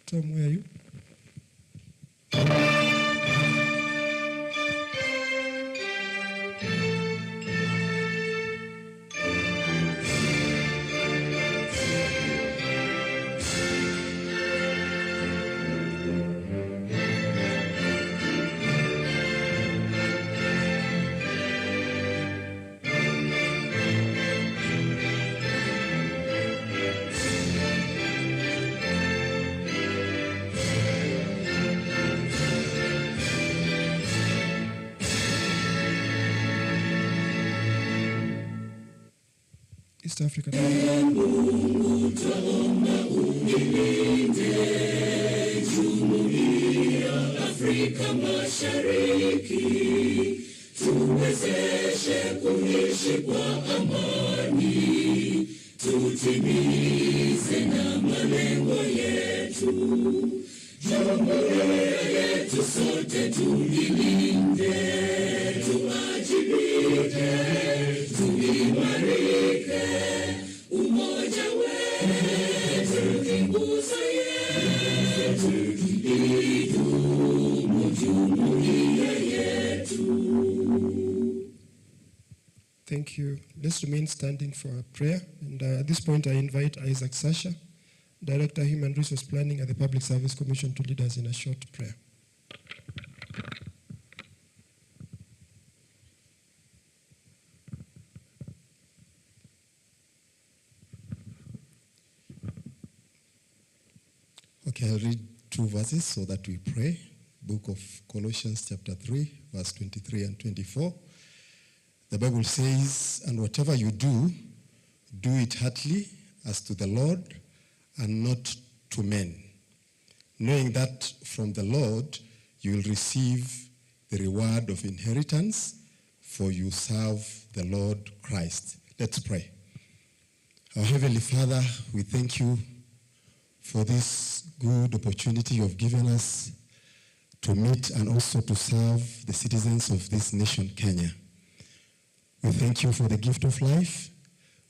Tom, where are you? East Africa. Afrika Mashariki, tuwezeshe kuishi kwa amani, tutimize na malengo yetu. Jumuiya yetu sote tuilinde, tuajibike, tuimarike, umoja wetu ni nguzo yetu, idumu jumuiya yetu. Thank you. Let's remain standing for a prayer. And at this point, I invite Isaac Sasha, Director, Human Resource Planning at the Public Service Commission, to lead us in a short prayer. Okay, I'll read two verses so that we pray. Book of Colossians chapter 3, verse 23 and 24. The Bible says, "And whatever you do, do it heartily as to the Lord and not to men, knowing that from the Lord you will receive the reward of inheritance, for you serve the Lord Christ." Let's pray. Our Heavenly Father, we thank you for this good opportunity you have given us to meet and also to serve the citizens of this nation, Kenya. We thank you for the gift of life.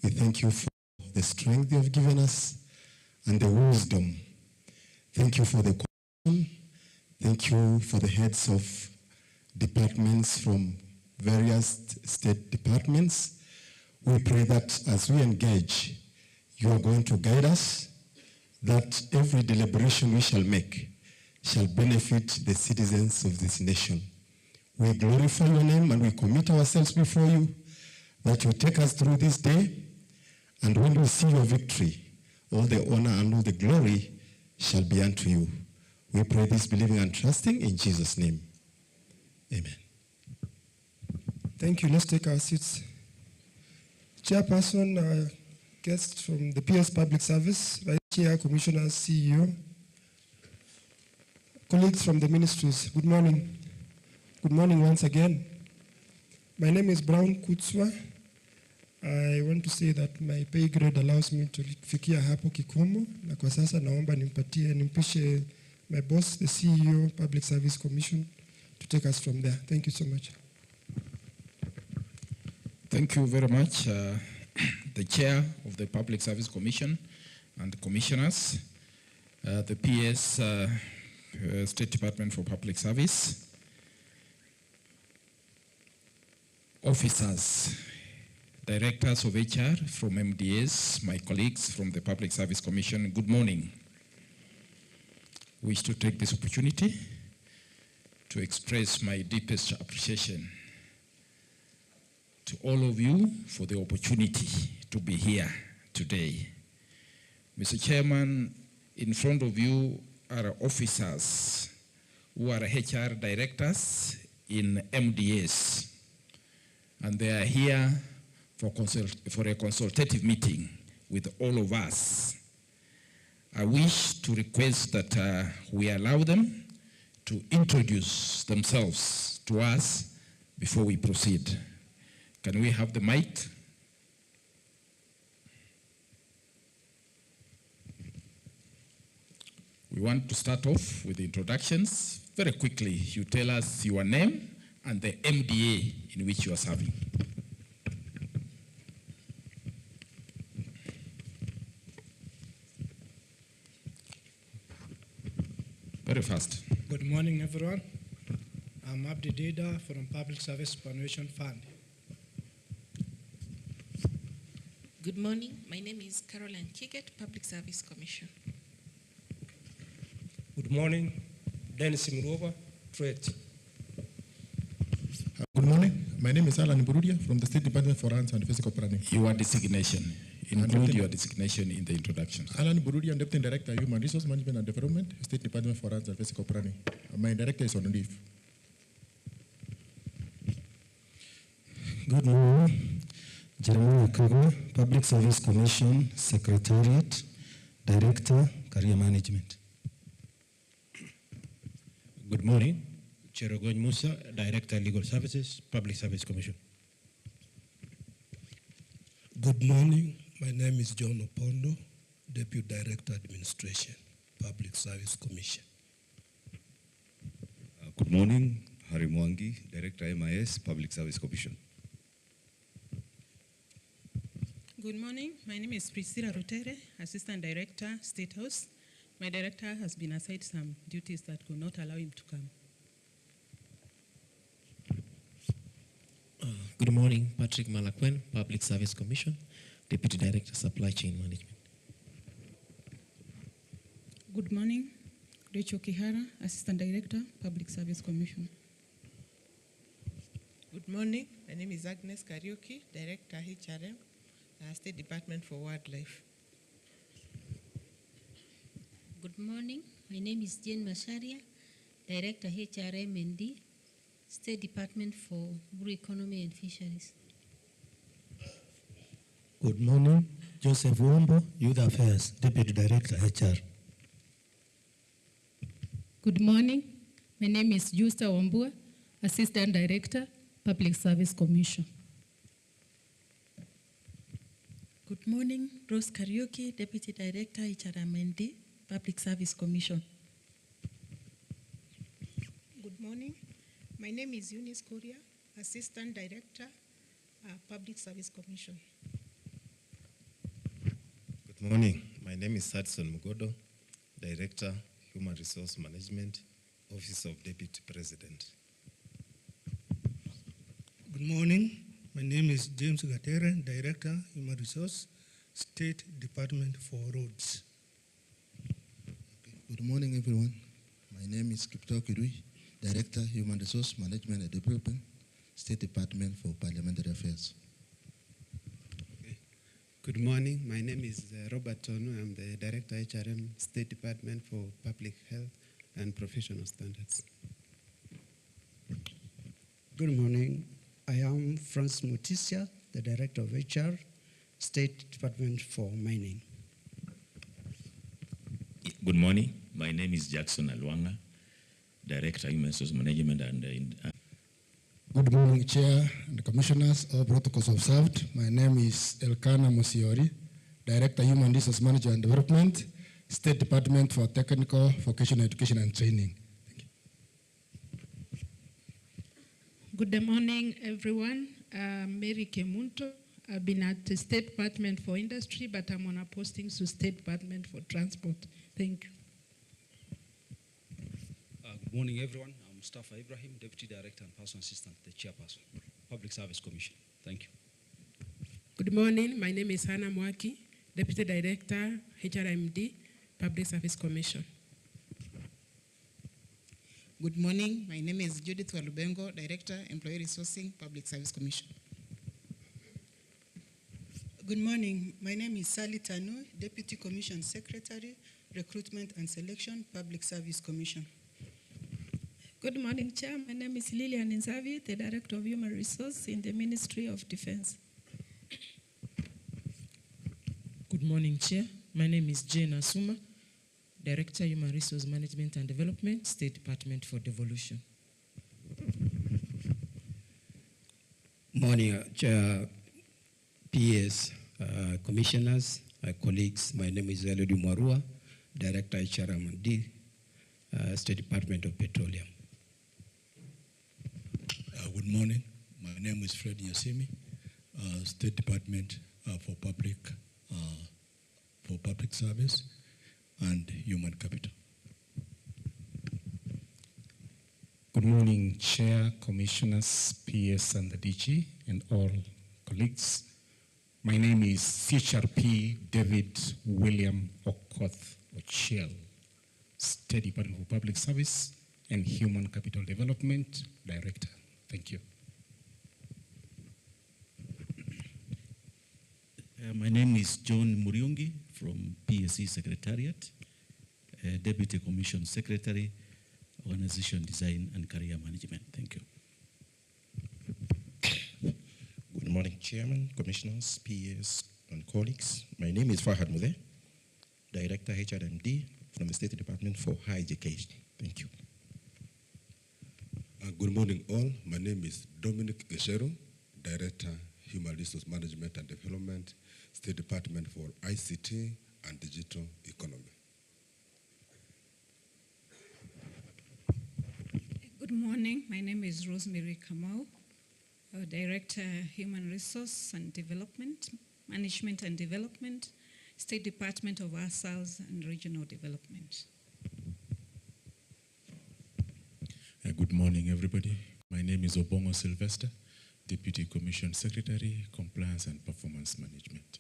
We thank you for the strength you have given us and the wisdom. Thank you for the cooperation. Thank you for the heads of departments from various state departments. We pray that as we engage, you are going to guide us, that every deliberation we shall make shall benefit the citizens of this nation. We glorify your name and we commit ourselves before you, that you take us through this day, and when we see your victory, all the honor and all the glory shall be unto you. We pray this believing and trusting in Jesus' name. Amen. Thank you. Let's take our seats. Chairperson, guests from the PS Public Service, Vice Chair, Commissioners, CEO, colleagues from the ministries, good morning. Good morning once again. My name is Brown Kutswa. I want to say that my pay grade allows me to fikia hapo kikomo, na kwa sasa naomba nimpishe my boss, the CEO, Public Service Commission, to take us from there. Thank you so much. Thank you very much, the Chair of the Public Service Commission and the Commissioners, the PS, State Department for Public Service, officers, directors of HR from MDAs, my colleagues from the Public Service Commission, good morning. I wish to take this opportunity to express my deepest appreciation to all of you for the opportunity to be here today. Mr. Chairman, in front of you are officers who are HR directors in MDAs, and they are here for a consultative meeting with all of us. I wish to request that we allow them to introduce themselves to us before we proceed. Can we have the mic? We want to start off with introductions. Very quickly, you tell us your name and the MDA in which you are serving. Very fast. Good morning, everyone. I'm Abdi Dida from Public Service Superannuation Fund. Good morning. My name is Caroline Kiget, Public Service Commission. Good morning, Dennis Mruova, Trade. Good morning. My name is Alan Burudia from the State Department for Hands and Physical Planning. Your designation. Include your designation in the introduction. Alan Burudia, Deputy Director, Human Resource Management and Development, State Department for Hands and Physical Planning. My director is on leave. Good morning. Jeremiah Kagwa, Public Service Commission, Secretariat, Director, Career Management. Good morning. Cherogony Musa, Director, Legal Services, Public Service Commission. Good morning. My name is John Opondo, Deputy Director, Administration, Public Service Commission. Good morning. Harry Mwangi, Director, MIS, Public Service Commission. Good morning. My name is Priscilla Rutere, Assistant Director, State House. My director has been assigned some duties that could not allow him to come. Good morning, Patrick Malakwen, Public Service Commission, Deputy Director, Supply Chain Management. Good morning. Rachel Kihara, Assistant Director, Public Service Commission. Good morning. My name is Agnes Kariuki, Director, HRM, State Department for Wildlife. Good morning. My name is Jane Masharia, Director, HRM&D, State Department for Blue Economy and Fisheries. Good morning. Joseph Wombo, Youth Affairs, Deputy Director, HR. Good morning. My name is Justa Wambua, Assistant Director, Public Service Commission. Good morning. Rose Kariuki, Deputy Director, HRM&D, Public Service Commission. Good morning. My name is Eunice Kuria, Assistant Director, Public Service Commission. Good morning. My name is Hudson Mugodo, Director, Human Resource Management, Office of Deputy President. Good morning. My name is James Gatere, Director, Human Resource, State Department for Roads. Good morning, everyone. My name is Kipto Kirui, Director, Human Resource Management and Development, State Department for Parliamentary Affairs. Good morning. My name is Robert Tonu. I'm the Director, HRM, State Department for Public Health and Professional Standards. Good morning. I am Franz Mutisia, the Director of HR, State Department for Mining. Good morning. My name is Jackson Alwanga, Director, Human Resource Management and Good morning, Chair and Commissioners. All protocols observed. My name is Elkana Mosiori, Director, Human Resource Management and Development, State Department for Technical, Vocational Education and Training. Good morning, everyone. Mary Kemunto. I've been at the State Department for Industry, but I'm on a posting to State Department for Transport. Thank you. Good morning, everyone. I'm Mustafa Ibrahim, Deputy Director and Personal Assistant, the Chairperson, Public Service Commission. Thank you. Good morning. My name is Hannah Mwaki, Deputy Director, HRM&D, Public Service Commission. Good morning. My name is Judith Walubengo, Director, Employee Resourcing, Public Service Commission. Good morning. My name is Sally Tanu, Deputy Commission Secretary, Recruitment and Selection, Public Service Commission. Good morning, Chair. My name is Lilian Nzavi, the Director of Human Resource in the Ministry of Defense. Good morning, Chair. My name is Jane Asuma, Director, Human Resource Management and Development, State Department for Devolution. Morning, Chair, PS, Commissioners, colleagues. My name is Elodie Mwarua, Director, HRM&D, State Department of Petroleum. Good morning. My name is Fred Yasimi, State Department for Public Service and Human Capital. morning, Chair, Commissioners, PS, and the DG, and all colleagues. My name is CHRP David William Okoth Ochiel, State Department for Public Service and Human Capital Development Director. Thank you. My name is John Muriungi from PSC Secretariat, Deputy Commission Secretary, Organization Design and Career Management. Thank you. Good morning, Chairman, Commissioners, PAs, and colleagues. My name is Fahad Mudeh, Director HRM&D from the State Department for Higher Education. Thank you. Good morning, all. My name is Dominic Geshero, Director, Human Resource Management and Development, State Department for ICT and Digital Economy. Good morning. My name is Rosemary Kamau, Director, Human Resource and Development, Management and Development, State Department of Sales and Regional Development. Good morning, everybody. My name is Obongo Sylvester, Deputy Commission Secretary, Compliance and Performance Management.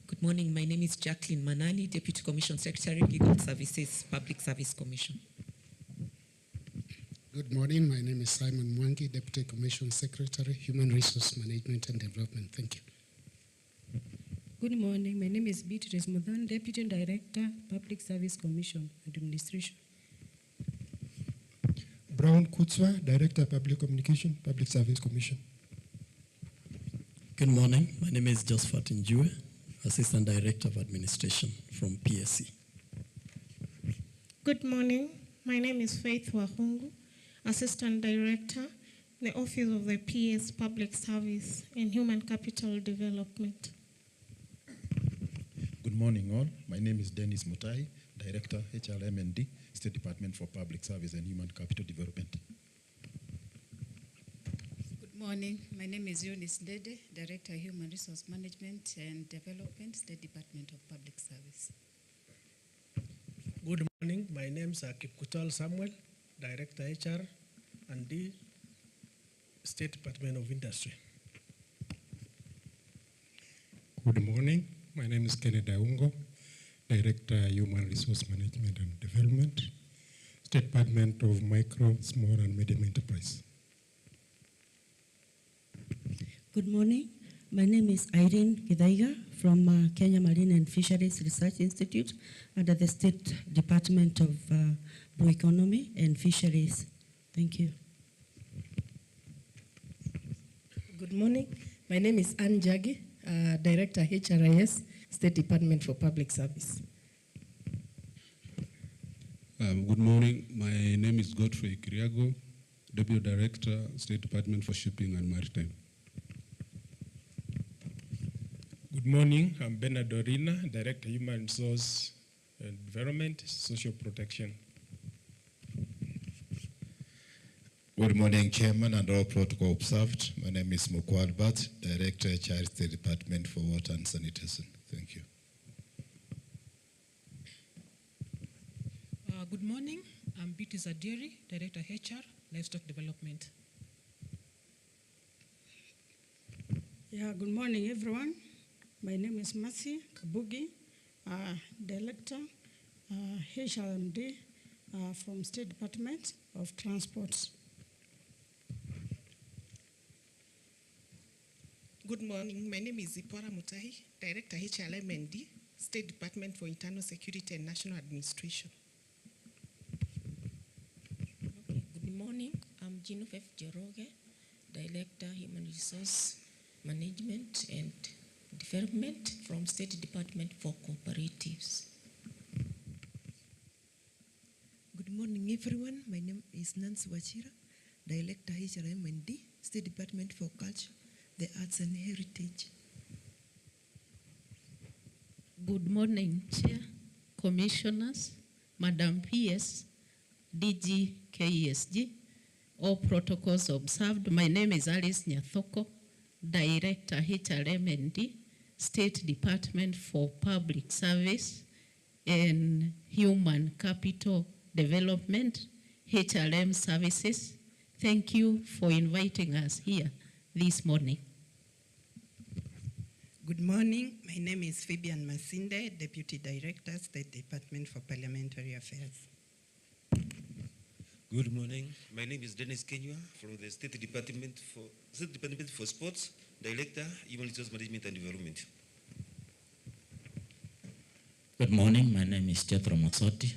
Good morning. My name is Jacqueline Manani, Deputy Commission Secretary, Legal Services, Public Service Commission. Good morning. My name is Simon Mwangi, Deputy Commission Secretary, Human Resource Management and Development. Thank you. Good morning. My name is Beatrice Mudhan, Deputy Director, Public Service Commission, Administration. Brown Kutswa, Director, Public Communication, Public Service Commission. Good morning. My name is Josephat Njue, Assistant Director of Administration from PSC. Good morning. My name is Faith Wahungu, Assistant Director, the Office of the PS Public Service and Human Capital Development. Good morning, all. My name is Dennis Mutai, Director, HRM&D, State Department for Public Service and Human Capital Development. Good morning. My name is Eunice Dede, Director, Human Resource Management and Development, State Department of Public Service. Good morning. My name is Kipkutal Samuel, Director, HR&D, State Department of Industry. Good morning. My name is Kenneth Aungo, Director, Human Resource Management and Development, State Department of Micro, Small and Medium Enterprise. Good morning. My name is Irene Githaiga from Kenya Marine and Fisheries Research Institute under the State Department of Blue Economy and Fisheries. Thank you. Good morning. My name is Ann Jagi, Director, HRIS, State Department for Public Service. Good morning. My name is Godfrey Kiriago, Deputy Director, State Department for Shipping and Maritime. Good morning. I'm Bernard Dorina, Director, Human Resource and Development, Social Protection. Good morning, Chairman, and all protocol observed. My name is Mukwa Albert, Director, HR State Department for Water and Sanitation. Thank you. Good morning. I'm Beauty Zadiri, Director, HR, Livestock Development. Yeah, good morning, everyone. My name is Mercy Kabugi, Director, HRM&D from State Department of Transport. Good morning. My name is Zipora Mutahi, Director, HRM&D, State Department for Internal Security and National Administration. Okay. Good morning. I'm Genevieve Jeroge, Director, Human Resource Management and Development from State Department for Cooperatives. Good morning, everyone. My name is Nancy Wachira, Director, HRM&D, State Department for Culture, the Arts and Heritage. Good morning, Chair, Commissioners, Madam PS, DG KESG, all protocols observed. My name is Alice Nyathoko, Director HRM&D, State Department for Public Service and Human Capital Development, HRM Services. Thank you for inviting us here this morning. Good morning. My name is Fabian Masinde, Deputy Director, State Department for Parliamentary Affairs. Good morning. My name is Dennis Kenywa from the State Department for Sports, Director, Human Resource Management and Development. Good morning. My name is Jethro Matsoti,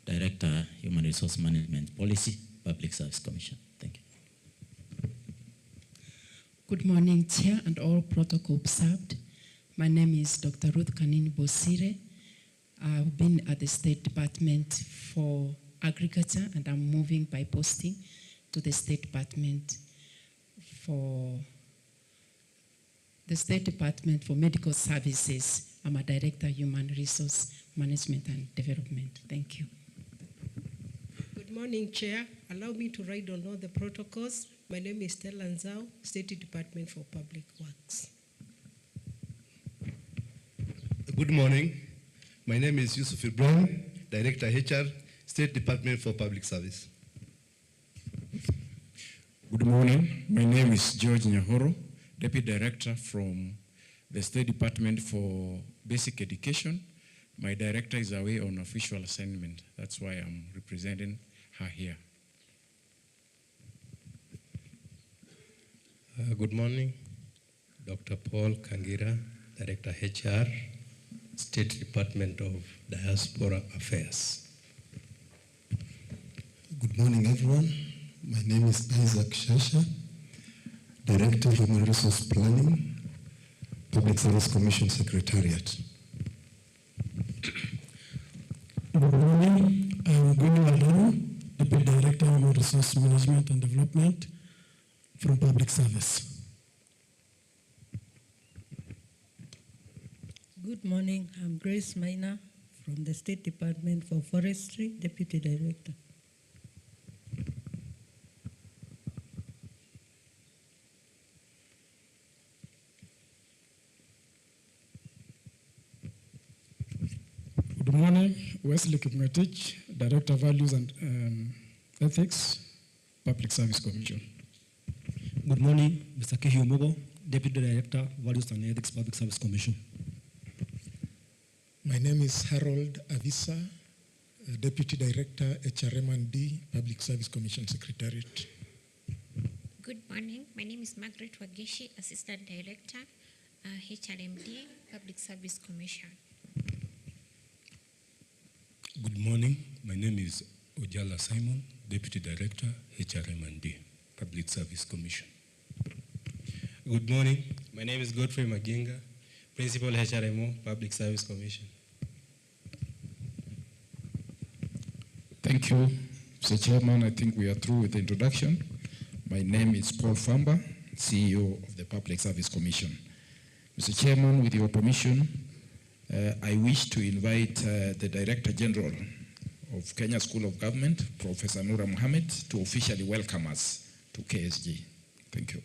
Director, Human Resource Management Policy, Public Service Commission. Thank you. Good morning, Chair and all protocol observed. My name is Dr. Ruth Kanini Bosire. I've been at the State Department for Agriculture and I'm moving by posting to the State Department for Medical Services. I'm a Director, Human Resource Management and Development. Thank you. Good morning, Chair. Allow me to ride on all the protocols. My name is Stella Nzao, State Department for Public Works. Good morning. My name is Yusuf Ibrahim, Director HR, State Department for Public Service. Good morning. My name is George Nyahoro, Deputy Director from the State Department for Basic Education. My director is away on official assignment. That's why I'm representing her here. Good morning. Dr. Paul Kangira, Director HR, State Department of Diaspora Affairs. Good morning, everyone. My name is Isaac Shasha, Director, Human Resource Planning, Public Service Commission Secretariat. Good morning. I'm Guni Waldano, Deputy Director, Human Resource Management and Development from Public Service. Good morning. I'm Grace Maina from the State Department for Forestry, Deputy Director. Good morning, Wesley Kipngetich, Director of Values and Ethics, Public Service Commission. Good morning, Mr. Kehi Omogo, Deputy Director, Values and Ethics, Public Service Commission. My name is Harold Avisa, Deputy Director, HRM&D, Public Service Commission Secretariat. Good morning. My name is Margaret Wageshi, Assistant Director, HRM&D, Public Service Commission. Good morning. My name is Ojala Simon, Deputy Director, HRM&D, Public Service Commission. Good morning. My name is Godfrey Maginga, Principal HRMO, Public Service Commission. Thank you, Mr. Chairman. I think we are through with the introduction. My name is Paul Famba, CEO of the Public Service Commission. Mr. Chairman, with your permission, I wish to invite the Director General of Kenya School of Government, Professor Noura Mohammed, to officially welcome us to KSG. Thank you.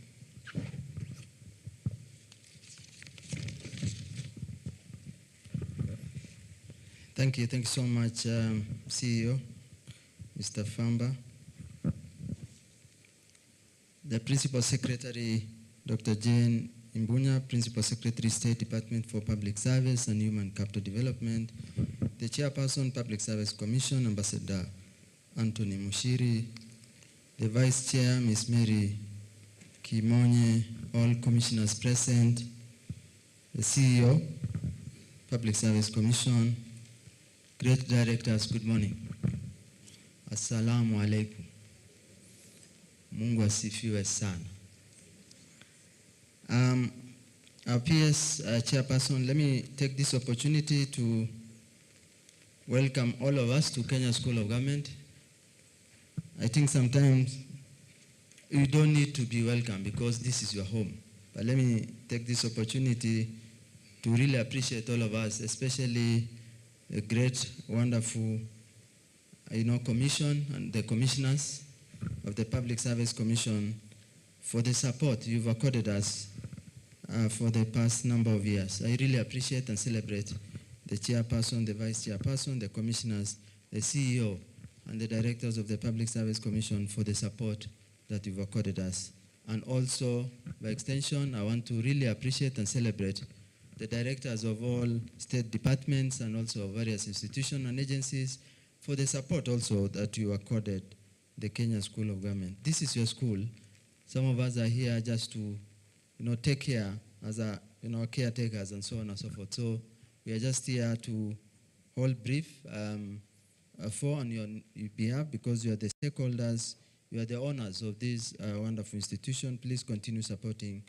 Thank you so much, CEO, Mr. Famba. The Principal Secretary, Dr. Jane Imbunya, Principal Secretary, State Department for Public Service and Human Capital Development, the Chairperson, Public Service Commission, Ambassador Anthony Mushiri, the Vice Chair, Ms. Mary Kimonye, all commissioners present, the CEO, Public Service Commission, great directors, good morning. Assalamu alaikum. Mungu asifiwe sana. Our PS Chairperson, let me take this opportunity to welcome all of us to Kenya School of Government. I think sometimes you don't need to be welcome because this is your home. But let me take this opportunity to really appreciate all of us, especially a great, wonderful, commission and the commissioners of of the Public Service Commission for the support you've accorded us for the past number of years. I really appreciate and celebrate the chairperson, the vice chairperson, the commissioners, the CEO, and the directors of the Public Service Commission for the support that you've accorded us. And also, by extension, I want to really appreciate and celebrate the directors of all state departments and also various institutions and agencies for the support also that you accorded the Kenya School of Government. This is your school. Some of us are here just to, take care as caretakers and so on and so forth. So we are just here to hold brief for on your behalf, because you are the stakeholders, you are the owners of this wonderful institution. Please continue supporting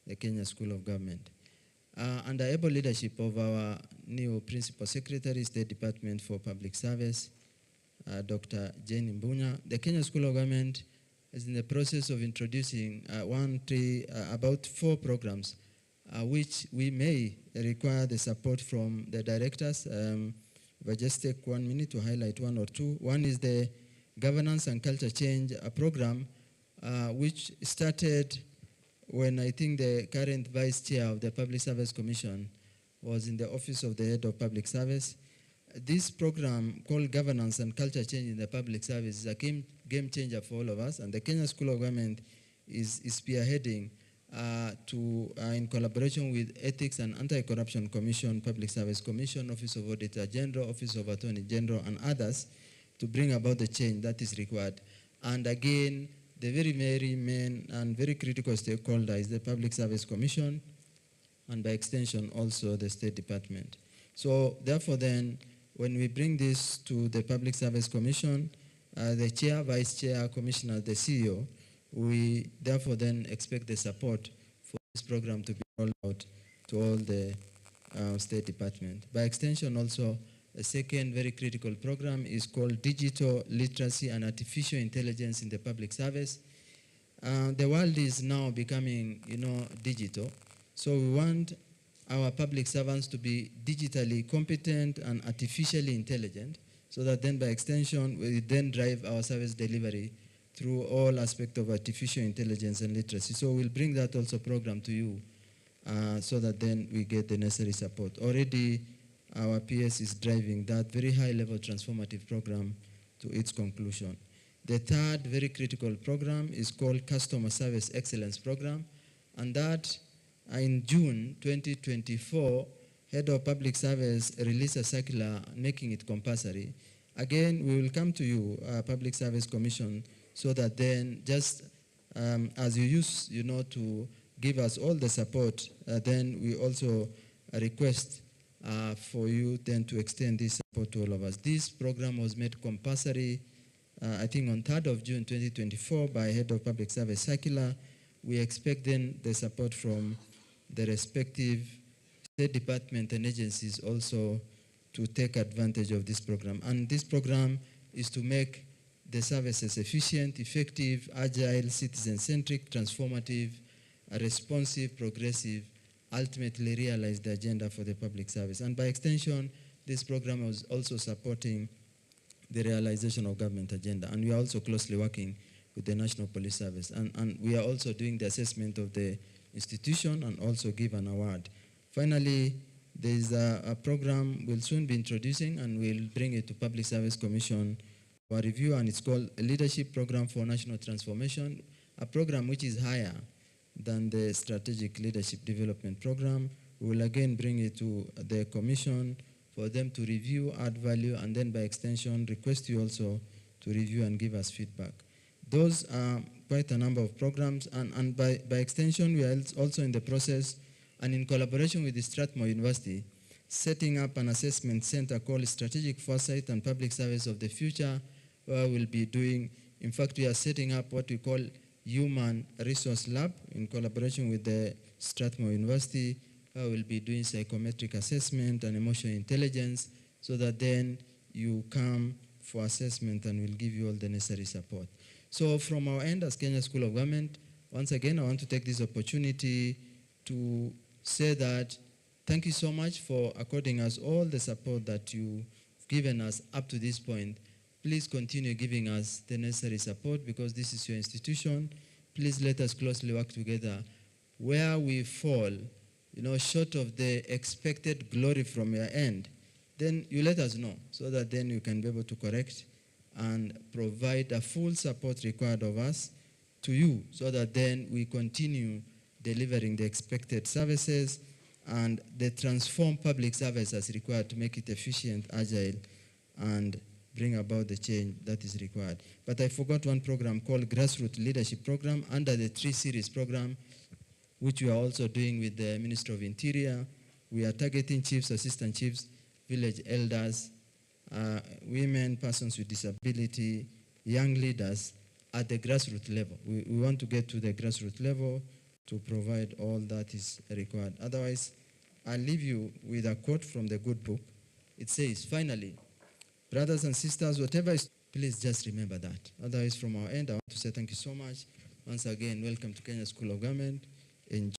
the Kenya School of Government. Under able leadership of our new Principal Secretary, State Department for Public Service, Dr. Jane Imbunya, the Kenya School of Government is in the process of introducing about 4 programs, which we may require the support from the directors. If I just take 1 minute to highlight 1 or 2. One is the Governance and Culture Change program, which started when I think the current Vice Chair of the Public Service Commission was in the Office of the Head of Public Service. This program called Governance and Culture Change in the Public Service is a game changer for all of us, and the Kenya School of Government is spearheading in collaboration with Ethics and Anti-Corruption Commission, Public Service Commission, Office of Auditor General, Office of Attorney General, and others to bring about the change that is required. And again, the very main and very critical stakeholder is the Public Service Commission, and by extension also the State Department. So therefore then, when we bring this to the Public Service Commission, the Chair, Vice Chair, Commissioner, the CEO, we therefore then expect the support for this program to be rolled out to all the State Department. By extension also, a second very critical program is called Digital Literacy and Artificial Intelligence in the Public Service. The world is now becoming, digital. So we want our public servants to be digitally competent and artificially intelligent, so that then by extension, we then drive our service delivery through all aspects of artificial intelligence and literacy. So we'll bring that also program to you so that then we get the necessary support. Already, our PS is driving that very high-level transformative program to its conclusion. The third very critical program is called Customer Service Excellence Program, and that in June 2024, Head of Public Service released a circular making it compulsory. Again, we will come to you, Public Service Commission, so that then just as you use, to give us all the support, then we also request for you then to extend this support to all of us. This program was made compulsory, I think on 3rd of June 2024 by Head of Public Service Circular. We expect then the support from the respective State Department and agencies also to take advantage of this program. And this program is to make the services efficient, effective, agile, citizen-centric, transformative, responsive, progressive, ultimately realize the agenda for the public service. And by extension, this program was also supporting the realization of government agenda. And we are also closely working with the National Police Service. And we are also doing the assessment of the institution and also give an award. Finally, there is a program we'll soon be introducing, and we'll bring it to Public Service Commission for review, and it's called a Leadership Program for National Transformation, a program which is higher than the Strategic Leadership Development Program. We will again bring it to the Commission for them to review, add value, and then by extension request you also to review and give us feedback. Those are quite a number of programs, and by extension we are also in the process and in collaboration with the Strathmore University, setting up an assessment center called Strategic Foresight and Public Service of the Future, where we'll be doing, in fact, we are setting up what we call Human Resource Lab in collaboration with the Strathmore University, where we'll be doing psychometric assessment and emotional intelligence, so that then you come for assessment and we'll give you all the necessary support. So from our end as Kenya School of Government, once again, I want to take this opportunity to say that thank you so much for according us all the support that you've given us up to this point. please continue giving us the necessary support because this is your institution. Please let us closely work together. Where we fall, short of the expected glory from your end, then you let us know so that then you can be able to correct and provide the full support required of us to you so that then we continue delivering the expected services and the transformed public service as required to make it efficient, agile, and bring about the change that is required. But I forgot one program called Grassroots Leadership Program under the 3 Series program, which we are also doing with the Ministry of Interior. We are targeting chiefs, assistant chiefs, village elders, women, persons with disability, young leaders at the grassroots level. We want to get to the grassroots level to provide all that is required. Otherwise, I'll leave you with a quote from the good book. It says, finally, brothers and sisters, whatever is, please just remember that. Otherwise, from our end, I want to say thank you so much. Once again, welcome to Kenya School of Government. Enjoy.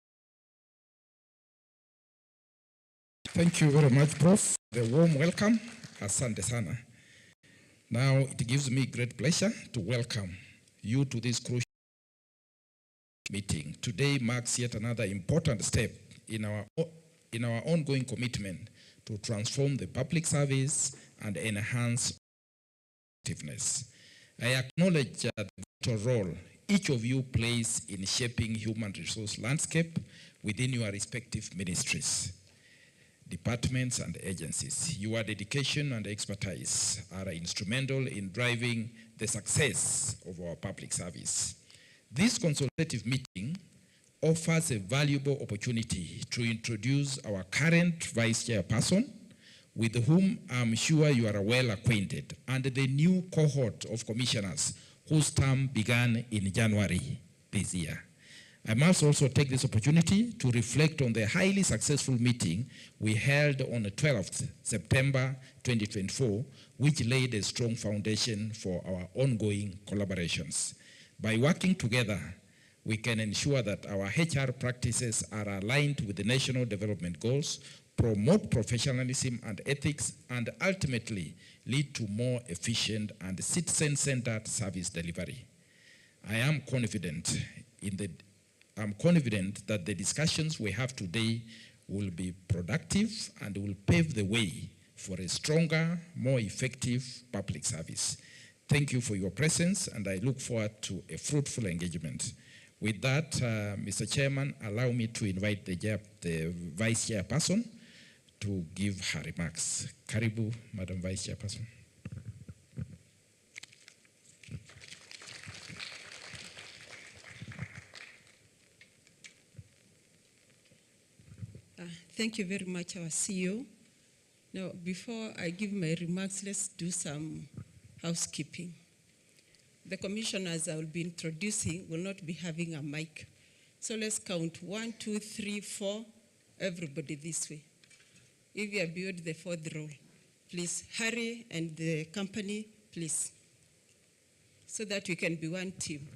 Thank you very much, Prof. The warm welcome. Asante sana. Now, it gives me great pleasure to welcome you to this crucial meeting. Today marks yet another important step in our ongoing commitment to transform the public service and enhance effectiveness. I acknowledge the vital role each of you plays in shaping human resource landscape within your respective ministries, departments, and agencies. Your dedication and expertise are instrumental in driving the success of our public service. This consultative meeting offers a valuable opportunity to introduce our current Vice Chairperson, with whom I'm sure you are well acquainted, and the new cohort of commissioners whose term began in January this year. I must also take this opportunity to reflect on the highly successful meeting we held on the 12th September 2024, which laid a strong foundation for our ongoing collaborations. By working together, we can ensure that our HR practices are aligned with the national development goals, promote professionalism and ethics, and ultimately lead to more efficient and citizen-centered service delivery. I'm confident that the discussions we have today will be productive and will pave the way for a stronger, more effective public service. Thank you for your presence, and I look forward to a fruitful engagement. With that, Mr. Chairman, allow me to invite the Vice Chairperson to give her remarks. Karibu, Madam Vice Chairperson. Thank you very much, our CEO. Now, before I give my remarks, let's do some housekeeping. The commissioners I will be introducing will not be having a mic. So let's count 1, 2, 3, 4, everybody this way. If you are beyond the 4th row, please hurry, and the company, please, so that we can be one team.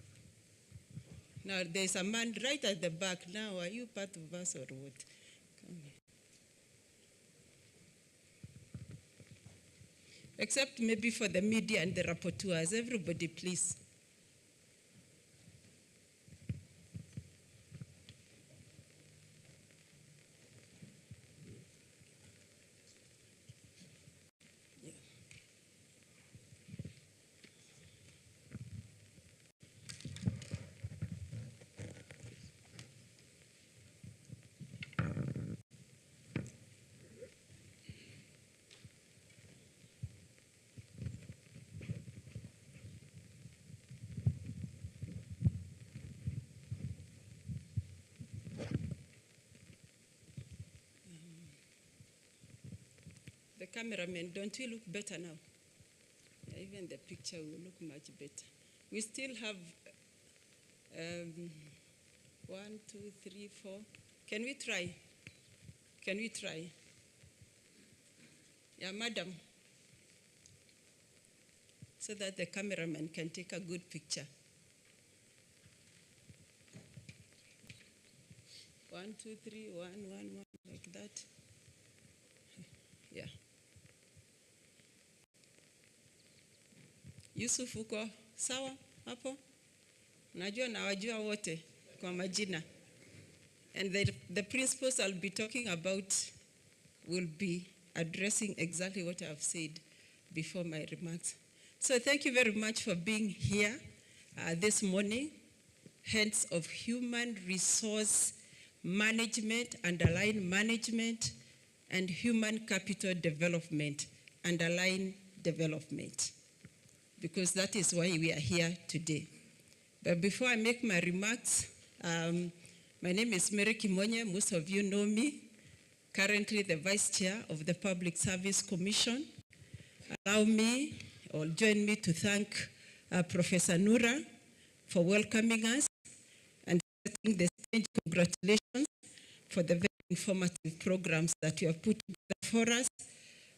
Now, there's a man right at the back. Now, are you part of us or what? Come here. Except maybe for the media and the rapporteurs. Everybody, please. The cameraman, don't we look better now? Yeah, even the picture will look much better. We still have 1, 2, 3, 4. Can we try? Can we try? Yeah, madam. So that the cameraman can take a good picture. 1, 2, 3, 1, 1, 1, like that. Yeah. Yusuf, uko sawa hapo? Najua na wajua wote kwa majina. And the principles I'll be talking about will be addressing exactly what I've said before my remarks. So thank you very much for being here this morning. Heads of Human Resource Management, underline management, and Human Capital Development, underline development, because that is why we are here today. But before I make my remarks, my name is Mary Kimonye. Most of you know me. Currently the Vice Chair of the Public Service Commission. Allow me or join me to thank Professor Nura for welcoming us and setting the stage. Congratulations for the very informative programs that you have put together for us.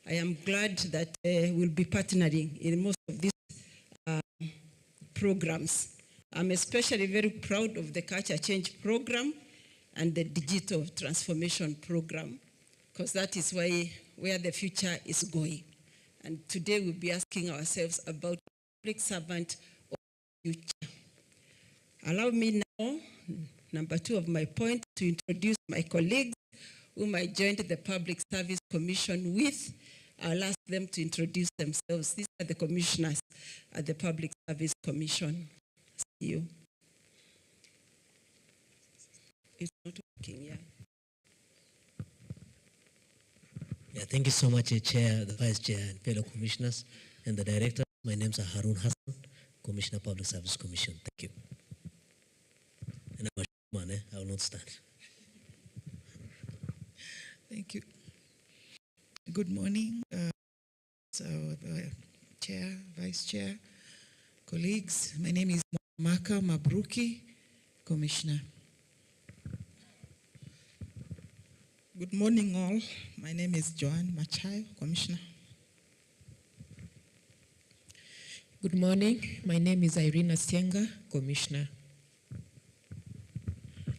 I am glad that we'll be partnering in most of these programs. I'm especially very proud of the Culture Change Program and the Digital Transformation Program, because that is where the future is going. And today we'll be asking ourselves about public servant of the future. Allow me now, number 2 of my point, to introduce my colleagues whom I joined the Public Service Commission with. I'll ask them to introduce themselves. These are the commissioners at the Public Service Commission. See you. It's not working, yeah. Yeah, thank you so much, Chair, the Vice Chair, and fellow commissioners, and the director. My name is Harun Hassan, Commissioner, Public Service Commission. Thank you. And I'm a man, I will not stand. Thank you. Good morning, Chair, Vice Chair, colleagues. My name is Maka Mabruki, Commissioner. Good morning, all. My name is Joanne Machayo, Commissioner. Good morning. My name is Irina Sienga, Commissioner.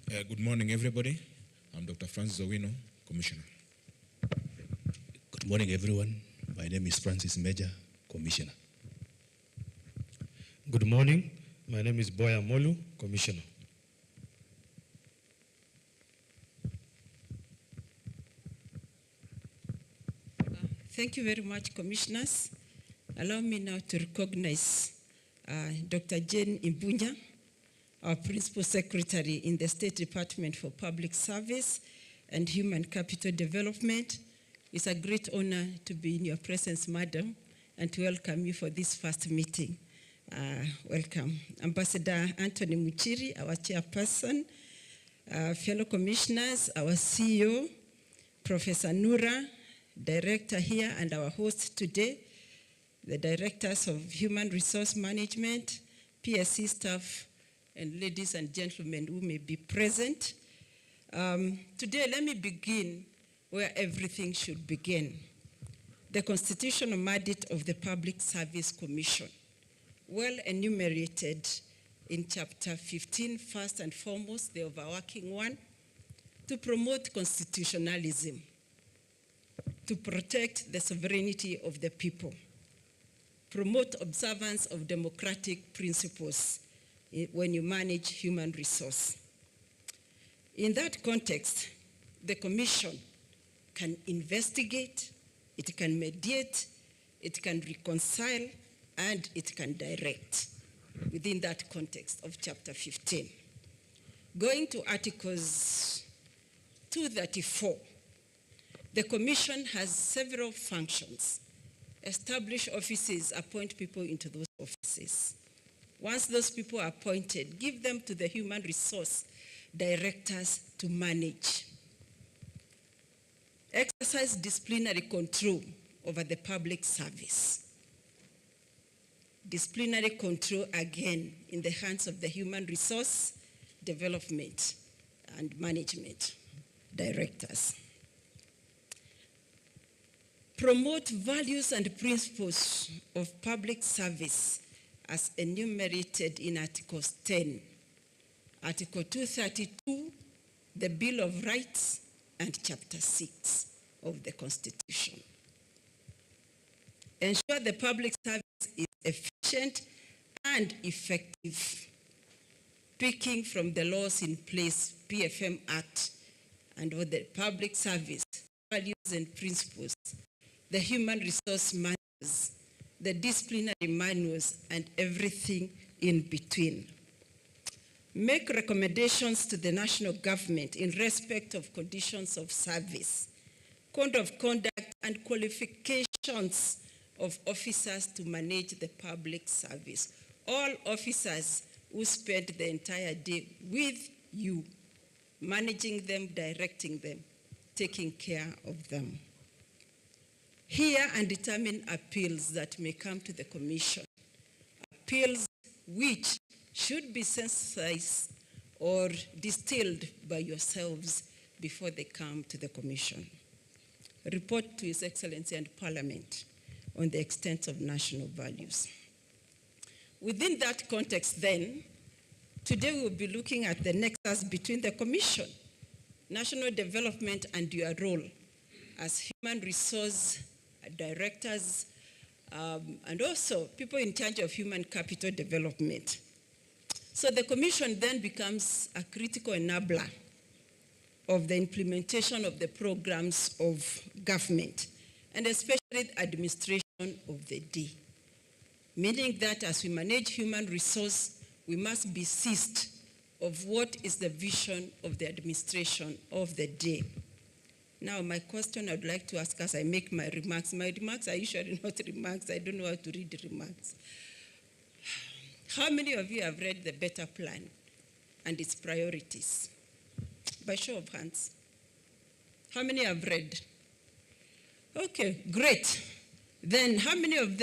Good morning, everybody. I'm Dr. Francis Owino, Commissioner. Good morning, everyone. My name is Francis Major, Commissioner. Good morning. My name is Boya Molu, Commissioner. Thank you very much, Commissioners. Allow me now to recognize Dr. Jane Imbunya, our Principal Secretary in the State Department for Public Service and Human Capital Development. It's a great honor to be in your presence, Madam, and to welcome you for this first meeting. Welcome. Ambassador Anthony Muchiri, our Chairperson, fellow Commissioners, our CEO, Professor Nura, Director here, and our host today, the Directors of Human Resource Management, PSC staff, and ladies and gentlemen who may be present. Today, let me begin where everything should begin. The constitutional mandate of the Public Service Commission, well enumerated in Chapter 15, first and foremost, the overarching one, to promote constitutionalism, to protect the sovereignty of the people, promote observance of democratic principles when you manage human resource. In that context, the Commission can investigate, it can mediate, it can reconcile, and it can direct within that context of Chapter 15. Going to Articles 234, the Commission has several functions. Establish offices, appoint people into those offices. Once those people are appointed, give them to the human resource directors to manage. Exercise disciplinary control over the public service. Disciplinary control, again, in the hands of the human resource development and management directors. Promote values and principles of public service as enumerated in Articles 10, Article 232, the Bill of Rights, and Chapter 6 of the Constitution. Ensure the public service is efficient and effective, picking from the laws in place, PFM Act, and with the public service, values and principles, the human resource manuals, the disciplinary manuals, and everything in between. Make recommendations to the national government in respect of conditions of service, code of conduct, and qualifications of officers to manage the public service. All officers who spend the entire day with you, managing them, directing them, taking care of them. Hear and determine appeals that may come to the Commission, appeals which should be sensitized or distilled by yourselves before they come to the Commission. Report to His Excellency and Parliament on the extent of national values. Within that context then, today we will be looking at the nexus between the Commission, national development, and your role as human resource directors, and also people in charge of human capital development. So the Commission then becomes a critical enabler of the implementation of the programs of government, and especially the administration of the day. Meaning that as we manage human resource, we must be seized of what is the vision of the administration of the day. Now, my question I'd like to ask as I make my remarks are usually not remarks. I don't know how to read remarks. How many of you have read the Better Plan and its priorities? By show of hands. How many have read? Okay, great. Then how many of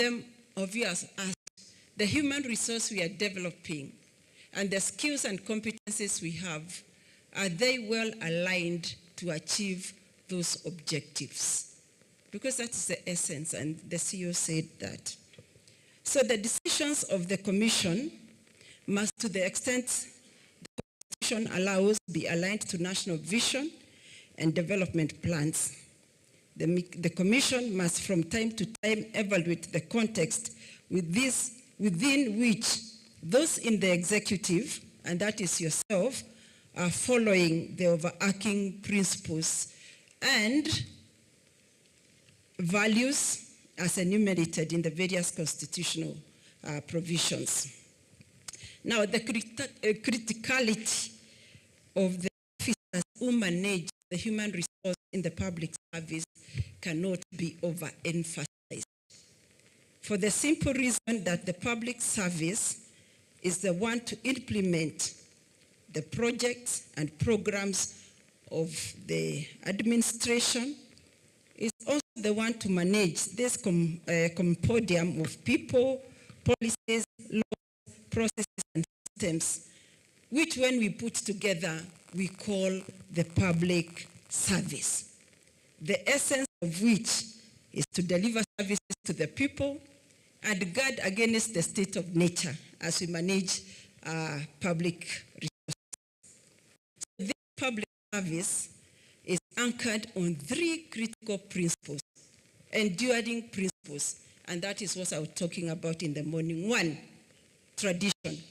you have asked the human resource we are developing and the skills and competencies we have, are they well aligned to achieve those objectives? Because that's the essence, and the CEO said that. So the decisions of the Commission must, to the extent the Constitution allows, be aligned to national vision and development plans. The Commission must from time to time evaluate the context within which those in the executive, and that is yourself, are following the overarching principles and values as enumerated in the various constitutional provisions. Now, the criticality of the officers who manage the human resource in the public service cannot be overemphasized, for the simple reason that the public service is the one to implement the projects and programs of the administration, is also the one to manage this compendium of people, policies, laws, processes, and systems, which when we put together, we call the public service. The essence of which is to deliver services to the people and guard against the state of nature as we manage public resources. So this public service is anchored on three critical principles, enduring principles, and that is what I was talking about in the morning. One, tradition.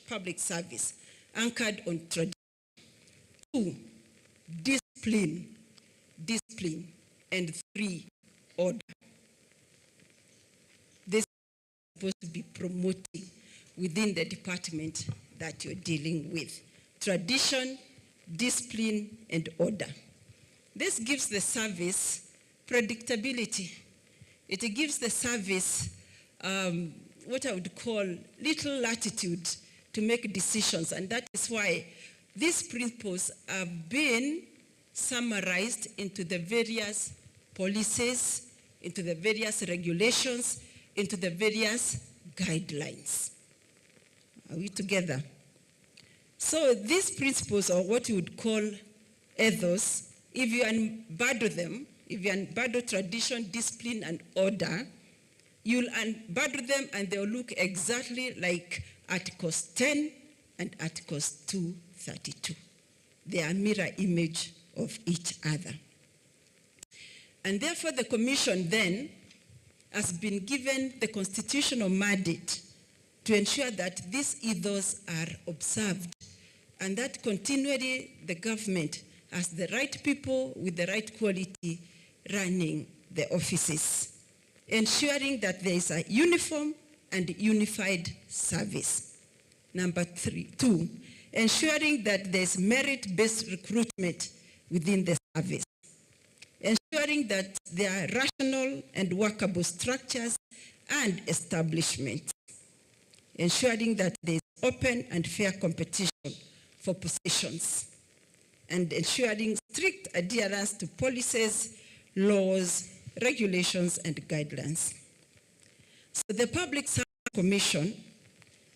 Public service, anchored on tradition. Two, discipline. And three, order. This is supposed to be promoting within the department that you're dealing with. Tradition, discipline, and order. This gives the service predictability. It gives the service what I would call little latitude to make decisions, and that is why these principles have been summarized into the various policies, into the various regulations, into the various guidelines. Are we together? So these principles are what you would call ethos. If you unbundle them, if you unbundle tradition, discipline, and order, you'll unbundle them and they'll look exactly like Articles 10 and Articles 232. They are a mirror image of each other. And therefore the Commission then has been given the constitutional mandate to ensure that these ethos are observed and that continually the government has the right people with the right quality running the offices, ensuring that there is a uniform and unified service. Number two, ensuring that there is merit-based recruitment within the service, ensuring that there are rational and workable structures and establishments, ensuring that there is open and fair competition for positions, and ensuring strict adherence to policies, laws, regulations, and guidelines. So the Public Service Commission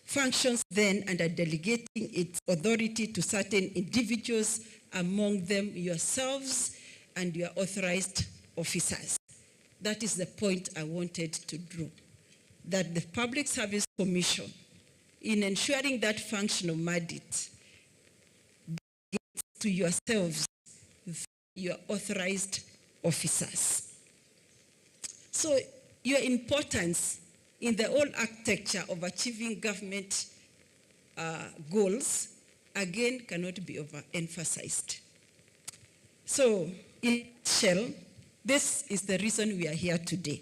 functions then under delegating its authority to certain individuals, among them yourselves and your authorized officers. That is the point I wanted to draw, that the Public Service Commission, in ensuring that functional mandate, to yourselves, your authorized officers. So your importance in the whole architecture of achieving government goals, again, cannot be overemphasized. So in a nutshell, this is the reason we are here today.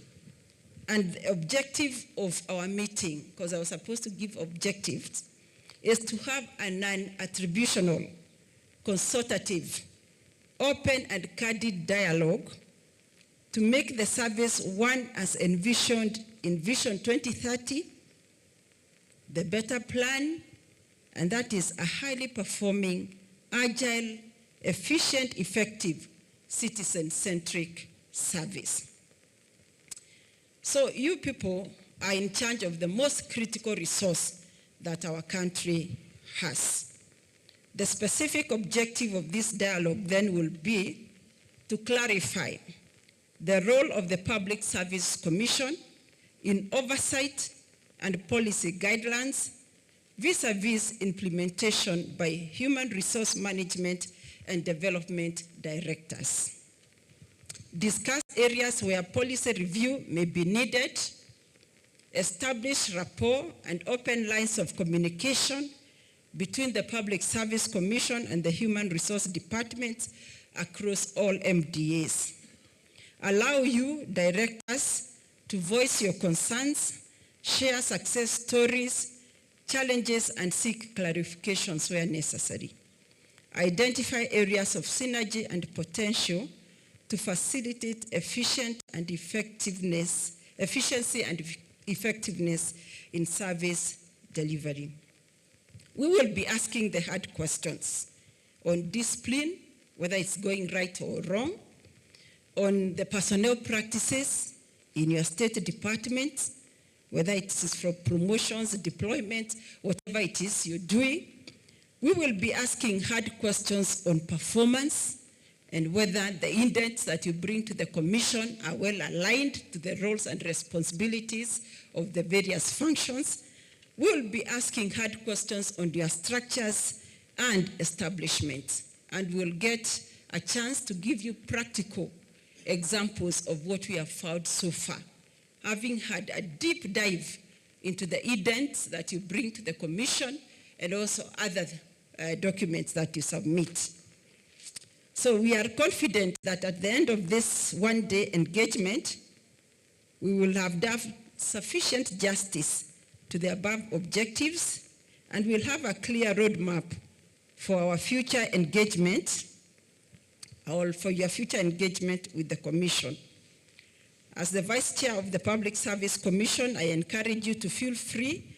And the objective of our meeting, because I was supposed to give objectives, is to have a non-attributional, consultative, open and candid dialogue to make the service one as envisioned in Vision 2030, the better plan, and that is a highly performing, agile, efficient, effective, citizen-centric service. So you people are in charge of the most critical resource that our country has. The specific objective of this dialogue then will be to clarify the role of the Public Service Commission in oversight and policy guidelines vis-a-vis implementation by human resource management and development directors. Discuss areas where policy review may be needed, establish rapport and open lines of communication between the Public Service Commission and the Human Resource Departments across all MDAs. Allow you, directors, to voice your concerns, share success stories, challenges, and seek clarifications where necessary. Identify areas of synergy and potential to facilitate efficiency and effectiveness in service delivery. We will be asking the hard questions on discipline, whether it's going right or wrong, on the personnel practices in your state departments, whether it is for promotions, deployment, whatever it is you're doing. We will be asking hard questions on performance and whether the indents that you bring to the commission are well aligned to the roles and responsibilities of the various functions. We will be asking hard questions on your structures and establishments, and we'll get a chance to give you practical examples of what we have found so far, having had a deep dive into the indents that you bring to the commission and also other documents that you submit. So we are confident that at the end of this one-day engagement, we will have done sufficient justice to the above objectives, and we'll have a clear roadmap for our future engagement, or for your future engagement with the Commission. As the Vice Chair of the Public Service Commission, I encourage you to feel free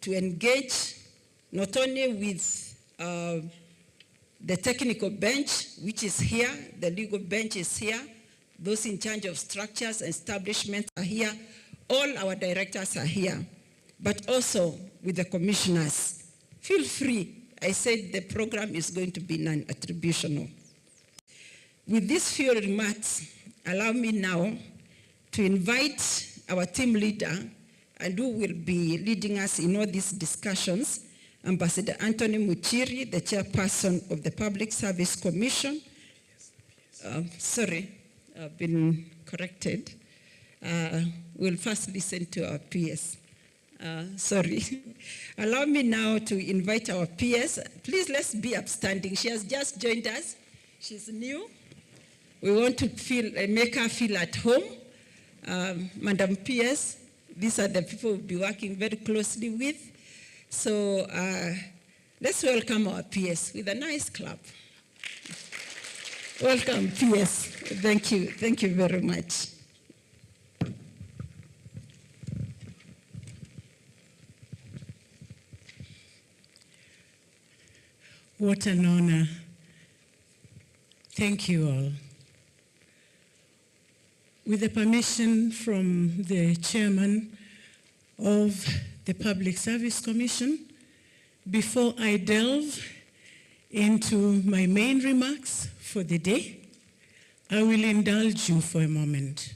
to engage not only with the technical bench, which is here, the legal bench is here, those in charge of structures and establishments are here, all our directors are here, but also with the commissioners. Feel free. I said the program is going to be non-attributional. With these few remarks, allow me now to invite our team leader and who will be leading us in all these discussions, Ambassador Anthony Muchiri, the Chairperson of the Public Service Commission. Sorry, I've been corrected. we'll first listen to our PS. Sorry. Allow me now to invite our PS. Please, let's be upstanding. She has just joined us. She's new. We want to make her feel at home. Madam PS, these are the people we'll be working very closely with. So let's welcome our PS with a nice clap. Welcome, PS. Thank you. Thank you very much. What an honor. Thank you all. With the permission from the chairman of the Public Service Commission, before I delve into my main remarks for the day, I will indulge you for a moment.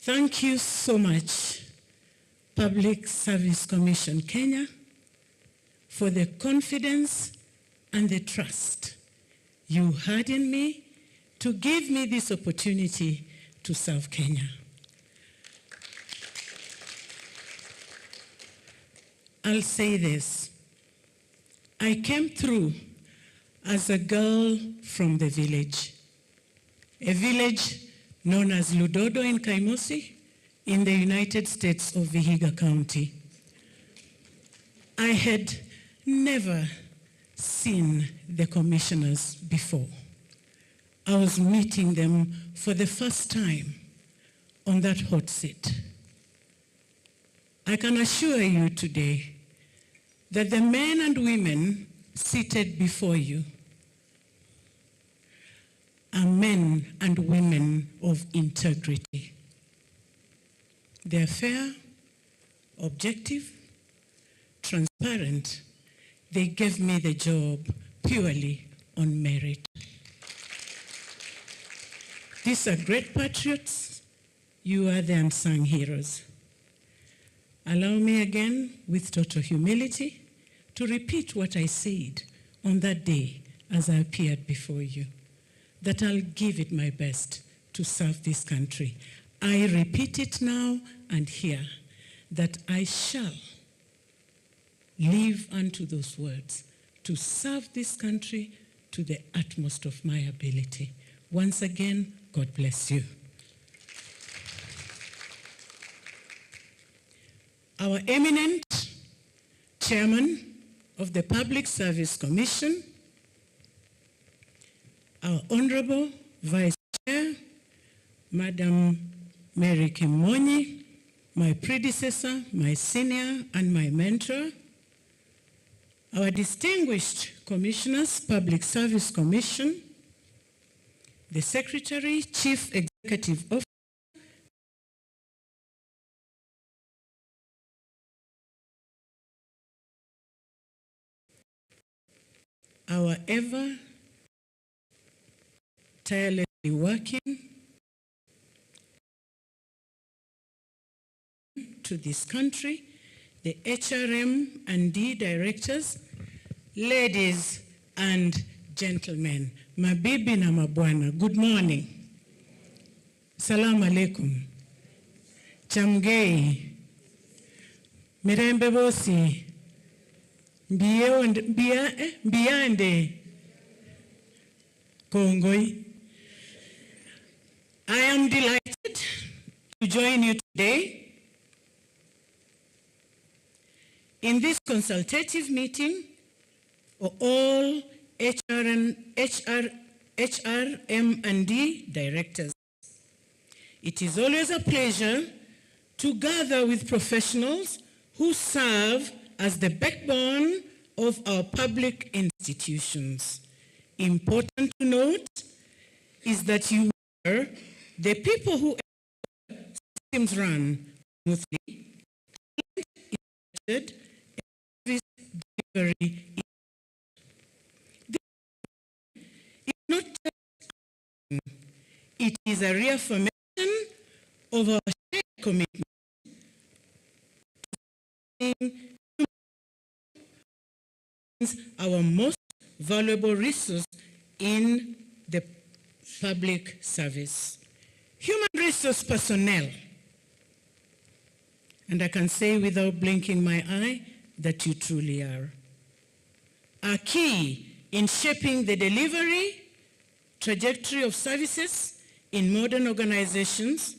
Thank you so much, Public Service Commission Kenya, for the confidence and the trust you had in me to give me this opportunity to serve Kenya. I'll say this. I came through as a girl from the village, a village known as Ludodo in Kaimosi in the United States of Vihiga County. I had never seen the commissioners before. I was meeting them for the first time on that hot seat. I can assure you today that the men and women seated before you are men and women of integrity. They're fair, objective, transparent. They gave me the job purely on merit. These are great patriots. You are the unsung heroes. Allow me again, with total humility, to repeat what I said on that day as I appeared before you, that I'll give it my best to serve this country. I repeat it now and here, that I shall live unto those words, to serve this country to the utmost of my ability. Once again, God bless you. Our eminent chairman of the Public Service Commission, our honorable vice chair, Madam Mary Kimonyi, my predecessor, my senior, and my mentor, our distinguished commissioners, Public Service Commission, the Secretary, Chief Executive Officer, our ever tirelessly working to this country, the HRM&D directors, ladies and gentlemen, mabibi na mabwana, good morning. Salamu alaikum. Chamgei. Mirembe bosi. Biyande. Kongoi. I am delighted to join you today in this consultative meeting of all HRM&D directors. It is always a pleasure to gather with professionals who serve as the backbone of our public institutions. Important to note is that you are the people who systems run smoothly, service delivery. Not it is a reaffirmation of our shared commitment to our most valuable resource in the public service, Human resource personnel, and I can say without blinking my eye that you truly are key in shaping the delivery trajectory of services in modern organizations,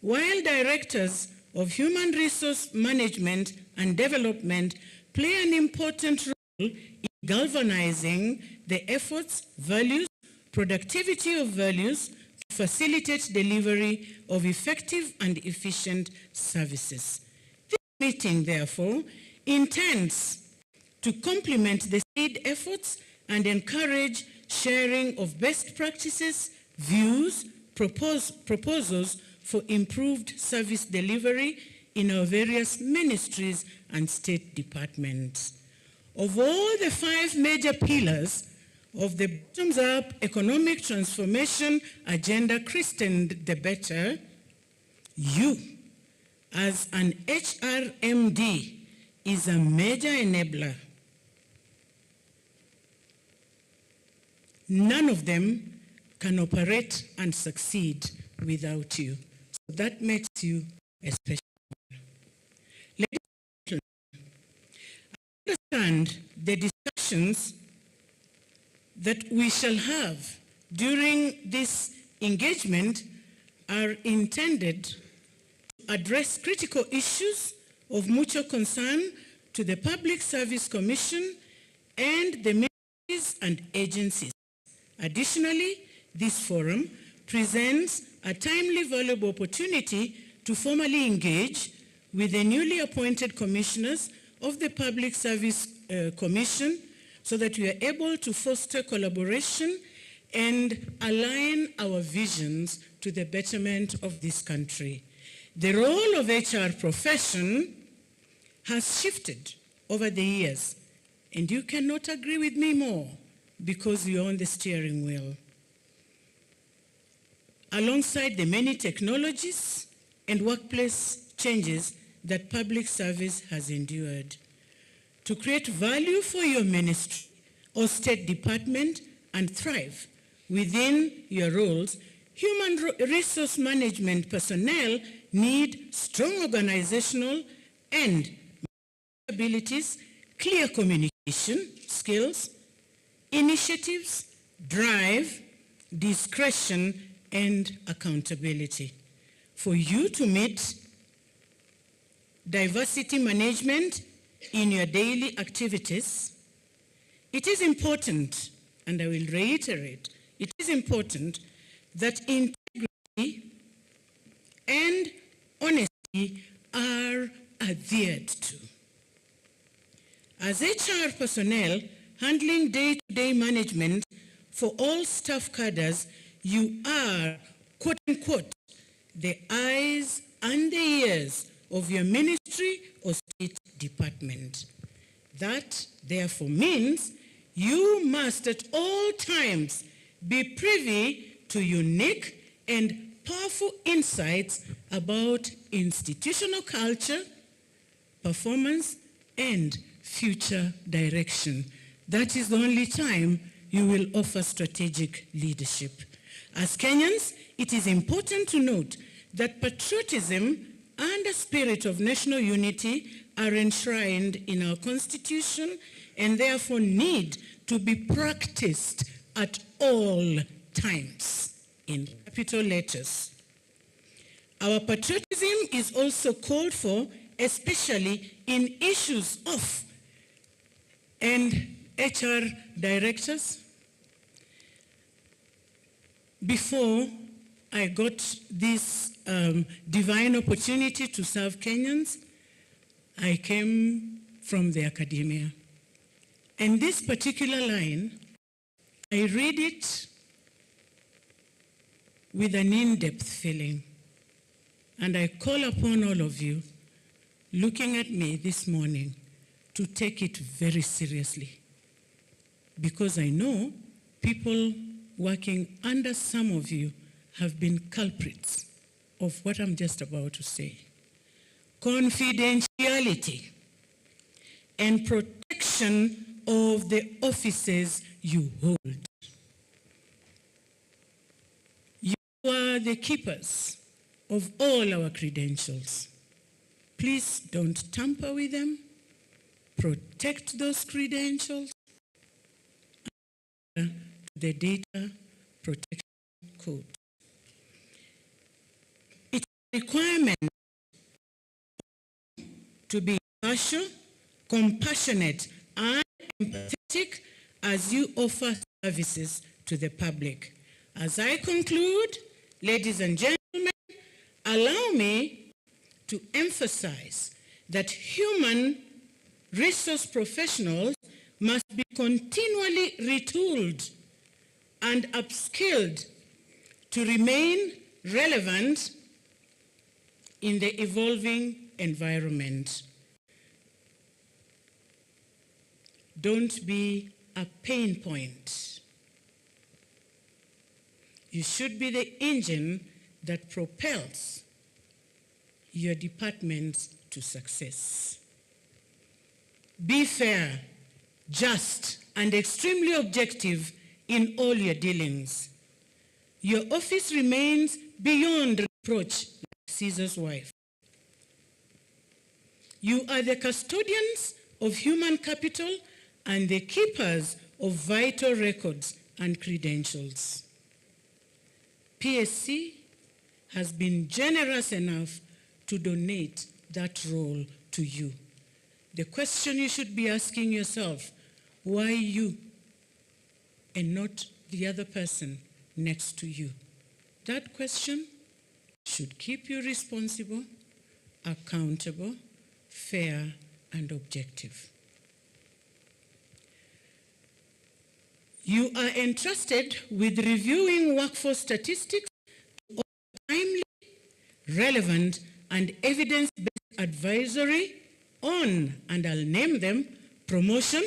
while directors of human resource management and development play an important role in galvanizing the efforts, values, productivity of values to facilitate delivery of effective and efficient services. This meeting, therefore, intends to complement the said efforts and encourage sharing of best practices, views, proposals for improved service delivery in our various ministries and state departments. Of all the 5 major pillars of the bottoms-up economic transformation agenda christened the better, you, as an HRM&D, is a major enabler. None of them can operate and succeed without you. So that makes you a special one. Ladies and gentlemen, I understand the discussions that we shall have during this engagement are intended to address critical issues of mutual concern to the Public Service Commission and the ministries and agencies. Additionally, this forum presents a timely, valuable opportunity to formally engage with the newly appointed commissioners of the Public Service Commission so that we are able to foster collaboration and align our visions to the betterment of this country. The role of HR profession has shifted over the years, and you cannot agree with me more because you're on the steering wheel. Alongside the many technologies and workplace changes that public service has endured. To create value for your ministry or state department and thrive within your roles, human resource management personnel need strong organizational and abilities, clear communication skills, initiatives, drive, discretion, and accountability. For you to meet diversity management in your daily activities, it is important, and I will reiterate, it is important that integrity and honesty are adhered to. As HR personnel handling day-to-day management for all staff cadres, you are, quote unquote, the eyes and the ears of your ministry or state department. That, therefore, means you must at all times be privy to unique and powerful insights about institutional culture, performance, and future direction. That is the only time you will offer strategic leadership. As Kenyans, it is important to note that patriotism and a spirit of national unity are enshrined in our Constitution and therefore need to be practiced at all times, in capital letters. Our patriotism is also called for, especially in issues of and HR directors. Before I got this divine opportunity to serve Kenyans, I came from the academia. And this particular line, I read it with an in-depth feeling. And I call upon all of you looking at me this morning to take it very seriously. Because I know people working under some of you have been culprits of what I'm just about to say. Confidentiality and protection of the offices you hold. You are the keepers of all our credentials. Please don't tamper with them. Protect those credentials. The Data Protection Code. It's a requirement to be impartial, compassionate, and empathetic as you offer services to the public. As I conclude, ladies and gentlemen, allow me to emphasize that human resource professionals must be continually retooled and upskilled to remain relevant in the evolving environment. Don't be a pain point. You should be the engine that propels your department to success. Be fair, just, and extremely objective in all your dealings. Your office remains beyond reproach like Caesar's wife. You are the custodians of human capital and the keepers of vital records and credentials. PSC has been generous enough to donate that role to you. The question you should be asking yourself, why you and not the other person next to you? That question should keep you responsible, accountable, fair, and objective. You are entrusted with reviewing workforce statistics to offer timely, relevant, and evidence-based advisory on, and I'll name them, promotion,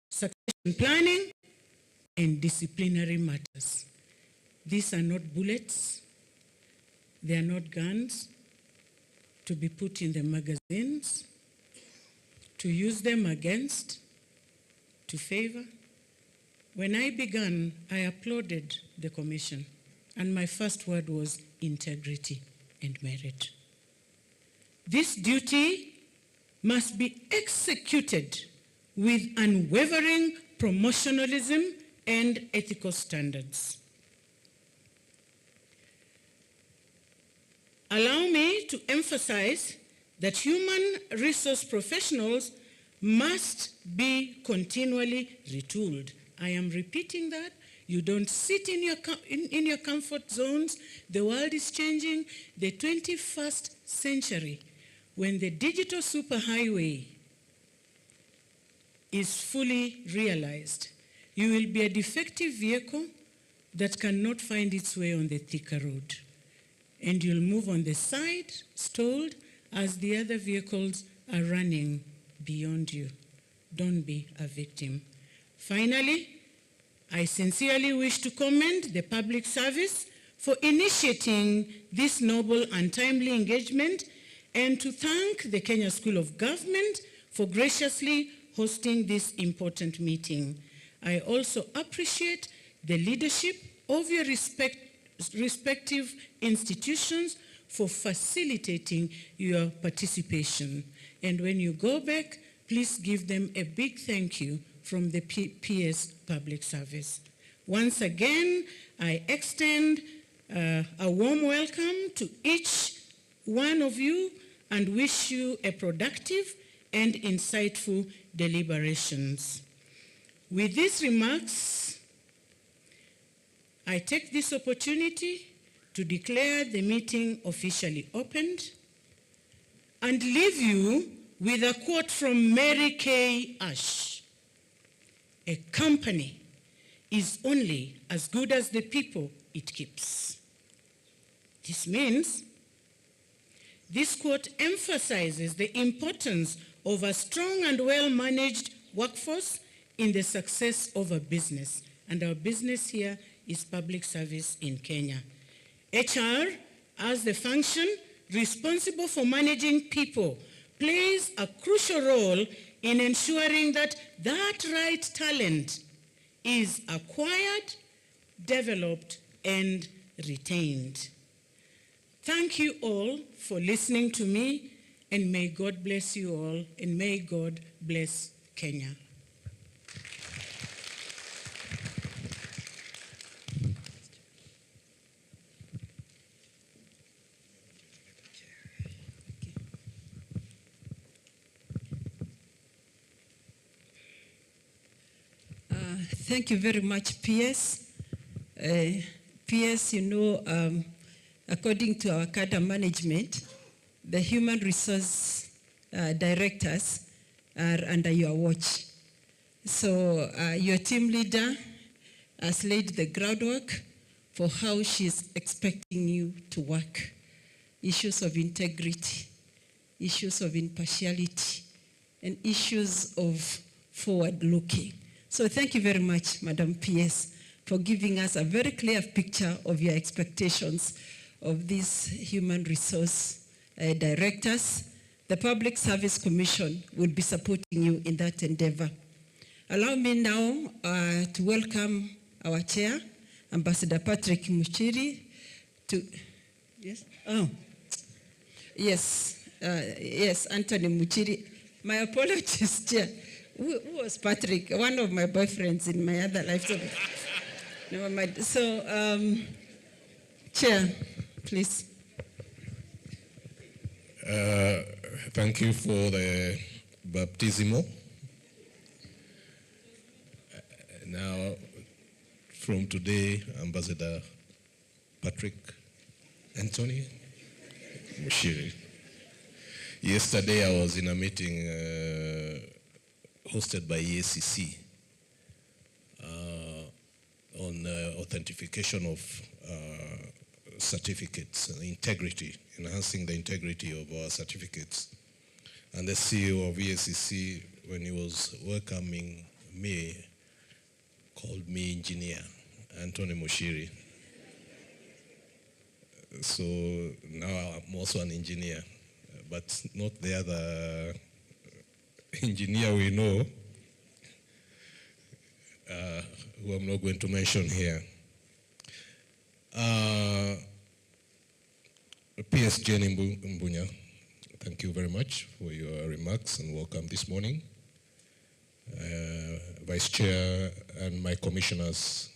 succession planning, and disciplinary matters. These are not bullets. They are not guns to be put in the magazines, to use them against, to favor. When I began, I applauded the commission, and my first word was integrity and merit. This duty must be executed with unwavering promotionalism and ethical standards. Allow me to emphasize that human resource professionals must be continually retooled. I am repeating that. You don't sit in your comfort zones. The world is changing. The 21st century, when the digital superhighway is fully realized, you will be a defective vehicle that cannot find its way on the thicker road. And you'll move on the side, stalled, as the other vehicles are running beyond you. Don't be a victim. Finally, I sincerely wish to commend the public service for initiating this noble and timely engagement, and to thank the Kenya School of Government for graciously hosting this important meeting. I also appreciate the leadership of your respective institutions for facilitating your participation. And when you go back, please give them a big thank you from the PS Public Service. Once again, I extend a warm welcome to each one of you and wish you a productive and insightful deliberations. With these remarks, I take this opportunity to declare the meeting officially opened and leave you with a quote from Mary Kay Ash. A company is only as good as the people it keeps. This means, this quote emphasizes the importance of a strong and well-managed workforce in the success of a business. And our business here is public service in Kenya. HR, as the function responsible for managing people, plays a crucial role in ensuring that that right talent is acquired, developed, and retained. Thank you all for listening to me, and may God bless you all, and may God bless Kenya. Thank you very much, PS. PS, according to our cadre management, the human resource directors are under your watch. So your team leader has laid the groundwork for how she's expecting you to work. Issues of integrity, issues of impartiality, and issues of forward-looking. So thank you very much, Madam PS, for giving us a very clear picture of your expectations of these human resource directors. The Public Service Commission will be supporting you in that endeavor. Allow me now to welcome our chair, Ambassador Patrick Muchiri, to, yes? Oh, yes, yes, Anthony Muchiri. My apologies, Chair. Who was Patrick? One of my boyfriends in my other life. So, never mind. So, Chair, please. Thank you for the baptismal. Now, from today, Ambassador Patrick Anthony Muchiri. Yesterday, I was in a meeting hosted by EACC on authentication of certificates and integrity, enhancing the integrity of our certificates. And the CEO of EACC, when he was welcoming me, called me engineer, Anthony Muchiri. So now I'm also an engineer, but not the other engineer we know, who I'm not going to mention here. PS Jane Mbunya, thank you very much for your remarks and welcome this morning. Vice Chair and my commissioners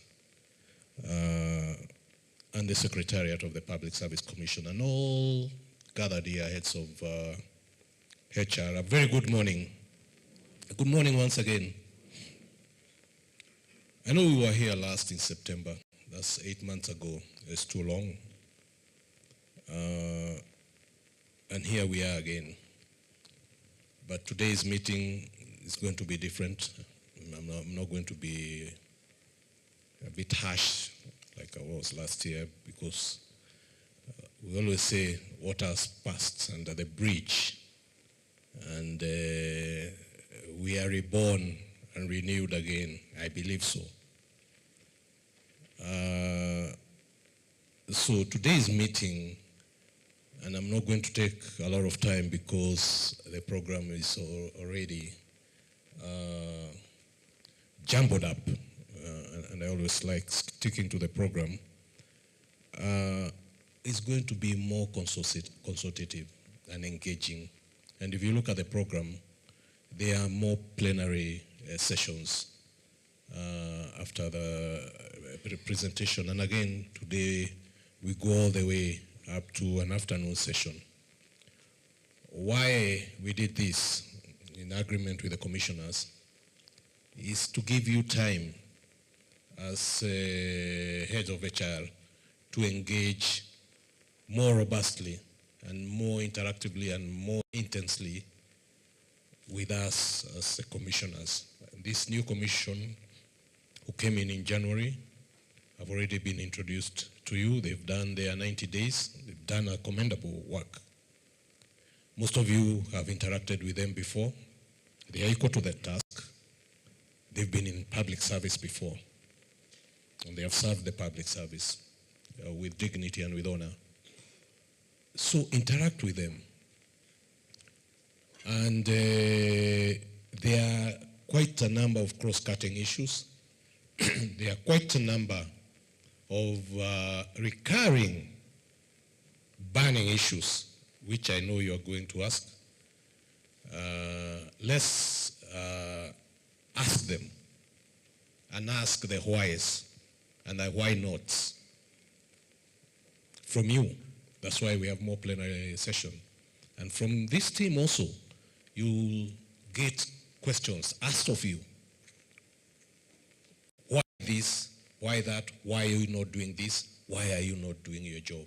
and the Secretariat of the Public Service Commission and all gathered here, heads of HR, a very good morning. Good morning once again. I know we were here last in September. That's 8 months ago. It's too long. And here we are again. But today's meeting is going to be different. I'm not going to be a bit harsh like I was last year, because we always say water has passed under the bridge, and we are reborn and renewed again. I believe so. So today's meeting, and I'm not going to take a lot of time because the program is already jumbled up, and I always like sticking to the program. It's going to be more consultative and engaging. And if you look at the program, there are more plenary sessions after the presentation. And again, today we go all the way up to an afternoon session. Why we did this in agreement with the commissioners is to give you time as heads of HR to engage more robustly and more interactively and more intensely with us as the commissioners. This new commission who came in January have already been introduced to you. They've done their 90 days. They've done a commendable work. Most of you have interacted with them before. They are equal to the task. They've been in public service before, and they have served the public service with dignity and with honor. So interact with them. And there are quite a number of cross-cutting issues. There are quite a number of recurring burning issues, which I know you are going to ask, let's ask them and ask the whys and the why nots from you. That's why we have more plenary session. And from this team also, you'll get questions asked of you. Why this? Why that? Why are you not doing this? Why are you not doing your job?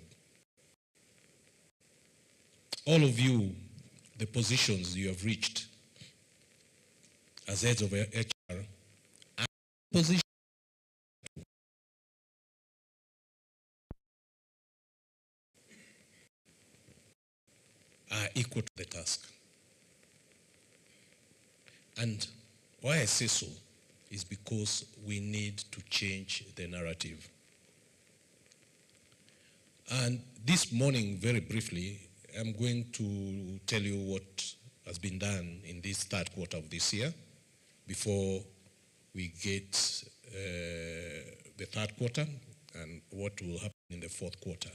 All of you, the positions you have reached as heads of HR, and positions are equal to the task. And why I say so is because we need to change the narrative. And this morning, very briefly, I'm going to tell you what has been done in this third quarter of this year before we get the third quarter and what will happen in the fourth quarter.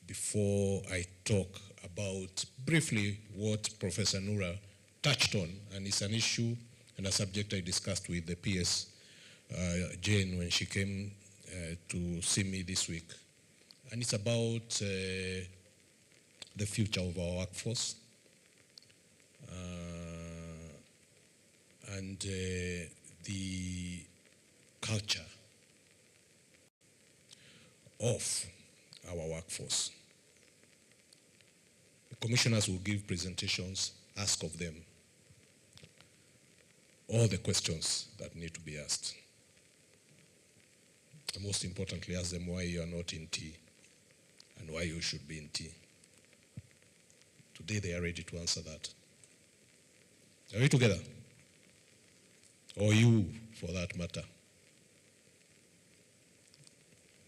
Before I talk about briefly what Professor Noura touched on, and it's an issue and a subject I discussed with the PS Jane when she came to see me this week. And it's about the future of our workforce and the culture of our workforce. The commissioners will give presentations, ask of them all the questions that need to be asked. And most importantly, ask them why you are not in T and why you should be in T. Today they are ready to answer that. Are we together? Or you, for that matter.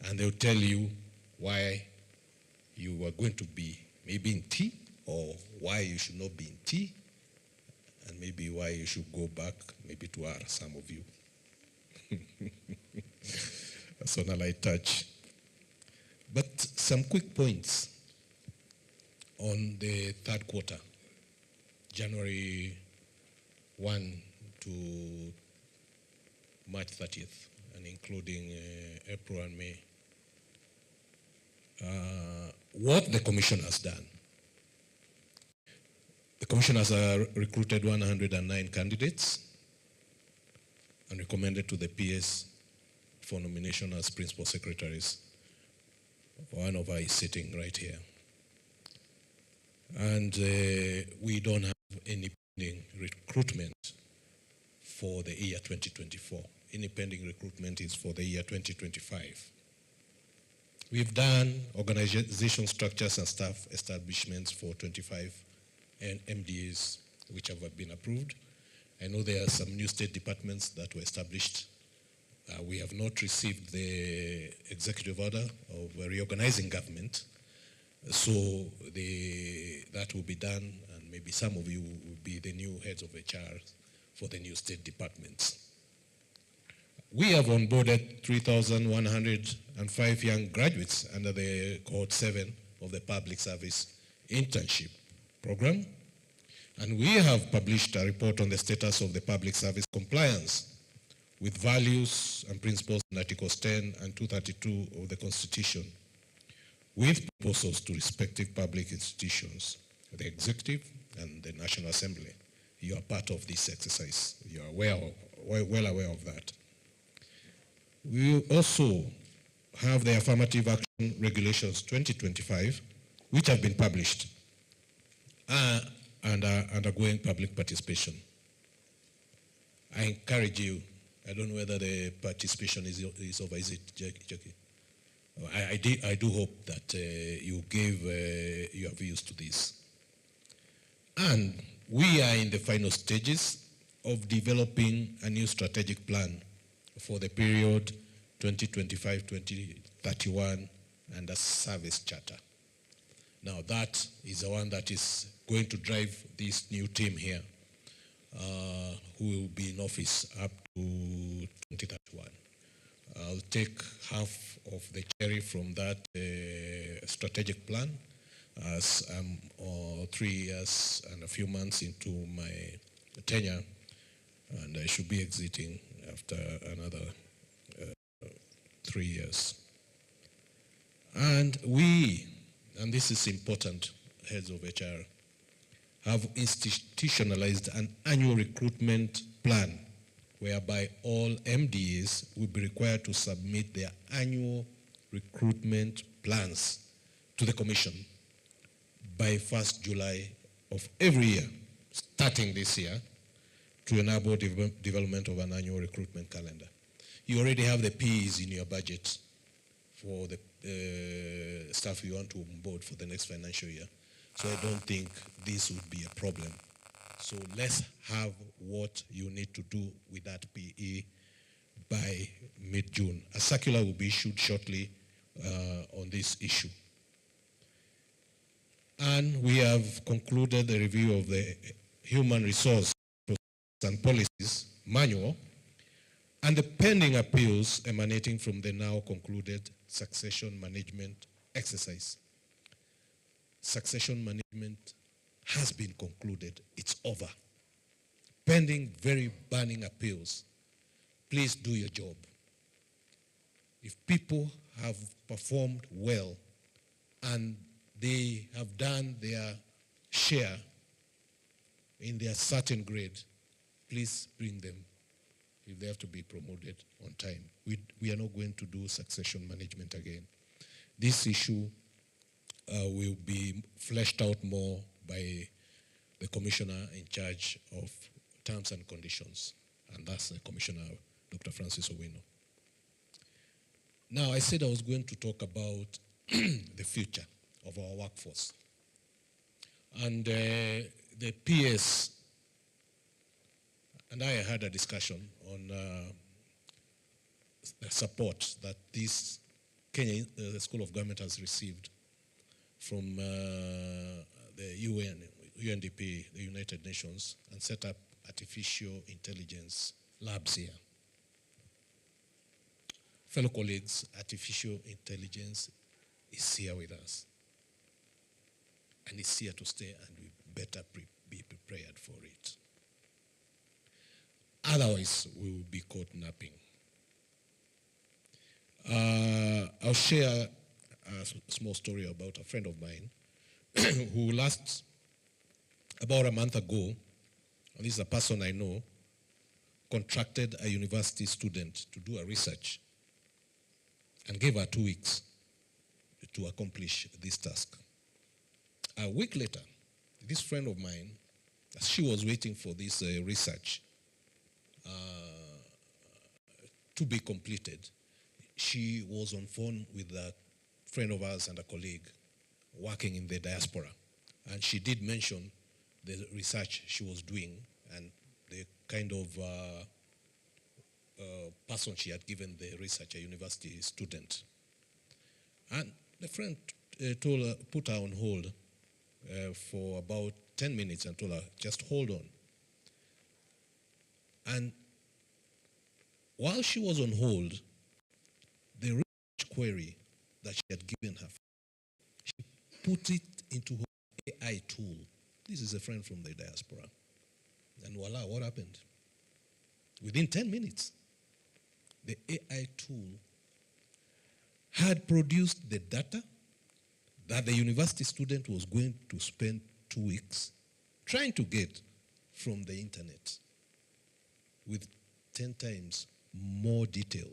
And they'll tell you why you are going to be maybe in T, or why you should not be in T, and maybe why you should go back maybe to R, some of you. That's on a light touch. But some quick points on the third quarter, January 1 to March 30th, and including April and May. What the Commission has done. The Commission has recruited 109 candidates and recommended to the PS for nomination as principal secretaries. One of us is sitting right here. And we don't have any pending recruitment for the year 2024. Any pending recruitment is for the year 2025. We've done organization structures and staff establishments for 25 MDAs which have been approved. I know there are some new state departments that were established. We have not received the executive order of reorganizing government, so that will be done, and maybe some of you will be the new heads of HR for the new state departments. We have onboarded 3,105 young graduates under the cohort 7 of the public service internship program. And we have published a report on the status of the public service compliance with values and principles in Articles 10 and 232 of the Constitution, with proposals to respective public institutions, the Executive and the National Assembly. You are part of this exercise. You are well aware of that. We also have the Affirmative Action Regulations 2025, which have been published and are undergoing public participation. I encourage you, I don't know whether the participation is over, is it, Jackie? I do hope that you give your views to this. And we are in the final stages of developing a new strategic plan for the period 2025-2031 and a service charter. Now that is the one that is going to drive this new team here, who will be in office up to 2031. I'll take half of the cherry from that strategic plan, as I'm 3 years and a few months into my tenure, and I should be exiting after another 3 years. And we, and this is important, heads of HR, have institutionalized an annual recruitment plan whereby all MDAs will be required to submit their annual recruitment plans to the Commission by 1st July of every year, starting this year, to enable development of an annual recruitment calendar. You already have the P's in your budget for the staff you want to onboard for the next financial year. So I don't think this would be a problem. So let's have what you need to do with that PE by mid-June. A circular will be issued shortly on this issue. And we have concluded the review of the Human Resource and Policies Manual and the pending appeals emanating from the now concluded succession management exercise. Succession management has been concluded. It's over. Pending very burning appeals. Please do your job. If people have performed well and they have done their share in their certain grade, please bring them if they have to be promoted on time. We are not going to do succession management again. This issue will be fleshed out more by the commissioner in charge of terms and conditions, and that's the Commissioner, Dr. Francis Owino. Now, I said I was going to talk about the future of our workforce. And the PS and I had a discussion on the support that this Kenya School of Government has received from the UNDP, the United Nations, and set up artificial intelligence labs here. Fellow colleagues, artificial intelligence is here with us. And it's here to stay, and we better be prepared for it. Otherwise, we will be caught napping. I'll share a small story about a friend of mine who about a month ago, and this is a person I know, contracted a university student to do a research and gave her 2 weeks to accomplish this task. A week later, this friend of mine, as she was waiting for this research to be completed, she was on phone with a friend of ours and a colleague working in the diaspora. And she did mention the research she was doing and the kind of person she had given the research, a university student. And the friend put her on hold for about 10 minutes and told her, just hold on. And while she was on hold, the research query that she had given her, she put it into her AI tool. This is a friend from the diaspora. And voila, what happened? Within 10 minutes, the AI tool had produced the data that the university student was going to spend 2 weeks trying to get from the internet with 10 times more detail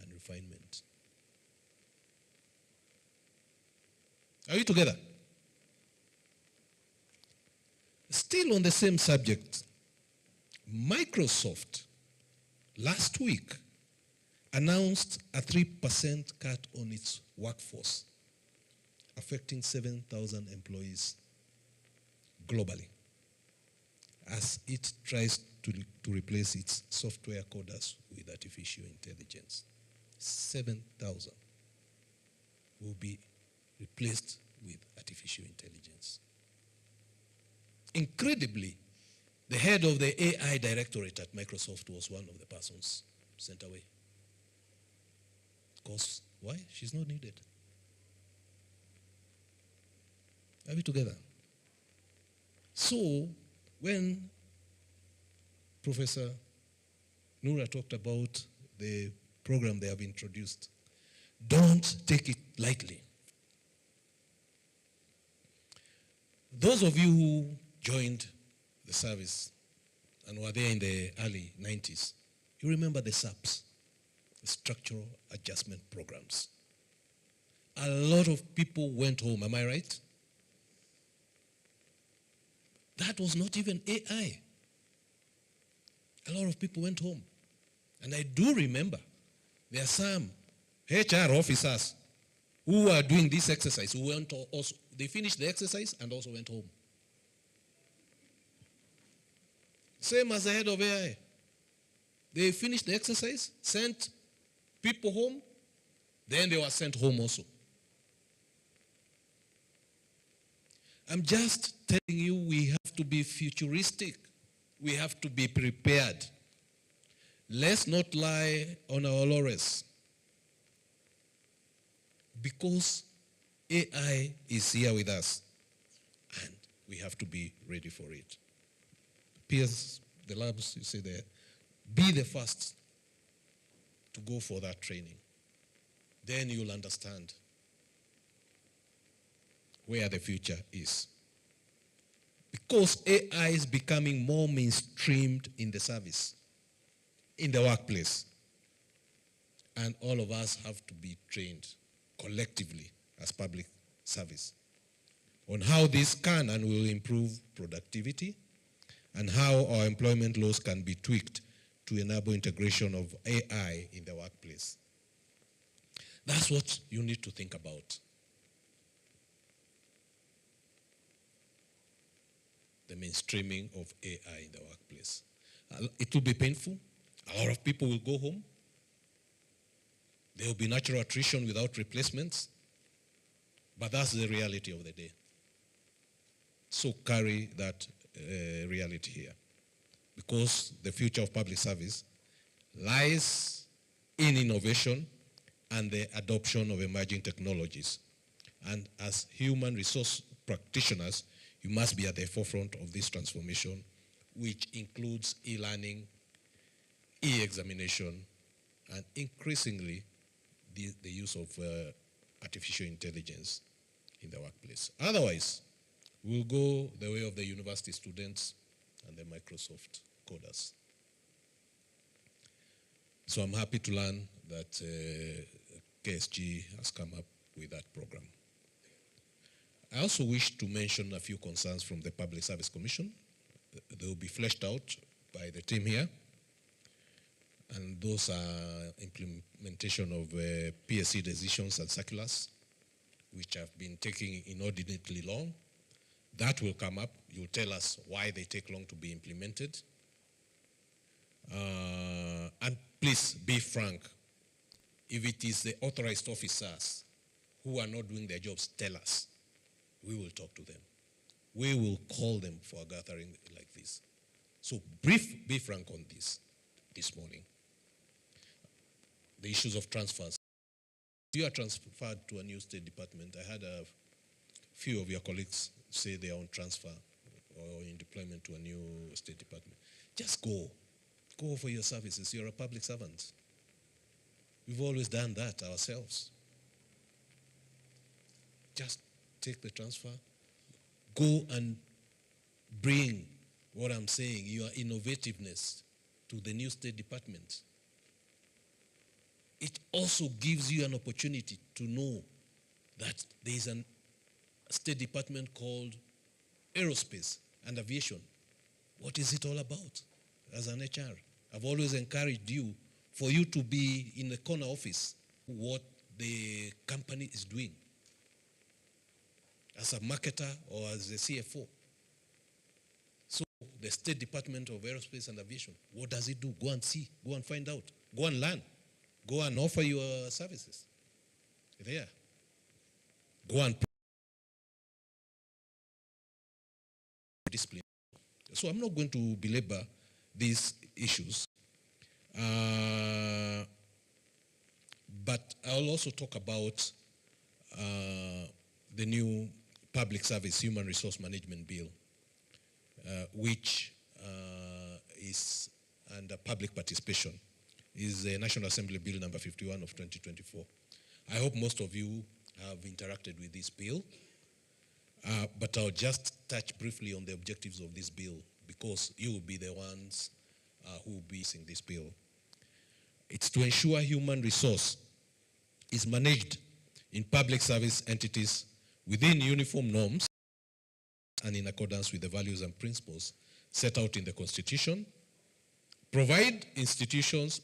and refinement. Are you together? Still on the same subject, Microsoft last week announced a 3% cut on its workforce, affecting 7,000 employees globally, as it tries to replace its software coders with artificial intelligence. 7,000 will be replaced with artificial intelligence. Incredibly, the head of the AI directorate at Microsoft was one of the persons sent away. Because why? She's not needed. Are we together? So, when Professor Noura talked about the program they have introduced, don't take it lightly. Those of you who joined the service and were there in the early 90s, you remember the SAPs, the Structural Adjustment Programs. A lot of people went home, am I right? That was not even AI. A lot of people went home. And I do remember there are some HR officers who are doing this exercise, who went also, they finished the exercise and also went home. Same as the head of AI. They finished the exercise, sent people home, then they were sent home also. I'm just telling you, we have to be futuristic. We have to be prepared. Let's not lie on our laurels. Because AI is here with us, and we have to be ready for it. Peers, the labs, you say there, be the first to go for that training. Then you'll understand where the future is. Because AI is becoming more mainstreamed in the service, in the workplace. And all of us have to be trained collectively as public service on how this can and will improve productivity and how our employment laws can be tweaked to enable integration of AI in the workplace. That's what you need to think about. The mainstreaming of AI in the workplace. It will be painful. A lot of people will go home. There will be natural attrition without replacements. But that's the reality of the day. So carry that reality here. Because the future of public service lies in innovation and the adoption of emerging technologies. And as human resource practitioners, you must be at the forefront of this transformation, which includes e-learning, e-examination, and increasingly the use of artificial intelligence in the workplace. Otherwise, we'll go the way of the university students and the Microsoft coders. So I'm happy to learn that KSG has come up with that program. I also wish to mention a few concerns from the Public Service Commission. They will be fleshed out by the team here. And those are implementation of PSC decisions and circulars, which have been taking inordinately long. That will come up. You'll tell us why they take long to be implemented. And please be frank. If it is the authorized officers who are not doing their jobs, tell us. We will talk to them. We will call them for a gathering like this. So be frank on this morning. The issues of transfers. If you are transferred to a new state department, I had a few of your colleagues say they are on transfer or in deployment to a new state department. Just go. Go for your services. You're a public servant. We've always done that ourselves. Just take the transfer. Go and bring what I'm saying, your innovativeness to the new state department. It also gives you an opportunity to know that there is a state department called Aerospace and Aviation. What is it all about as an HR? I've always encouraged you for you to be in the corner office, what the company is doing as a marketer or as a CFO. So the State Department of Aerospace and Aviation, what does it do? Go and see, go and find out, go and learn, go and offer your services there. Go and discipline. So I'm not going to belabor these issues. But I'll also talk about the new Public Service Human Resource Management Bill, which is under public participation, is the National Assembly Bill number 51 of 2024. I hope most of you have interacted with this bill, but I'll just touch briefly on the objectives of this bill because you will be the ones who will be using this bill. It's to ensure human resource is managed in public service entities within uniform norms and in accordance with the values and principles set out in the Constitution, provide institutions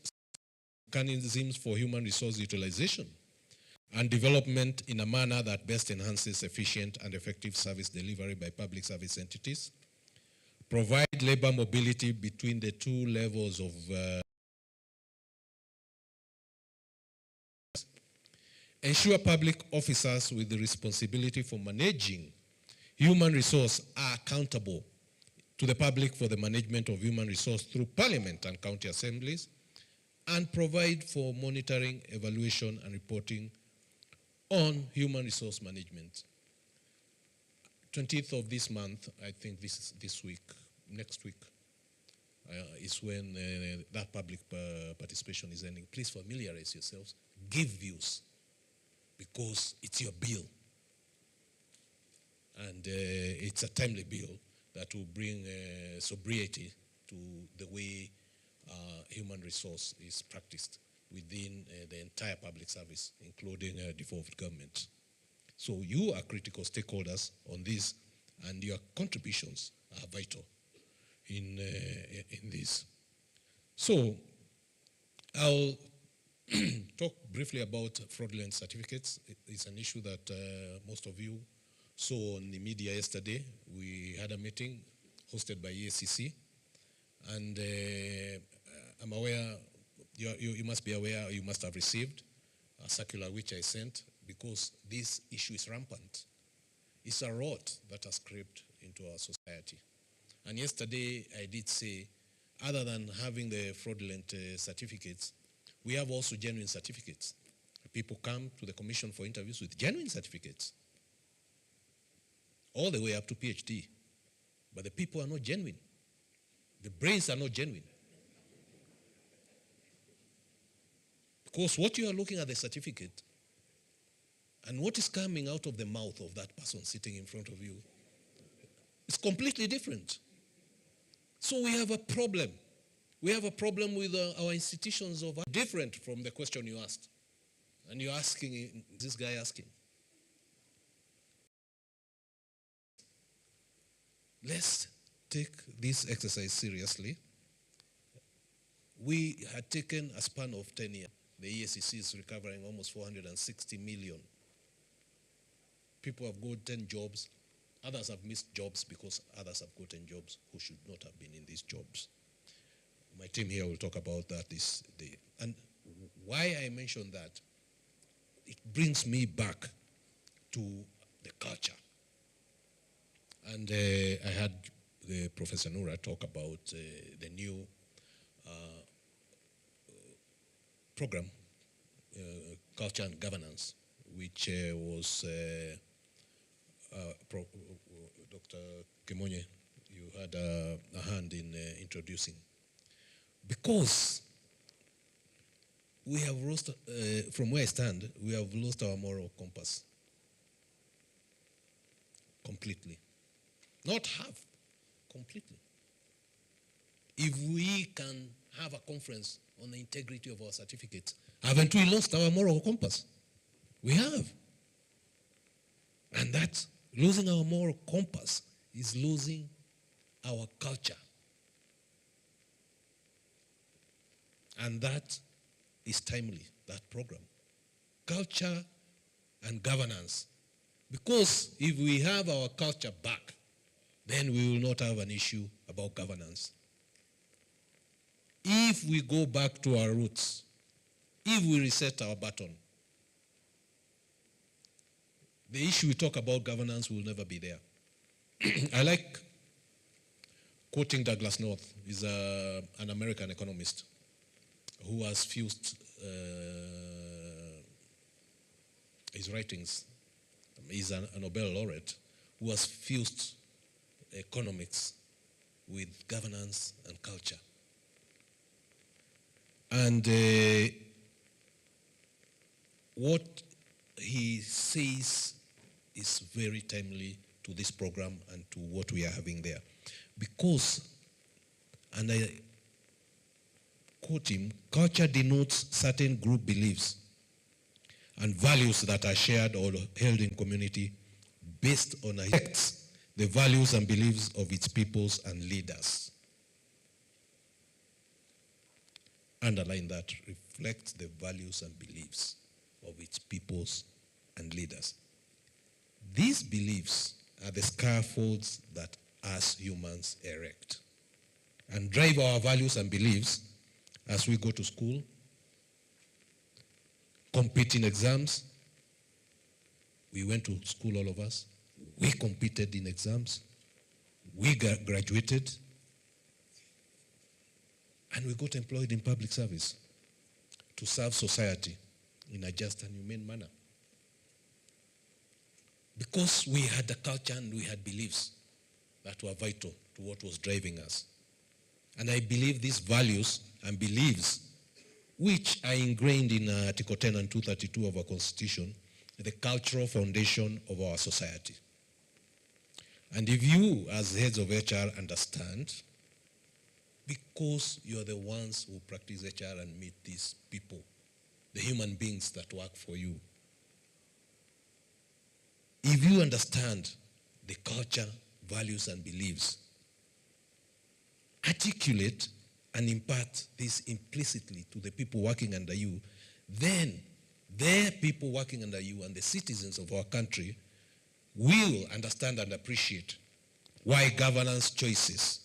mechanisms for human resource utilization and development in a manner that best enhances efficient and effective service delivery by public service entities, provide labor mobility between the two levels of ensure public officers with the responsibility for managing human resource are accountable to the public for the management of human resource through Parliament and county assemblies, and provide for monitoring, evaluation, and reporting on human resource management. 20th of this month, I think this week, next week, is when that public participation is ending. Please familiarize yourselves, give views, because it's your bill. And it's a timely bill that will bring sobriety to the way human resource is practiced within the entire public service, including devolved government. So you are critical stakeholders on this, and your contributions are vital in this. So I'll talk briefly about fraudulent certificates. It's an issue that most of you saw on the media yesterday. We had a meeting hosted by EACC, and I'm aware, you must be aware, you must have received a circular which I sent, because this issue is rampant. It's a rot that has crept into our society. And yesterday I did say, other than having the fraudulent certificates, we have also genuine certificates. People come to the commission for interviews with genuine certificates, all the way up to PhD. But the people are not genuine. The brains are not genuine. Because what you are looking at the certificate and what is coming out of the mouth of that person sitting in front of you is completely different. So we have a problem. We have a problem with our institutions of different from the question you asked. And you're asking, this guy asking. Let's take this exercise seriously. We had taken a span of 10 years. The EACC is recovering almost 460 million. People have gotten jobs. Others have missed jobs because others have gotten jobs who should not have been in these jobs. My team here will talk about that this day. And why I mention that, it brings me back to the culture. And I had Professor Noura talk about the new program, Culture and Governance, which was Dr. Kimonye, you had a hand in introducing. Because we have lost, from where I stand, we have lost our moral compass. Completely. Not half, completely. If we can have a conference on the integrity of our certificates, haven't we lost our moral compass? We have. And that losing our moral compass is losing our culture. And that is timely, that program. Culture and governance. Because if we have our culture back, then we will not have an issue about governance. If we go back to our roots, if we reset our button, the issue we talk about governance will never be there. I like quoting Douglas North. He's an American economist who has fused his writings. He's a Nobel laureate who has fused economics with governance and culture. And what he says is very timely to this program and to what we are having there. Because, and I quote him, culture denotes certain group beliefs and values that are shared or held in community based on affects the values and beliefs of its peoples and leaders. Underline that, reflects the values and beliefs of its peoples and leaders. These beliefs are the scaffolds that us humans erect and drive our values and beliefs as we go to school, compete in exams. We went to school, all of us. We competed in exams. We graduated. And we got employed in public service to serve society in a just and humane manner. Because we had a culture and we had beliefs that were vital to what was driving us. And I believe these values and beliefs, which are ingrained in Article 10 and 232 of our Constitution, are the cultural foundation of our society. And if you, as heads of HR, understand, because you are the ones who practice HR and meet these people, the human beings that work for you, if you understand the culture, values, and beliefs, articulate and impart this implicitly to the people working under you, then their people working under you and the citizens of our country will understand and appreciate why governance choices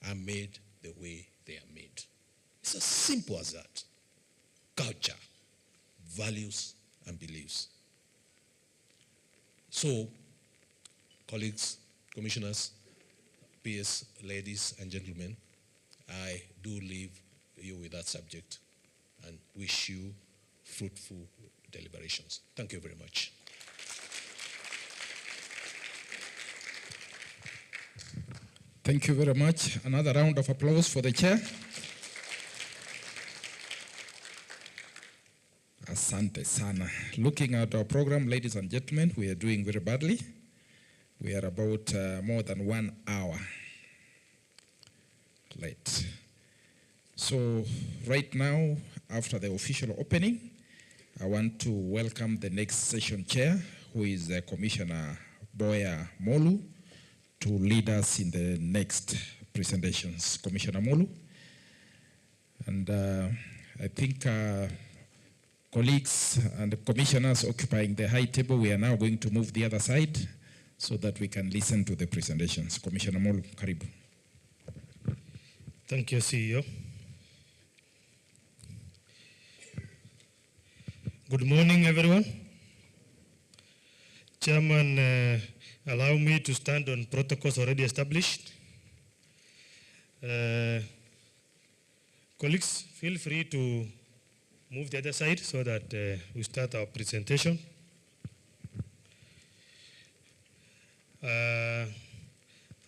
are made the way they are made. It's as simple as that. Culture, values, and beliefs. So, colleagues, commissioners, peers, ladies and gentlemen, I do leave you with that subject and wish you fruitful deliberations. Thank you very much. Thank you very much. Another round of applause for the chair. Asante sana. Looking at our program, ladies and gentlemen, we are doing very badly. We are about more than 1 hour late. So right now, after the official opening, I want to welcome the next session chair, who is Commissioner Boya Molu, to lead us in the next presentations. Commissioner Molu. And I think colleagues and commissioners occupying the high table, we are now going to move the other side so that we can listen to the presentations. Commissioner Molu, karibu. Thank you, CEO. Good morning, everyone. Chairman, allow me to stand on protocols already established. Colleagues, feel free to move the other side so that we start our presentation.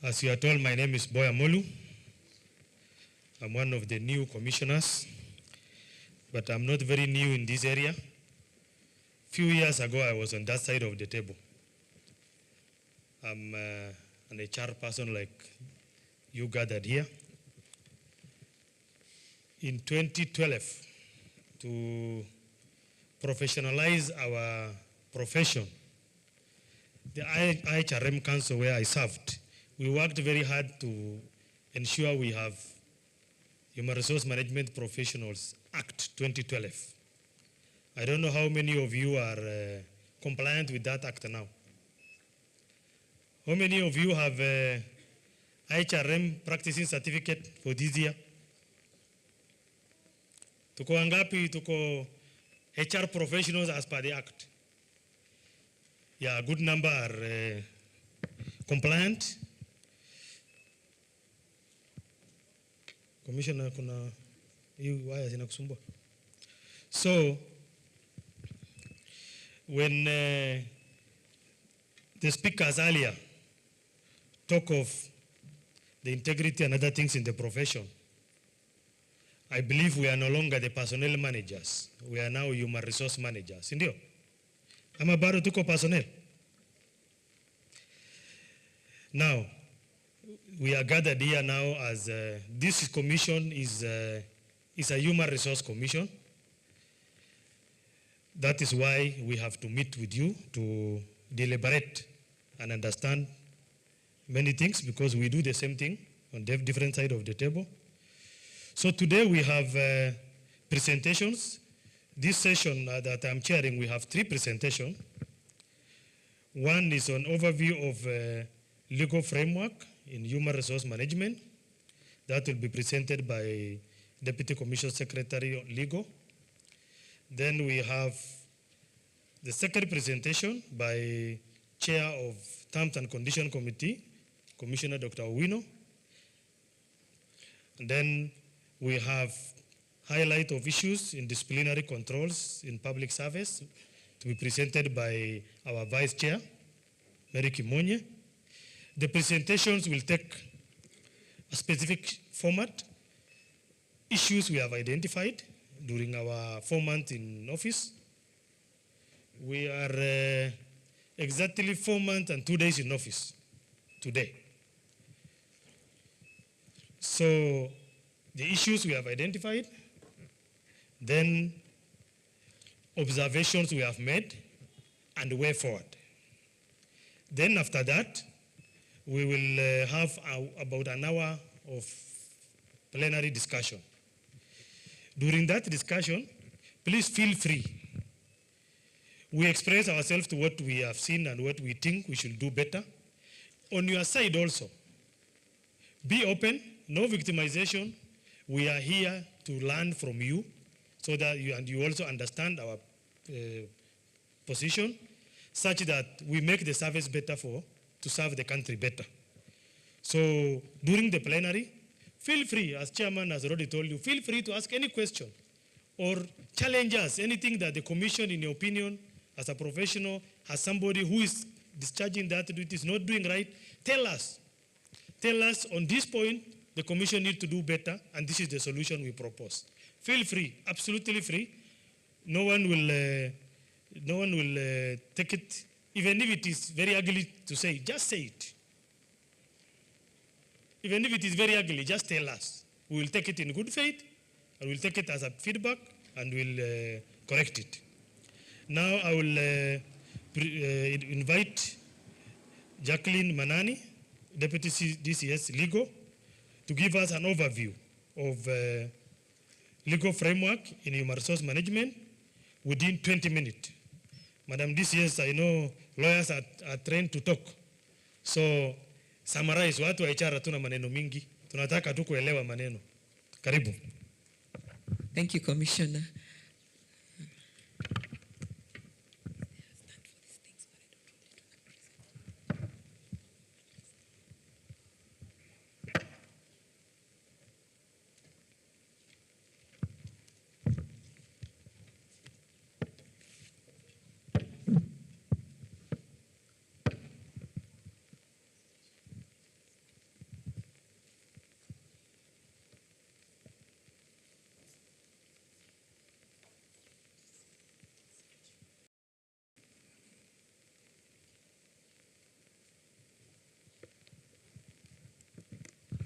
As you are told, my name is Boya Molu. I'm one of the new commissioners, but I'm not very new in this area. Few years ago, I was on that side of the table. I'm an HR person like you gathered here. In 2012, to professionalize our profession, the HRM Council where I served, we worked very hard to ensure we have Human Resource Management Professionals Act 2012. I don't know how many of you are compliant with that act now. How many of you have HRM practicing certificate for this year? Tuko angapi tuko HR professionals as per the act? Yeah, a good number are compliant. Commissioner, kuna hii waya zinakusumbua. So, when the speakers earlier talk of the integrity and other things in the profession, I believe we are no longer the personnel managers. We are now human resource managers. Indio? Ama bado tuko personnel. Now, we are gathered here now as this commission is a human resource commission. That is why we have to meet with you to deliberate and understand many things, because we do the same thing on the different side of the table. So today we have presentations. This session that I'm chairing, we have 3 presentations. One is an overview of legal framework in human resource management. That will be presented by Deputy Commission Secretary Legal. Then we have the second presentation by Chair of Terms and Condition Committee, Commissioner Dr. Owino. And then we have highlight of issues in disciplinary controls in public service to be presented by our Vice Chair, Mary Kimonye. The presentations will take a specific format, issues we have identified during our 4 months in office. We are exactly 4 months and 2 days in office today. So the issues we have identified, then observations we have made, and the way forward. Then after that, we will have about an hour of plenary discussion. During that discussion, please feel free. We express ourselves to what we have seen and what we think we should do better. On your side also, be open, no victimization. We are here to learn from you so that you also understand our position, such that we make the service better to serve the country better. So during the plenary, feel free, as chairman has already told you, feel free to ask any question or challenge us, anything that the commission, in your opinion, as a professional, as somebody who is discharging that duty is not doing right, tell us. Tell us on this point, the commission needs to do better, and this is the solution we propose. Feel free, absolutely free. No one will take it, even if it is very ugly to say, just say it. Even if it is very ugly, just tell us. We will take it in good faith, and we'll take it as a feedback, and we'll correct it. Now I will invite Jacqueline Manani, Deputy DCS Legal, to give us an overview of legal framework in human resource management within 20 minutes. Madam DCS, I know lawyers are trained to talk. So summarize, watu wa HR hatuna maneno mingi. Tunataka tu kuelewa maneno. Karibu. Thank you, Commissioner.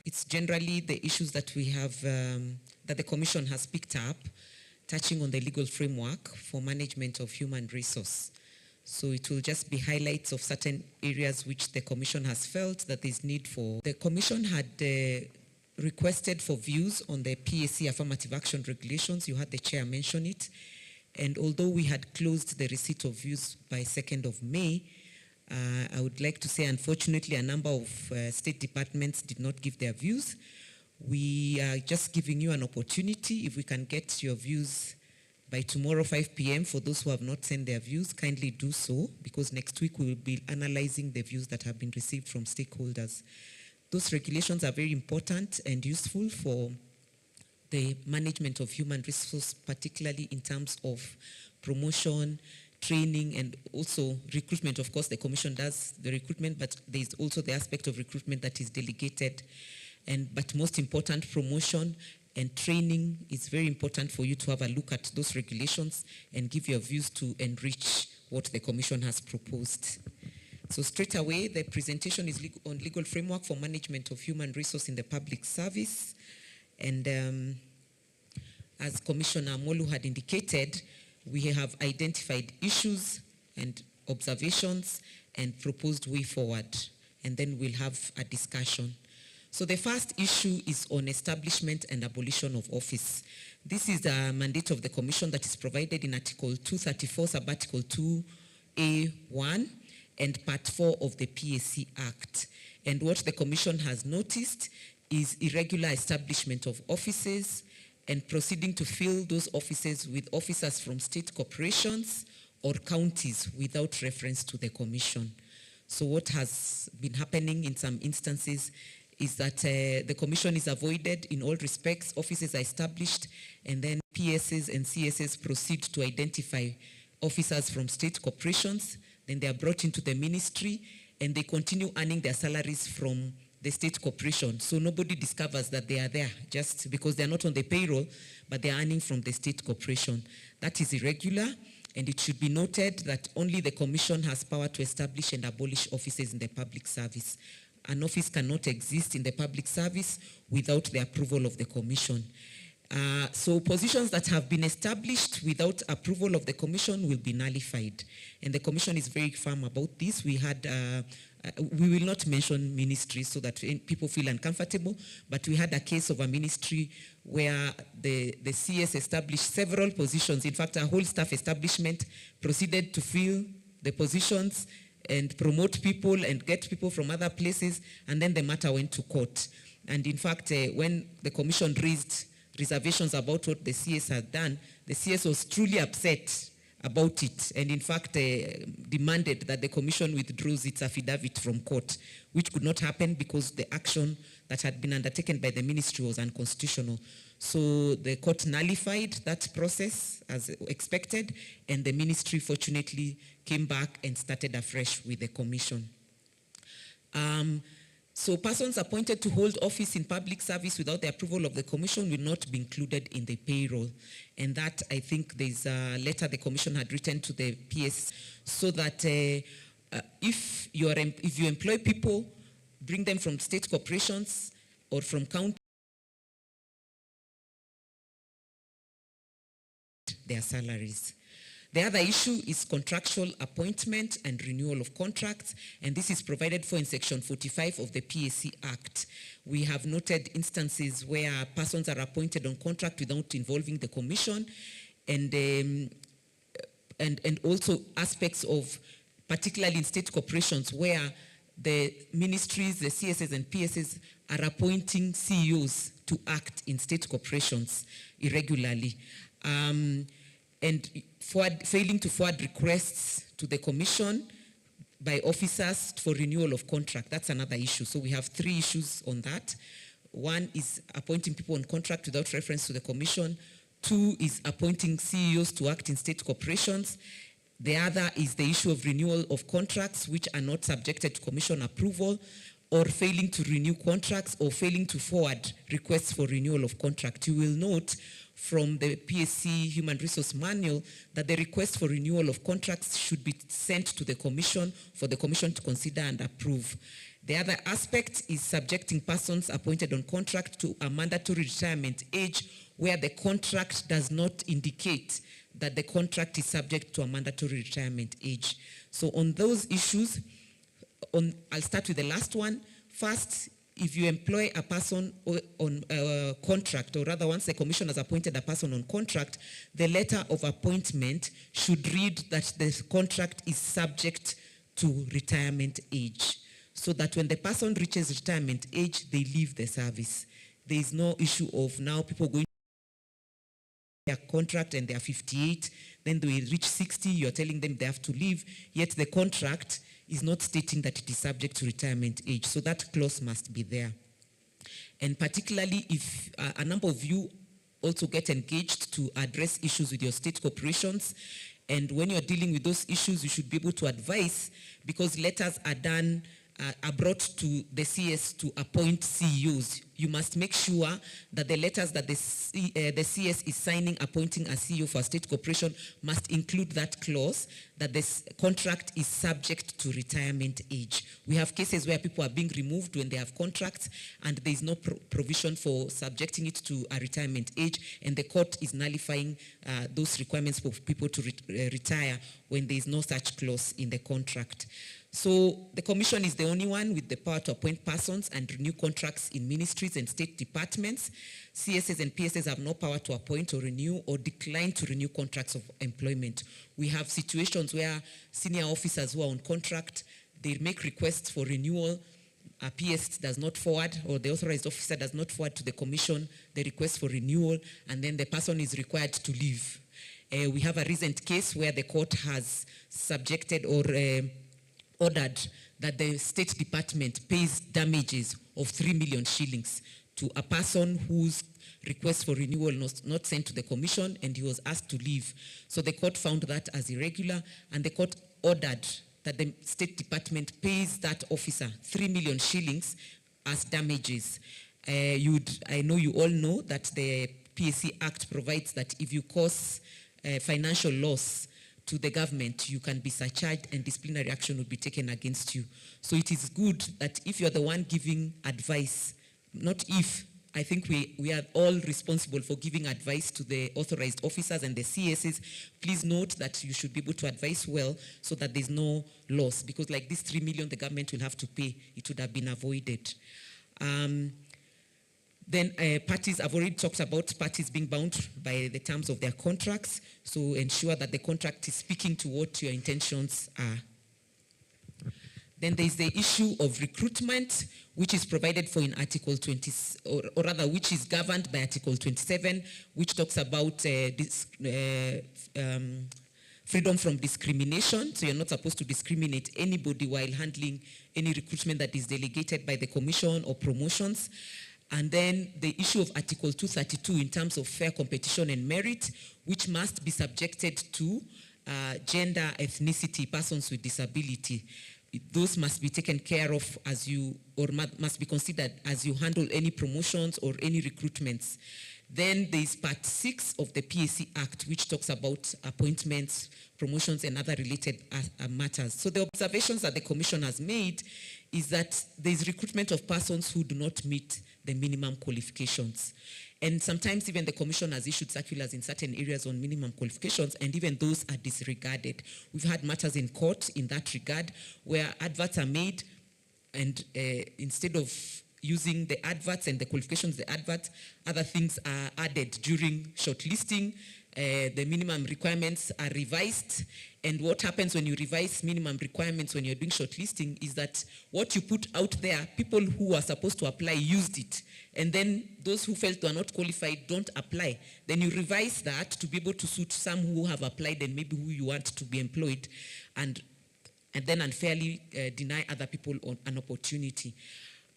It's generally the issues that we have, that the Commission has picked up, touching on the legal framework for management of human resource. So it will just be highlights of certain areas which the Commission has felt that there's need for. The Commission had requested for views on the PSC affirmative action regulations. You had the chair mention it. And although we had closed the receipt of views by 2nd of May, I would like to say, unfortunately, a number of state departments did not give their views. We are just giving you an opportunity. If we can get your views by tomorrow, 5 p.m., for those who have not sent their views, kindly do so, because next week we will be analyzing the views that have been received from stakeholders. Those regulations are very important and useful for the management of human resources, particularly in terms of promotion, training, and also recruitment. Of course, the commission does the recruitment, but there is also the aspect of recruitment that is delegated. But most important, promotion and training is very important for you to have a look at those regulations and give your views to enrich what the commission has proposed. So straight away, the presentation is on legal framework for management of human resource in the public service. And as Commissioner Molu had indicated, we have identified issues and observations and proposed way forward. And then we'll have a discussion. So the first issue is on establishment and abolition of office. This is a mandate of the Commission that is provided in Article 234, Sub-Article 2A1 and Part 4 of the PSC Act. And what the Commission has noticed is irregular establishment of offices and proceeding to fill those offices with officers from state corporations or counties without reference to the Commission. So what has been happening in some instances is that the Commission is avoided in all respects, offices are established, and then PSs and CSs proceed to identify officers from state corporations, then they are brought into the ministry, and they continue earning their salaries from the state corporation. So nobody discovers that they are there just because they are not on the payroll, but they are earning from the state corporation. That is irregular, and it should be noted that only the Commission has power to establish and abolish offices in the public service. An office cannot exist in the public service without the approval of the Commission. So positions that have been established without approval of the Commission will be nullified. And the Commission is very firm about this. We will not mention ministries so that people feel uncomfortable, but we had a case of a ministry where the CS established several positions. In fact, a whole staff establishment proceeded to fill the positions and promote people and get people from other places, and then the matter went to court. And in fact, when the Commission raised reservations about what the CS had done, the CS was truly upset about it, and in fact demanded that the Commission withdraws its affidavit from court, which could not happen because the action that had been undertaken by the ministry was unconstitutional. So the court nullified that process as expected, and the ministry fortunately came back and started afresh with the Commission. So persons appointed to hold office in public service without the approval of the Commission will not be included in the payroll. And that, I think, there's a letter the Commission had written to the PS so that if you employ people, bring them from state corporations or from county, their salaries. The other issue is contractual appointment and renewal of contracts, and this is provided for in Section 45 of the PSC Act. We have noted instances where persons are appointed on contract without involving the Commission, and also aspects of, particularly in state corporations, where the ministries, the CSs and PSs are appointing CEOs to act in state corporations irregularly. And failing to forward requests to the Commission by officers for renewal of contract. That's another issue. So we have three issues on that. One is appointing people on contract without reference to the Commission. Two is appointing CEOs to act in state corporations. The other is the issue of renewal of contracts which are not subjected to Commission approval, or failing to renew contracts, or failing to forward requests for renewal of contract. You will note from the PSC Human Resource Manual that the request for renewal of contracts should be sent to the Commission for the Commission to consider and approve. The other aspect is subjecting persons appointed on contract to a mandatory retirement age where the contract does not indicate that the contract is subject to a mandatory retirement age. So on those issues, I'll start with the last one. First, if you employ a person on a contract, or rather once the Commission has appointed a person on contract, the letter of appointment should read that the contract is subject to retirement age, so that when the person reaches retirement age, they leave the service. There is no issue of now people going to their contract and they are 58, then they reach 60, you're telling them they have to leave, yet the contract is not stating that it is subject to retirement age. So that clause must be there. And particularly if a number of you also get engaged to address issues with your state corporations, And when you're dealing with those issues, you should be able to advise, because letters are done, are brought to the CS to appoint CEOs. You must make sure that the letters that the CS is signing appointing a CEO for a state corporation must include that clause that this contract is subject to retirement age. We have cases where people are being removed when they have contracts and there is no provision for subjecting it to a retirement age, and the court is nullifying those requirements for people to retire when there is no such clause in the contract. So the Commission is the only one with the power to appoint persons and renew contracts in ministries and state departments. CSs and PSs have no power to appoint or renew or decline to renew contracts of employment. We have situations where senior officers who are on contract, they make requests for renewal. A PS does not forward, or the authorized officer does not forward to the Commission the request for renewal, and then the person is required to leave. We have a recent case where the court has subjected or ordered that the State Department pays damages of 3 million shillings to a person whose request for renewal was not sent to the Commission, and he was asked to leave. So the court found that as irregular, and the court ordered that the State Department pays that officer 3 million shillings as damages. I know you all know that the PSC Act provides that if you cause financial loss to the government, you can be surcharged and disciplinary action will be taken against you. So it is good that if you're the one giving advice, not if, I think we are all responsible for giving advice to the authorized officers and the CSs. Please note that you should be able to advise well so that there's no loss, because like this 3 million the government will have to pay, it would have been avoided. Then parties, I've already talked about parties being bound by the terms of their contracts, so ensure that the contract is speaking to what your intentions are. Then there's the issue of recruitment, which is provided for in Article 20, or rather, which is governed by Article 27, which talks about freedom from discrimination. So you're not supposed to discriminate anybody while handling any recruitment that is delegated by the Commission or promotions. And then the issue of Article 232 in terms of fair competition and merit, which must be subjected to gender, ethnicity, persons with disability. Those must be taken care of as you, or must be considered as you handle any promotions or any recruitments. Then there is Part 6 of the PSC Act, which talks about appointments, promotions, and other related matters. So the observations that the Commission has made is that there is recruitment of persons who do not meet the minimum qualifications. And sometimes even the Commission has issued circulars in certain areas on minimum qualifications, and even those are disregarded. We've had matters in court in that regard where adverts are made, and instead of using the adverts and the qualifications of the adverts, other things are added during shortlisting. The minimum requirements are revised, and what happens when you revise minimum requirements when you're doing shortlisting is that what you put out there, people who are supposed to apply used it, and then those who felt they are not qualified don't apply. Then you revise that to be able to suit some who have applied and maybe who you want to be employed, and then unfairly deny other people an opportunity.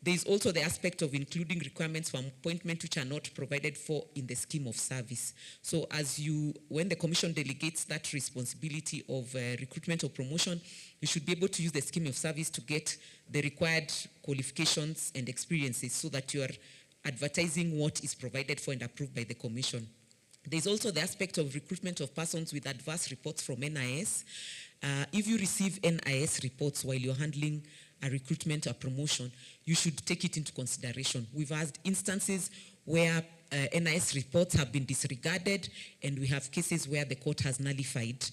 There is also the aspect of including requirements for appointment which are not provided for in the scheme of service. So when the Commission delegates that responsibility of recruitment or promotion, you should be able to use the scheme of service to get the required qualifications and experiences so that you are advertising what is provided for and approved by the Commission. There's also the aspect of recruitment of persons with adverse reports from NIS. If you receive NIS reports while you're handling a recruitment or promotion, you should take it into consideration. We've had instances where NIS reports have been disregarded, and we have cases where the court has nullified.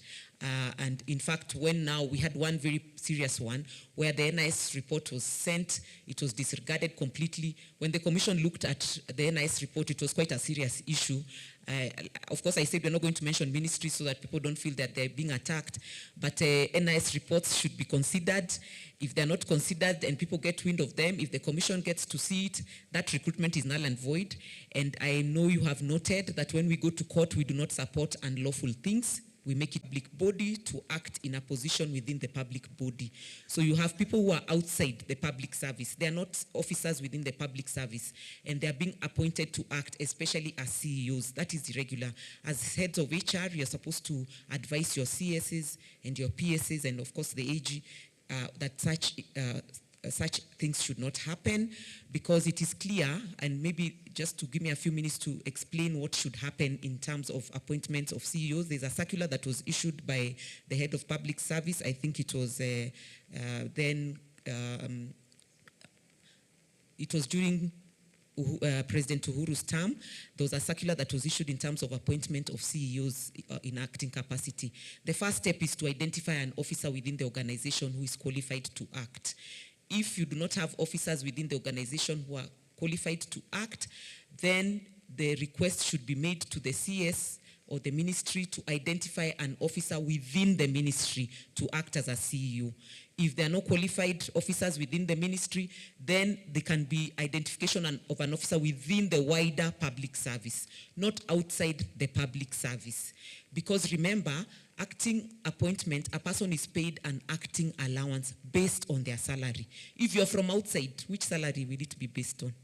And in fact, we had one very serious one where the NIS report was sent, it was disregarded completely. When the Commission looked at the NIS report, it was quite a serious issue. Of course, I said we're not going to mention ministries so that people don't feel that they're being attacked, but NIS reports should be considered. If they're not considered and people get wind of them, if the Commission gets to see it, that recruitment is null and void. And I know you have noted that when we go to court, we do not support unlawful things. we make it public body to act in a position within the public body. So you have people who are outside the public service. They are not officers within the public service, and they are being appointed to act, especially as CEOs. That is irregular. As heads of HR, you're supposed to advise your CSs and your PSs and of course the AG that such things should not happen, because it is clear, and maybe just to give me a few minutes to explain what should happen in terms of appointments of CEOs. There's a circular that was issued by the head of public service. I think it was it was during President Uhuru's term. There was a circular that was issued in terms of appointment of CEOs in acting capacity. The first step is to identify an officer within the organization who is qualified to act. If you do not have officers within the organization who are qualified to act, then the request should be made to the CS or the ministry to identify an officer within the ministry to act as a CEO. If there are no qualified officers within the ministry, then there can be identification of an officer within the wider public service, not outside the public service. Because remember, acting appointment, a person is paid an acting allowance based on their salary. If you're from outside, which salary will it be based on?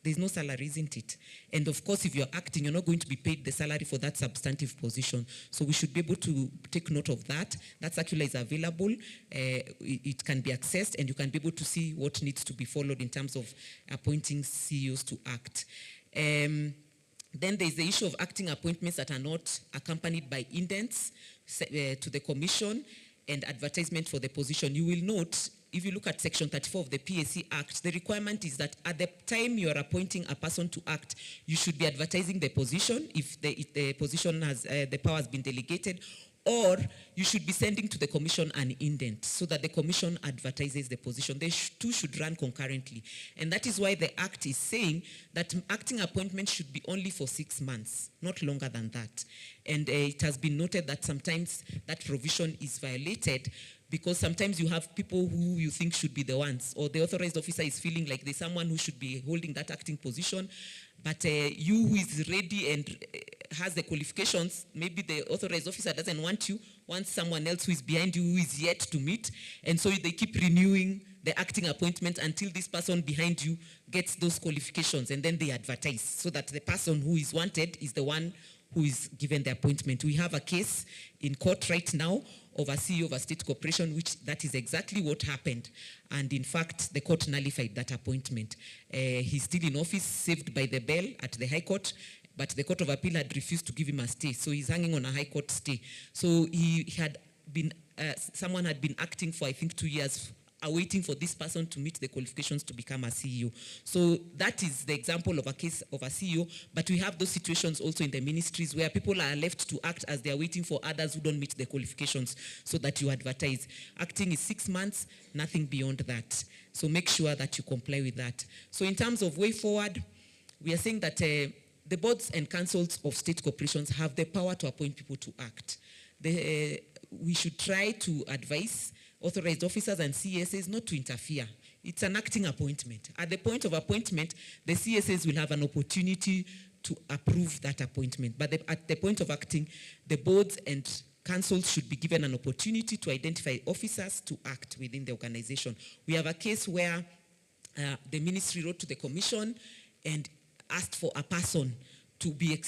There's no salary, isn't it? And of course, if you're acting, you're not going to be paid the salary for that substantive position. So we should be able to take note of that. That circular is available. It can be accessed, and you can be able to see what needs to be followed in terms of appointing CEOs to act. Then there's the issue of acting appointments that are not accompanied by indents to the commission and advertisement for the position. You will note, if you look at Section 34 of the PSC Act, the requirement is that at the time you are appointing a person to act, you should be advertising the position if the position has, the power has been delegated, or you should be sending to the commission an indent so that the commission advertises the position. They two should run concurrently. And that is why the Act is saying that acting appointments should be only for 6 months, not longer than that. And it has been noted that sometimes that provision is violated, because sometimes you have people who you think should be the ones, or the authorized officer is feeling like there's someone who should be holding that acting position, but you who is ready and has the qualifications, maybe the authorized officer doesn't want you, wants someone else who is behind you who is yet to meet, and so they keep renewing the acting appointment until this person behind you gets those qualifications, and then they advertise so that the person who is wanted is the one who is given the appointment. We have a case in court right now of a CEO of a state corporation, which that is exactly what happened. And in fact, the court nullified that appointment. He's still in office, saved by the bell at the High Court, but the Court of Appeal had refused to give him a stay. So he's hanging on a High Court stay. So he had been, someone had been acting for, I think, 2 years, awaiting for this person to meet the qualifications to become a CEO. So that is the example of a case of a CEO, but we have those situations also in the ministries where people are left to act as they are waiting for others who don't meet the qualifications so that you advertise. Acting is 6 months, nothing beyond that. So make sure that you comply with that. So in terms of way forward, we are saying that the boards and councils of state corporations have the power to appoint people to act. We should try to advise authorized officers and CSAs not to interfere. It's an acting appointment. At the point of appointment, the CSAs will have an opportunity to approve that appointment. But at the point of acting, the boards and councils should be given an opportunity to identify officers to act within the organization. We have a case where the ministry wrote to the commission and asked for a person to be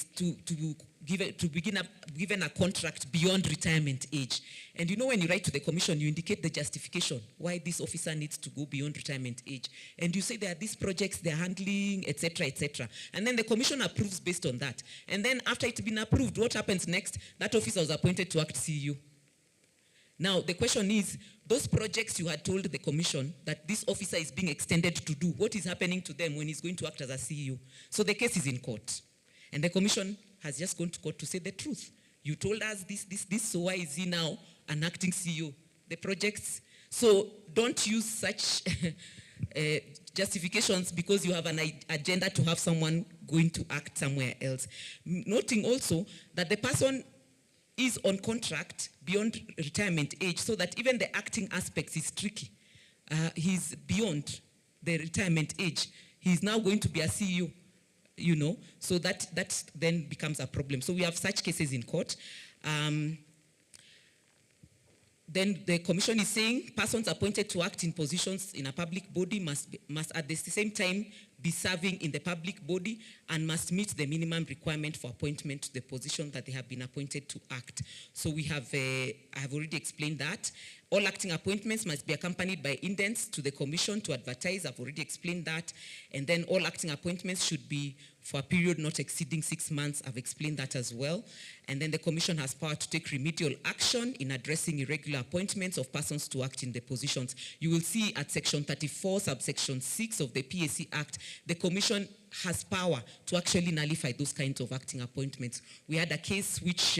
given a contract beyond retirement age. And you know, when you write to the commission, you indicate the justification why this officer needs to go beyond retirement age. And you say there are these projects they're handling, etc., etc. And then the commission approves based on that. And then after it's been approved, what happens next? That officer was appointed to act CEO. Now, the question is, those projects you had told the commission that this officer is being extended to do, what is happening to them when he's going to act as a CEO? So the case is in court. And the commission has just gone to court to say the truth. You told us this, so why is he now an acting CEO? The projects. So don't use such justifications because you have an agenda to have someone going to act somewhere else. Noting also that the person is on contract beyond retirement age, so that even the acting aspects is tricky. He's beyond the retirement age. He's now going to be a CEO. You know, so that then becomes a problem. So we have such cases in court. Then the commission is saying persons appointed to act in positions in a public body must at the same time be serving in the public body and must meet the minimum requirement for appointment to the position that they have been appointed to act. So we have, I have already explained that. All acting appointments must be accompanied by indents to the commission to advertise. I've already explained that. And then all acting appointments should be for a period not exceeding 6 months. I've explained that as well. And then the commission has power to take remedial action in addressing irregular appointments of persons to act in the positions. You will see at section 34, subsection 6 of the PSC Act, the commission has power to actually nullify those kinds of acting appointments. We had a case which,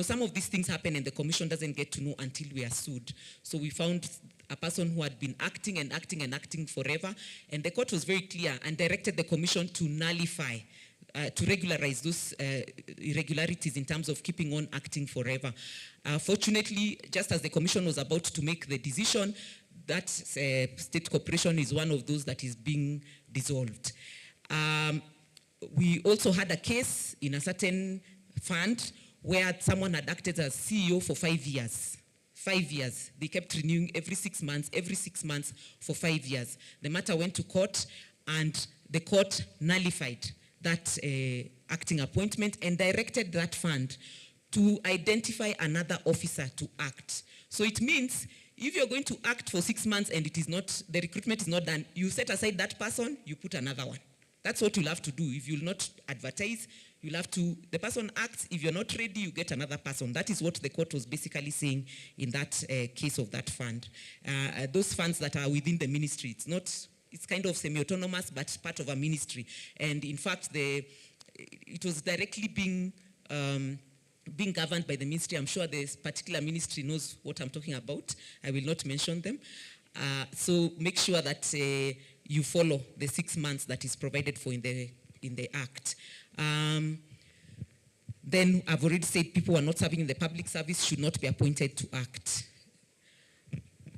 some of these things happen and the commission doesn't get to know until we are sued. So we found a person who had been acting and acting and acting forever, and the court was very clear and directed the commission to nullify, to regularize those irregularities in terms of keeping on acting forever. Fortunately, just as the commission was about to make the decision, that state corporation is one of those that is being dissolved. We also had a case in a certain fund where someone had acted as CEO for 5 years. 5 years. They kept renewing every 6 months for 5 years. The matter went to court and the court nullified that acting appointment and directed that fund to identify another officer to act. So it means if you're going to act for 6 months and it is not, the recruitment is not done, you set aside that person, you put another one. That's what you'll have to do. If you'll not advertise, you'll have to, the person acts, if you're not ready, you get another person. That is what the court was basically saying in that case of that fund. Those funds that are within the ministry, it's kind of semi-autonomous, but part of a ministry. And in fact, it was directly being governed by the ministry. I'm sure this particular ministry knows what I'm talking about. I will not mention them. So make sure that you follow the 6 months that is provided for in the Act. Then I've already said people who are not serving in the public service should not be appointed to act.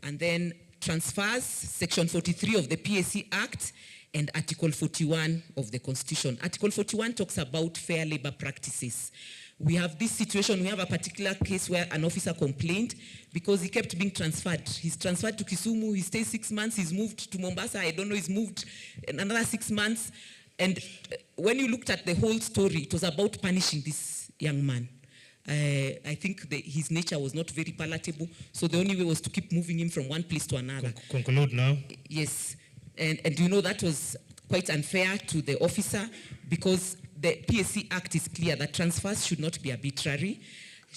And then transfers, Section 43 of the PSC Act and Article 41 of the Constitution. Article 41 talks about fair labor practices. We have this situation, we have a particular case where an officer complained because he kept being transferred. He's transferred to Kisumu, he stays 6 months, he's moved to Mombasa, I don't know, he's moved another 6 months. And when you looked at the whole story, it was about punishing this young man. I think his nature was not very palatable, so the only way was to keep moving him from one place to another. Conclude now. Yes, and that was quite unfair to the officer because the PSC Act is clear that transfers should not be arbitrary.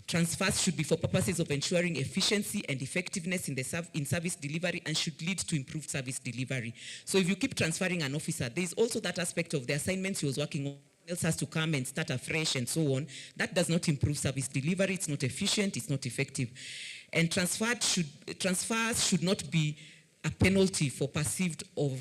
Transfers should be for purposes of ensuring efficiency and effectiveness in service delivery and should lead to improved service delivery. So if you keep transferring an officer, there is also that aspect of the assignments he was working on, else has to come and start afresh and so on. That does not improve service delivery, it's not efficient, it's not effective. And transfers should not be a penalty for perceived or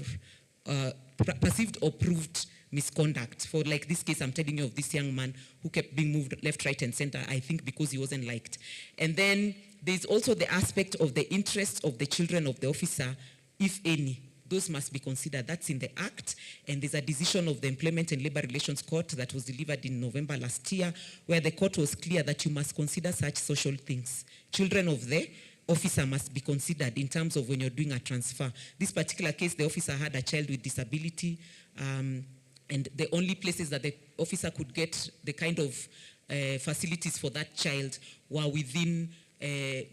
proved misconduct. For like this case, I'm telling you of this young man who kept being moved left, right, and center, I think because he wasn't liked. And then there's also the aspect of the interests of the children of the officer, if any. Those must be considered. That's in the Act. And there's a decision of the Employment and Labor Relations Court that was delivered in November last year, where the court was clear that you must consider such social things. Children of the officer must be considered in terms of when you're doing a transfer. This particular case, the officer had a child with disability, and the only places that the officer could get the kind of facilities for that child were within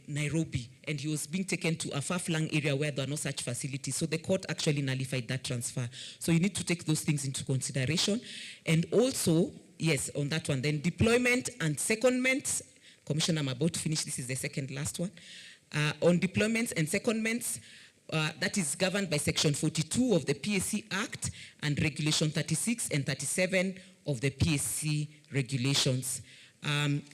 Nairobi, and he was being taken to a far-flung area where there are no such facilities. So the court actually nullified that transfer. So you need to take those things into consideration. And also, yes, on that one, then deployment and secondments. Commissioner, I'm about to finish. This is the second last one. On deployments and secondments, that is governed by Section 42 of the PSC Act and Regulation 36 and 37 of the PSC regulations.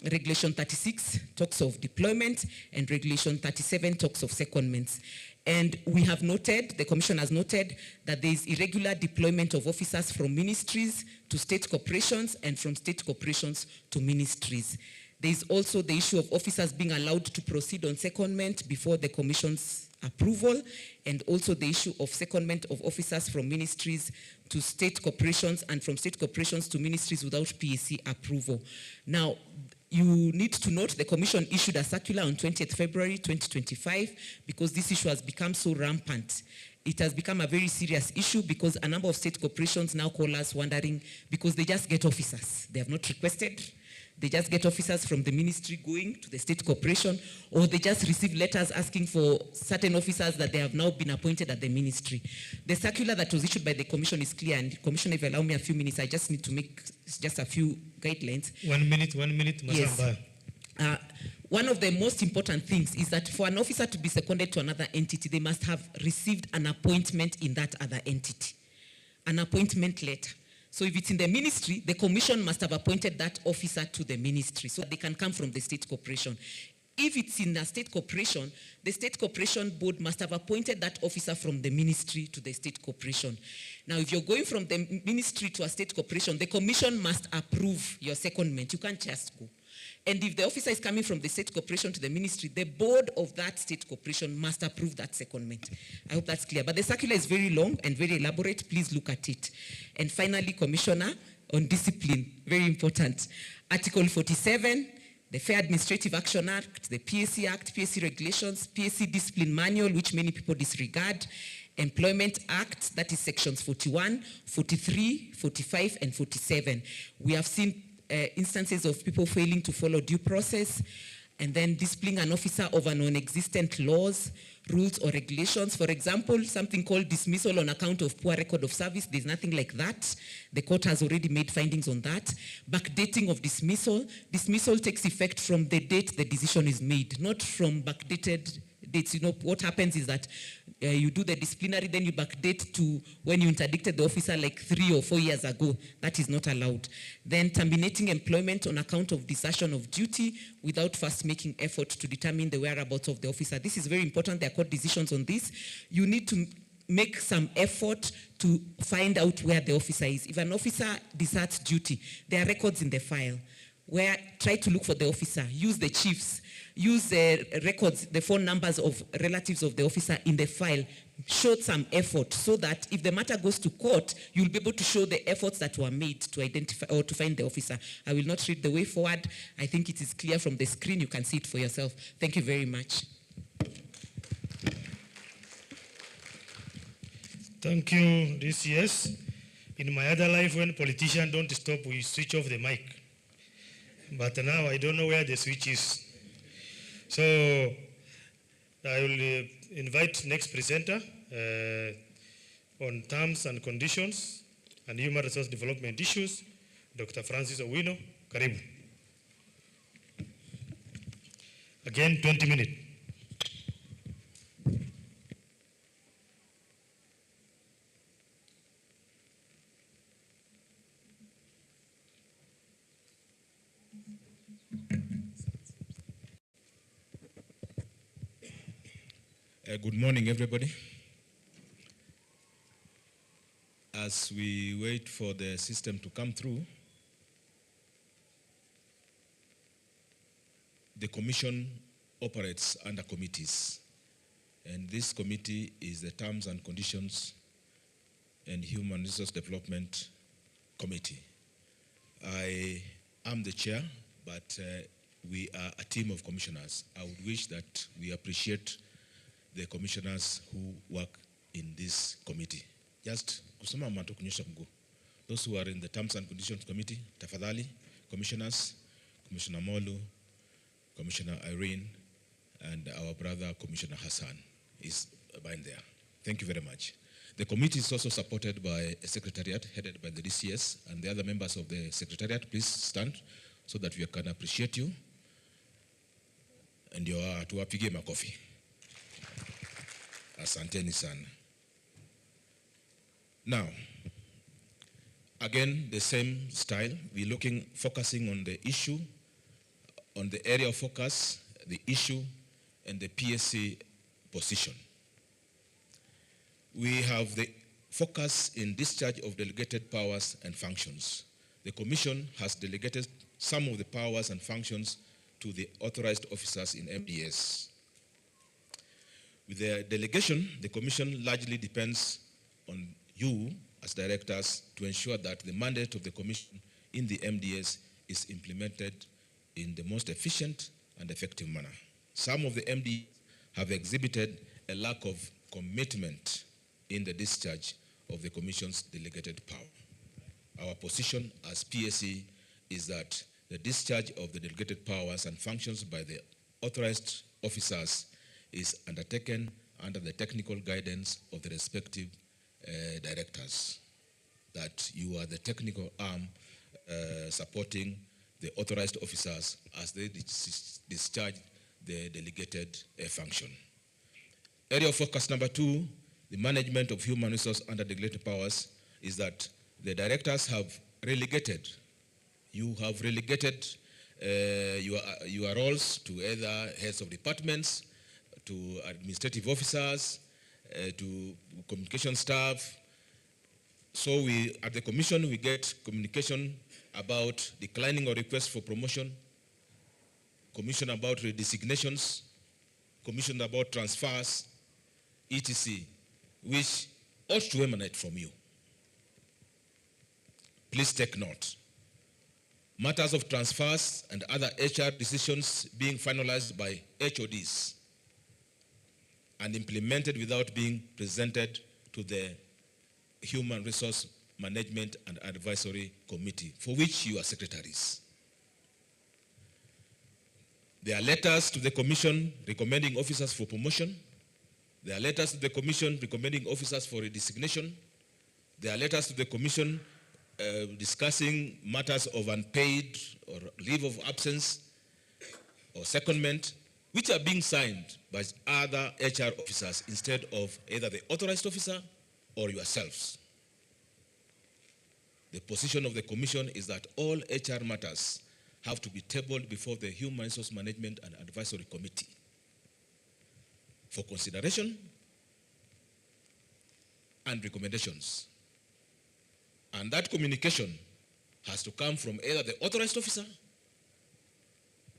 Regulation 36 talks of deployment and Regulation 37 talks of secondments. And we have noted, the Commission has noted, that there is irregular deployment of officers from ministries to state corporations and from state corporations to ministries. There is also the issue of officers being allowed to proceed on secondment before the Commission's approval, and also the issue of secondment of officers from ministries to state corporations and from state corporations to ministries without PSC approval. Now, You need to note the Commission issued a circular on 20th February 2025 because this issue has become so rampant. It has become a very serious issue because a number of state corporations now call us wondering because they just get officers. They have not requested. They just get officers from the ministry going to the state corporation, or they just receive letters asking for certain officers that they have now been appointed at the ministry. The circular that was issued by the Commission is clear, and Commissioner, if you allow me a few minutes, I just need to make just a few guidelines. 1 minute, yes. One of the most important things is that for an officer to be seconded to another entity, they must have received an appointment in that other entity, an appointment letter. So if it's in the ministry, the Commission must have appointed that officer to the ministry so that they can come from the state corporation. If it's in a state corporation, the state corporation board must have appointed that officer from the ministry to the state corporation. Now, if you're going from the ministry to a state corporation, the Commission must approve your secondment. You can't just go. And if the officer is coming from the state corporation to the ministry, the board of that state corporation must approve that secondment. I hope that's clear. But the circular is very long and very elaborate. Please look at it. And finally, Commissioner, on discipline, very important. Article 47, the Fair Administrative Action Act, the PSC Act, PSC Regulations, PSC Discipline Manual, which many people disregard, Employment Act, that is sections 41, 43, 45, and 47. We have seen instances of people failing to follow due process, and then disciplining an officer over non-existent laws, rules, or regulations. For example, something called dismissal on account of poor record of service. There's nothing like that. The court has already made findings on that. Backdating of dismissal. Dismissal takes effect from the date the decision is made, not from backdated dates. You know, what happens is that you do the disciplinary, then you backdate to when you interdicted the officer like 3 or 4 years ago. That is not allowed. Then terminating employment on account of desertion of duty without first making effort to determine the whereabouts of the officer. This is very important. There are court decisions on this. You need to make some effort to find out where the officer is. If an officer deserts duty, there are records in the file where try to look for the officer, use the chiefs, use the records, the phone numbers of relatives of the officer in the file, show some effort so that if the matter goes to court, you'll be able to show the efforts that were made to identify or to find the officer. I will not read the way forward. I think it is clear from the screen. You can see it for yourself. Thank you very much. Thank you, DCS. In my other life, when politicians don't stop, we switch off the mic. But now I don't know where the switch is. So I will invite next presenter on terms and conditions and human resource development issues, Dr. Francis Owino. Karibu. Again, 20 minutes. Good morning, everybody. As we wait for the system to come through, the Commission operates under committees, and this committee is the Terms and Conditions and Human Resource Development Committee. I am the chair, but we are a team of commissioners. I would wish that we appreciate the commissioners who work in this committee. Just kusoma manto kunyosha mguu. Those who are in the Terms and Conditions Committee, tafadhali, commissioners, Commissioner Molu, Commissioner Irene, and our brother Commissioner Hassan is behind there. Thank you very much. The committee is also supported by a secretariat headed by the DCS and the other members of the secretariat. Please stand so that we can appreciate you. And tuwapige makofi. Asanteni sana. Now, again, the same style. We're focusing on the issue, on the area of focus, the issue, and the PSC position. We have the focus in discharge of delegated powers and functions. The Commission has delegated some of the powers and functions to the authorized officers in MDAs. With the delegation, the Commission largely depends on you as directors to ensure that the mandate of the Commission in the MDAs is implemented in the most efficient and effective manner. Some of the MDs have exhibited a lack of commitment in the discharge of the Commission's delegated power. Our position as PSC is that the discharge of the delegated powers and functions by the authorized officers is undertaken under the technical guidance of the respective directors, that you are the technical arm supporting the authorized officers as they discharge the delegated function. Area of focus number 2, the management of human resource under delegated powers, is that the directors have relegated, you have relegated your roles to either heads of departments, to administrative officers, to communication staff. So we, at the Commission, we get communication about declining or requests for promotion, commission about redesignations, commission about transfers, etc., which ought to emanate from you. Please take note. Matters of transfers and other HR decisions being finalized by HODs and implemented without being presented to the Human Resource Management and Advisory Committee, for which you are secretaries. There are letters to the Commission recommending officers for promotion. There are letters to the Commission recommending officers for redesignation. There are letters to the Commission discussing matters of unpaid or leave of absence or secondment, which are being signed by other HR officers instead of either the authorized officer or yourselves. The position of the Commission is that all HR matters have to be tabled before the Human Resource Management and Advisory Committee for consideration and recommendations. And that communication has to come from either the authorized officer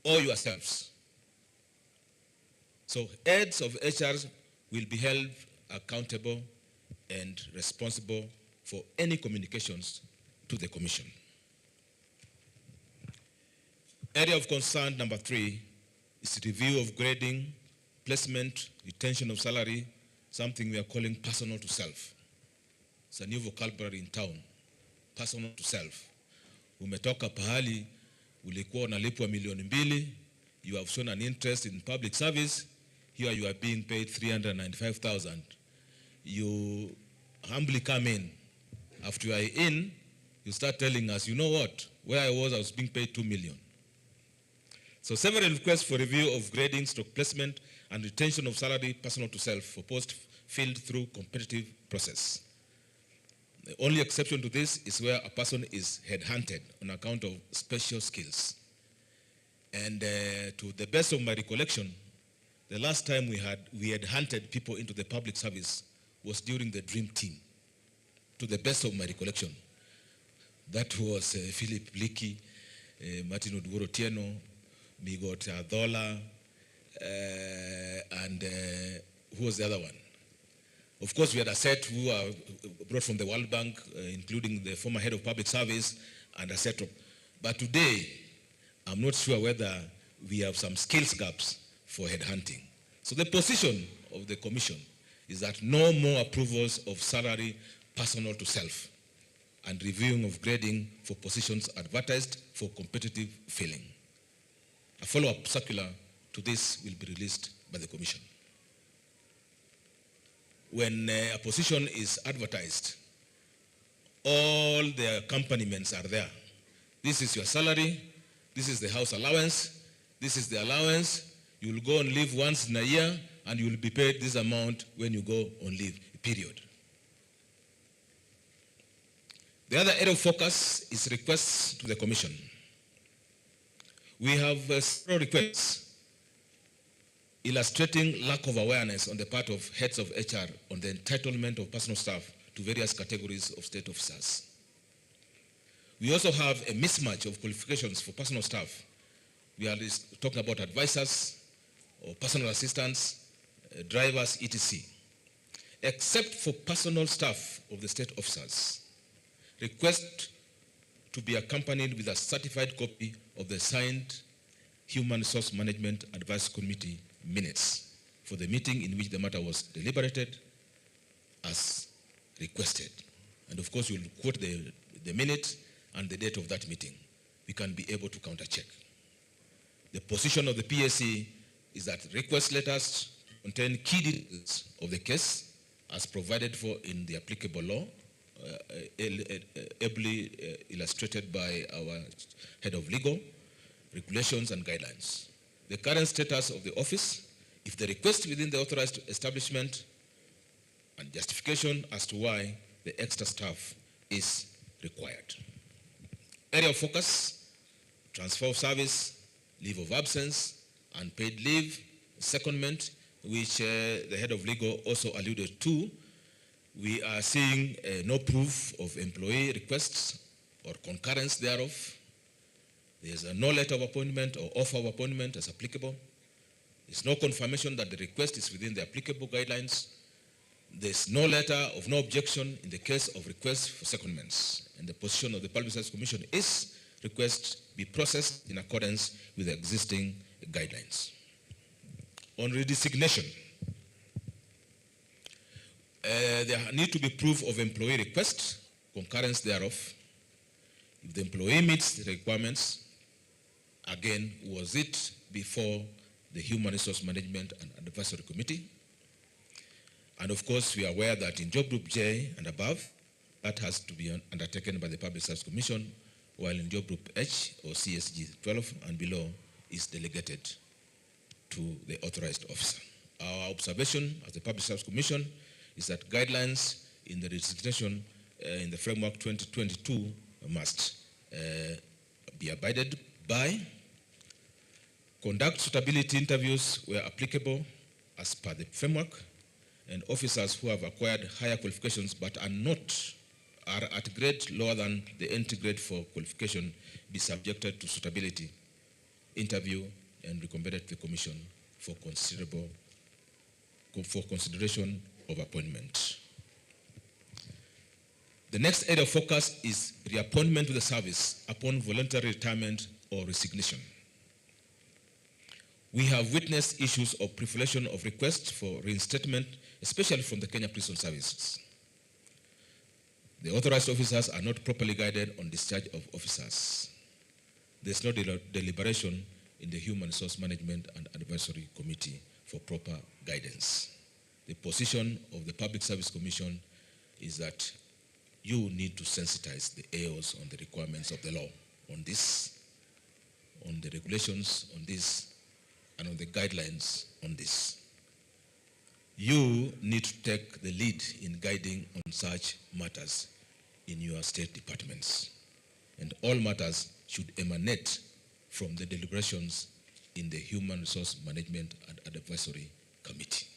or yourselves. So heads of HR will be held accountable and responsible for any communications to the Commission. Area of concern number 3 is review of grading, placement, retention of salary, something we are calling personal to self. It's a new vocabulary in town, personal to self. Umetoka pahali, ulikuwa unalipwa milioni 2, you have shown an interest in public service, here you are being paid 395,000. You humbly come in. After you are in, you start telling us, you know what, where I was being paid 2 million. So several requests for review of grading, stock placement, and retention of salary personal to self for post filled through competitive process. The only exception to this is where a person is headhunted on account of special skills. And to the best of my recollection, the last time we had hunted people into the public service was during the Dream Team. To the best of my recollection. That was Philip Bliki, Martin Odworo-Tieno, Migot Adhola, and who was the other one? Of course, we had a set who are brought from the World Bank, including the former head of public service and a set of. But today, I'm not sure whether we have some skills gaps for headhunting. So the position of the Commission is that no more approvals of salary personal to self and reviewing of grading for positions advertised for competitive filling. A follow-up circular to this will be released by the Commission. When a position is advertised, all the accompaniments are there. This is your salary, this is the house allowance, this is the allowance. You will go on leave once in a year and you will be paid this amount when you go on leave, period. The other area of focus is requests to the Commission. We have several requests illustrating lack of awareness on the part of heads of HR on the entitlement of personal staff to various categories of state officers. We also have a mismatch of qualifications for personal staff. We are talking about advisors or personal assistants, drivers, etc. Except for personal staff of the state officers, request to be accompanied with a certified copy of the signed Human Resource Management Advisory Committee minutes for the meeting in which the matter was deliberated as requested. And of course, you'll quote the minute and the date of that meeting. We can be able to counter-check. The position of the PSC is that request letters contain key details of the case as provided for in the applicable law, ably illustrated by our head of legal, regulations and guidelines. The current status of the office, if the request within the authorized establishment, and justification as to why the extra staff is required. Area of focus, transfer of service, leave of absence, unpaid leave, secondment, which the head of legal also alluded to. We are seeing no proof of employee requests or concurrence thereof. There's no letter of appointment or offer of appointment as applicable. There's no confirmation that the request is within the applicable guidelines. There's no letter of no objection in the case of request for secondments. And the position of the Public Service Commission is request be processed in accordance with the existing guidelines. On redesignation, there need to be proof of employee request, concurrence thereof. If the employee meets the requirements, again, was it before the Human Resource Management and Advisory Committee? And of course, we are aware that in Job Group J and above, that has to be undertaken by the Public Service Commission, while in Job Group H or CSG 12 and below is delegated to the authorized officer. Our observation as the Public Service Commission is that guidelines in the resignation in the framework 2022 must be abided by. Conduct suitability interviews where applicable as per the framework, and officers who have acquired higher qualifications but are at grade lower than the entry grade for qualification be subjected to suitability interview and recommended to the Commission for consideration of appointment. The next area of focus is reappointment to the service upon voluntary retirement or resignation. We have witnessed issues of proliferation of requests for reinstatement, especially from the Kenya Prison Services. The authorized officers are not properly guided on discharge of officers. There's no deliberation in the Human Resource Management and Advisory Committee for proper guidance. The position of the Public Service Commission is that you need to sensitize the AOs on the requirements of the law on this, on the regulations on this, and on the guidelines on this. You need to take the lead in guiding on such matters in your state departments. And all matters should emanate from the deliberations in the Human Resource Management and Advisory Committee.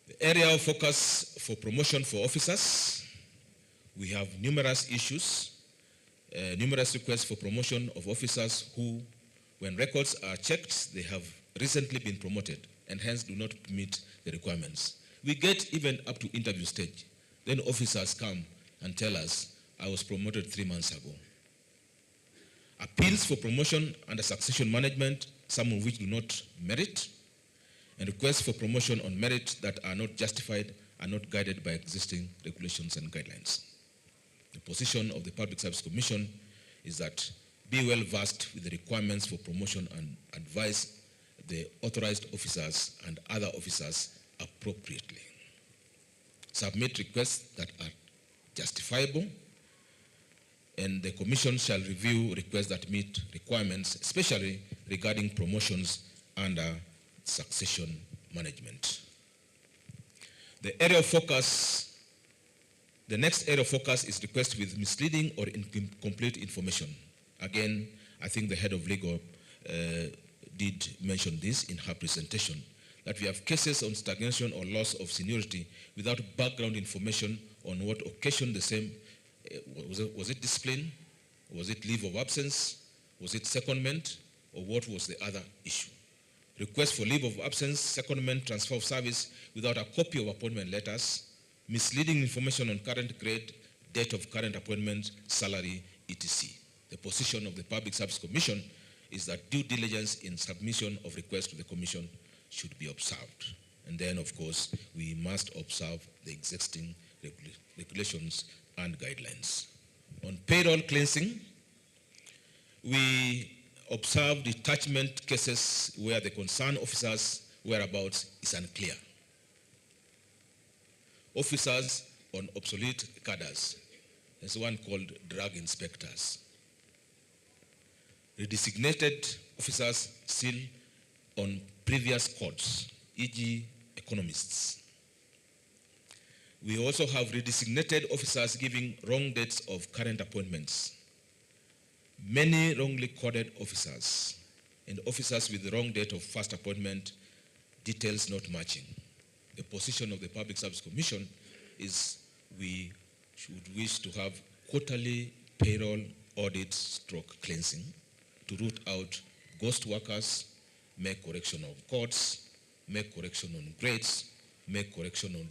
The area of focus for promotion for officers, we have numerous issues, numerous requests for promotion of officers who, when records are checked, they have recently been promoted and hence do not meet the requirements. We get even up to interview stage. Then officers come and tell us, I was promoted 3 months ago. Appeals for promotion under succession management, some of which do not merit, and requests for promotion on merit that are not justified, are not guided by existing regulations and guidelines. The position of the Public Service Commission is that be well versed with the requirements for promotion and advise the authorized officers and other officers appropriately. Submit requests that are justifiable, and the Commission shall review requests that meet requirements, especially regarding promotions under succession management. The area of focus, the next area of focus is requests with misleading or incomplete information. Again, I think the head of legal did mention this in her presentation, that we have cases on stagnation or loss of seniority without background information on what occasioned the same. Was it discipline? Was it leave of absence? Was it secondment? Or what was the other issue? Request for leave of absence, secondment, transfer of service without a copy of appointment letters, misleading information on current grade, date of current appointment, salary, etc. The position of the Public Service Commission is that due diligence in submission of requests to the Commission should be observed. And then, of course, we must observe the existing regulations and guidelines. On payroll cleansing, we observe detachment cases where the concerned officer's whereabouts is unclear. Officers on obsolete cadres, there's one called drug inspectors. Redesignated officers still on previous codes, e.g. economists. We also have redesignated officers giving wrong dates of current appointments. Many wrongly coded officers and officers with the wrong date of first appointment, details not matching. The position of the Public Service Commission is we should wish to have quarterly payroll audit stroke cleansing to root out ghost workers, make correction on codes, make correction on grades, make correction on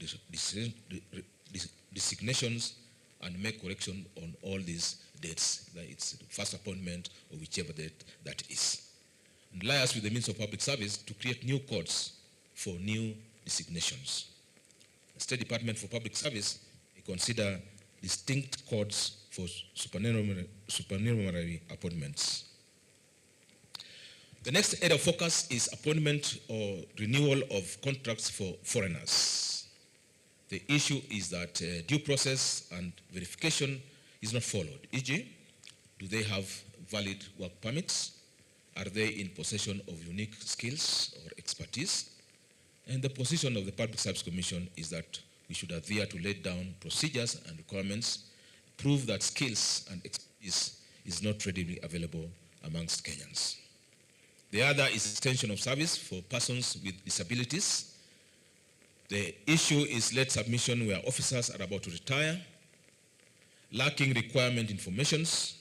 designations, and make correction on all these dates, that it's the first appointment or whichever date that is. And liaise with the means of public service to create new codes for new designations. The State Department for Public Service may consider distinct codes for supernumerary appointments. The next area of focus is appointment or renewal of contracts for foreigners. The issue is that due process and verification is not followed. E.g., do they have valid work permits? Are they in possession of unique skills or expertise? And the position of the Public Service Commission is that we should adhere to lay down procedures and requirements, prove that skills and expertise is not readily available amongst Kenyans. The other is extension of service for persons with disabilities. The issue is late submission where officers are about to retire, lacking requirement informations,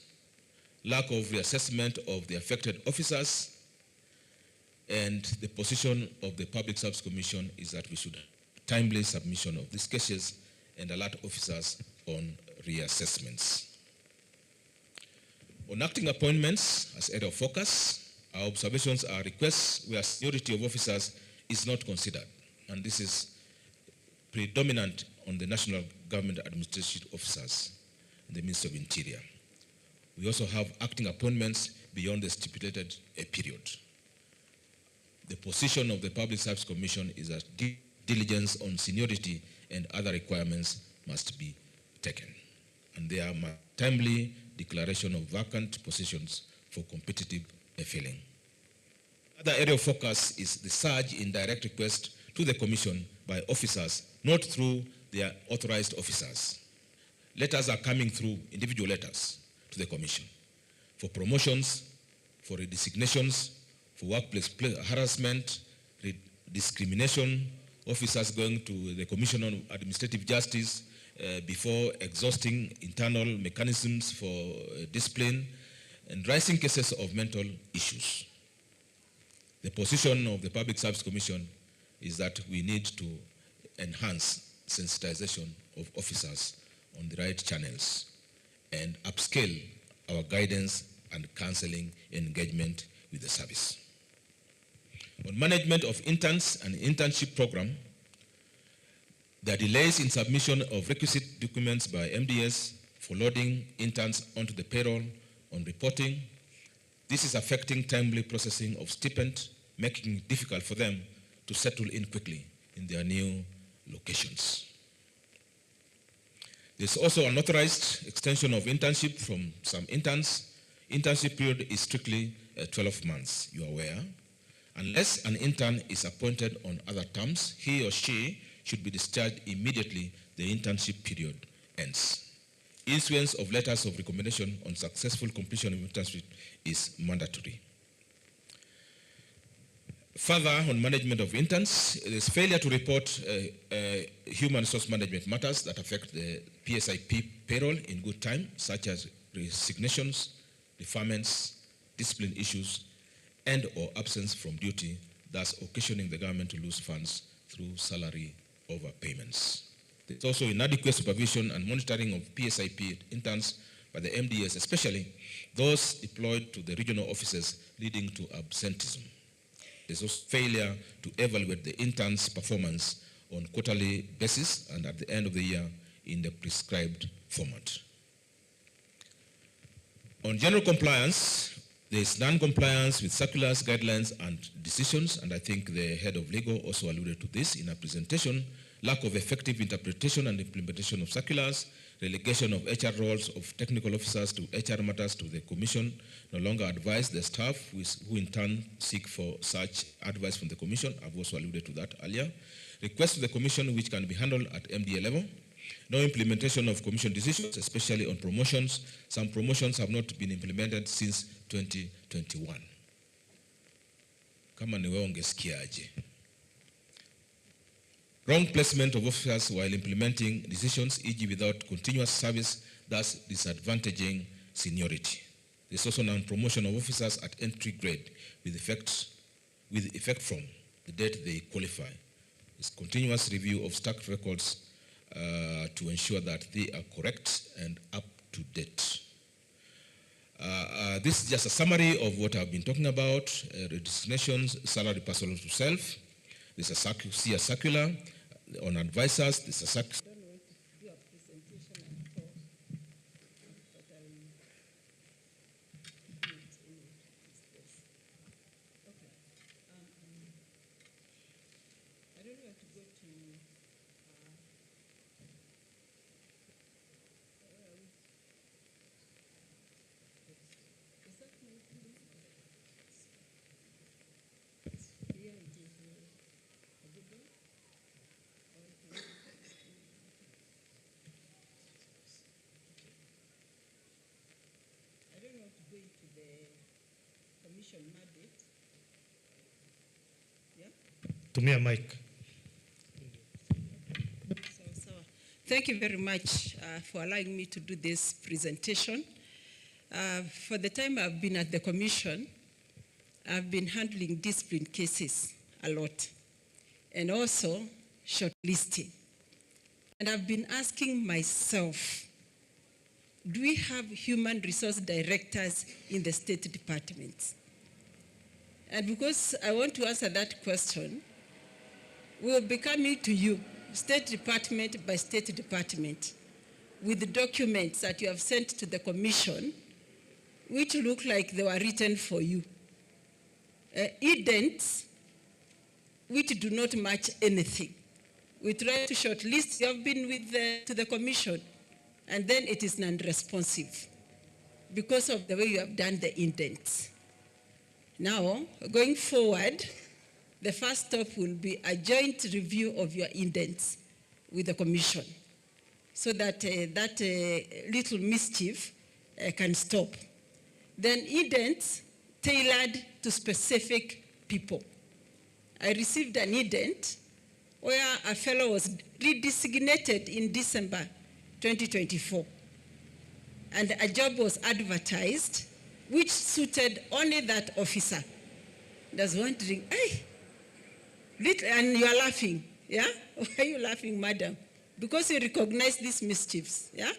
lack of reassessment of the affected officers, and the position of the Public Service Commission is that we should timely submission of these cases and alert officers on reassessments. On acting appointments as area of focus, our observations are requests where seniority of officers is not considered, and this is predominant on the national government administrative officers in the Ministry of Interior. We also have acting appointments beyond the stipulated period. The position of the Public Service Commission is that diligence on seniority and other requirements must be taken, and there are timely declaration of vacant positions for competitive filling. Other area of focus is the surge in direct request to the Commission by officers, not through their authorized officers. Letters are coming through, individual letters, to the Commission for promotions, for redesignations, for workplace harassment, discrimination, officers going to the Commission on Administrative Justice before exhausting internal mechanisms for discipline, and rising cases of mental issues. The position of the Public Service Commission is that we need to enhance sensitization of officers on the right channels and upscale our guidance and counseling engagement with the service. On management of interns and internship program, there are delays in submission of requisite documents by MDAs for loading interns onto the payroll on reporting. This is affecting timely processing of stipend, making it difficult for them to settle in quickly in their new locations. There's also an authorized extension of internship from some interns. Internship period is strictly 12 months, you are aware. Unless an intern is appointed on other terms, he or she should be discharged immediately the internship period ends. Issuance of letters of recommendation on successful completion of internship is mandatory. Further, on management of interns, there is failure to report human resource management matters that affect the PSI payroll in good time, such as resignations, deferments, discipline issues, and or absence from duty, thus occasioning the government to lose funds through salary overpayments. There's also inadequate supervision and monitoring of PSIP interns by the MDAs, especially those deployed to the regional offices, leading to absenteeism. There's also failure to evaluate the interns' performance on quarterly basis and at the end of the year in the prescribed format. On general compliance, there is non-compliance with circulars, guidelines, and decisions, and I think the head of legal also alluded to this in her presentation. Lack of effective interpretation and implementation of circulars, relegation of HR roles of technical officers to HR matters to the Commission, no longer advise the staff who in turn seek for such advice from the Commission. I've also alluded to that earlier. Requests to the Commission which can be handled at MDA level. No implementation of Commission decisions, especially on promotions. Some promotions have not been implemented since 2021. Kama ni wewe ungesikiaje? Wrong placement of officers while implementing decisions, e.g. without continuous service, thus disadvantaging seniority. There's also non-promotion of officers at entry grade with effect from the date they qualify. There's continuous review of stack records to ensure that they are correct and up to date. This is just a summary of what I've been talking about, redesignations, salary personal to self. There's a circular on advisors. There's a circular. Tumia mic. Thank you very much for allowing me to do this presentation. For the time I've been at the Commission, I've been handling discipline cases a lot, and also shortlisting. And I've been asking myself, do we have human resource directors in the state departments? And because I want to answer that question, we'll be coming to you, State Department by State Department, with the documents that you have sent to the Commission, which look like they were written for you. Indents, which do not match anything. We try to shortlist, you have been to the Commission, and then it is non-responsive because of the way you have done the indents. Now, going forward, the first step will be a joint review of your indents with the Commission so that little mischief can stop. Then indents tailored to specific people. I received an indent where a fellow was redesignated in December 2024, and a job was advertised which suited only that officer. I was wondering, hey, and you are laughing, yeah? Why are you laughing, madam? Because you recognize these mischiefs, yeah?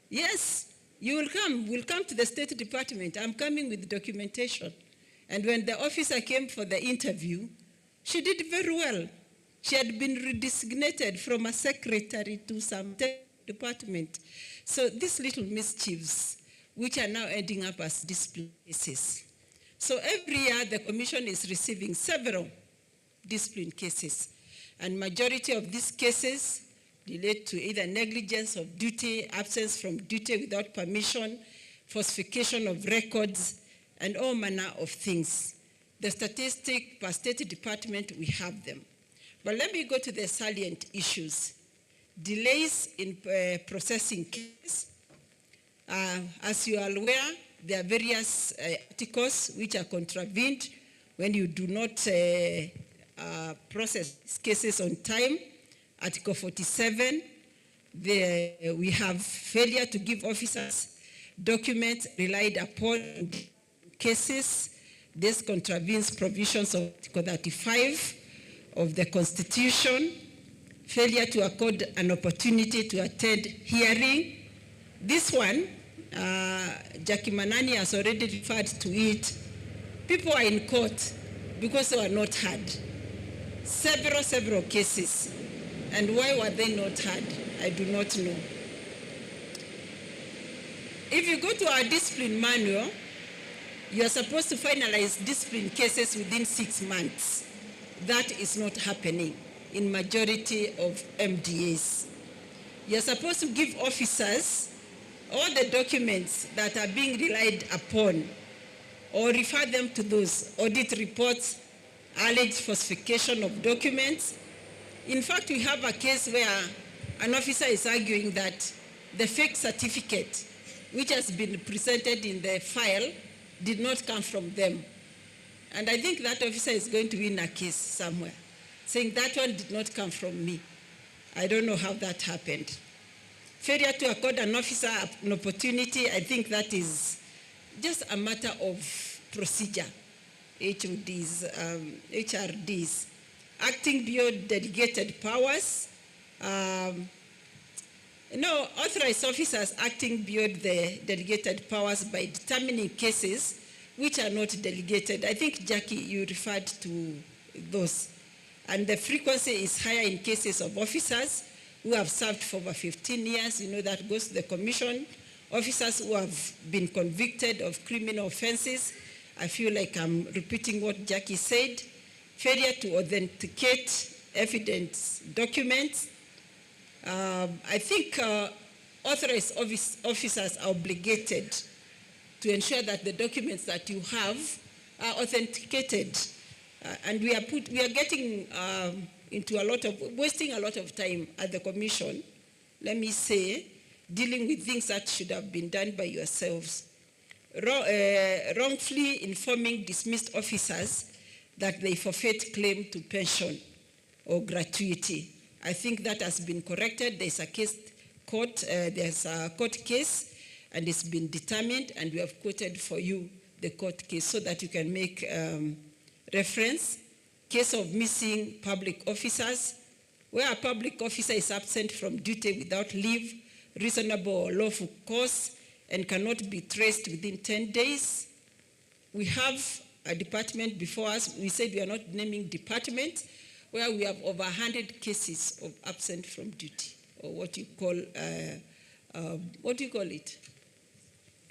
Yes, you will come. We'll come to the State Department. I'm coming with documentation. And when the officer came for the interview, she did very well. She had been redesignated from a secretary to some department. So these little mischiefs, which are now ending up as discipline cases. So every year, the Commission is receiving several discipline cases, and majority of these cases relate to either negligence of duty, absence from duty without permission, falsification of records, and all manner of things. The statistic per State Department, we have them. But let me go to the salient issues. Delays in processing cases. As you are aware, there are various articles which are contravened when you do not process cases on time. Article 47, we have failure to give officers documents relied upon in cases. This contravenes provisions of Article 35 of the Constitution. Failure to accord an opportunity to attend hearing. This one Jackie Manani has already referred to it. People are in court because they were not heard. Several cases. And why were they not heard? I do not know. If you go to our discipline manual, you are supposed to finalize discipline cases within 6 months. That is not happening in majority of MDAs. You are supposed to give officers all the documents that are being relied upon, or refer them to those audit reports, alleged falsification of documents. In fact, we have a case where an officer is arguing that the fake certificate, which has been presented in the file, did not come from them. And I think that officer is going to win a case somewhere, saying that one did not come from me. I don't know how that happened. Failure to accord an officer an opportunity, I think that is just a matter of procedure. HRDs, acting beyond delegated powers. Authorized officers acting beyond the delegated powers by determining cases which are not delegated. I think, Jackie, you referred to those. And the frequency is higher in cases of officers who have served for over 15 years. You know, that goes to the commission. Officers who have been convicted of criminal offenses. I feel like I'm repeating what Jackie said. Failure to authenticate evidence documents. I think authorized officers are obligated to ensure that the documents that you have are authenticated. And we are getting into wasting a lot of time at the commission, let me say, dealing with things that should have been done by yourselves. Wrongfully informing dismissed officers that they forfeit claim to pension or gratuity. I think that has been corrected. There's a court case, and it's been determined, and we have quoted for you the court case so that you can make reference. Case of missing public officers, where a public officer is absent from duty without leave, reasonable or lawful cause, and cannot be traced within 10 days. We have a department before us. We said we are not naming departments, where we have over 100 cases of absent from duty, or what you call it?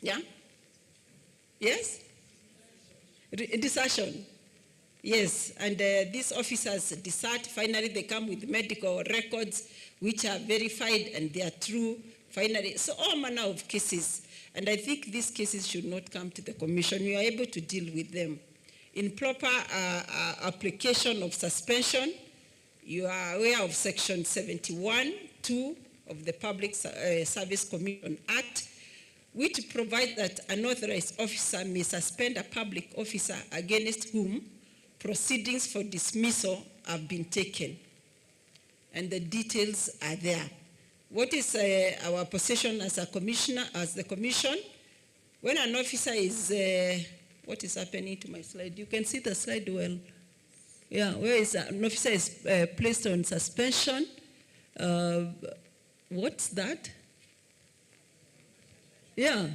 Yeah? Yes? Desertion. Yes, and these officers desert. Finally, they come with medical records which are verified and they are true. Finally, so all manner of cases. And I think these cases should not come to the commission. We are able to deal with them. Improper application of suspension. You are aware of Section 71(2) of the Public Service Commission Act, which provides that an authorized officer may suspend a public officer against whom proceedings for dismissal have been taken. And the details are there. What is our position as a commissioner, as the commission? When an officer is, what is happening to my slide? You can see the slide well. Yeah, where is an officer is placed on suspension. What's that? Yeah,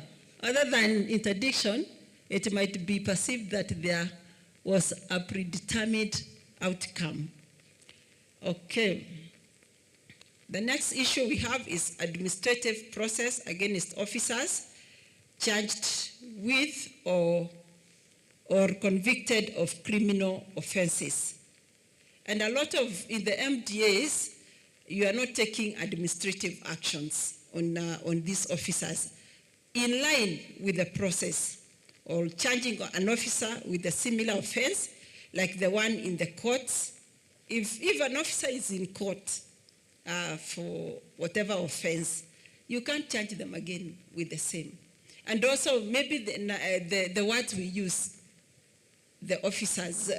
other than interdiction, it might be perceived that there was a predetermined outcome. Okay. The next issue we have is administrative process against officers charged with or convicted of criminal offenses. And a lot of, in the MDAs, you are not taking administrative actions on these officers in line with the process, or charging an officer with a similar offense, like the one in the courts. If an officer is in court for whatever offense, you can't charge them again with the same. And also, maybe the words we use, the officers,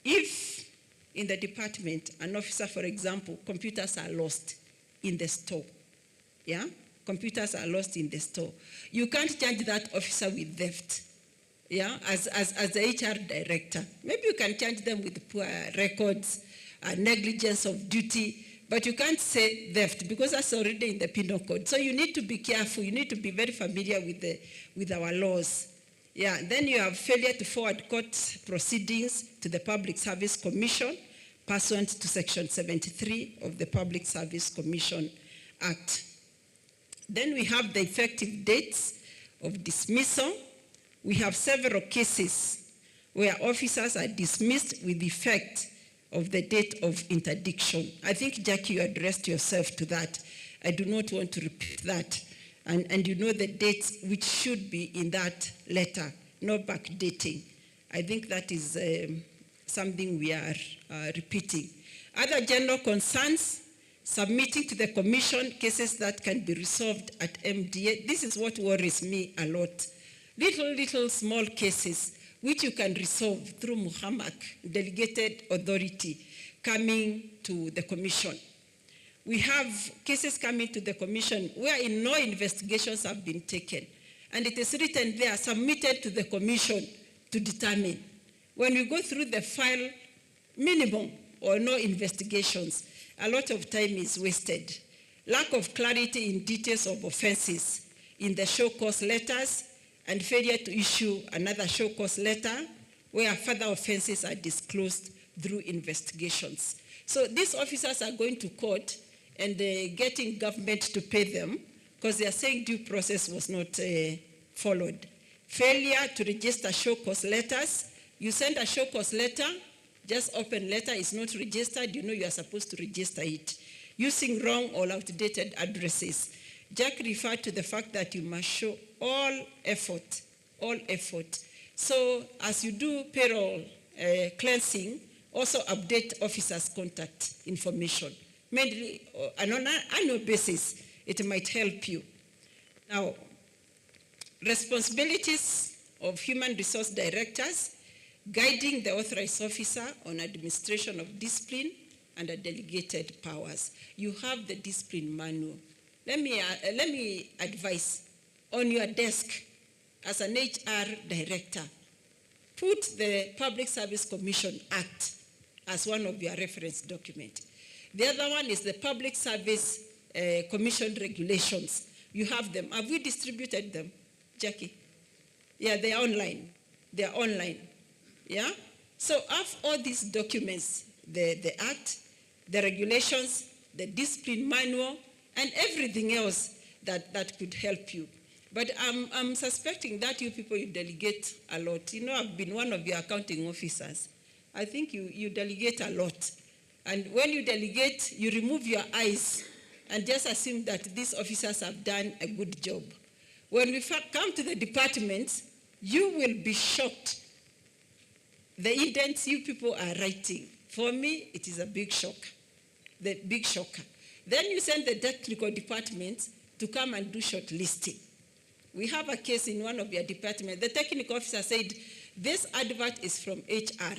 if in the department, an officer, for example, computers are lost in the store, yeah? Computers are lost in the store. You can't charge that officer with theft, yeah, as the HR director. Maybe you can charge them with poor records, negligence of duty, But you can't say theft because that's already in the penal code. So you need to be careful. You need to be very familiar with our laws. Yeah, then you have failure to forward court proceedings to the Public Service Commission pursuant to Section 73 of the Public Service Commission Act. Then we have the effective dates of dismissal. We have several cases where officers are dismissed with effect of the date of interdiction. I think, Jackie, you addressed yourself to that. I do not want to repeat that. And you know the dates which should be in that letter, no backdating. I think that is something we are repeating. Other general concerns, submitting to the Commission cases that can be resolved at MDA. This is what worries me a lot. Little small cases which you can resolve through Muhammad, delegated authority, coming to the Commission. We have cases coming to the Commission where no investigations have been taken. And it is written there, submitted to the Commission to determine. When we go through the file, minimum or no investigations, a lot of time is wasted. Lack of clarity in details of offenses in the show cause letters, and failure to issue another show cause letter where further offenses are disclosed through investigations. So these officers are going to court and getting government to pay them because they are saying due process was not followed. Failure to register show cause letters. You send a show cause letter, just open letter is not registered, you know you are supposed to register it. Using wrong or outdated addresses. Jack referred to the fact that you must show all effort. So as you do payroll cleansing, also update officers' contact information. Mainly on an annual basis, it might help you. Now, responsibilities of human resource directors, guiding the authorized officer on administration of discipline under delegated powers. You have the discipline manual. Let me advise, on your desk as an HR director, put the Public Service Commission Act as one of your reference documents. The other one is the Public Service Commission regulations. You have them. Have we distributed them, Jackie? Yeah, they are online. They are online. Yeah? So of all these documents, the Act, the regulations, the discipline manual, and everything else that could help you. But I'm suspecting that you people, you delegate a lot. You know, I've been one of your accounting officers. I think you delegate a lot. And when you delegate, you remove your eyes and just assume that these officers have done a good job. When we come to the departments, you will be shocked. The indents you people are writing, for me, it is a big shock, the big shocker. Then you send the technical departments to come and do shortlisting. We have a case in one of your departments. The technical officer said, this advert is from HR.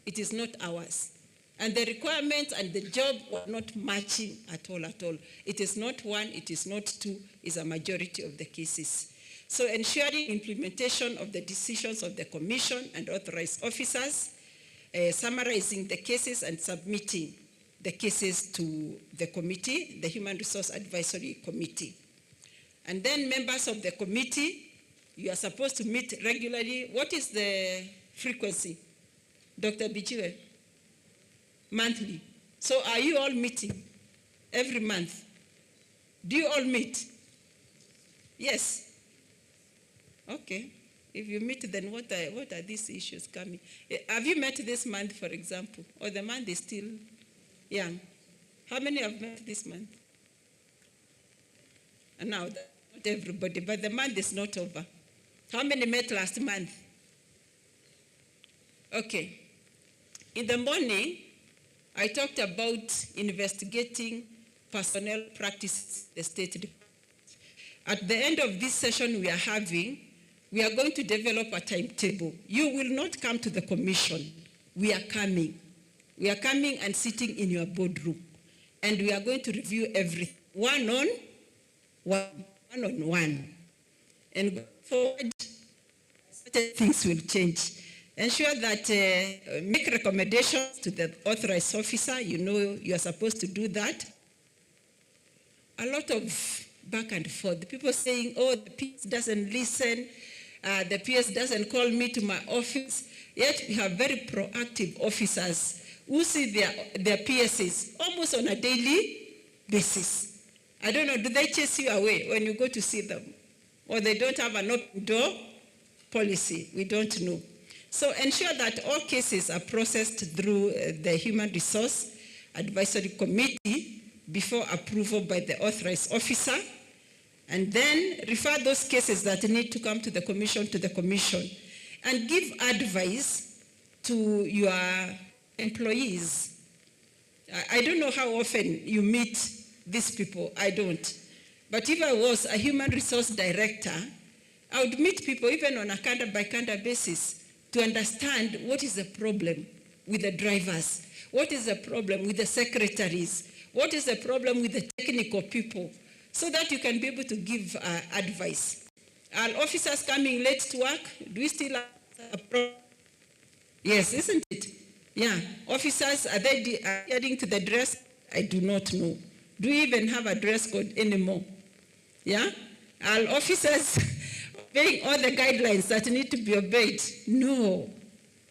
It is not ours. And the requirements and the job were not matching at all. It is not one, it is not two, it's a majority of the cases. So ensuring implementation of the decisions of the commission and authorized officers, summarizing the cases and submitting the cases to the committee, the Human Resource Advisory Committee. And then members of the committee, you are supposed to meet regularly. What is the frequency, Dr. Bichiwe? Monthly. So are you all meeting every month? Do you all meet? Yes. Okay. If you meet, then what are these issues coming? Have you met this month, for example? Or the month is still young? How many have met this month? And now, not everybody, but the month is not over. How many met last month? Okay. In the morning, I talked about investigating personnel practices in the state department. At the end of this session we are having, we are going to develop a timetable. You will not come to the commission. We are coming. We are coming and sitting in your boardroom. And we are going to review everything, one on one. And going forward, certain things will change. Ensure that make recommendations to the authorized officer. You know you are supposed to do that. A lot of back and forth. The people saying, oh, the PS doesn't listen, the PS doesn't call me to my office. Yet we have very proactive officers who see their PSs almost on a daily basis. I don't know, do they chase you away when you go to see them? Or they don't have an open door policy? We don't know. So ensure that all cases are processed through the Human Resource Advisory Committee before approval by the authorized officer, and then refer those cases that need to come to the commission, and give advice to your employees. I don't know how often you meet these people, I don't. But if I was a human resource director, I would meet people even on a candidate-by-candidate basis to understand what is the problem with the drivers, what is the problem with the secretaries, what is the problem with the technical people, so that you can be able to give advice. Are officers coming late to work? Do we still have a problem? Yes, isn't it? Yeah. Officers, are they adhering to the dress? I do not know. Do we even have a dress code anymore? Yeah? Are officers obeying all the guidelines that need to be obeyed? No.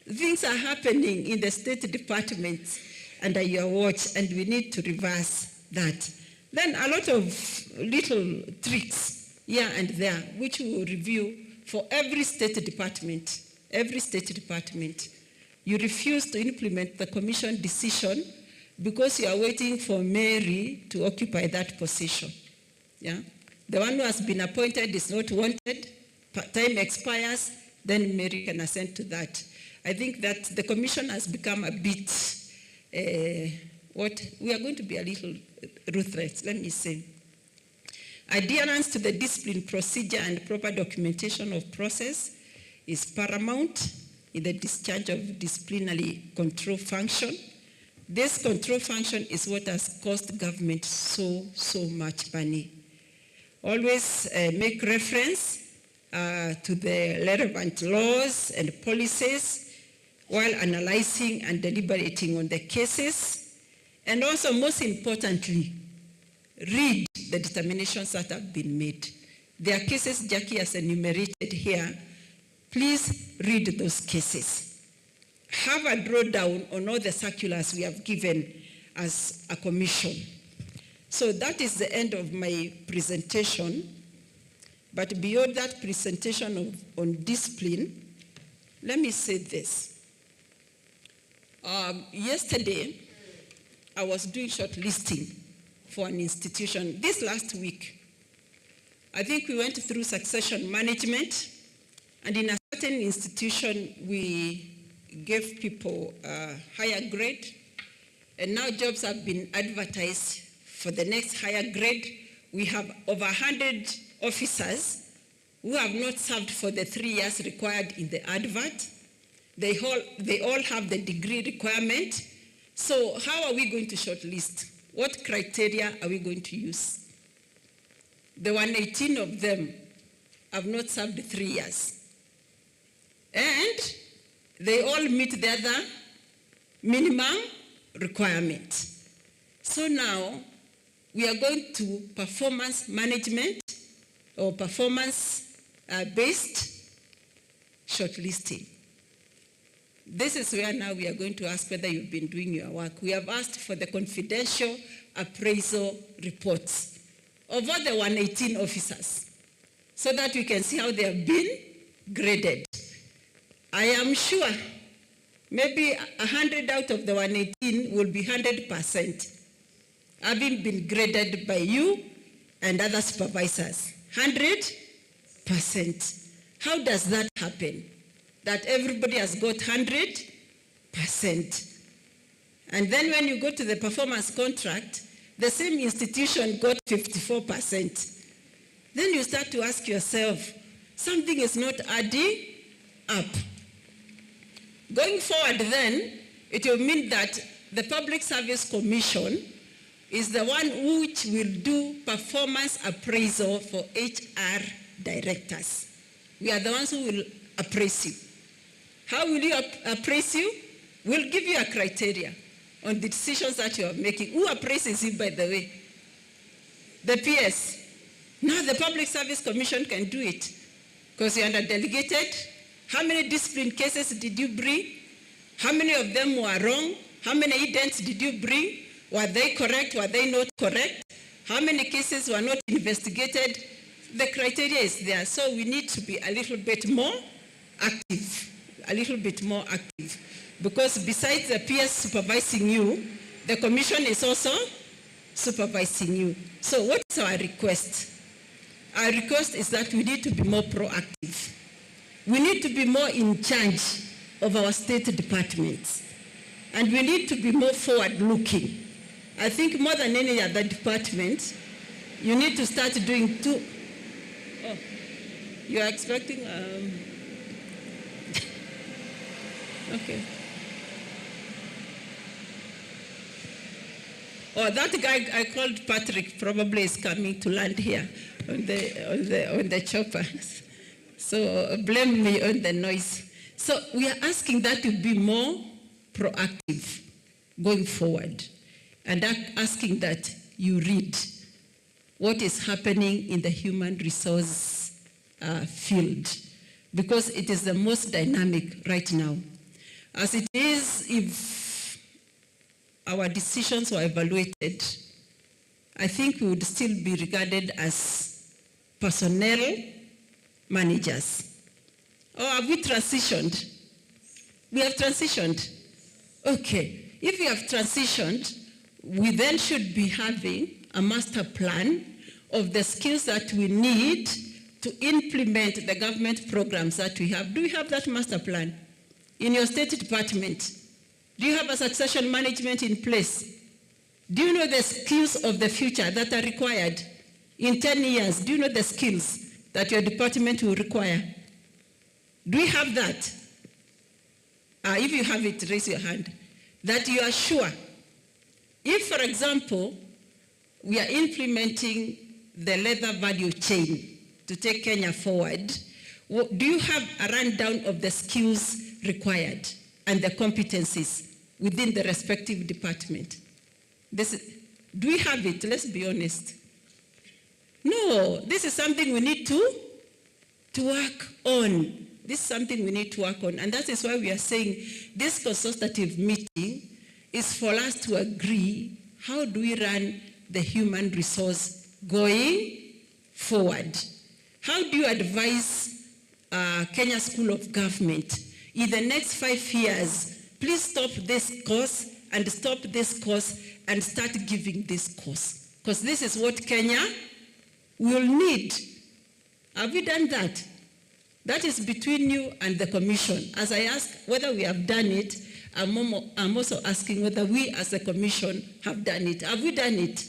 Things are happening in the State Department under your watch, and we need to reverse that. Then a lot of little tricks here and there, which we will review for every State Department. Every State Department. You refuse to implement the commission decision because you are waiting for Mary to occupy that position. Yeah? The one who has been appointed is not wanted, time expires, then Mary can assent to that. I think that the commission has become a bit, we are going to be a little ruthless, let me say. Adherence to the discipline procedure and proper documentation of process is paramount in the discharge of disciplinary control function. This control function is what has cost government so much money. Always make reference to the relevant laws and policies while analyzing and deliberating on the cases. And also, most importantly, read the determinations that have been made. There are cases Jackie has enumerated here. Please read those cases. Have a drawdown on all the circulars we have given as a commission. So that is the end of my presentation. But beyond that presentation on discipline, let me say this. Yesterday, I was doing shortlisting for an institution. This last week, I think we went through succession management, and in a certain institution, we gave people a higher grade, and now jobs have been advertised for the next higher grade. We have over 100 officers who have not served for the 3 years required in the advert. They all have the degree requirement. So how are we going to shortlist? What criteria are we going to use? The 118 of them have not served 3 years. And they all meet the other minimum requirement. So now we are going to performance management or performance-based shortlisting. This is where now we are going to ask whether you've been doing your work. We have asked for the confidential appraisal reports of all the 118 officers so that we can see how they have been graded. I am sure maybe 100 out of the 118 will be 100%, having been graded by you and other supervisors. 100%. How does that happen? That everybody has got 100%. And then when you go to the performance contract, the same institution got 54%. Then you start to ask yourself, something is not adding up. Going forward then, it will mean that the Public Service Commission is the one which will do performance appraisal for HR directors. We are the ones who will appraise you. How will you appraise you? We'll give you a criteria on the decisions that you are making. Who appraises you, by the way? The PS. Now the Public Service Commission can do it because you're under delegated. How many discipline cases did you bring? How many of them were wrong? How many indents did you bring? Were they correct? Were they not correct? How many cases were not investigated? The criteria is there, so we need to be a little bit more active, because besides the PS supervising you, the Commission is also supervising you. So what is our request? Our request is that we need to be more proactive. We need to be more in charge of our state departments. And we need to be more forward-looking. I think more than any other department, you need to start doing two. Oh, you are expecting? Okay. Oh, that guy I called Patrick probably is coming to land here on the chopper. So blame me on the noise. So we are asking that you be more proactive going forward, and asking that you read what is happening in the human resource field, because it is the most dynamic right now. As it is, if our decisions were evaluated, I think we would still be regarded as personnel managers. Or have we transitioned? We have transitioned. Okay, if we have transitioned, we then should be having a master plan of the skills that we need to implement the government programs that we have. Do we have that master plan in your state department? Do you have a succession management in place? Do you know the skills of the future that are required in 10 years? Do you know the skills that your department will require? Do we have that? If you have it, raise your hand. That you are sure. If, for example, we are implementing the leather value chain to take Kenya forward, do you have a rundown of the skills required and the competencies within the respective department? Do we have it? Let's be honest. No, this is something we need to work on. This is something we need to work on. And that is why we are saying this consultative meeting is for us to agree, how do we run the human resource going forward? How do you advise Kenya School of Government in the next 5 years, please stop this course and stop this course and start giving this course? Because this is what Kenya will need. Have we done that? That is between you and the Commission. As I ask whether we have done it, I'm also asking whether we as a Commission have done it. Have we done it?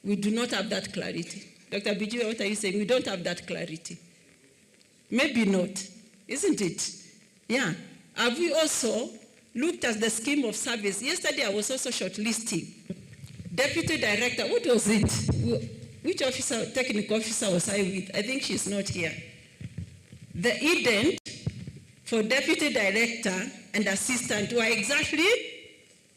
We do not have that clarity. Dr. Biju, what are you saying? We don't have that clarity. Maybe not, isn't it? Yeah. Have we also looked at the scheme of service? Yesterday I was also shortlisting. Deputy Director, what was it? Which officer, technical officer was I with? I think she's not here. The ident for Deputy Director and Assistant were exactly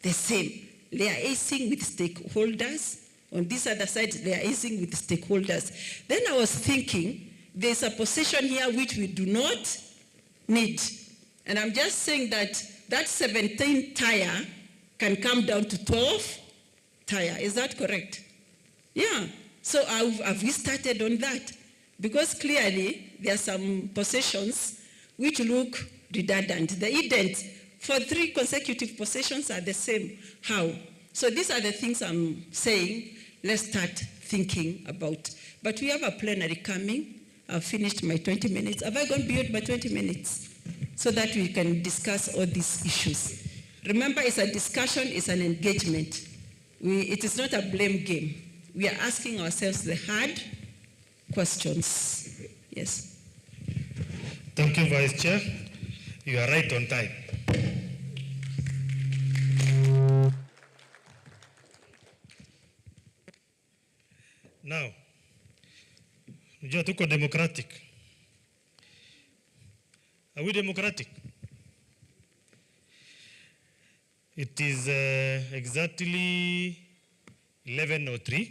the same. Liaising with stakeholders. On this other side, liaising with stakeholders. Then I was thinking, there's a position here which we do not need. And I'm just saying that 17 tier can come down to 12 tier. Is that correct? Yeah. So have we started on that? Because clearly there are some positions which look redundant. The ident for 3 consecutive positions are the same. How? So these are the things I'm saying, let's start thinking about. But we have a plenary coming. I've finished my 20 minutes. Have I gone beyond my 20 minutes? So that we can discuss all these issues. Remember, it's a discussion, it's an engagement. It is not a blame game. We are asking ourselves the hard questions. Yes. Thank you, Vice Chair. You are right on time. Now, unajua tuko democratic. Are we democratic? It is exactly 11:03.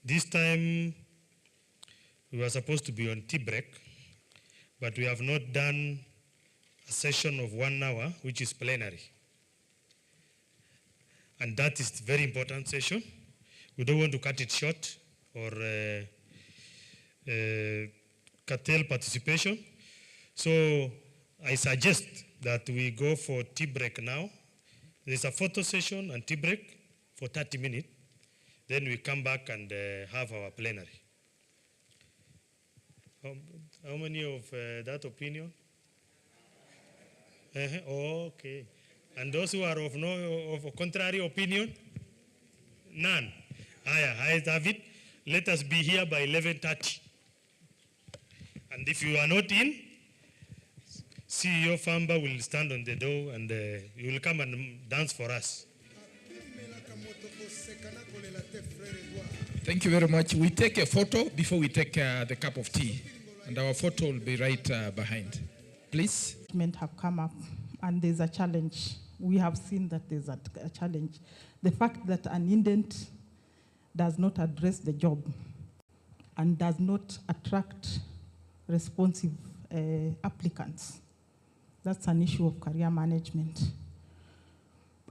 This time we were supposed to be on tea break, but we have not done a session of 1 hour, which is plenary. And that is a very important session. We don't want to cut it short or curtail participation. So I suggest that we go for tea break now. There's a photo session and tea break for 30 minutes. Then we come back and have our plenary. How many of that opinion? Okay. And those who are of a contrary opinion? None. I have it. Let us be here by 11:30. And if you are not in, CEO Famba will stand on the door and you will come and dance for us. Thank you very much. We take a photo before we take the cup of tea. And our photo will be right behind. Please. Have come up and there's a challenge. We have seen that there's a challenge. The fact that an indent does not address the job and does not attract responsive applicants. That's an issue of career management.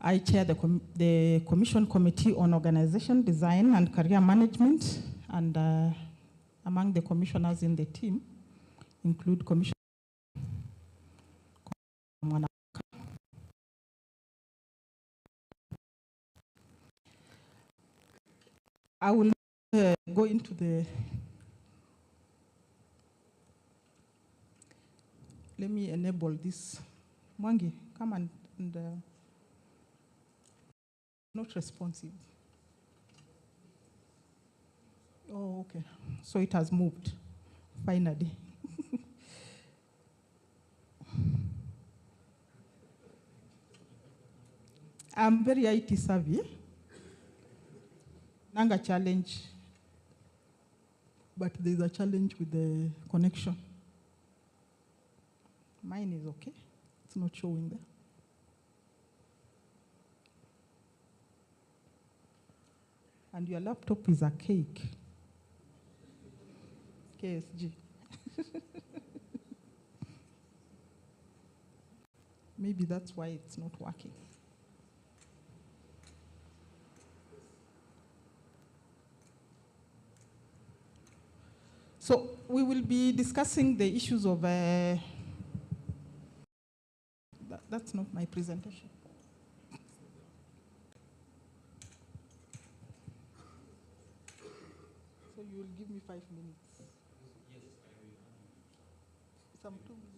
I chair the Commission Committee on Organization, Design, and Career Management, and among the commissioners in the team include Commissioner I will go into the, let me enable this. Mwangi, come and not responsive. Oh, okay. So it has moved, finally. I'm very IT savvy. Nanga challenge, but there's a challenge with the connection. Mine is okay. It's not showing there. And your laptop is archaic. KSG. Maybe that's why it's not working. So we will be discussing the issues of, that's not my presentation. So you will give me 5 minutes. Yes, I will. Some 2 minutes.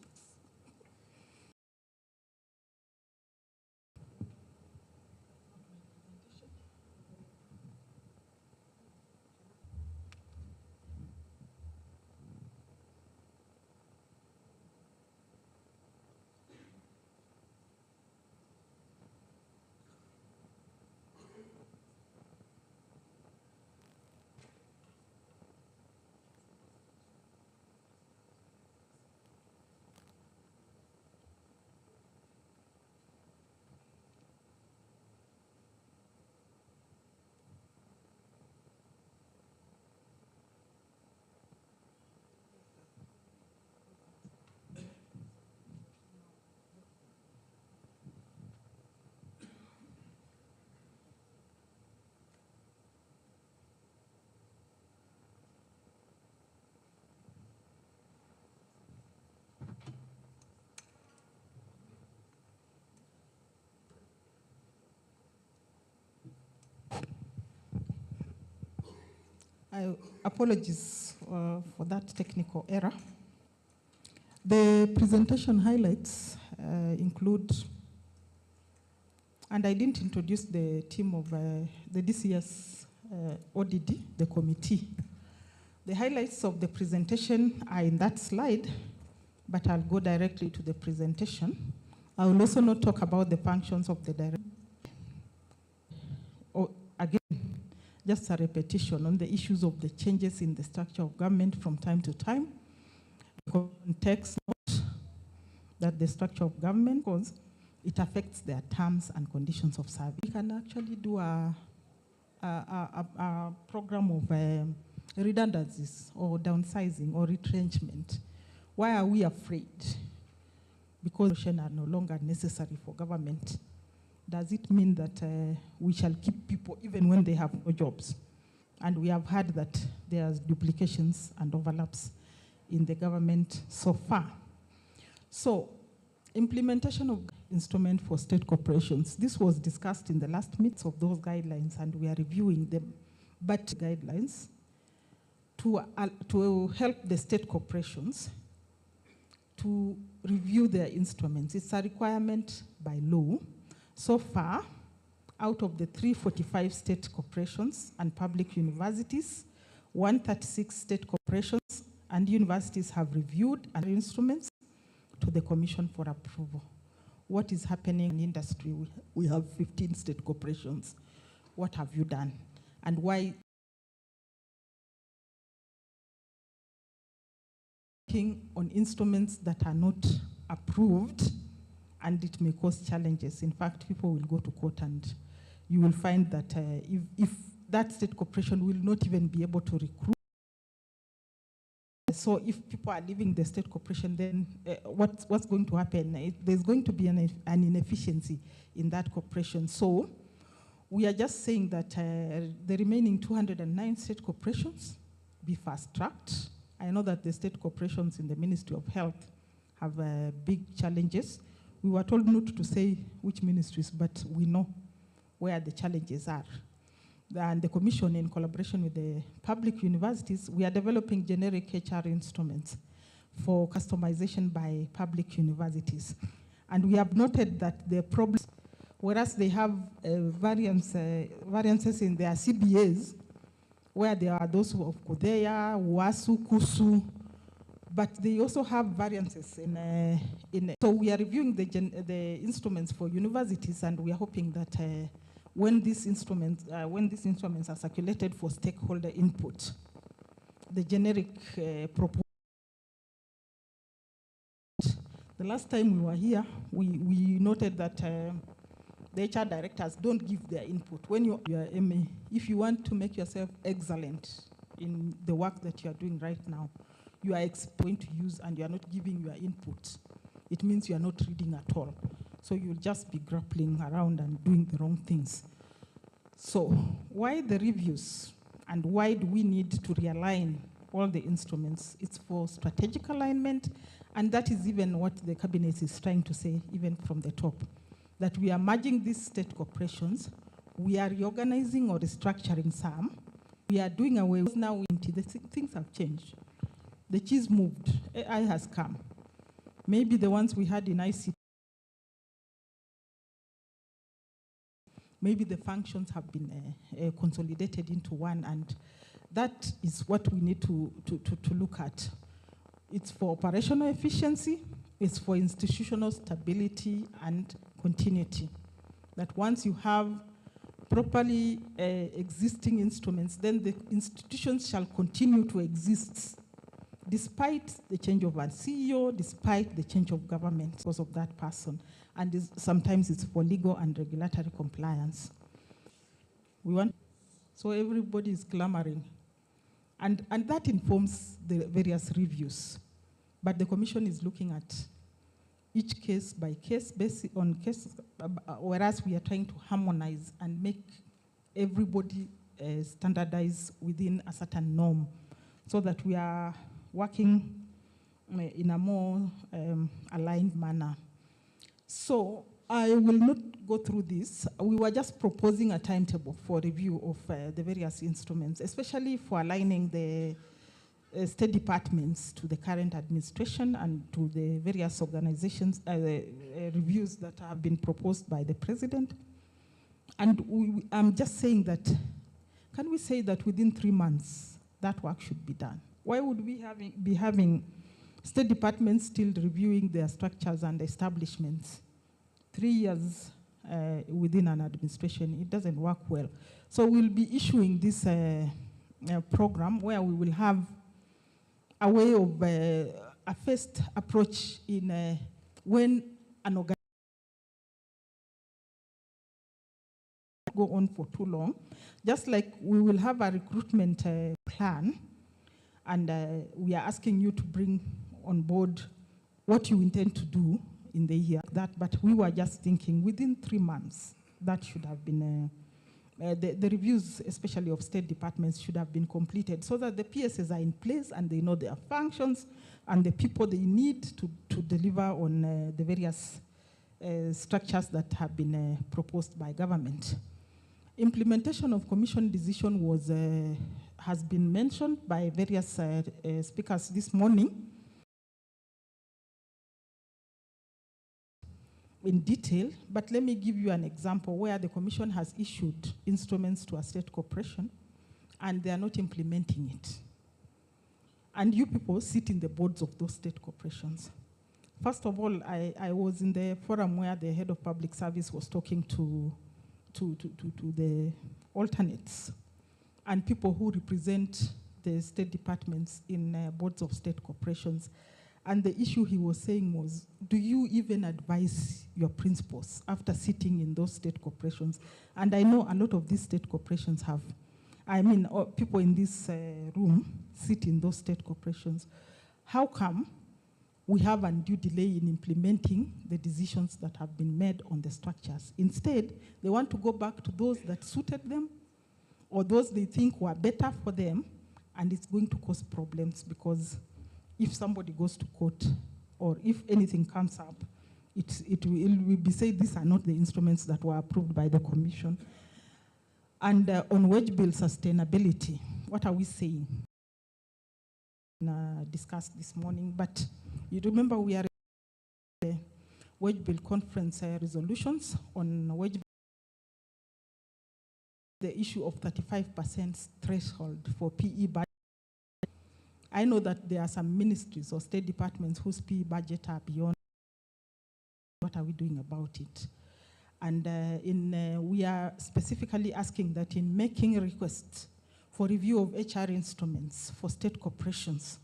Apologies for that technical error. The presentation highlights include, and I didn't introduce the team of the DCS ODD, the committee. The highlights of the presentation are in that slide, but I'll go directly to the presentation. I will also not talk about the functions of the director. Again, just a repetition on the issues of the changes in the structure of government from time to time. Context note that the structure of government was it affects their terms and conditions of service. We can actually do a program of redundancies or downsizing or retrenchment. Why are we afraid? Because are no longer necessary for government. Does it mean that we shall keep people even when they have no jobs? And we have heard that there's duplications and overlaps in the government so far. So, implementation of instrument for state corporations. This was discussed in the last meeting of those guidelines, and we are reviewing them. But guidelines to help the state corporations to review their instruments. It's a requirement by law. So far, out of the 345 state corporations and public universities, 136 state corporations and universities have reviewed our instruments to the Commission for approval. What is happening in industry? We have 15 state corporations. What have you done? And why? On instruments that are not approved, and it may cause challenges. In fact, people will go to court, and you will find that if that state corporation will not even be able to recruit. So if people are leaving the state corporation, then what's going to happen? There's going to be an inefficiency in that corporation. So we are just saying that the remaining 209 state corporations be fast-tracked. I know that the state corporations in the Ministry of Health have big challenges. We were told not to say which ministries, but we know where the challenges are. And the Commission, in collaboration with the public universities, we are developing generic HR instruments for customization by public universities. And we have noted that the problems, whereas they have variances in their CBAs, where there are those of Kudeya, Wasu, Kusu, but they also have variances so we are reviewing the instruments for universities, and we are hoping that when these instruments are circulated for stakeholder input, the generic proposal. The last time we were here, we noted that the HR directors don't give their input. When you are MA, if you want to make yourself excellent in the work that you are doing right now, you are going to use and you are not giving your input. It means you are not reading at all. So you'll just be grappling around and doing the wrong things. So why the reviews, and why do we need to realign all the instruments? It's for strategic alignment, and that is even what the cabinet is trying to say, even from the top, that we are merging these state corporations, we are reorganizing or restructuring some, we are doing away with now things have changed. The cheese moved, AI has come. Maybe the ones we had in ICT, maybe the functions have been consolidated into one, and that is what we need to look at. It's for operational efficiency, it's for institutional stability and continuity. That once you have properly existing instruments, then the institutions shall continue to exist despite the change of a CEO, despite the change of government because of that person. And sometimes it's for legal and regulatory compliance. So everybody is clamoring. And that informs the various reviews. But the Commission is looking at each case by case, based on cases, whereas we are trying to harmonize and make everybody standardize within a certain norm, so that we are working in a more aligned manner. So I will not go through this. We were just proposing a timetable for review of the various instruments, especially for aligning the state departments to the current administration and to the various organizations, reviews that have been proposed by the president. And I'm just saying that, can we say that within 3 months, that work should be done? Why would we be having state departments still reviewing their structures and establishments 3 years within an administration? It doesn't work well. So we'll be issuing this program where we will have a way of a first approach in when an organization go on for too long. Just like we will have a recruitment plan, and we are asking you to bring on board what you intend to do in the year. But we were just thinking within 3 months, that should have been, the reviews, especially of state departments, should have been completed so that the PSs are in place and they know their functions and the people they need to deliver on the various structures that have been proposed by government. Implementation of commission decision has been mentioned by various speakers this morning in detail, but let me give you an example where the commission has issued instruments to a state corporation and they are not implementing it. And you people sit in the boards of those state corporations. First of all, I was in the forum where the head of public service was talking to the alternates and people who represent the state departments in boards of state corporations. And the issue he was saying was, do you even advise your principals after sitting in those state corporations? And I know a lot of these state corporations have. I mean, people in this room sit in those state corporations. How come we have undue delay in implementing the decisions that have been made on the structures? Instead, they want to go back to those that suited them or those they think were better for them, and it's going to cause problems because if somebody goes to court or if anything comes up, it will be said these are not the instruments that were approved by the commission. And on wage bill sustainability, what are we saying? Discussed this morning, but you remember we are in the wage bill conference resolutions on wage bill. The issue of 35% threshold for PE budget. I know that there are some ministries or state departments whose PE budget are beyond. What are we doing about it? And we are specifically asking that in making requests for review of HR instruments for state corporations,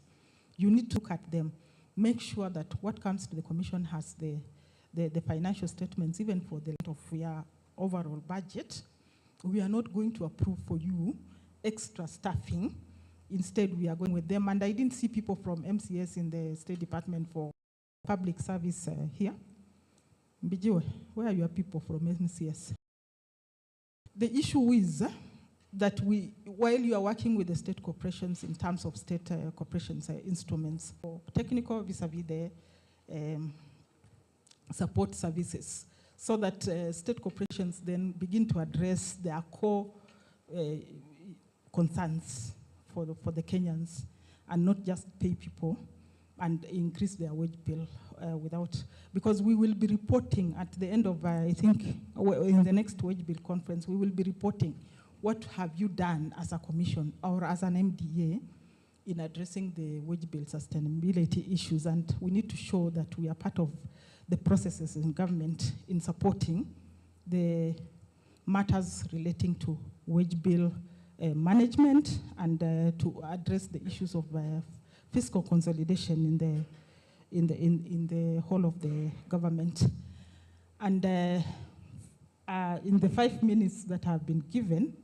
you need to look at them, make sure that what comes to the commission has the financial statements, even for the of your overall budget. We are not going to approve for you extra staffing. Instead, we are going with them. And I didn't see people from MCS in the State Department for Public Service here. Mbijiwe, where are your people from MCS? The issue is that while you are working with the state corporations in terms of state corporations instruments for technical vis-a-vis the support services, so that state corporations then begin to address their core concerns for the Kenyans and not just pay people and increase their wage bill because we will be reporting at the end of, I think, in the next wage bill conference, we will be reporting what have you done as a commission or as an MDA in addressing the wage bill sustainability issues. And we need to show that we are part of the processes in government in supporting the matters relating to wage bill management and to address the issues of fiscal consolidation in the whole of the government. And in the 5 minutes that have been given,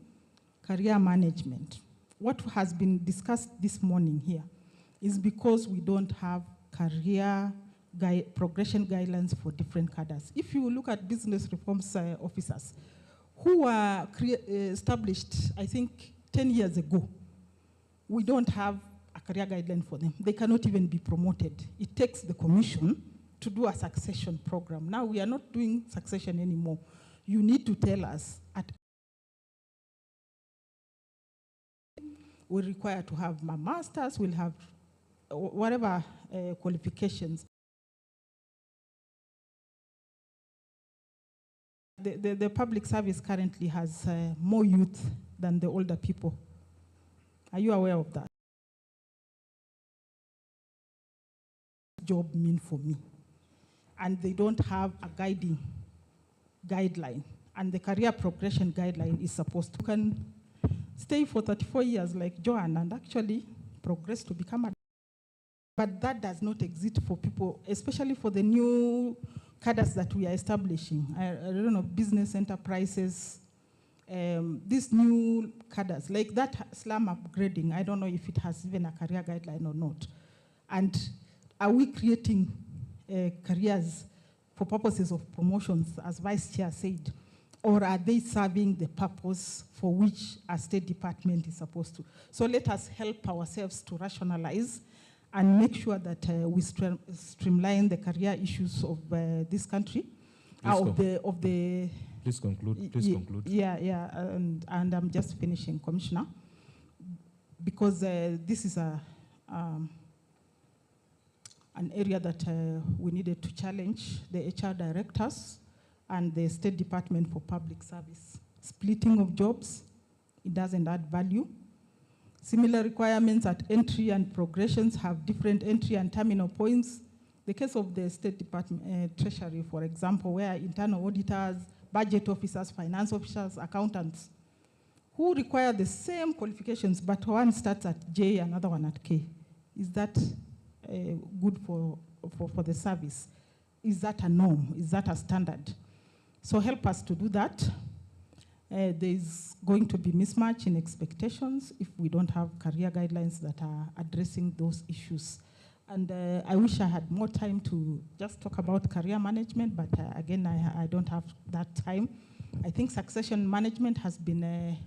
career management. What has been discussed this morning here is because we don't have career progression guidelines for different cadres. If you look at business reforms officers, who were established, I think, 10 years ago, we don't have a career guideline for them. They cannot even be promoted. It takes the commission to do a succession program. Now we are not doing succession anymore. You need to tell us we're required to have my masters, we'll have whatever qualifications. The public service currently has more youth than the older people. Are you aware of that? Job mean for me? And they don't have a guideline. And the career progression guideline is supposed to can stay for 34 years like Joanne and actually progress to become a. But that does not exist for people, especially for the new cadres that we are establishing. I don't know, business enterprises, these new cadres, like that slum upgrading, I don't know if it has even a career guideline or not. And are we creating careers for purposes of promotions, as Vice Chair said, or are they serving the purpose for which a State Department is supposed to? So let us help ourselves to rationalize and make sure that we streamline the career issues of this country. Please conclude. Please conclude. Yeah, and I'm just finishing, Commissioner, because this is an area that we needed to challenge the HR directors and the State Department for Public Service. Splitting of jobs, it doesn't add value. Similar requirements at entry and progressions have different entry and terminal points. The case of the State Department Treasury, for example, where internal auditors, budget officers, finance officers, accountants, who require the same qualifications, but one starts at J, another one at K. Is that good for the service? Is that a norm? Is that a standard? So help us to do that. There's going to be mismatch in expectations if we don't have career guidelines that are addressing those issues. And I wish I had more time to just talk about career management, but again, I don't have that time. I think succession management has been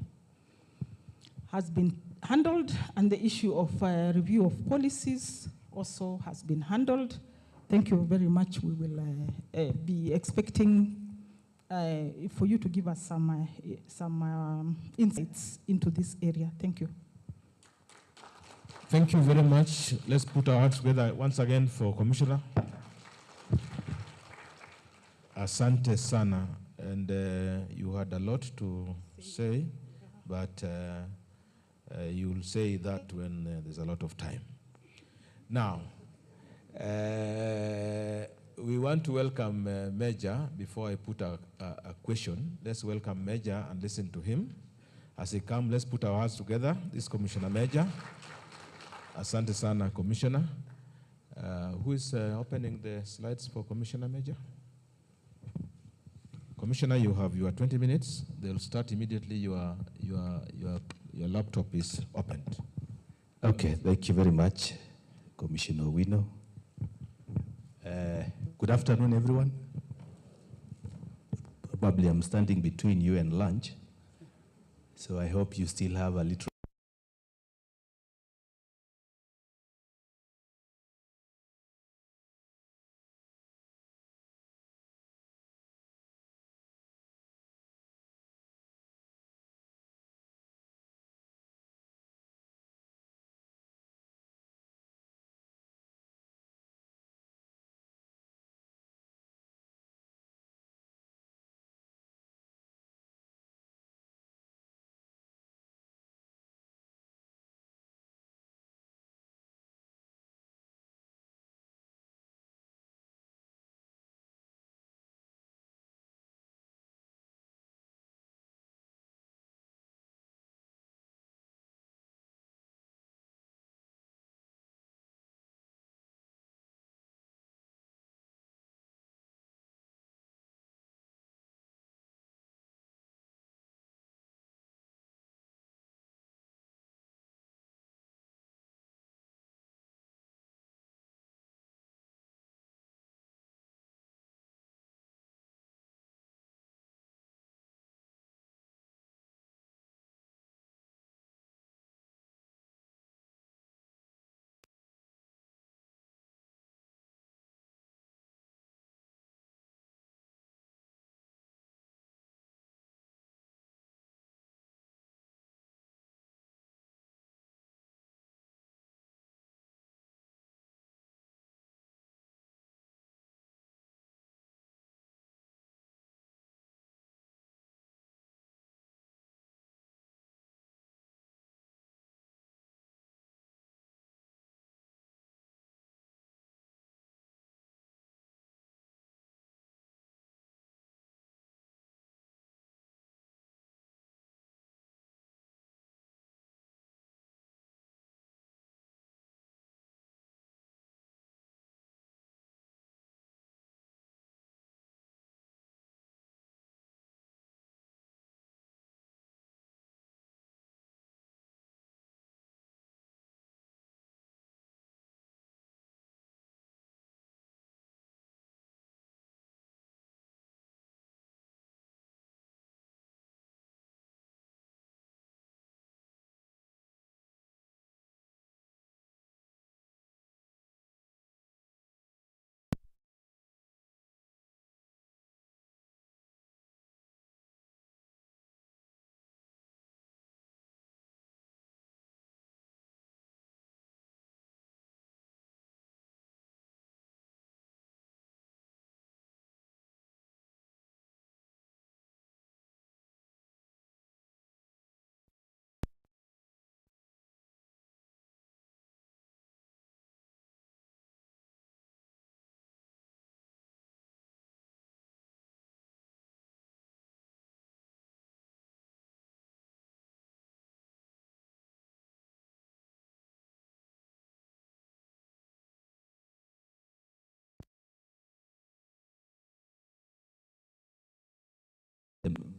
handled, and the issue of review of policies also has been handled. Thank you very much. We will be expecting for you to give us some insights into this area. Thank you. Thank you very much. Let's put our hands together once again for Commissioner. Asante sana. And you had a lot to say, but you'll say that when there's a lot of time. Now, we want to welcome Major. Before I put a question, let's welcome Major and listen to him. As he comes, let's put our hands together. This is Commissioner Major. Asante sana, Commissioner. Who is opening the slides for Commissioner Major? Commissioner, you have your 20 minutes. They'll start immediately. Your laptop is opened. Okay, thank you very much, Commissioner Wino. Good afternoon, everyone. Probably I'm standing between you and lunch, so I hope you still have a little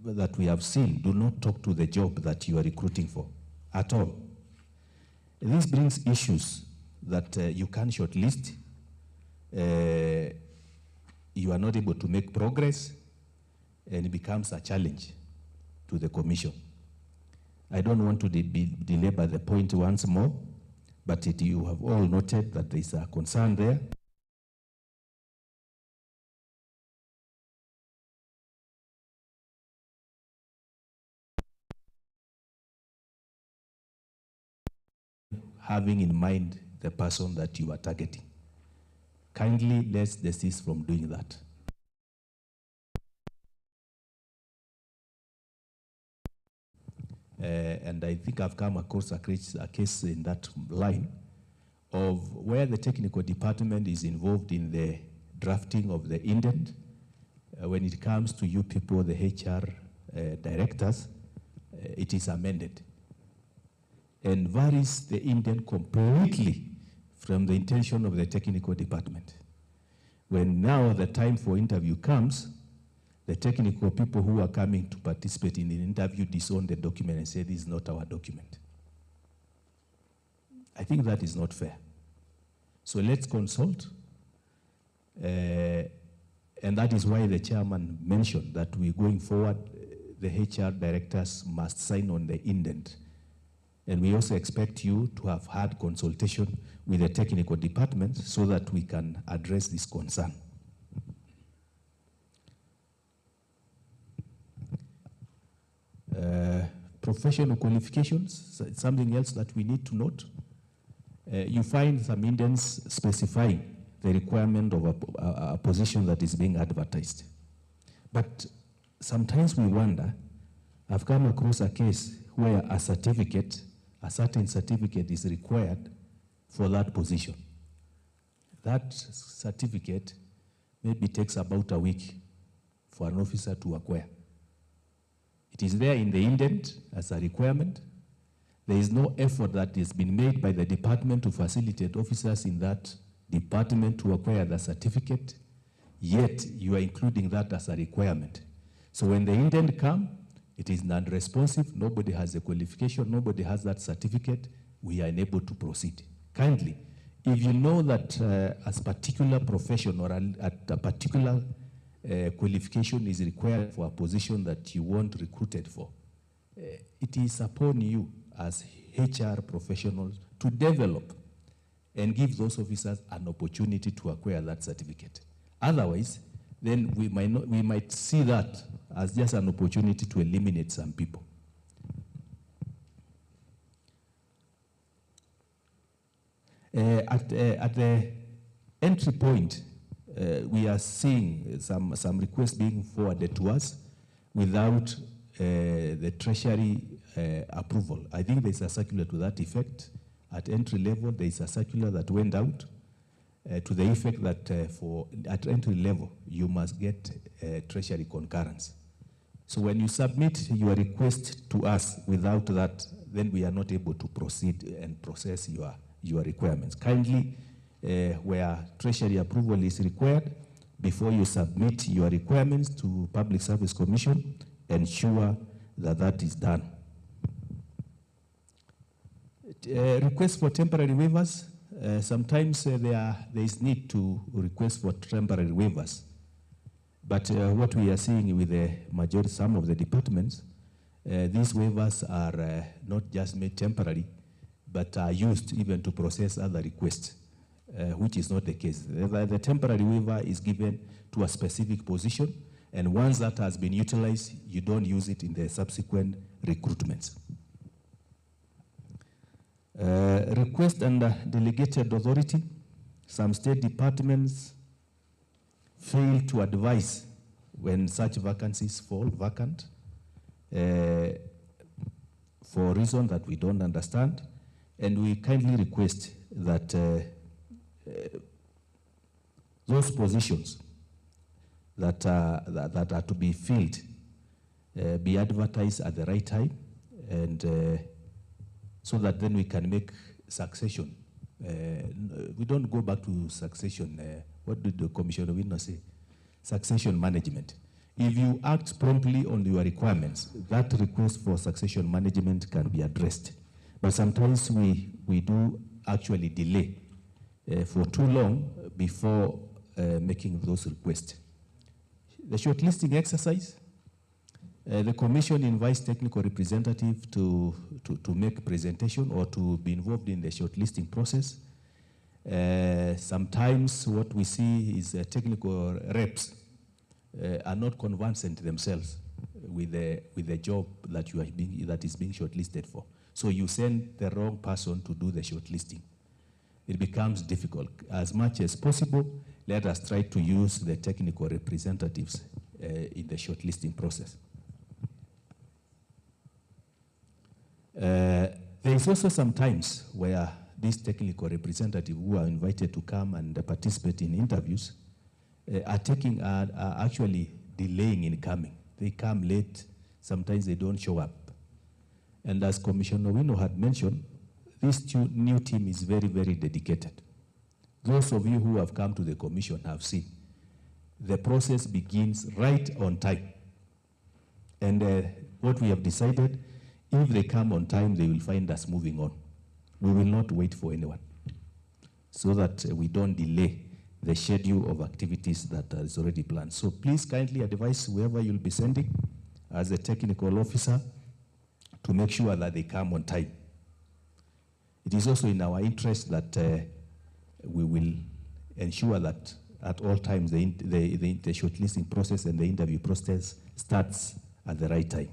that we have seen do not talk to the job that you are recruiting for at all. This brings issues that you can't shortlist, you are not able to make progress, and it becomes a challenge to the Commission. I don't want to belabor the point once more, but you have all noted that there is a concern there. Having in mind the person that you are targeting. Kindly let's desist from doing that. And I think I've come across a case in that line of where the technical department is involved in the drafting of the indent. When it comes to you people, the HR directors, it is amended and varies the indent completely from the intention of the technical department. When now the time for interview comes, the technical people who are coming to participate in the interview disown the document and say, this is not our document. I think that is not fair. So let's consult. And that is why the chairman mentioned that we're going forward, the HR directors must sign on the indent. And we also expect you to have had consultation with the technical department so that we can address this concern. Professional qualifications, something else that we need to note. You find some indents specifying the requirement of a position that is being advertised. But sometimes we wonder, I've come across a case where a certain certificate is required for that position. That certificate maybe takes about a week for an officer to acquire. It is there in the indent as a requirement. There is no effort that has been made by the department to facilitate officers in that department to acquire the certificate, yet you are including that as a requirement. So when the indent comes, it is non-responsive, nobody has a qualification, nobody has that certificate, we are unable to proceed. Kindly, if you know that a particular profession or a particular qualification is required for a position that you want recruited for, it is upon you as HR professionals to develop and give those officers an opportunity to acquire that certificate. Otherwise, then we might see that as just an opportunity to eliminate some people. At the entry point, we are seeing some requests being forwarded to us without the Treasury approval. I think there's a circular to that effect. At entry level, there is a circular that went out to the effect that at entry level, you must get Treasury concurrence. So when you submit your request to us without that, then we are not able to proceed and process your requirements. Kindly, where Treasury approval is required, before you submit your requirements to Public Service Commission, ensure that that is done. Requests for temporary waivers. Sometimes there is need to request for temporary waivers. But what we are seeing with the majority, some of the departments, these waivers are not just made temporary, but are used even to process other requests, which is not the case. The temporary waiver is given to a specific position, and once that has been utilized, you don't use it in the subsequent recruitments. Request under delegated authority. Some state departments fail to advise when such vacancies fall vacant for a reason that we don't understand, and we kindly request that those positions that are to be filled be advertised at the right time, and so that then we can make succession. We don't go back to succession. What did the Commissioner of Witness say? Succession management. If you act promptly on your requirements, that request for succession management can be addressed. But sometimes we do actually delay for too long before making those requests. The shortlisting exercise, the Commission invites technical representatives to make presentation or to be involved in the shortlisting process. Sometimes what we see is technical reps are not conversant themselves with the job that that is being shortlisted for. So you send the wrong person to do the shortlisting. It becomes difficult. As much as possible, let us try to use the technical representatives in the shortlisting process. There is also some times where these technical representatives who are invited to come and participate in interviews are actually delaying in coming. They come late, sometimes they don't show up. And as Commissioner Wino had mentioned, this new team is very, very dedicated. Those of you who have come to the Commission have seen the process begins right on time. And what we have decided, if they come on time, they will find us moving on. We will not wait for anyone, so that we don't delay the schedule of activities that is already planned. So please kindly advise whoever you'll be sending as a technical officer to make sure that they come on time. It is also in our interest that we will ensure that at all times the shortlisting process and the interview process starts at the right time.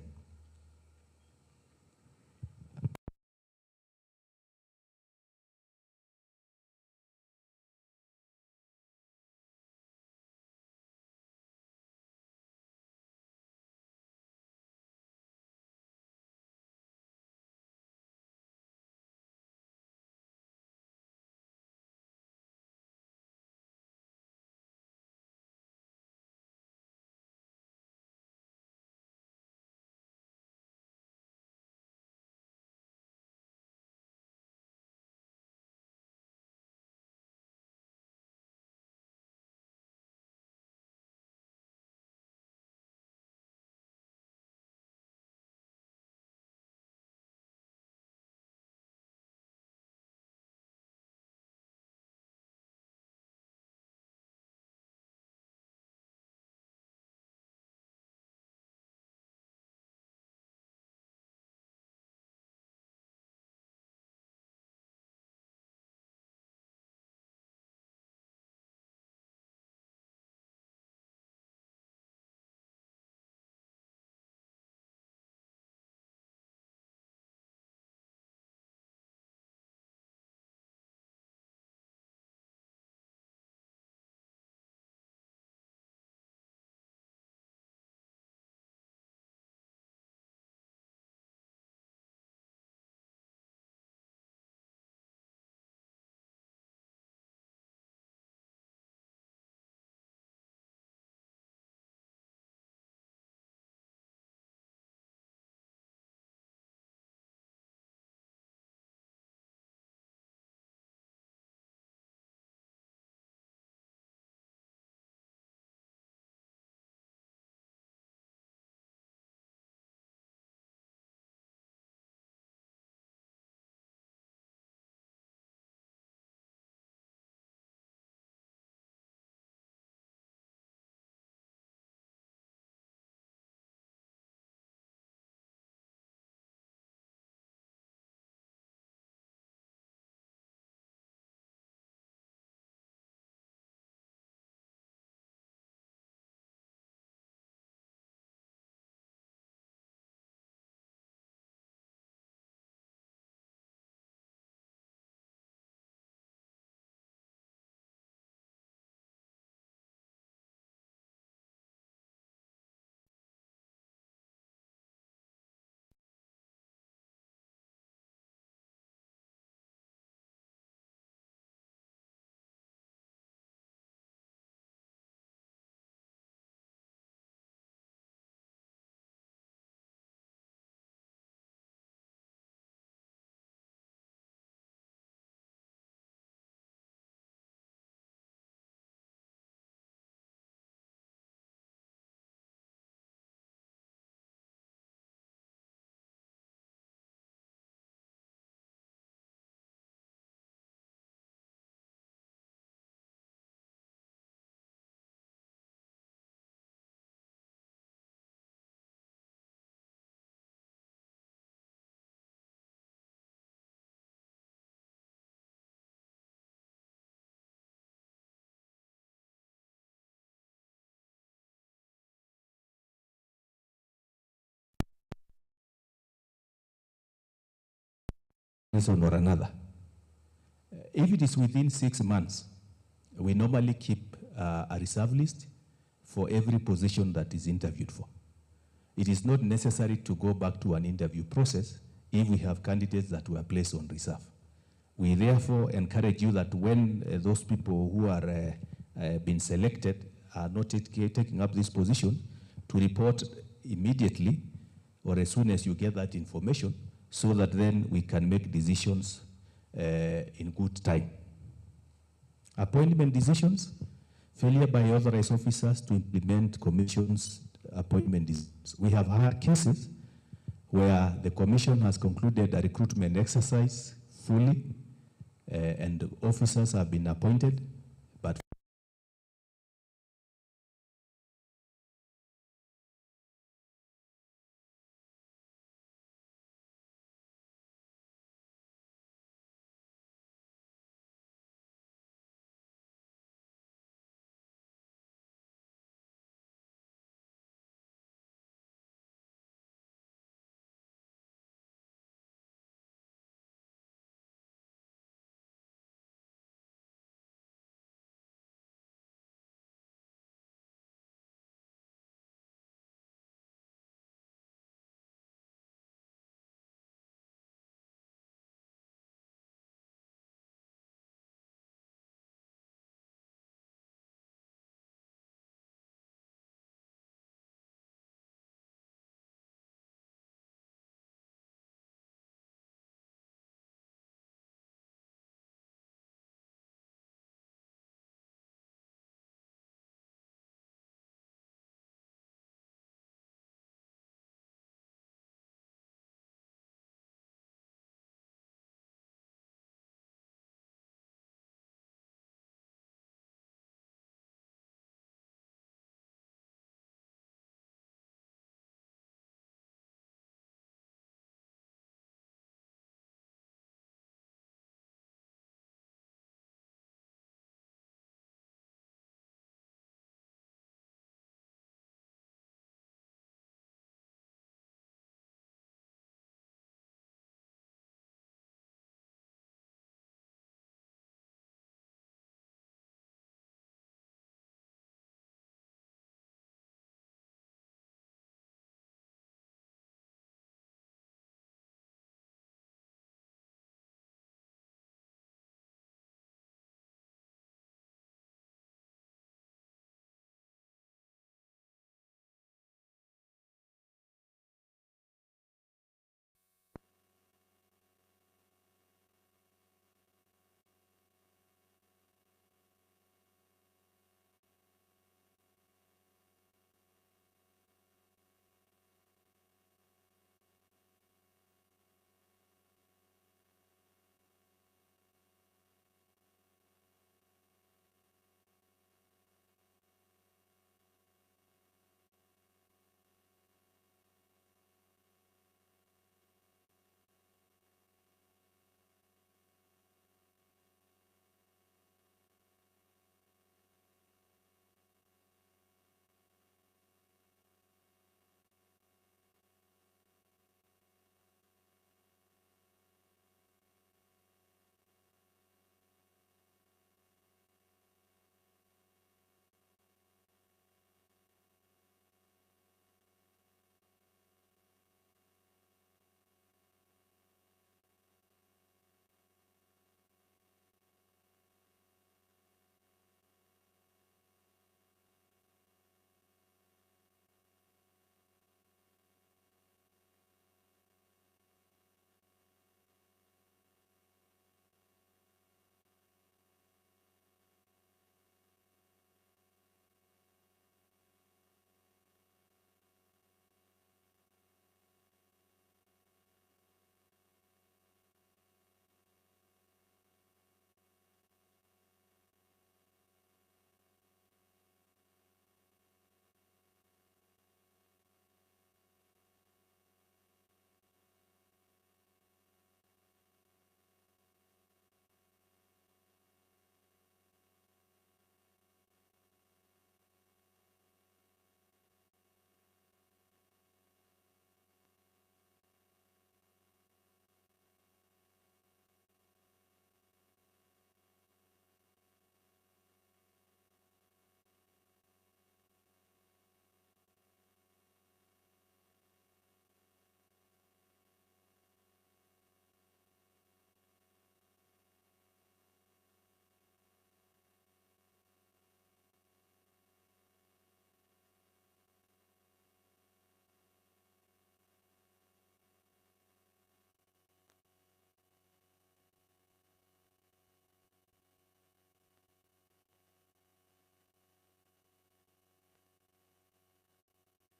reason or another. If it is within 6 months, we normally keep a reserve list for every position that is interviewed for. It is not necessary to go back to an interview process if we have candidates that were placed on reserve. We therefore encourage you that when those people who are been selected are not taking up this position, to report immediately or as soon as you get that information, so that then we can make decisions in good time. Appointment decisions, failure by authorized officers to implement commission's appointment decisions. We have had cases where the commission has concluded a recruitment exercise fully and officers have been appointed, but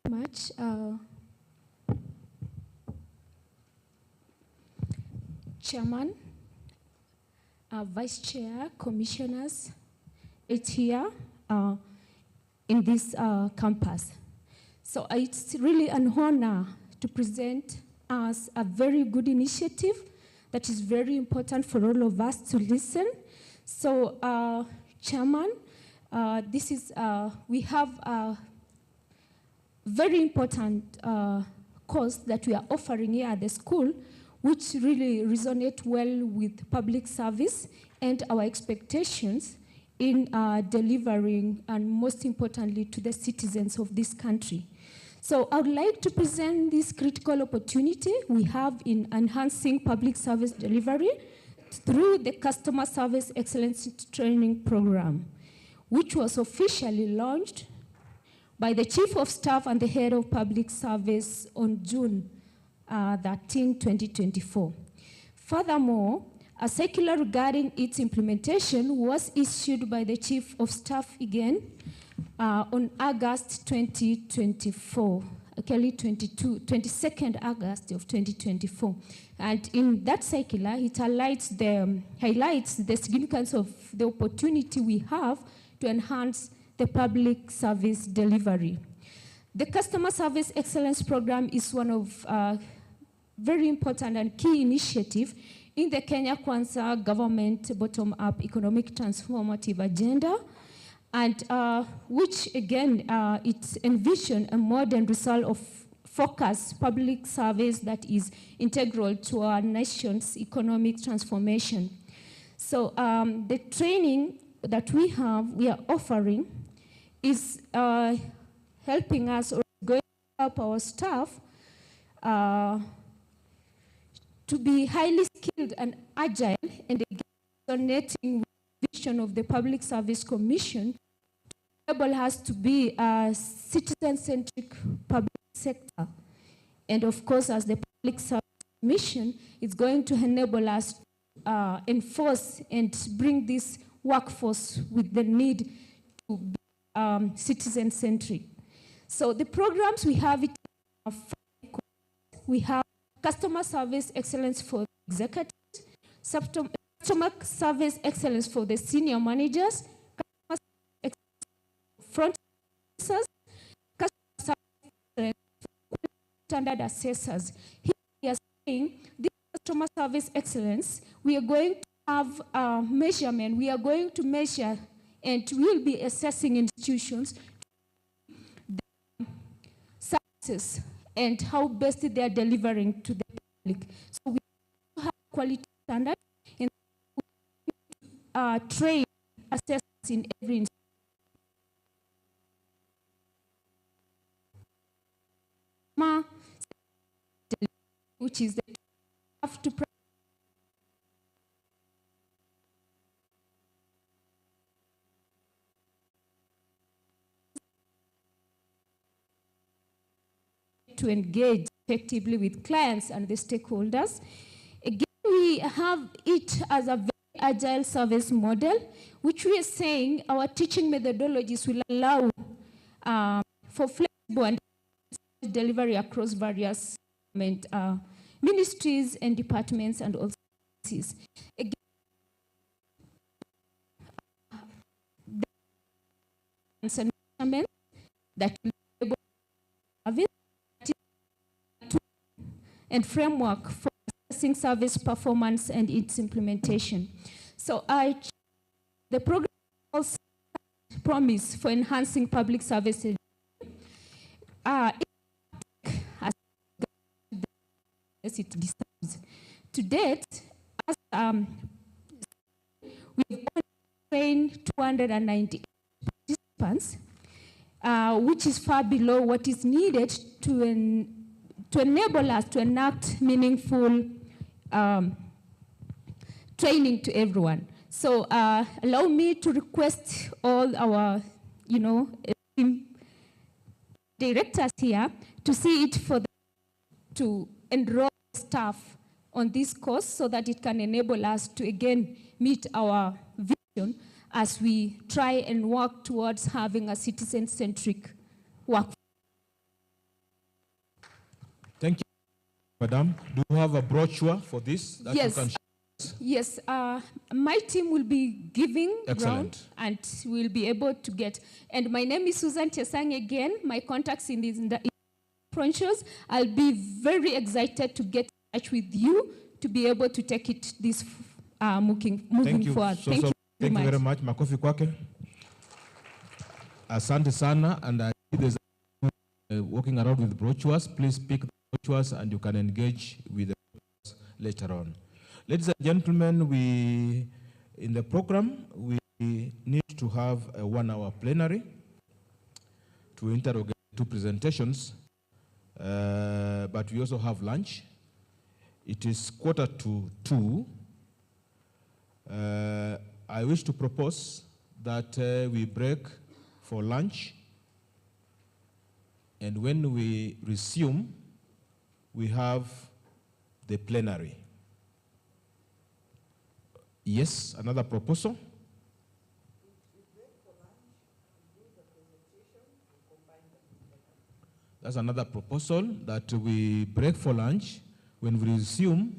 much. Chairman, Vice Chair, Commissioners, it's here in this campus. So it's really an honor to present us a very good initiative that is very important for all of us to listen. So, Chairman, we have a very important course that we are offering here at the school, which really resonate well with public service and our expectations in delivering, and most importantly, to the citizens of this country. So I would like to present this critical opportunity we have in enhancing public service delivery through the Customer Service Excellence Training Program, which was officially launched by the Chief of Staff and the Head of Public Service on June 13, 2024. Furthermore, a circular regarding its implementation was issued by the Chief of Staff again on August 2024, actually 22nd August of 2024. And in that circular, it highlights the significance of the opportunity we have to enhance the public service delivery. The Customer Service Excellence Program is one of very important and key initiative in the Kenya Kwanza government bottom-up economic transformative agenda, and which again, it envisions a modern result of focused public service that is integral to our nation's economic transformation. So the training that we are offering is helping us, or going to help our staff to be highly skilled and agile, and resonating with the vision of the Public Service Commission to enable us to be a citizen-centric public sector. And of course, as the Public Service Commission, it's going to enable us to enforce and bring this workforce with the need to be citizen-centric. So the programs we have, we have Customer Service Excellence for executives, Customer Service Excellence for the senior managers, Customer Service Excellence for front officers, Customer Service Excellence for standard assessors. Here we are saying this Customer Service Excellence, we are going to have a measurement, we are going to measure, and we'll be assessing institutions the services and how best they are delivering to the public. So we have quality standards, and we train assessors in every institution. Which is the have to engage effectively with clients and the stakeholders. Again, we have it as a very agile service model, which we are saying our teaching methodologies will allow for flexible and delivery across various ministries and departments and also services. Again, that will be able and framework for assessing service performance and its implementation. So the program also promise for enhancing public services. As it deserves. To date, we've trained 298 participants, which is far below what is needed to enable us to enact meaningful training to everyone. So allow me to request all our, directors here to see it for to enroll staff on this course so that it can enable us to again meet our vision as we try and work towards having a citizen-centric workforce. Thank you, Madam. Do you have a brochure for this that Yes. you can share? Yes, my team will be giving Excellent. ground and will be able to get. And my name is Susan Chesang again. My contacts in the shows. I'll be very excited to get in touch with you to be able to take it this moving forward. Thank you Thank you very much. Makofi kwake. Asante sana. And I see there's walking around with brochures. Please pick the brochures and you can engage with the brochures later on. Ladies and gentlemen, in the program, we need to have a 1-hour plenary to interrogate 2 presentations, but we also have lunch. It is 1:45. I wish to propose that we break for lunch, and when we resume, we have the plenary. Yes, another proposal? That's another proposal, that we break for lunch. When we resume,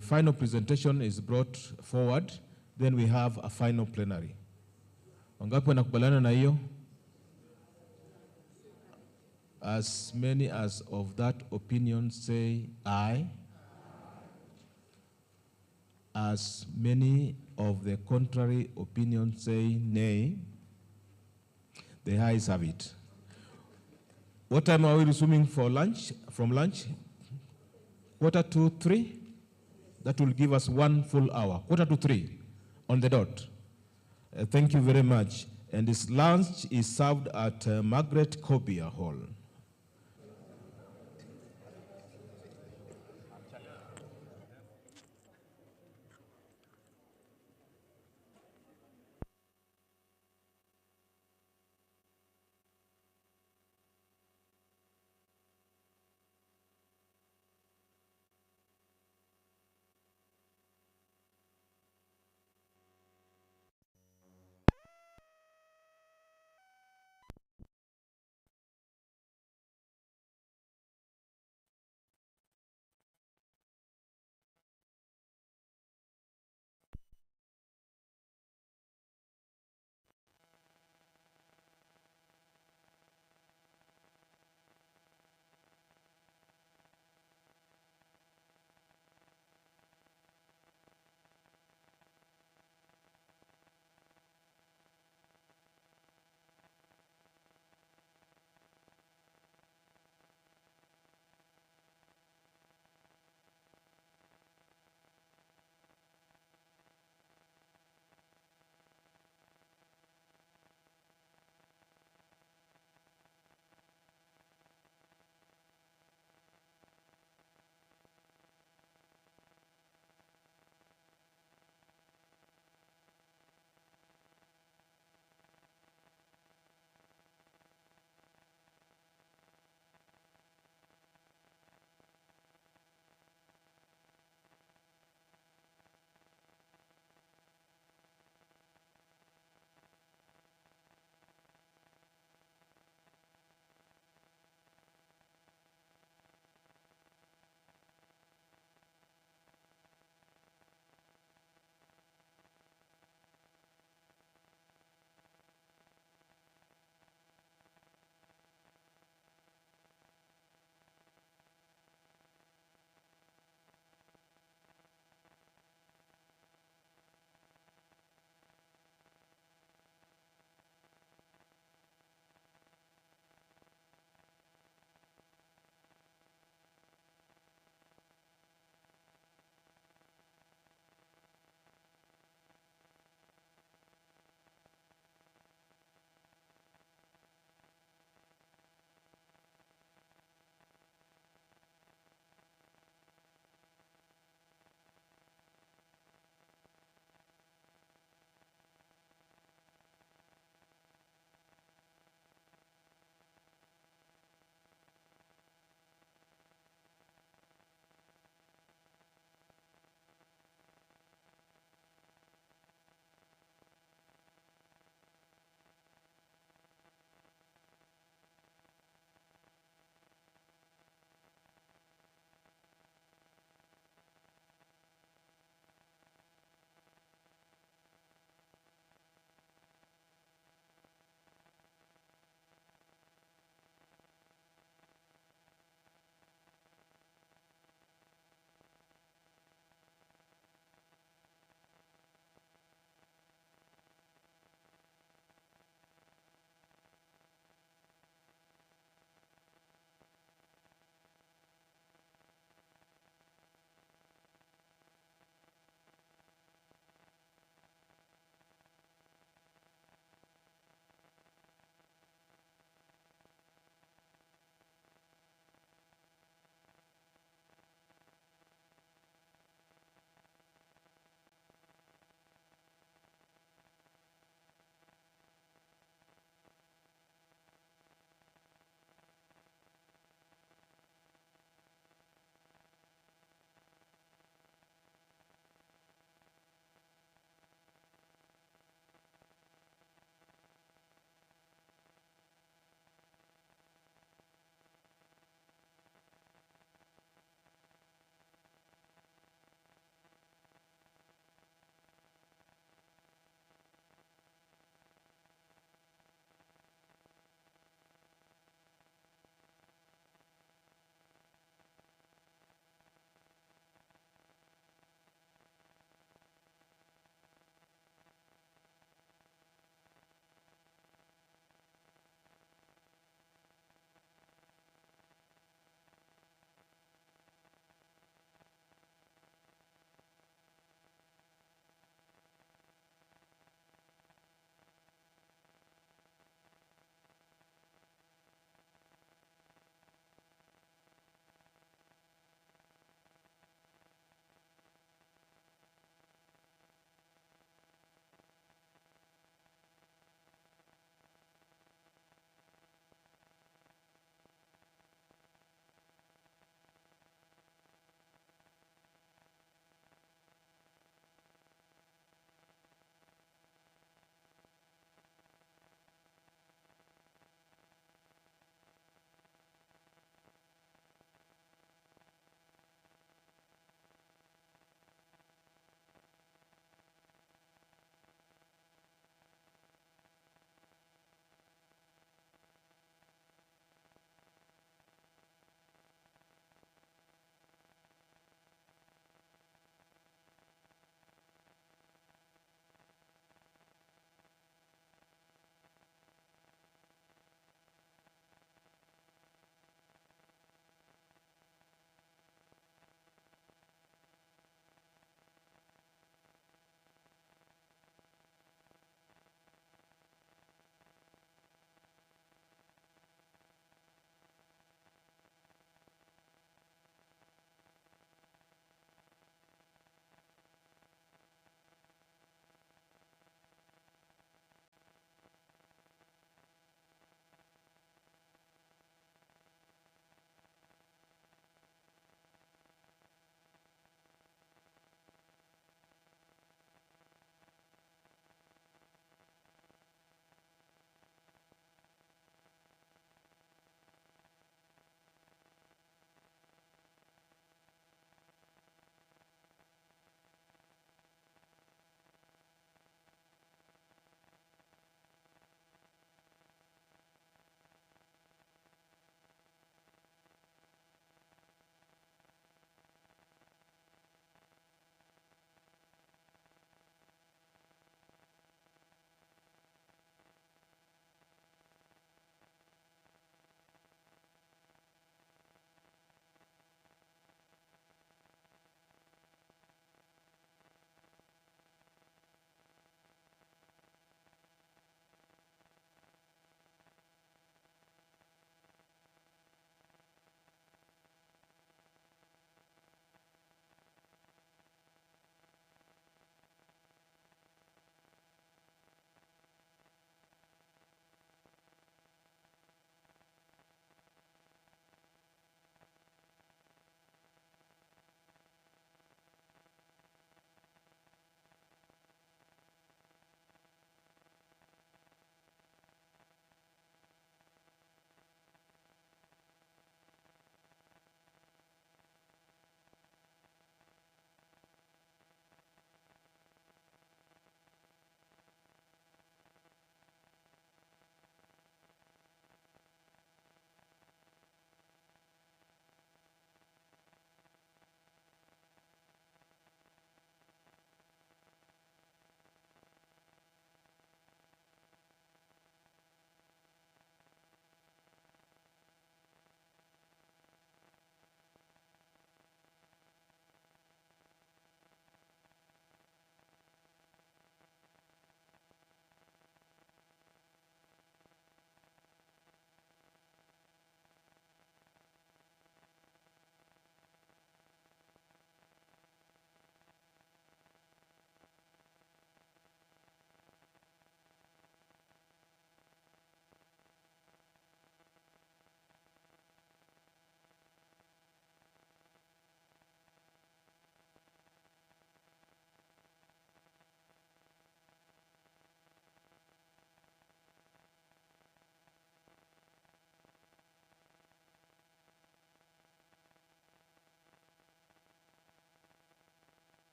final presentation is brought forward, then we have a final plenary. Wangapi wanakubaliana na hiyo? As many as of that opinion say aye. As many of the contrary opinions say nay. The ayes have it. What time are we resuming for lunch? From lunch? 2:45. That will give us 1 full hour. 2:45 on the dot. Thank you very much. And this lunch is served at Margaret Cobier Hall.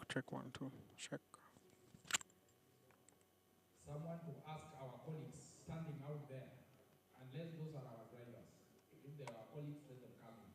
Check 1, 2, check. Someone to ask our colleagues standing out there, unless those are our drivers. If they are our colleagues, let them come in.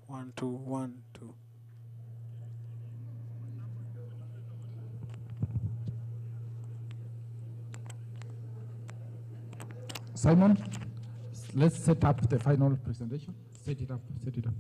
One, two, 1, 2. Simon, let's set up the final presentation. Set it up, set it up.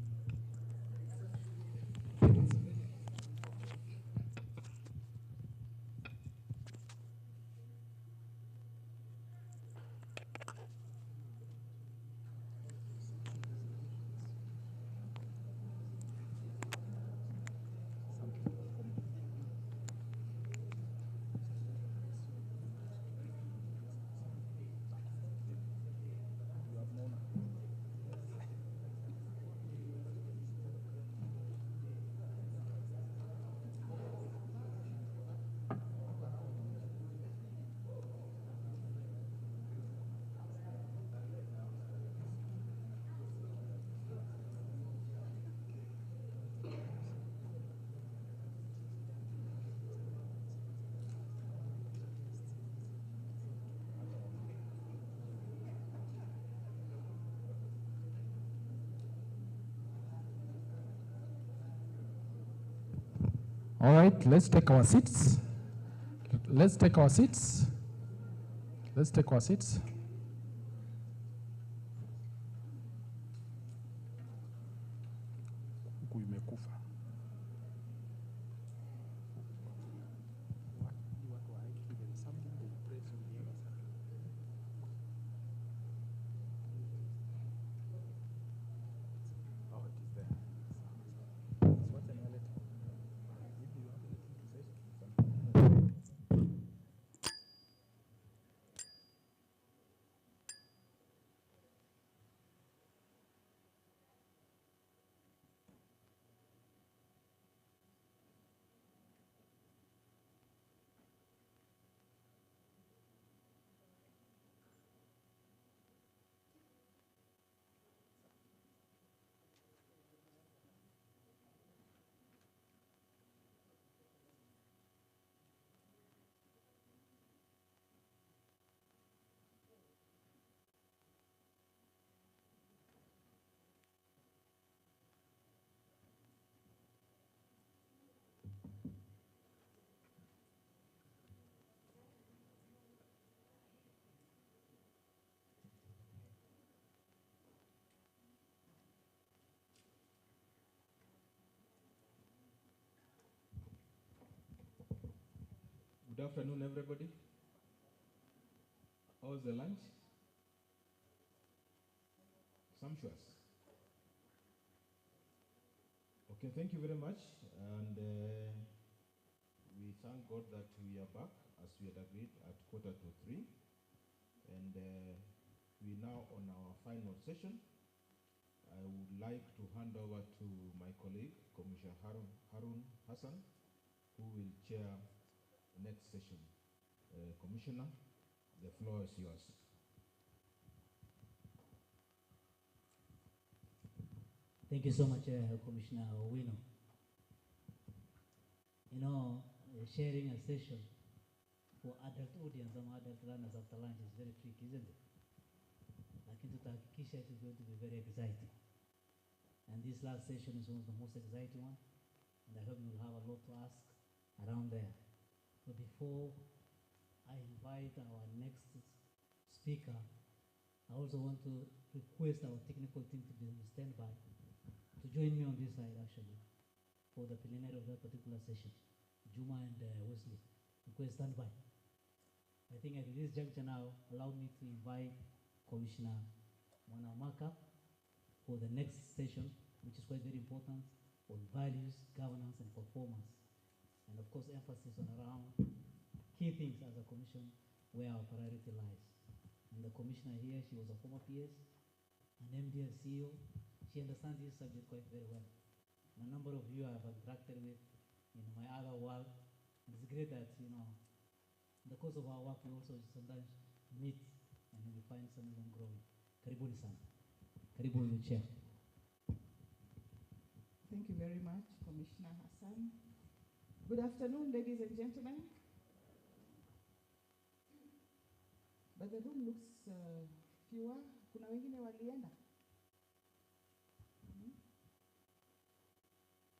All right, let's take our seats. Let's take our seats. Let's take our seats. Good afternoon, everybody. How was the lunch? Sumptuous. Okay, thank you very much. And we thank God that we are back as we had agreed at 2:45. And we now on our final session. I would like to hand over to my colleague, Commissioner Harun Hassan, who will chair the next session. Commissioner, the floor is yours. Thank you so much, Commissioner Owino. You know, sharing a session for adult audience and adult learners after lunch is very tricky, isn't it? Lakini tutahakikisha it is going to be very exciting. And this last session is one of the most exciting one, and I hope you will have a lot to ask around there. But before I invite our next speaker, I also want to request our technical team to be on standby to join me on this side actually for the preliminary of that particular session. Juma and Wesley, Request standby. I think at this juncture now, allow me to invite Commissioner Mwanamaka for the next session, which is quite very important, on values, governance, and performance. And of course, emphasis on around key things as a commission where our priority lies. And the commissioner here, she was a former PS, an MDA CEO. She understands this subject quite very well. And a number of you I have interacted with in my other world. And it's great that, you know, in the course of our work, we also sometimes meet and we find some of them growing. Karibuni sana. Karibu, your chair. Thank you very much, Commissioner Hassan. Good afternoon, ladies and gentlemen. But the room looks fewer. Kuna wengine walienda?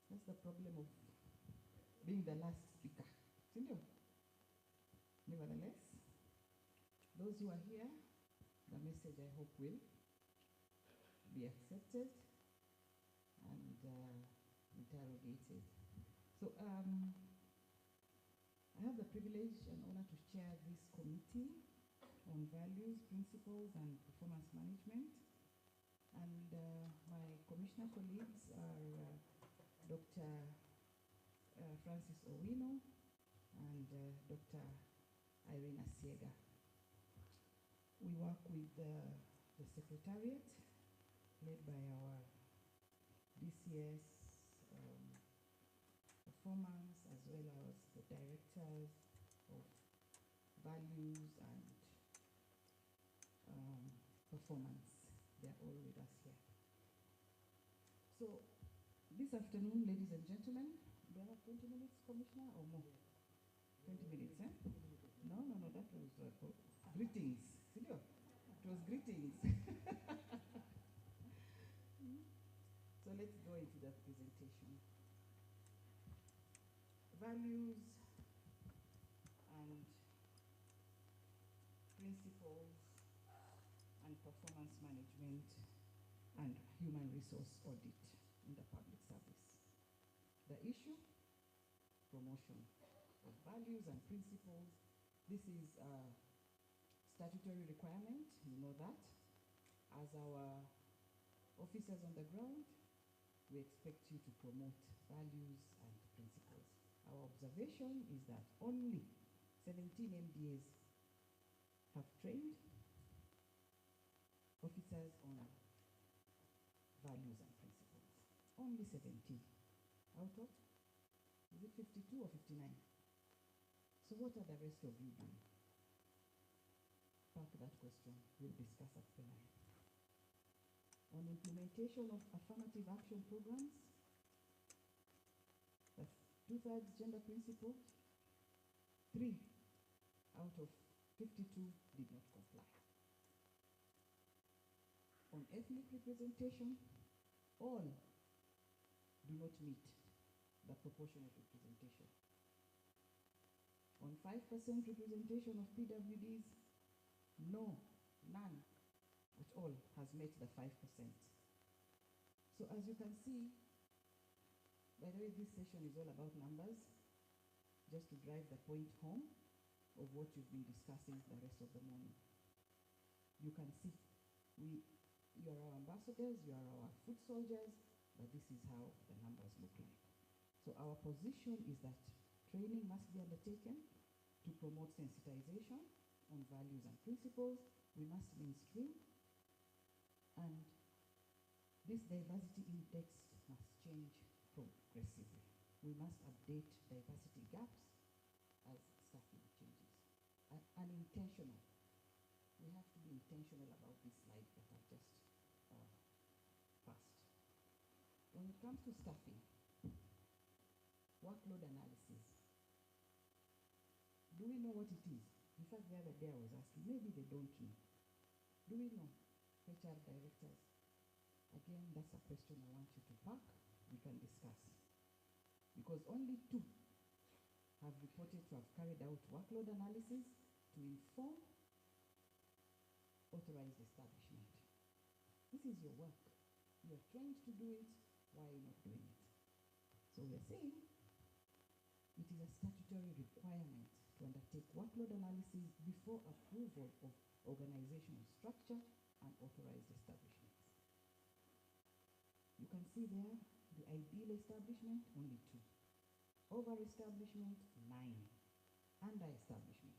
That's the problem of being the last speaker. Sindio? Nevertheless, those who are here, the message I hope will be accepted and interrogated. So I have the privilege and honor to chair this committee on values, principles, and performance management. And my commissioner colleagues are Dr. Francis Owino and Dr. Irene Asiega. We work with the Secretariat, led by our DCS performance, as well as the Directors of Values and Performance. They're all with us here. So, this afternoon, ladies and gentlemen, do I have 20 minutes, Commissioner, or more? 20 minutes, eh? No, that was greetings. Silio, it was greetings. So let's go into the presentation. Values and principles and performance management and human resource audit in the public service. The issue, promotion of values and principles. This is a statutory requirement, you know that. As our officers on the ground, we expect you to promote values and principles. Our observation is that only 17 MDAs have trained officers on values and principles. Only 17 out of, is it 52 or 59? So what are the rest of you doing? Park that question, we'll discuss at plenary. On implementation of affirmative action programs, the 2/3 gender principle, 3 out of 52 did not comply. On ethnic representation, all do not meet the proportionate representation. On 5% representation of PWDs, no, none at all has met the 5%. So as you can see, by the way, this session is all about numbers, just to drive the point home of what you've been discussing the rest of the morning. You can see, you are our ambassadors, you are our foot soldiers, but this is how the numbers look like. So our position is that training must be undertaken to promote sensitization on values and principles. We must mainstream, and this diversity index must change progressively. We must update diversity gaps as staffing changes. Unintentional. We have to be intentional about this slide that I've just passed. When it comes to staffing, workload analysis. Do we know what it is? In fact, the other day I was asking, maybe they don't know. Do we know? HR directors. Again, that's a question I want you to park. We can discuss. Because only 2 have reported to have carried out workload analysis to inform authorized establishment. This is your work. You are trained to do it. Why are you not doing it? So we are saying it is a statutory requirement to to undertake workload analysis before approval of organizational structure and authorized establishments. You can see there the ideal establishment, only 2. Over-establishment, 9. Under-establishment,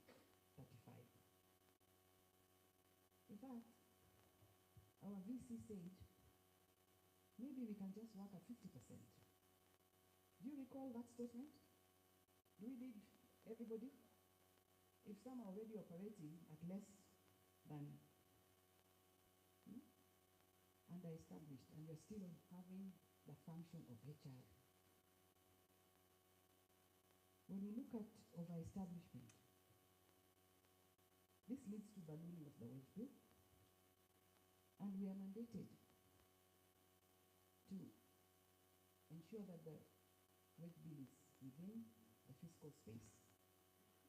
35. In fact, our VC said, maybe we can just work at 50%. Do you recall that statement? Do we need everybody? If some are already operating at less than under-established, and you're still having the function of HR. When we look at over-establishment, this leads to ballooning of the wage bill, and we are mandated to ensure that the wage bill is within the fiscal space.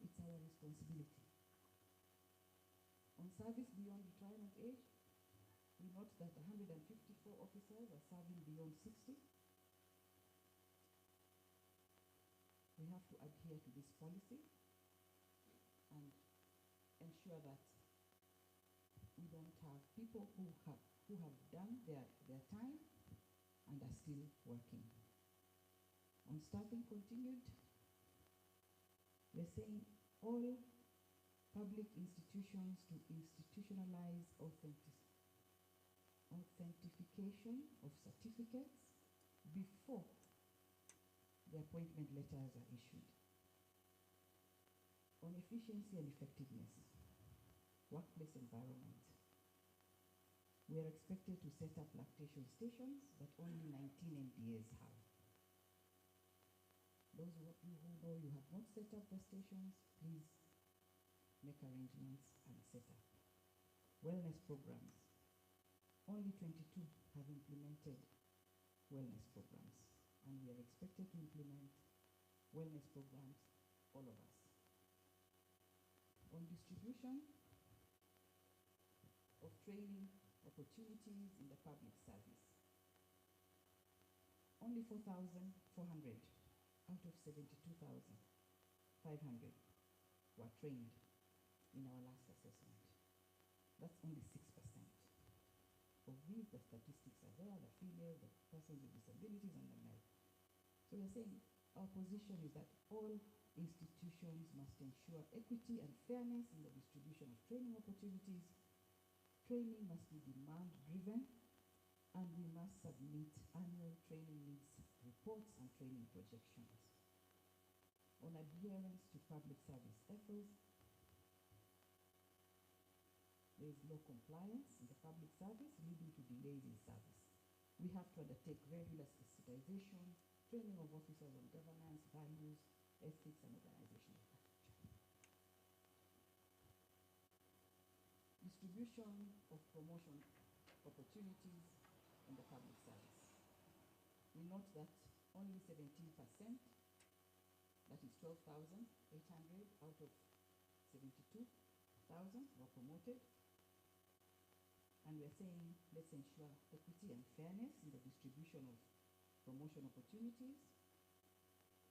It's our responsibility. On service beyond retirement age, we note that 154 officers are serving beyond 60. We have to adhere to this policy and ensure that we don't have people who have done their time and are still working. On staffing continued, we're saying all public institutions to institutionalize authentication of certificates before the appointment letters are issued. On efficiency and effectiveness, workplace environment. We are expected to set up lactation stations that only 19 MDAs have. Those of you who know you have not set up the stations, please make arrangements and set up. Wellness programs. Only 22 have implemented wellness programs, and we are expected to implement wellness programs, all of us. On distribution of training opportunities in the public service. Only 4,400 out of 72,500 were trained in our last assessment. That's only 6%. Of these, the statistics are there, the female, the persons with disabilities, and the male. So we're saying our position is that all institutions must ensure equity and fairness in the distribution of training opportunities. Training must be demand-driven, and we must submit annual training needs reports and training projections. On adherence to public service efforts, there is low compliance in the public service, leading to delays in service. We have to undertake regular sensitization, training of officers on governance, values, ethics, and organizational culture. Distribution of promotion opportunities in the public service. We note that only 17%, that is 12,800 out of 72,000 were promoted. And we're saying, let's ensure equity and fairness in the distribution of promotion opportunities.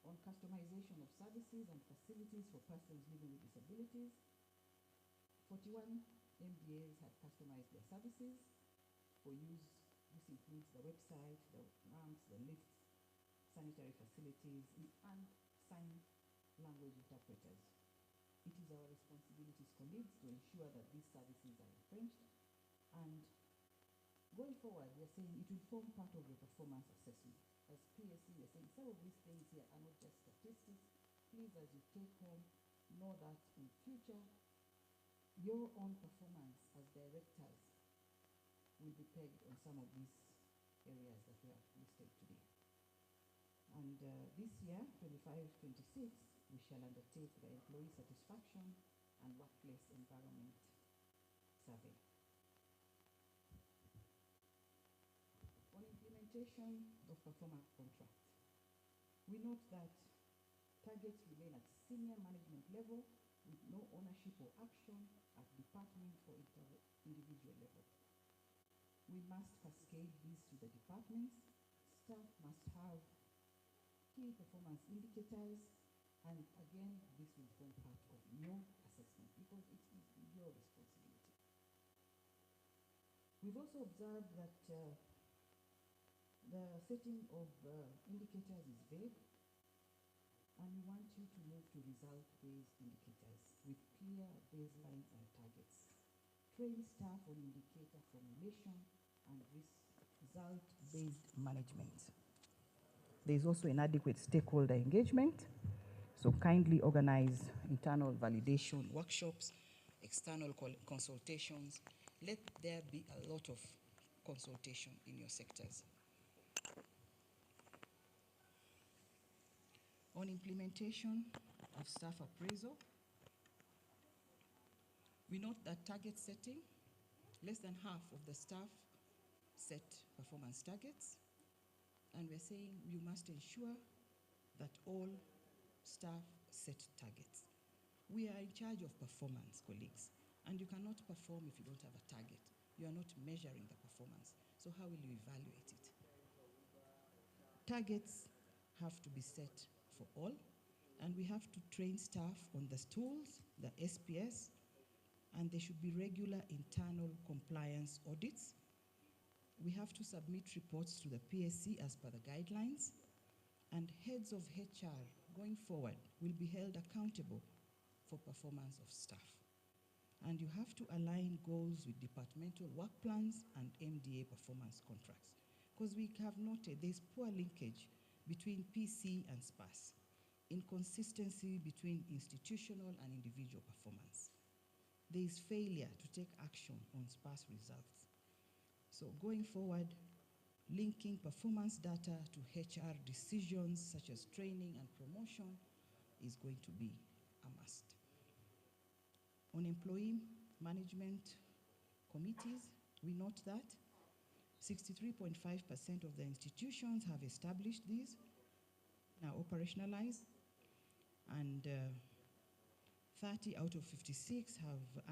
On customization of services and facilities for persons living with disabilities. 41 MDAs have customized their services for use. This includes the website, the ramps, the lifts, sanitary facilities, and sign language interpreters. It is our responsibility as colleagues to ensure that these services are entrenched. And going forward, we are saying it will form part of the performance assessment. As PSC, we are saying some of these things here are not just statistics. Please, as you take home, know that in future, your own performance as directors will be pegged on some of these areas that we have listed today. And this year, 25-26, we shall undertake the Employee Satisfaction and Workplace Environment Survey. On implementation of performance contracts, we note that targets remain at senior management level with no ownership or action at department or individual level. We must cascade these to the departments. Staff must have key performance indicators And again, this will form part of your assessment because it is your responsibility. We've also observed that the setting of indicators is vague, and we want you to move to result-based indicators with clear baselines and targets. Train staff on indicator formulation and result-based management. There is also inadequate stakeholder engagement, so kindly organize internal validation workshops, external consultations. Let there be a lot of consultation in your sectors. On implementation of staff appraisal, we note that target setting, less than half of the staff set performance targets, and we're saying you must ensure that all staff set targets. We are in charge of performance, colleagues, and you cannot perform if you don't have a target. You are not measuring the performance, so how will you evaluate it? Targets have to be set for all, and we have to train staff on the tools, the SPS, and there should be regular internal compliance audits. We have to submit reports to the PSC as per the guidelines, and heads of HR going forward will be held accountable for performance of staff. And you have to align goals with departmental work plans and MDA performance contracts, because we have noted there's poor linkage between PC and SPAS, inconsistency between institutional and individual performance. There is failure to take action on SPAS results. So going forward, linking performance data to HR decisions such as training and promotion is going to be a must. On employee management committees, we note that 63.5% of the institutions have established these, now operationalized, and 30 out of 56 have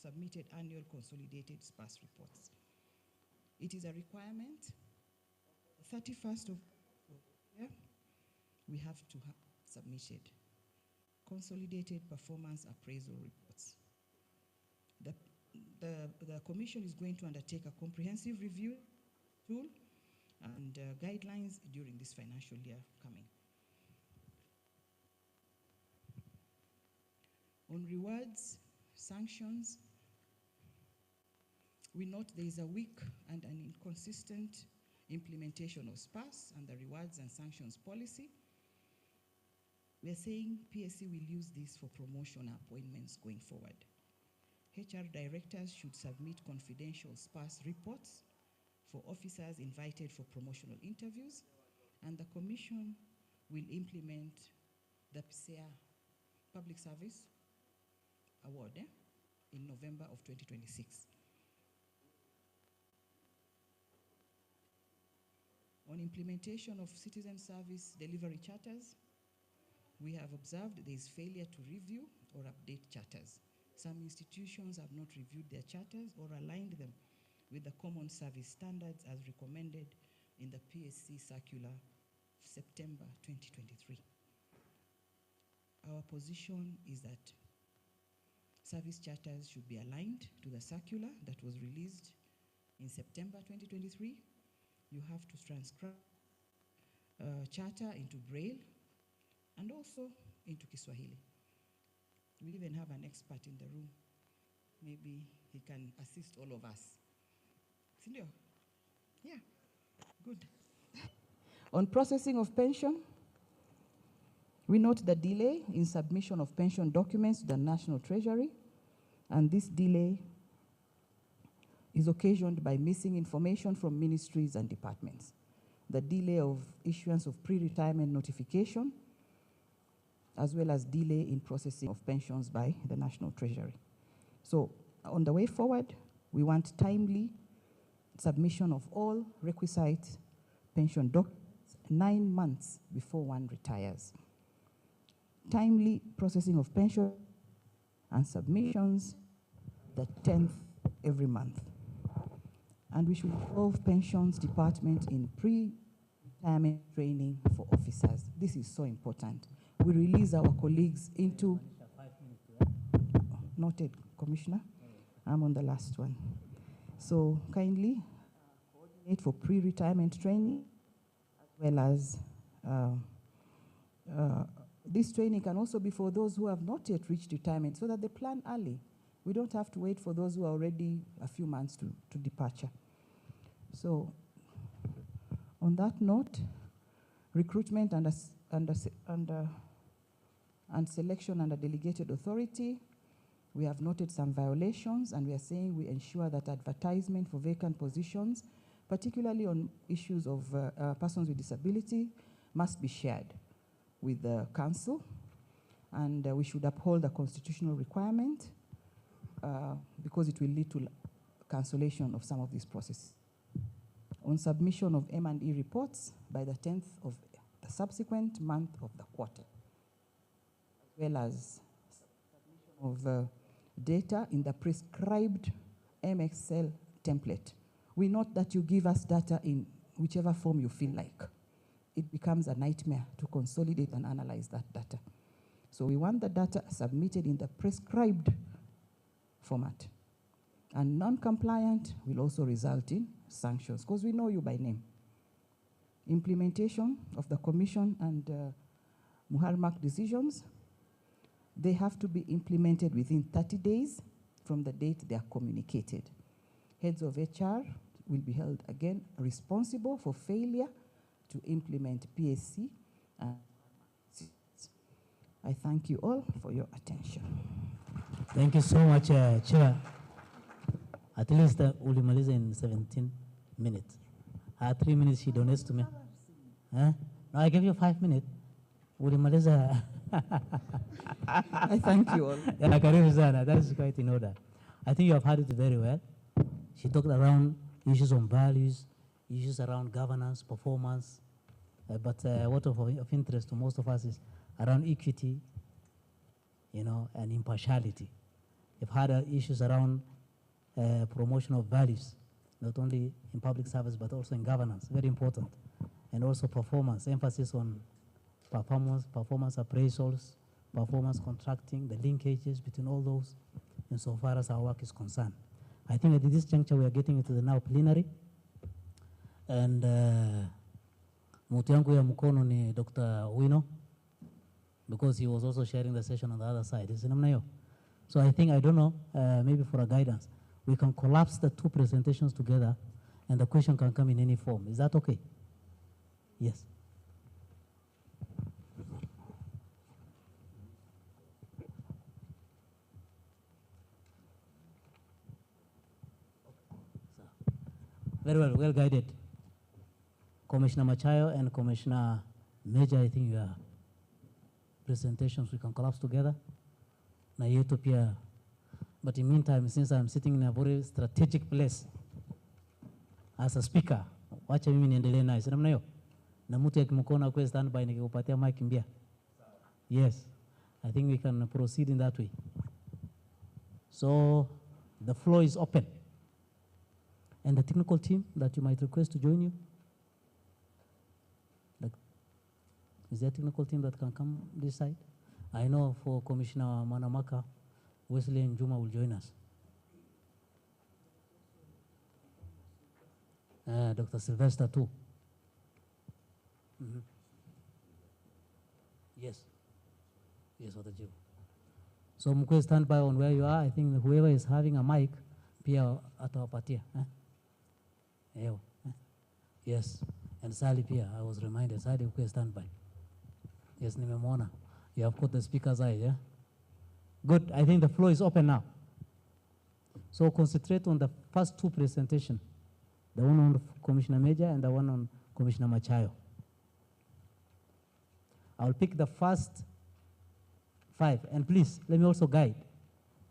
submitted annual consolidated SPAS reports. It is a requirement. 31st of year, we have to have submitted consolidated performance appraisal reports. The Commission is going to undertake a comprehensive review tool and guidelines during this financial year coming. On rewards, sanctions, we note there is a weak and an inconsistent implementation of SPAS and the rewards and sanctions policy. We are saying PSC will use this for promotion appointments going forward. HR directors should submit confidential SPAS reports for officers invited for promotional interviews, and the Commission will implement the PSEA Public Service Award in November of 2026. On implementation of citizen service delivery charters, we have observed there is failure to review or update charters. Some institutions have not reviewed their charters or aligned them with the common service standards as recommended in the PSC circular September 2023. Our position is that service charters should be aligned to the circular that was released in September 2023. You have to transcribe charter into Braille and also into Kiswahili. We even have an expert in the room. Maybe he can assist all of us. Sindio? Yeah, good. On processing of pension, we note the delay in submission of pension documents to the National Treasury, and this delay is occasioned by missing information from ministries and departments. The delay of issuance of pre-retirement notification, as well as delay in processing of pensions by the National Treasury. So on the way forward, we want timely submission of all requisite pension documents 9 months before one retires. Timely processing of pension and submissions the 10th every month. And we should involve pensions department in retirement training for officers. This is so important. We release our colleagues into... Noted, Commissioner. I'm on the last one. So kindly coordinate for pre-retirement training, as well as this training can also be for those who have not yet reached retirement, so that they plan early. We don't have to wait for those who are already a few months to departure. So on that note, recruitment and selection under delegated authority, we have noted some violations, and we are saying we ensure that advertisement for vacant positions, particularly on issues of persons with disability, must be shared with the council, and we should uphold the constitutional requirement because it will lead to cancellation of some of these processes. On submission of M&E reports by the 10th of the subsequent month of the quarter, as well as submission of data in the prescribed MXL template. We note that you give us data in whichever form you feel like. It becomes a nightmare to consolidate and analyze that data. So we want the data submitted in the prescribed format. And non-compliant will also result in sanctions, because we know you by name. Implementation of the Commission and Muharmak decisions, they have to be implemented within 30 days from the date they are communicated. Heads of HR will be held again responsible for failure to implement PSC. I thank you all for your attention. Thank you so much, Chair. At least ulimaliza in 17 minutes. 3 minutes she donates to me. Huh? No, I give you 5 minutes. Ulimaliza. I thank you all. Yeah, karibu sana. That is quite in order. I think you have heard it very well. She talked around issues on values, issues around governance, performance, but what of interest to most of us is around equity, you know, and impartiality. You've had issues around promotion of values, not only in public service, but also in governance, very important. And also performance, emphasis on performance appraisals, performance contracting, the linkages between all those, insofar as our work is concerned. I think at this juncture we are getting into the now plenary, and mutu yangu ya mkono ni Dr. Wino, because he was also sharing the session on the other side. Is it namna hiyo? So I think, I don't know, maybe for a guidance, we can collapse the two presentations together and the question can come in any form. Is that okay? Yes. Very well, well guided. Commissioner Machayo and Commissioner Major, I think your presentations we can collapse together. Na yetu pia. But in the meantime, since I'm sitting in a very strategic place as a speaker, wacha mimi niendelee nayo. Si namna hiyo? Na mtu akimkona kwa standby nikikupatia mic mbia. Yes. I think we can proceed in that way. So the floor is open. And the technical team that you might request to join you? Is there a technical team that can come this side? I know for Commissioner Manamaka, Wesley and Juma will join us. Dr. Sylvester too. Mm-hmm. Yes. Yes, what you. So mkwe stand by on where you are. I think whoever is having a mic, pia atawapatia. Yes. And Sally pia, I was reminded, Sally mkwe stand by. Yes, nimemwona. You have got the speaker's eye, yeah? Good, I think the floor is open now. So concentrate on the first two presentations, the one on Commissioner Major and the one on Commissioner Machayo. I'll pick the first 5, and please, let me also guide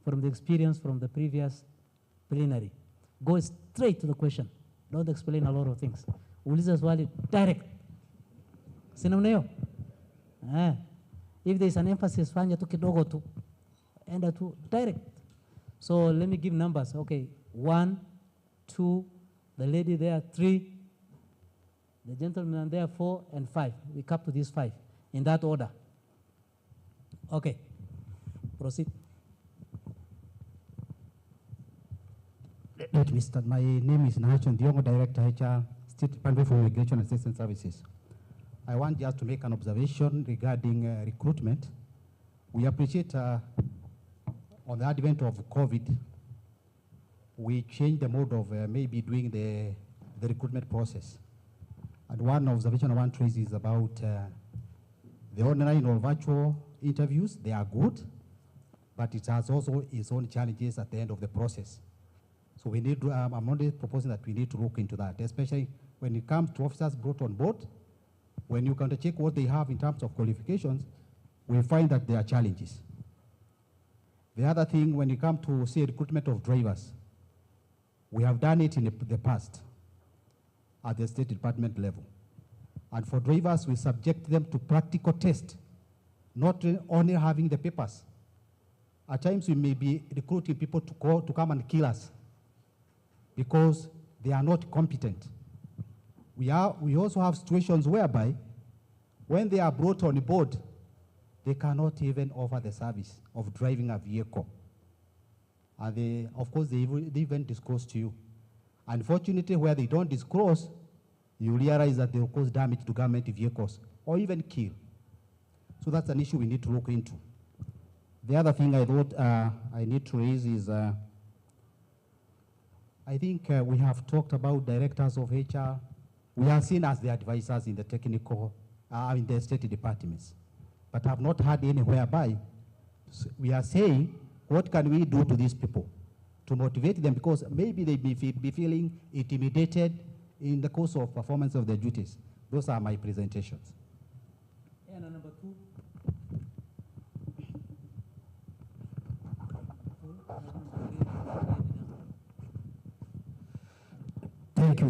from the experience from the previous plenary. Go straight to the question. Don't explain a lot of things. Uliza swali direct. Sina mneo? If there is an emphasis, fanya tu kidogo tu. Enda tu direct. So let me give numbers. Okay, 1, 2, the lady there, 3. The gentlemen are there, 4 and 5. We come to these 5 in that order. Okay, proceed. Let me start. My name is Nahachon Diongo, Director, HR, State Department for Immigration Assistance Services. I want just to make an observation regarding recruitment. We appreciate on the advent of COVID, we changed the mode of maybe doing the recruitment process. And one observation I want to raise is about the online or virtual interviews. They are good, but it has also its own challenges at the end of the process. So we need to, I'm only proposing that we need to look into that, especially when it comes to officers brought on board. When you can check what they have in terms of qualifications, we find that there are challenges. The other thing, when it comes to, say, recruitment of drivers, we have done it in the past at the State Department level. And for drivers, we subject them to practical tests, not only having the papers. At times, we may be recruiting people to come and kill us because they are not competent. We also have situations whereby when they are brought on board, they cannot even offer the service of driving a vehicle. And of course, they even disclose to you. Unfortunately, where they don't disclose, you realize that they will cause damage to government vehicles or even kill. So that's an issue we need to look into. The other thing I thought I need to raise is, I think we have talked about directors of HR. We are seen as the advisors in the technical, in the state departments, but have not had any whereby we are saying, what can we do to these people to motivate them? Because maybe they may be feeling intimidated in the course of performance of their duties. Those are my presentations. And number 2.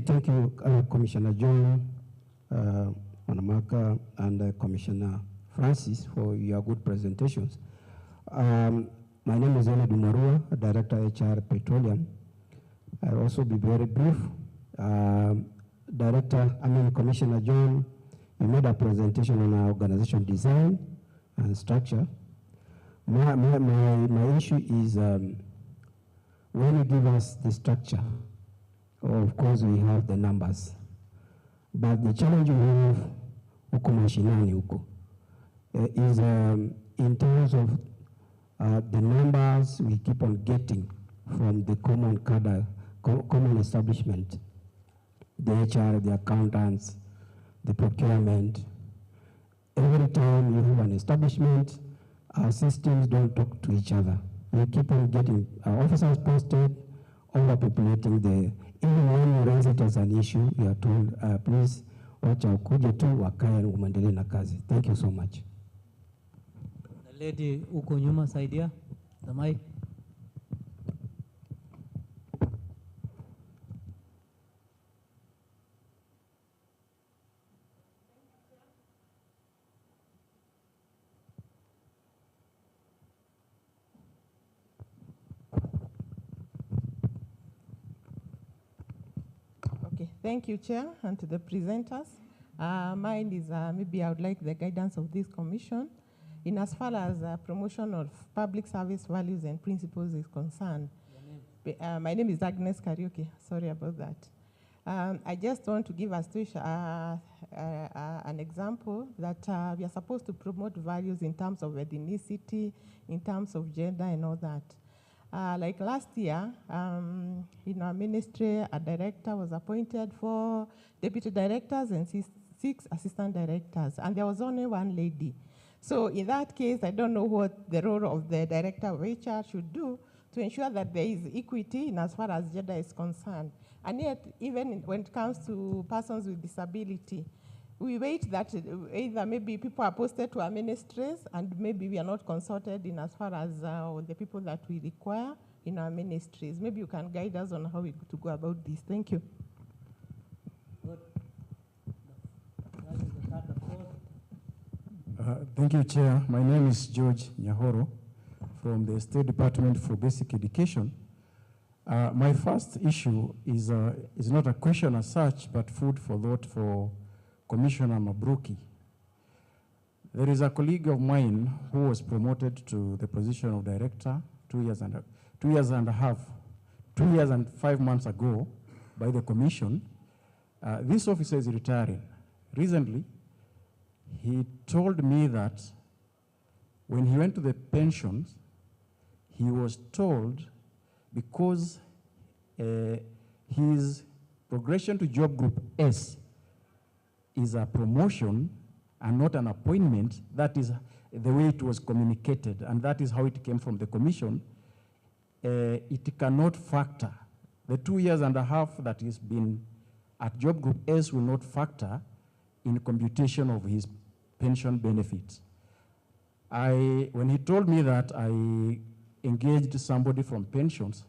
Thank you, Commissioner John, Manamaka, and Commissioner Francis for your good presentations. My name is Elad Umarua, Director HR Petroleum. I'll also be very brief. Commissioner John, you made a presentation on our organization design and structure. My issue is when you give us the structure, of course we have the numbers, but the challenge we have huko mashinani huko is in terms of the numbers we keep on getting from the common cadre, common establishment, the HR, the accountants, the procurement. Every time you have an establishment, our systems don't talk to each other. We keep on getting our officers posted, overpopulating the, even when you raise it as an issue, you are told, please, wacha ukuje tu wakae umaendelee na kazi. Thank you so much. The lady uko nyuma, saidia, the mic. Thank you, Chair, and to the presenters. Mine is maybe I would like the guidance of this commission in as far as promotion of public service values and principles is concerned. My name is Agnes Karaoke. Sorry about that. I just want to give a an example that we are supposed to promote values in terms of ethnicity, in terms of gender and all that. Like last year, in our ministry, a director was appointed for deputy directors and 6 assistant directors, and there was only 1 lady. So in that case, I don't know what the role of the director of HR should do to ensure that there is equity in as far as gender is concerned. And yet, even when it comes to persons with disability, we wait that either maybe people are posted to our ministries and maybe we are not consulted in as far as the people that we require in our ministries. Maybe you can guide us on how we to go about this. Thank you. Thank you, Chair. My name is George Nyahoro from the State Department for Basic Education. My first issue is not a question as such, but food for thought for Commissioner Mabruki. There is a colleague of mine who was promoted to the position of director 2 years and 5 months ago by the commission. This officer is retiring. Recently, he told me that when he went to the pensions, he was told because his progression to job group S is a promotion and not an appointment. That is the way it was communicated, and that is how it came from the commission. It cannot factor. The 2 years and a half that he's been at job group S will not factor in computation of his pension benefits. When he told me that, I engaged somebody from pensions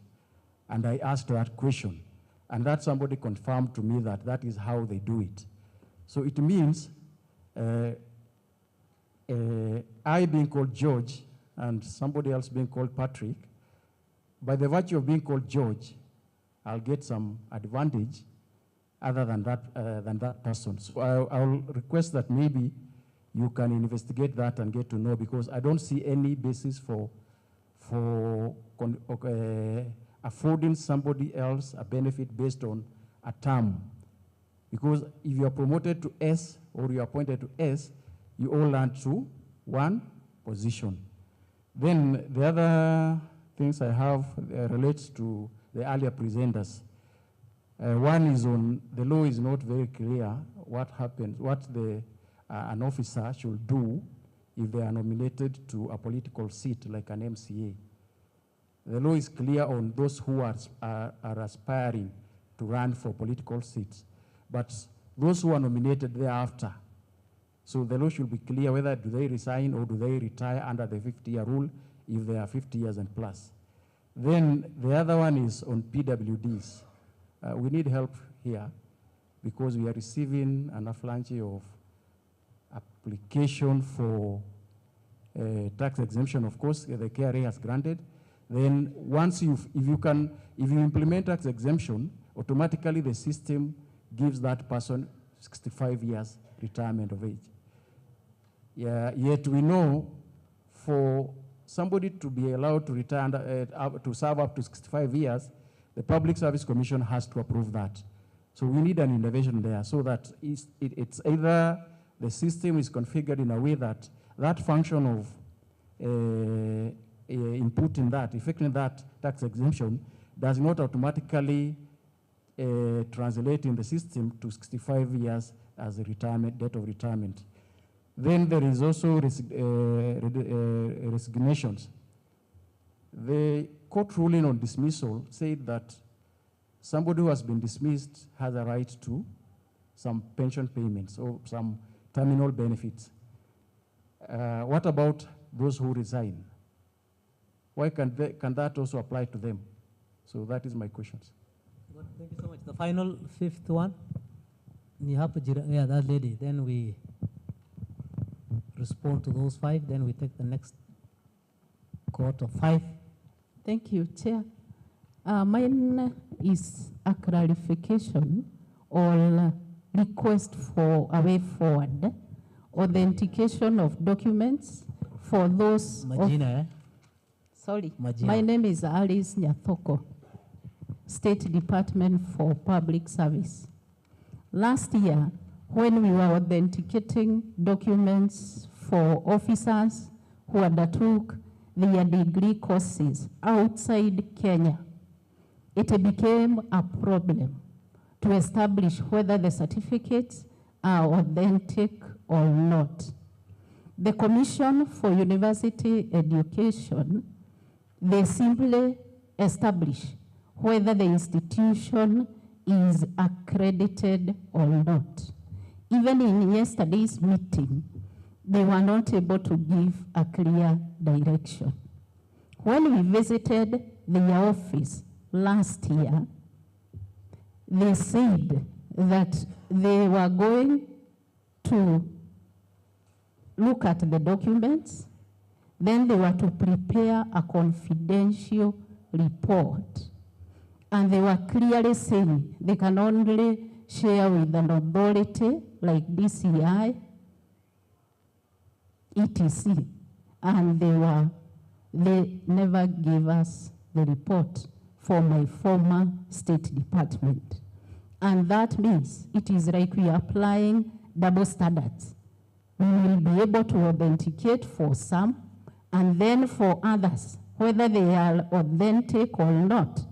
and I asked that question, and that somebody confirmed to me that that is how they do it. So it means I being called George and somebody else being called Patrick, by the virtue of being called George, I'll get some advantage other than that person. So I'll request that maybe you can investigate that and get to know, because I don't see any basis for affording somebody else a benefit based on a term. Because if you are promoted to S or you are appointed to S, you all land to one position. Then the other things I have relates to the earlier presenters. One is on the law is not very clear what happens, what an officer should do if they are nominated to a political seat like an MCA. The law is clear on those who are aspiring to run for political seats, but those who are nominated thereafter. So the law should be clear whether do they resign or do they retire under the 50-year rule if they are 50 years and plus. Then the other one is on PWDs. We need help here because we are receiving an avalanche of application for tax exemption. Of course, the KRA has granted. Then once if you implement tax exemption, automatically the system gives that person 65 years retirement of age. Yet we know for somebody to be allowed to retire to serve up to 65 years, the Public Service Commission has to approve that. So we need an intervention there so that it's either the system is configured in a way that that function of inputting that, effecting that tax exemption does not automatically translate in the system to 65 years as a retirement, date of retirement. Then there is also resignations. The court ruling on dismissal said that somebody who has been dismissed has a right to some pension payments or some terminal benefits. What about those who resign? Why can that also apply to them? So that is my questions. Good. Thank you so much. The final fifth one. Yeah, that lady. Then we respond to those 5. Then we take the next court of 5. Thank you, Chair. Mine is a clarification or request for a way forward. Authentication of documents for those. Sorry, my name is Alice Nyathoko, State Department for Public Service. Last year, when we were authenticating documents for officers who undertook their degree courses outside Kenya, it became a problem to establish whether the certificates are authentic or not. The Commission for University Education, they simply establish whether the institution is accredited or not. Even in yesterday's meeting, they were not able to give a clear direction. When we visited their office last year, they said that they were going to look at the documents, then they were to prepare a confidential report. And they were clearly saying they can only share with an authority like DCI, etc. And they never gave us the report for my former State Department. And that means it is like we are applying double standards. We will be able to authenticate for some, and then for others, whether they are authentic or not,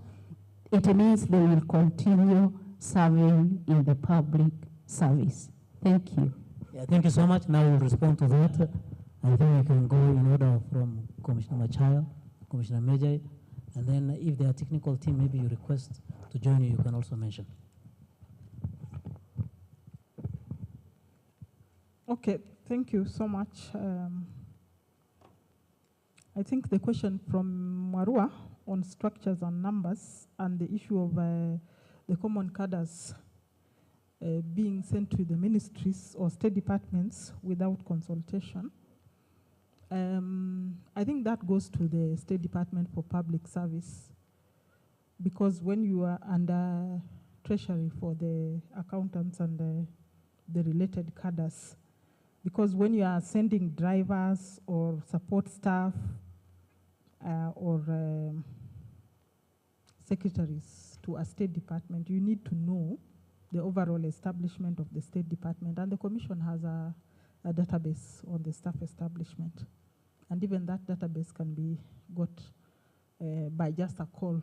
it means they will continue serving in the public service. Thank you. Yeah, thank you so much. Now we'll respond to that. I think we can go in order from Commissioner Machayo, Commissioner Majay, and then if the technical team maybe you request to join you, you can also mention. Okay, thank you so much. I think the question from Marua on structures and numbers and the issue of the common cadres being sent to the ministries or state departments without consultation. I think that goes to the State Department for Public Service, because when you are under Treasury for the accountants and the related cadres, because when you are sending drivers or support staff or secretaries to a State Department, you need to know the overall establishment of the State Department, and the Commission has a database on the staff establishment. And even that database can be got by just a call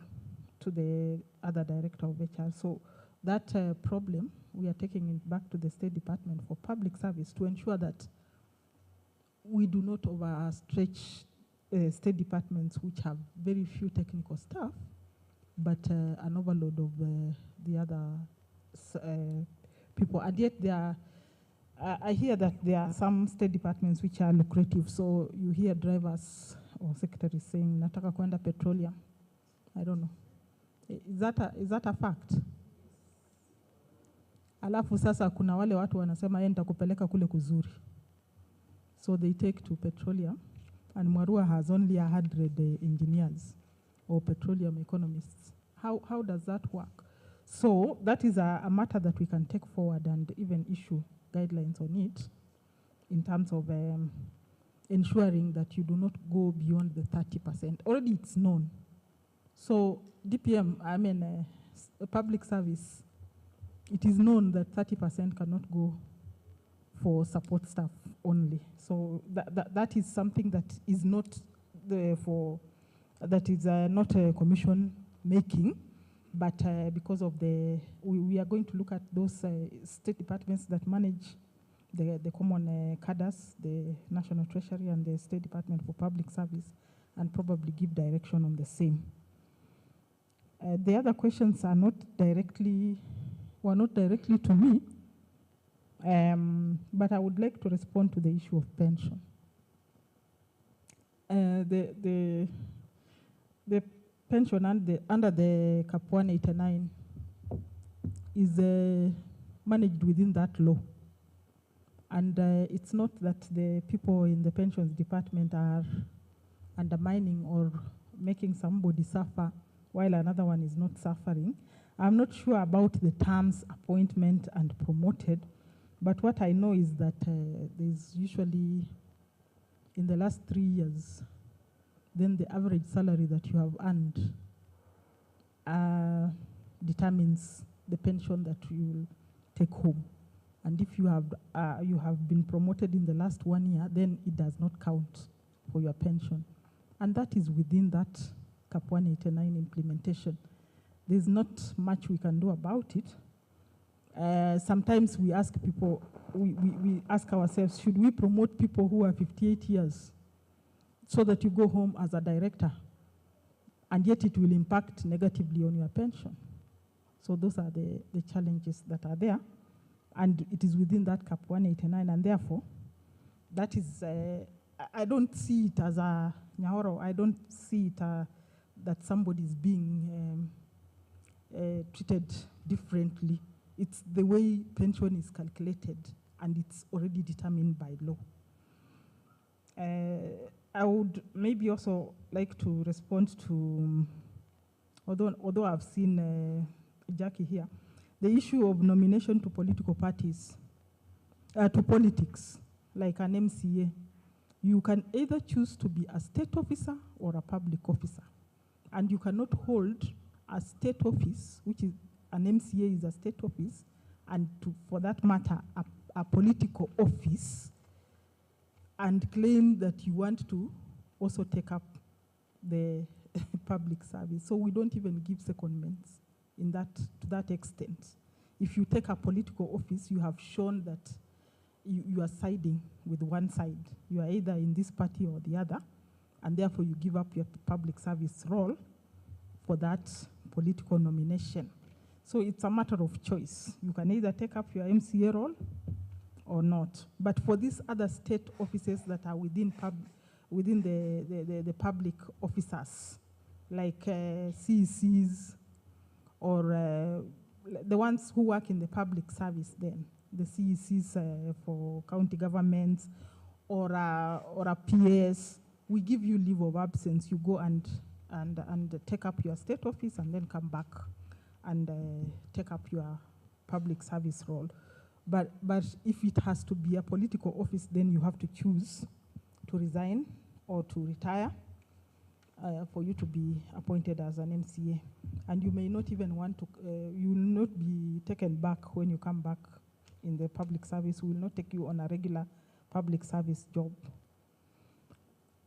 to the other director of HR. So that problem, we are taking it back to the State Department for Public Service to ensure that we do not overstretch state departments which have very few technical staff, but an overload of the other people. And yet there are, I hear that there are some state departments which are lucrative. So you hear drivers or secretaries saying, nataka kwenda petroleum. I don't know. Is that a fact? Alafu sasa kuna wale watu wanasema yeye nitakupeleka kule kuzuri. So they take to petroleum, and Marua has only 100 engineers or petroleum economists. How does that work? So that is a matter that we can take forward and even issue guidelines on it in terms of ensuring that you do not go beyond the 30%. Already it's known. So DPM, I mean public service, it is known that 30% cannot go for support staff only. So that is something that is not not a commission making, but because of we are going to look at those state departments that manage the common cadres, the National Treasury and the State Department for Public Service, and probably give direction on the same. The other questions are not directly to me, but I would like to respond to the issue of pension. The pension under the Cap 189 is managed within that law. And it's not that the people in the pensions department are undermining or making somebody suffer while another one is not suffering. I'm not sure about the terms appointment and promoted, but what I know is that there's usually, in the last 3 years, then the average salary that you have earned determines the pension that you will take home. And if you have been promoted in the last 1 year, then it does not count for your pension. And that is within that Cap 189 implementation. There's not much we can do about it. Sometimes we ask people, we ask ourselves, should we promote people who are 58 years so that you go home as a director, and yet it will impact negatively on your pension? So those are the challenges that are there. And it is within that Cap 189, and therefore, that is, I don't see it as a nyahoro. I don't see it that somebody is being treated differently. It's the way pension is calculated, and it's already determined by law. I would maybe also like to respond to, although I've seen Jackie here, the issue of nomination to political parties, to politics, like an MCA. You can either choose to be a state officer or a public officer. And you cannot hold a state office, which is an MCA is a state office, and for that matter, a political office, and claim that you want to also take up the public service. So we don't even give secondments in that, to that extent. If you take a political office, you have shown that you are siding with one side. You are either in this party or the other, and therefore you give up your public service role for that political nomination. So it's a matter of choice. You can either take up your MCA role or not. But for these other state offices that are within the public officers, like CECs or the ones who work in the public service then, the CECs for county governments or a PAS, we give you leave of absence. You go and take up your state office and then come back and take up your public service role. But if it has to be a political office, then you have to choose to resign or to retire for you to be appointed as an MCA. And you may not even want to, you will not be taken back when you come back in the public service. We will not take you on a regular public service job.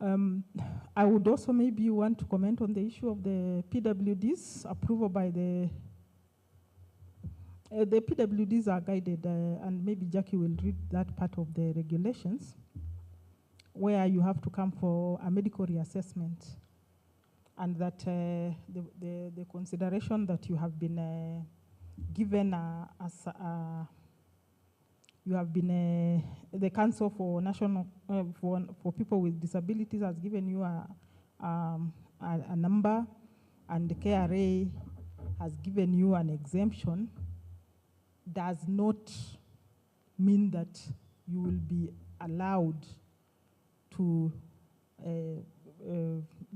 I would also maybe want to comment on the issue of the PWDs, approval by the PWDs are guided, and maybe Jackie will read that part of the regulations, where you have to come for a medical reassessment, and that the consideration that you have been given as you have been the Council for National for People with Disabilities has given you a number, and the KRA has given you an exemption, does not mean that you will be allowed to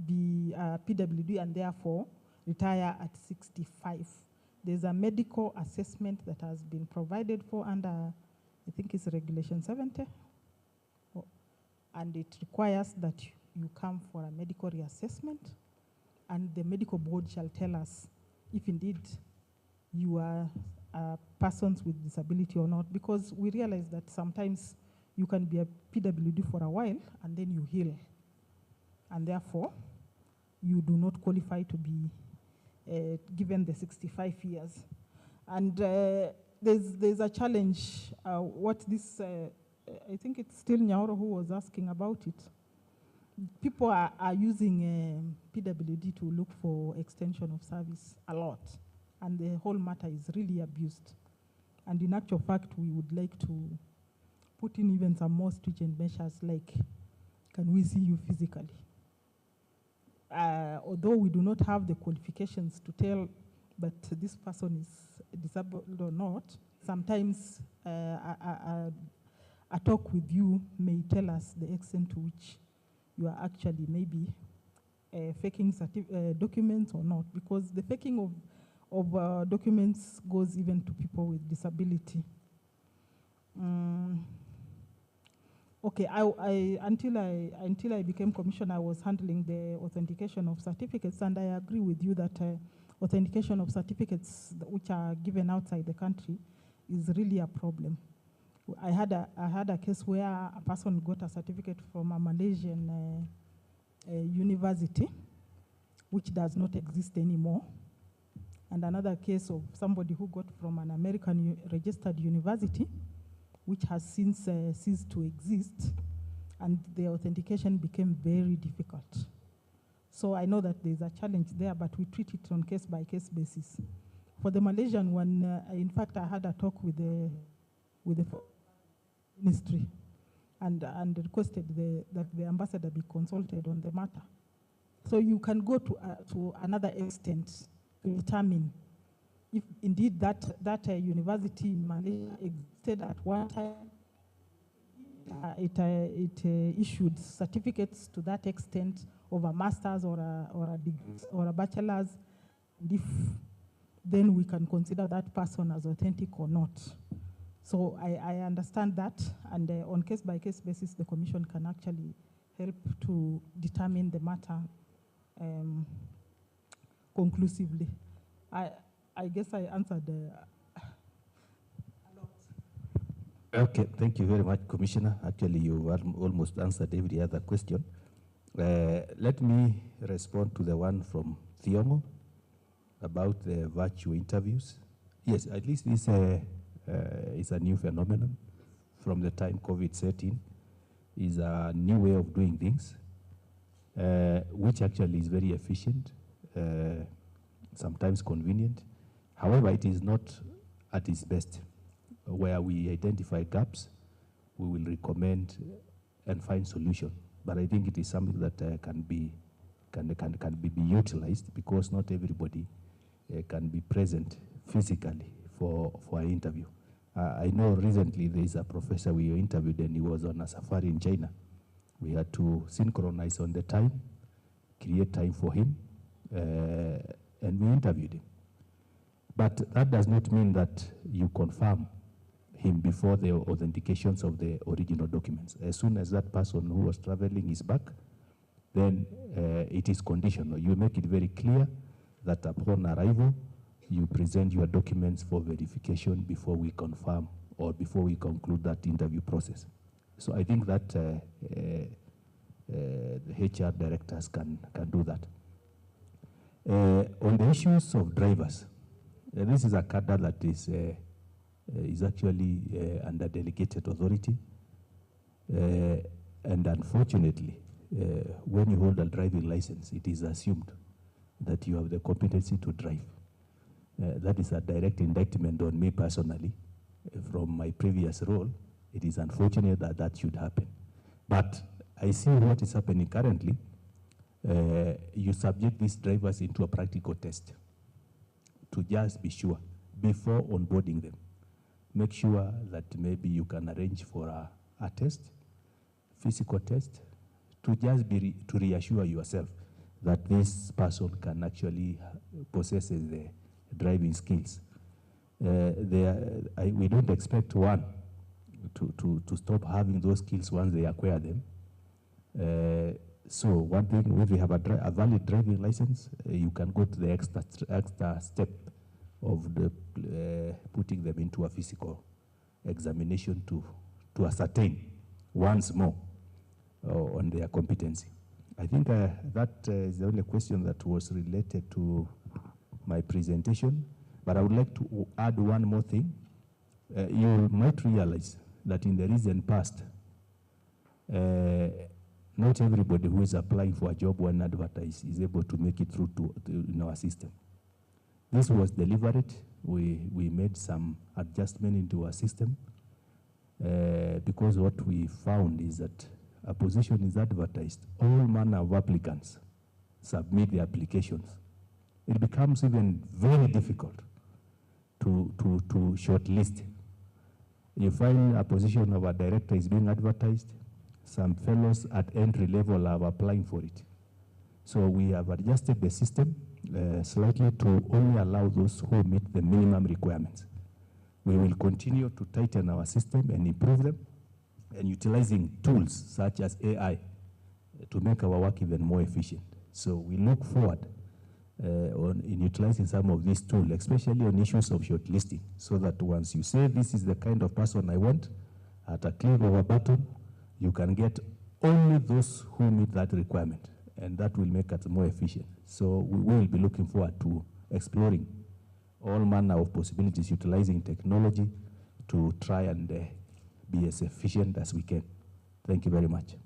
be a PWD and therefore retire at 65. There's a medical assessment that has been provided for under, I think it's Regulation 70, and it requires that you come for a medical reassessment, and the medical board shall tell us if indeed you are persons with disability or not, because we realize that sometimes you can be a PWD for a while and then you heal, and therefore you do not qualify to be given the 65 years. And there's a challenge. What this, I think it's still Nyaoro who was asking about it. People are using PWD to look for extension of service a lot, and the whole matter is really abused. And in actual fact, we would like to put in even some more stringent measures, like, can we see you physically? Although we do not have the qualifications to tell that this person is disabled or not, sometimes a talk with you may tell us the extent to which you are actually maybe faking documents or not, because the faking of documents goes even to people with disability. Okay, until I became commissioner, I was handling the authentication of certificates, and I agree with you that authentication of certificates which are given outside the country is really a problem. I had a case where a person got a certificate from a Malaysian university, which does not exist anymore, and another case of somebody who got from an American registered university, which has since ceased to exist, and the authentication became very difficult. So I know that there's a challenge there, but we treat it on case-by-case basis. For the Malaysian one, in fact, I had a talk with the ministry and requested that the ambassador be consulted on the matter. So you can go to another extent to determine if indeed that university in Malaysia existed at one time. It issued certificates to that extent of a master's or a degree or a bachelor's. And if then we can consider that person as authentic or not. So I understand that, and on case-by-case basis, the Commission can actually help to determine the matter conclusively. I guess I answered a lot. Okay, thank you very much, Commissioner. Actually, you almost answered every other question. Let me respond to the one from Thiomo about the virtual interviews. Yes, at least this is a new phenomenon from the time COVID set in. Is a new way of doing things, which actually is very efficient, sometimes convenient. However, it is not at its best. Where we identify gaps, we will recommend and find solution. But I think it is something that can be utilized, because not everybody can be present physically for an interview. I know recently there is a professor we interviewed, and he was on a safari in China. We had to synchronize on the time, create time for him, and we interviewed him. But that does not mean that you confirm him before the authentications of the original documents. As soon as that person who was traveling is back, then it is conditional. You make it very clear that upon arrival, you present your documents for verification before we confirm or before we conclude that interview process. So I think that the HR directors can do that. On the issues of drivers, this is a cadre that is actually under delegated authority. And unfortunately, when you hold a driving license, it is assumed that you have the competency to drive. That is a direct indictment on me personally. From my previous role, it is unfortunate that that should happen. But I see what is happening currently. You subject these drivers into a practical test to just be sure before onboarding them. Make sure that maybe you can arrange for a test, physical test, to just to reassure yourself that this person can actually possess the driving skills. We don't expect one to stop having those skills once they acquire them. So one thing, if you have a valid driving license, you can go to the extra step of putting them into a physical examination to ascertain once more on their competency. I think that is the only question that was related to my presentation, but I would like to add one more thing. You might realize that in the recent past, not everybody who is applying for a job when advertised is able to make it through in our system. This was deliberate. We made some adjustment into our system because what we found is that a position is advertised, all manner of applicants submit the applications. It becomes even very difficult to shortlist. You find a position of a director is being advertised, some fellows at entry level are applying for it. So we have adjusted the system slightly to only allow those who meet the minimum requirements. We will continue to tighten our system and improve them, and utilizing tools such as AI to make our work even more efficient. So we look forward in utilizing some of these tools, especially on issues of shortlisting, so that once you say this is the kind of person I want, at a click of a button, you can get only those who meet that requirement, and that will make us more efficient. So we will be looking forward to exploring all manner of possibilities, utilizing technology to try and be as efficient as we can. Thank you very much.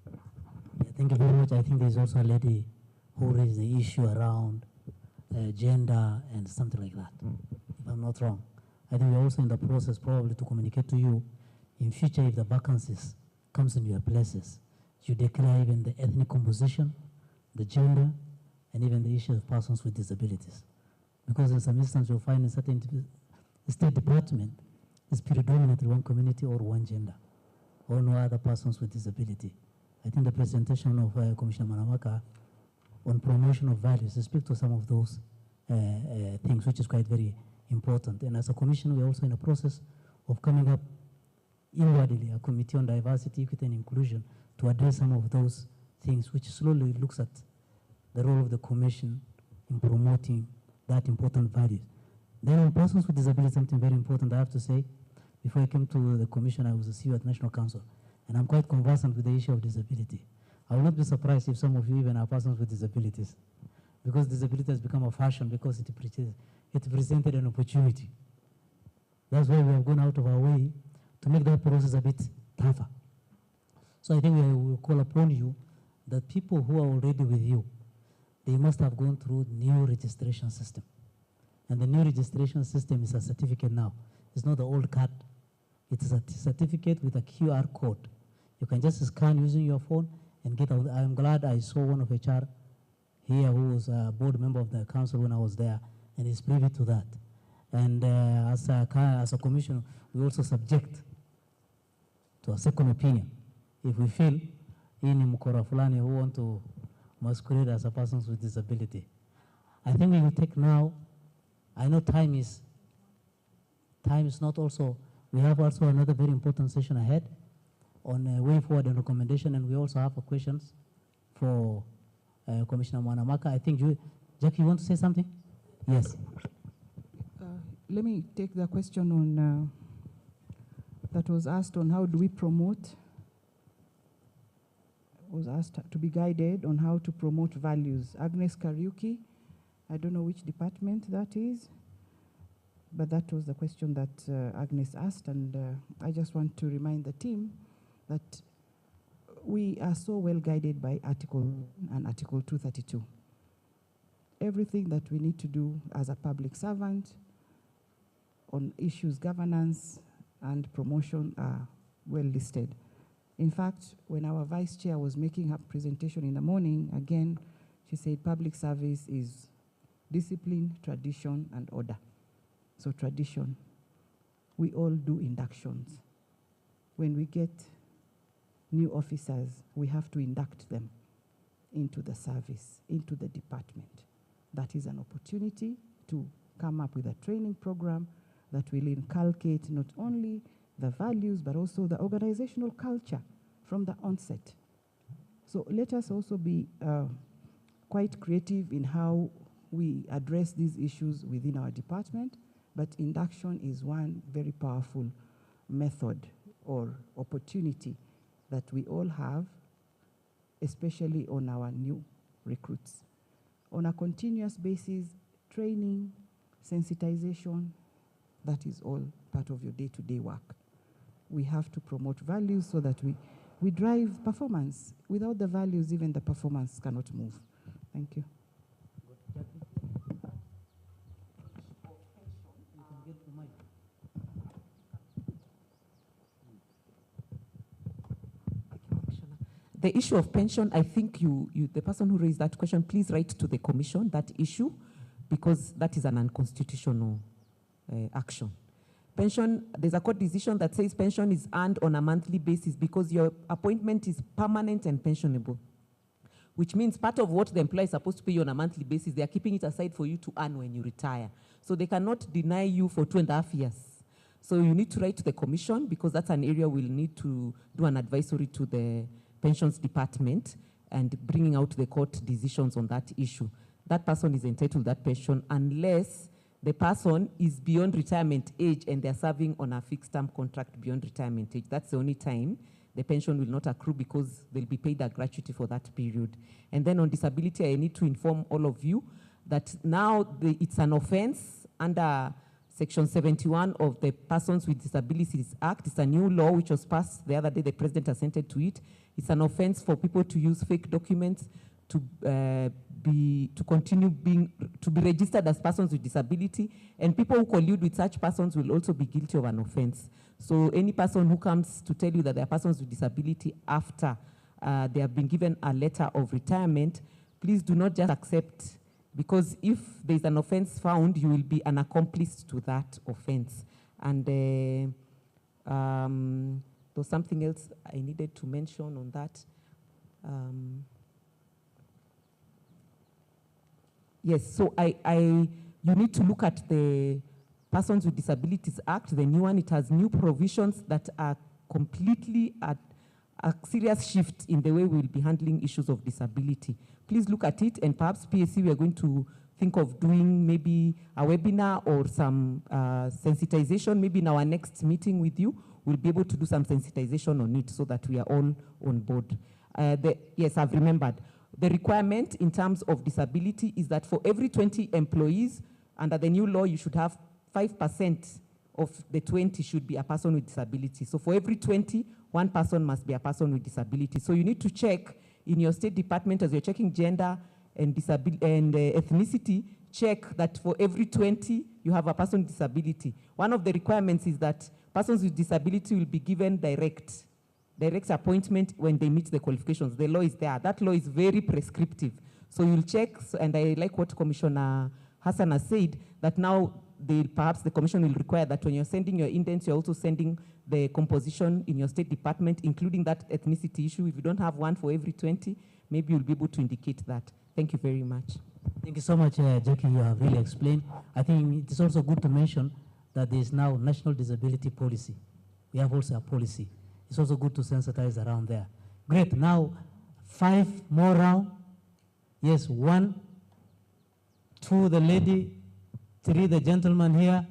Yeah, thank you very much. I think there's also a lady who raised the issue around gender and something like that, if I'm not wrong. I think we're also in the process probably to communicate to you in future if the vacancies comes in your places. You declare even the ethnic composition, the gender, and even the issue of persons with disabilities. Because in some instances you'll find in certain state department is predominantly one community or one gender, or no other persons with disability. I think the presentation of Commissioner Manamaka on promotion of values speaks to some of those things, which is quite very important. And as a commission, we're also in a process of coming up inwardly a committee on diversity, equity, and inclusion to address some of those things, which slowly looks at the role of the commission in promoting that important value. Then on persons with disabilities, something very important I have to say. Before I came to the commission, I was a CEO at National Council, and I'm quite conversant with the issue of disability. I will not be surprised if some of you even are persons with disabilities, because disability has become a fashion because it presented an opportunity. That's why we have gone out of our way to make that process a bit tougher. So I think we will call upon you that people who are already with you, they must have gone through new registration system. And the new registration system is a certificate now. It's not the old card. It is a certificate with a QR code. You can just scan using your phone and get out. I'm glad I saw one of HR here who was a board member of the council when I was there, and is privy to that. And as a commission, we also subject to a second opinion. If we feel in mkora fulani who want to masquerade as a person with disability, I think we will take now. I know time is not also, we have also another very important session ahead on way forward and recommendation, and we also have questions for Commissioner Mwanamaka. I think, Jackie, you want to say something? Yes. Let me take the question on that was asked on how do we promote, was asked to be guided on how to promote values. Agnes Kariuki, I don't know which department that is, but that was the question that Agnes asked, and I just want to remind the team that we are so well guided by Article 232. Everything that we need to do as a public servant on issues, governance, and promotion are well listed. In fact, when our vice chair was making her presentation in the morning, again, she said public service is discipline, tradition, and order. So tradition, we all do inductions. When we get new officers, we have to induct them into the service, into the department. That is an opportunity to come up with a training program that will inculcate not only the values, but also the organizational culture from the onset. So let us also be quite creative in how we address these issues within our department, but induction is one very powerful method or opportunity that we all have, especially on our new recruits. On a continuous basis, training, sensitization, that is all part of your day-to-day work. We have to promote values so that we drive performance. Without the values, even the performance cannot move. Thank you. The issue of pension, I think the person who raised that question, please write to the commission that issue, because that is an unconstitutional action. Pension, there's a court decision that says pension is earned on a monthly basis because your appointment is permanent and pensionable, which means part of what the employer is supposed to pay you on a monthly basis, they are keeping it aside for you to earn when you retire. So they cannot deny you for 2.5 years. So you need to write to the commission, because that's an area we'll need to do an advisory to the pensions department and bringing out the court decisions on that issue. That person is entitled to that pension unless the person is beyond retirement age and they're serving on a fixed term contract beyond retirement age. That's the only time the pension will not accrue, because they'll be paid a gratuity for that period. And then on disability, I need to inform all of you that now it's an offense under Section 71 of the Persons with Disabilities Act. It's a new law which was passed the other day. The president assented to it. It's an offense for people to use fake documents to be registered as persons with disability, and people who collude with such persons will also be guilty of an offense. So any person who comes to tell you that they are persons with disability after they have been given a letter of retirement, please do not just accept, because if there is an offense found, you will be an accomplice to that offense. And there was something else I needed to mention on that. Yes, so you need to look at the Persons with Disabilities Act, the new one. It has new provisions that are completely a serious shift in the way we'll be handling issues of disability. Please look at it, and perhaps PSC, we are going to think of doing maybe a webinar or some sensitization. Maybe in our next meeting with you, we'll be able to do some sensitization on it so that we are all on board. Yes, I've remembered. The requirement in terms of disability is that for every 20 employees, under the new law, you should have 5% of the 20 should be a person with disability. So for every 20, one person must be a person with disability. So you need to check in your State Department, as you're checking gender and ethnicity, check that for every 20, you have a person with disability. One of the requirements is that persons with disability will be given direct appointment when they meet the qualifications. The law is there. That law is very prescriptive. So you'll check, and I like what Commissioner Hassan has said, that now perhaps the Commission will require that when you're sending your indents, you're also sending the composition in your State Department, including that ethnicity issue. If you don't have one for every 20, maybe you'll be able to indicate that. Thank you very much. Thank you so much, Jackie. You have really explained. I think it is also good to mention that there is now National Disability Policy. We have also a policy. It's also good to sensitize around there. Great. Now, 5 more rounds. Yes, 1, 2, the lady, 3, the gentleman here.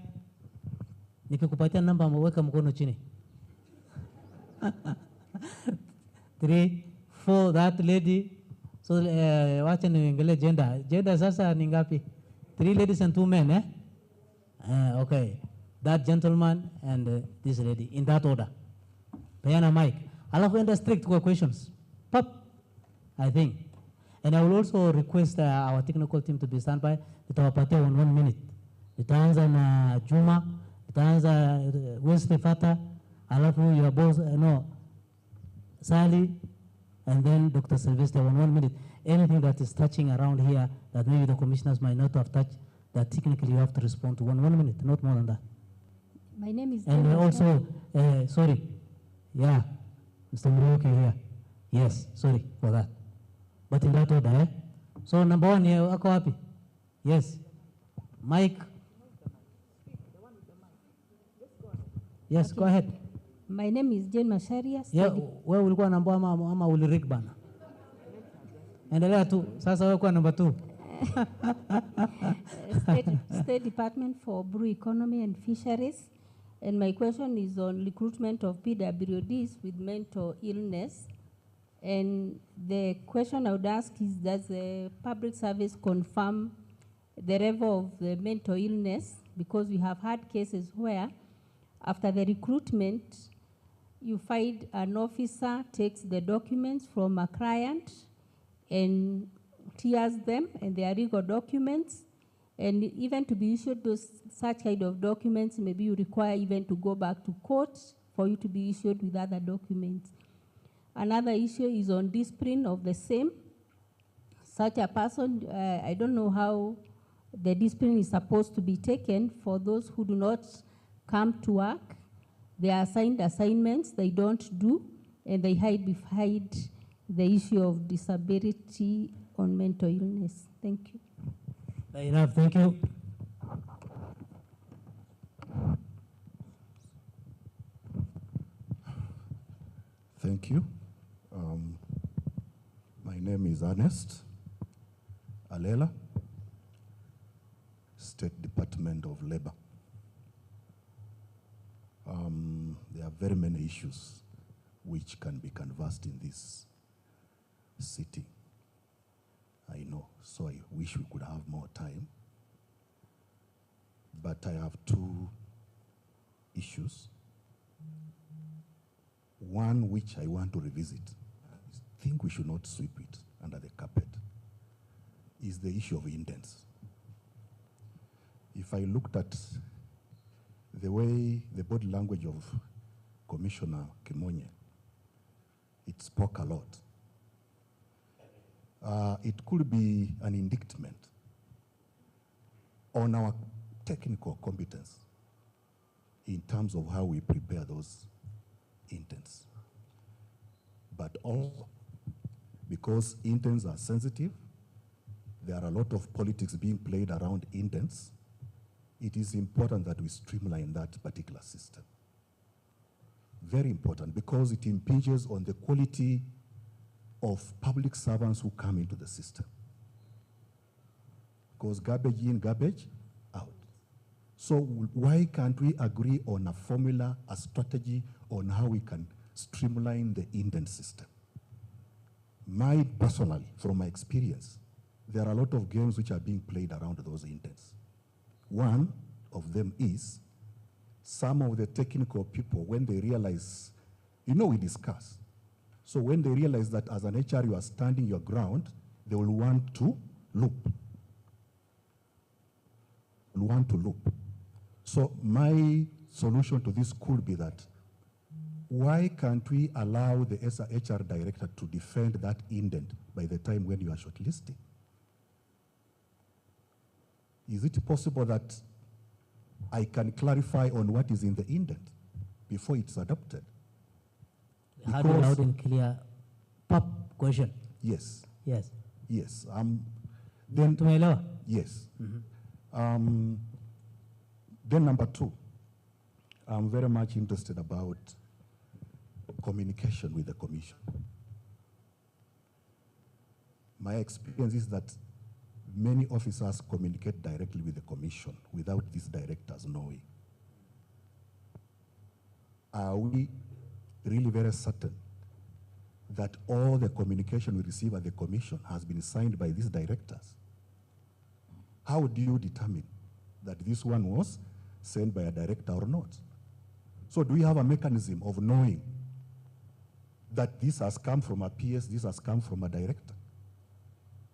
Nikikupatia namba mweka mkono chini. 3, 4, that lady. So, wacha niangalie gender. Gender sasa ni ngapi? 3 ladies and 2 men, eh? Okay. That gentleman and this lady, in that order. Peana mic. Alafu enda strict kwa questions. Pop, I think. And I will also request our technical team to be standby. Nitawapatia 1 minute. Nitaanza na Juma, nitaanza Wesley Fata, alafu your boss, Sally, and then Dr. Sylvester, 1 minute. Anything that is touching around here that maybe the commissioners might not have touched, that technically you have to respond to 1 minute, not more than that. My name is And also, sorry, yeah, Mr. Muruki here. Yes, sorry for that. But in that order, eh? So number 1, ako wapi? Yes. Mike. Yes, okay. Go ahead. My name is Jane Masharia. Yeah, wewe ulikuwa namba ama ulirik bana? Endelea tu. Sasa wewe kwa number 2. State Department for Brew Economy and Fisheries. And my question is on recruitment of PWDs with mental illness. And the question I would ask is, does the public service confirm the level of the mental illness? Because we have had cases where after the recruitment, you find an officer takes the documents from a client and tears them, and they are legal documents. And even to be issued such kind of documents, maybe you require even to go back to court for you to be issued with other documents. Another issue is on discipline of the same. Such a person, I don't know how the discipline is supposed to be taken for those who do not come to work. They are assigned assignments they don't do, and they hide behind the issue of disability on mental illness. Thank you. Enough, thank you. Thank you. My name is Ernest Alela, State Department of Labor. There are very many issues which can be canvassed in this sitting. I know, so I wish we could have more time. But I have 2 issues. One which I want to revisit, I think we should not sweep it under the carpet, is the issue of indents. If I looked at the way the body language of Commissioner Kimonye, it spoke a lot. It could be an indictment on our technical competence in terms of how we prepare those intents. But all because interns are sensitive, there are a lot of politics being played around indents. It is important that we streamline that particular system. Very important, because it impinges on the quality of public servants who come into the system. Because garbage in, garbage out. So why can't we agree on a formula, a strategy on how we can streamline the indent system? Personally, from my experience, there are a lot of games which are being played around those indents. One of them is some of the technical people, when they realize, we discuss. So when they realize that as an HR you are standing your ground, they will want to loop. So my solution to this could be that, why can't we allow the HR director to defend that indent by the time when you are shortlisting? Is it possible that I can clarify on what is in the indent before it's adopted? Have a loud and clear question. Yes. Yes. Yes. Then Tumeelewa? Yes. Then number two, I'm very much interested about communication with the commission. My experience is that many officers communicate directly with the commission without these directors knowing. Are we really very certain that all the communication we receive at the commission has been signed by these directors? How do you determine that this one was sent by a director or not? So do we have a mechanism of knowing that this has come from a PS, this has come from a director?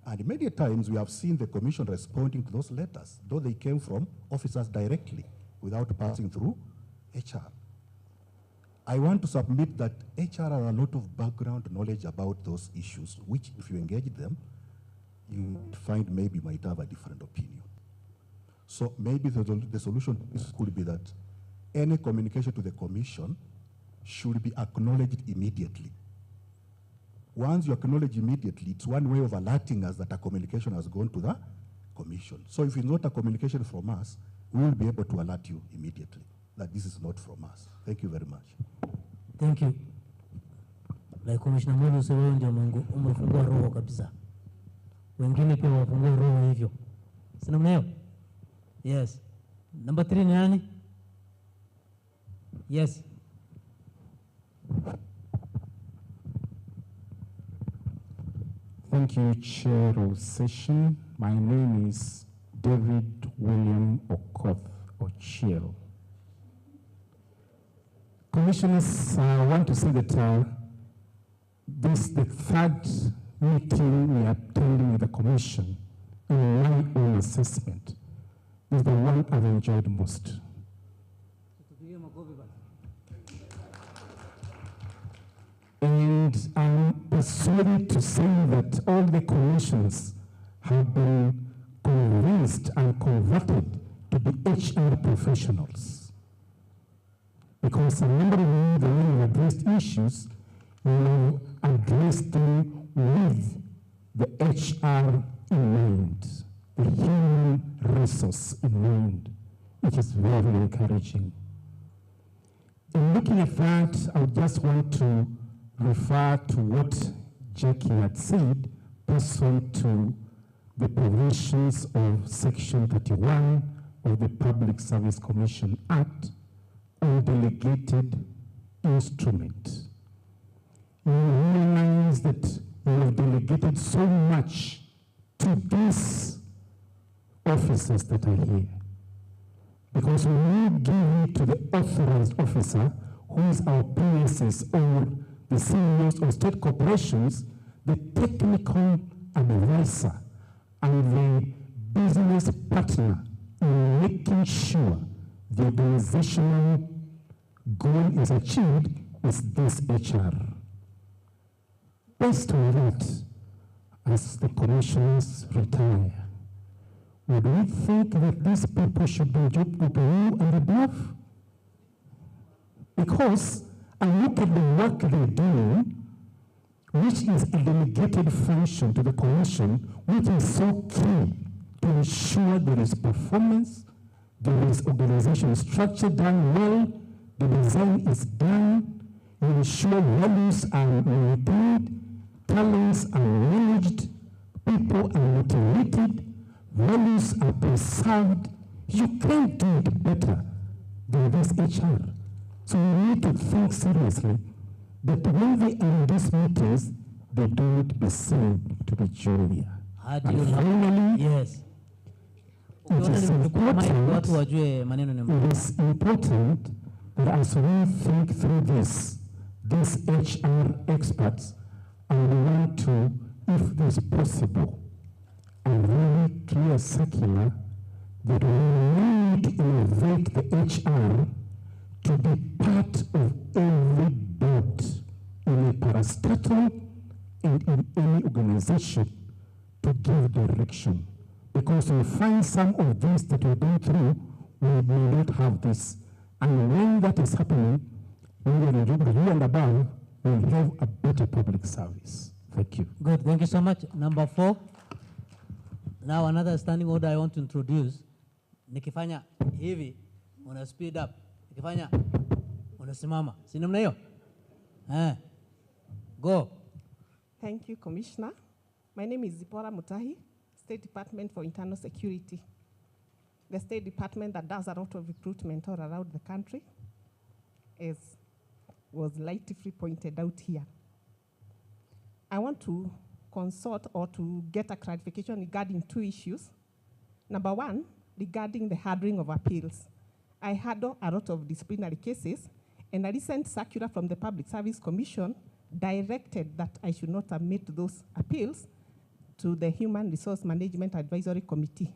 And many times we have seen the commission responding to those letters, though they came from officers directly without passing through HR. I want to submit that HR has a lot of background knowledge about those issues, which if you engage them, you find maybe might have a different opinion. So maybe the solution could be that any communication to the commission should be acknowledged immediately. Once you acknowledge immediately, it's one way of alerting us that a communication has gone to the commission. So if it's not a communication from us, we will be able to alert you immediately that this is not from us. Thank you very much. Thank you. Like Commissioner Mulu Sewewe ndio umefungua roho kabisa. Wengine pia wafungua roho hivyo. Sina mneo? Yes. Number 3 ni nani? Yes. Thank you, Chair of Session. My name is David William Okoth Ochiel. Commissioners, I want to say that this is the third meeting we are attending with the Commission. In my own assessment, this is the one I've enjoyed most. And I'm persuaded to say that all the commissioners have been convinced and converted to be HR professionals. Because a number of you, the way you addressed issues, you addressed them with the HR in mind, the human resource in mind, which is very, very encouraging. In looking at that, I just want to refer to what Jackie had said, pursuant to the provisions of Section 31 of the Public Service Commission Act on delegated instrument. You realize that you have delegated so much to these officers that are here. Because when you give it to the authorized officer, who is our PSS or the CEOs of state corporations, the technical advisor and the business partner in making sure the organizational goal is achieved is this HR. Based on that, as the commissioners retire, would we think that these people should be job group A and above? Because I look at the work they're doing, which is a delegated function to the Commission, which is so key to ensure there is performance, there is organization structure done well, the design is done, you ensure values are maintained, talents are managed, people are motivated, values are preserved. You can't do it better than this HR. So we need to think seriously that when they are in these meetings, they don't be seen to be junior. And finally, yes. It is important that as we think through this HR experts, and we want to, if it is possible, a really clear circular that we need to innovate the HR to be part of every board in a parastatal and in any organization to give direction. Because we find some of these that we've been through, we may not have this. And when that is happening, we will review and above, we'll have a better public service. Thank you. Good, thank you so much. Number 4. Now another standing order I want to introduce. Nikifanya hivi, una speed up. Nikifanya, unasimama. Si namna hiyo? Go. Thank you, Commissioner. My name is Zipora Mutahi, State Department for Internal Security. The State Department that does a lot of recruitment all around the country, as was lightly pointed out here. I want to consult or to get a clarification regarding 2 issues. Number 1, regarding the handling of appeals. I handle a lot of disciplinary cases, and a recent circular from the Public Service Commission directed that I should not admit those appeals to the Human Resource Management Advisory Committee.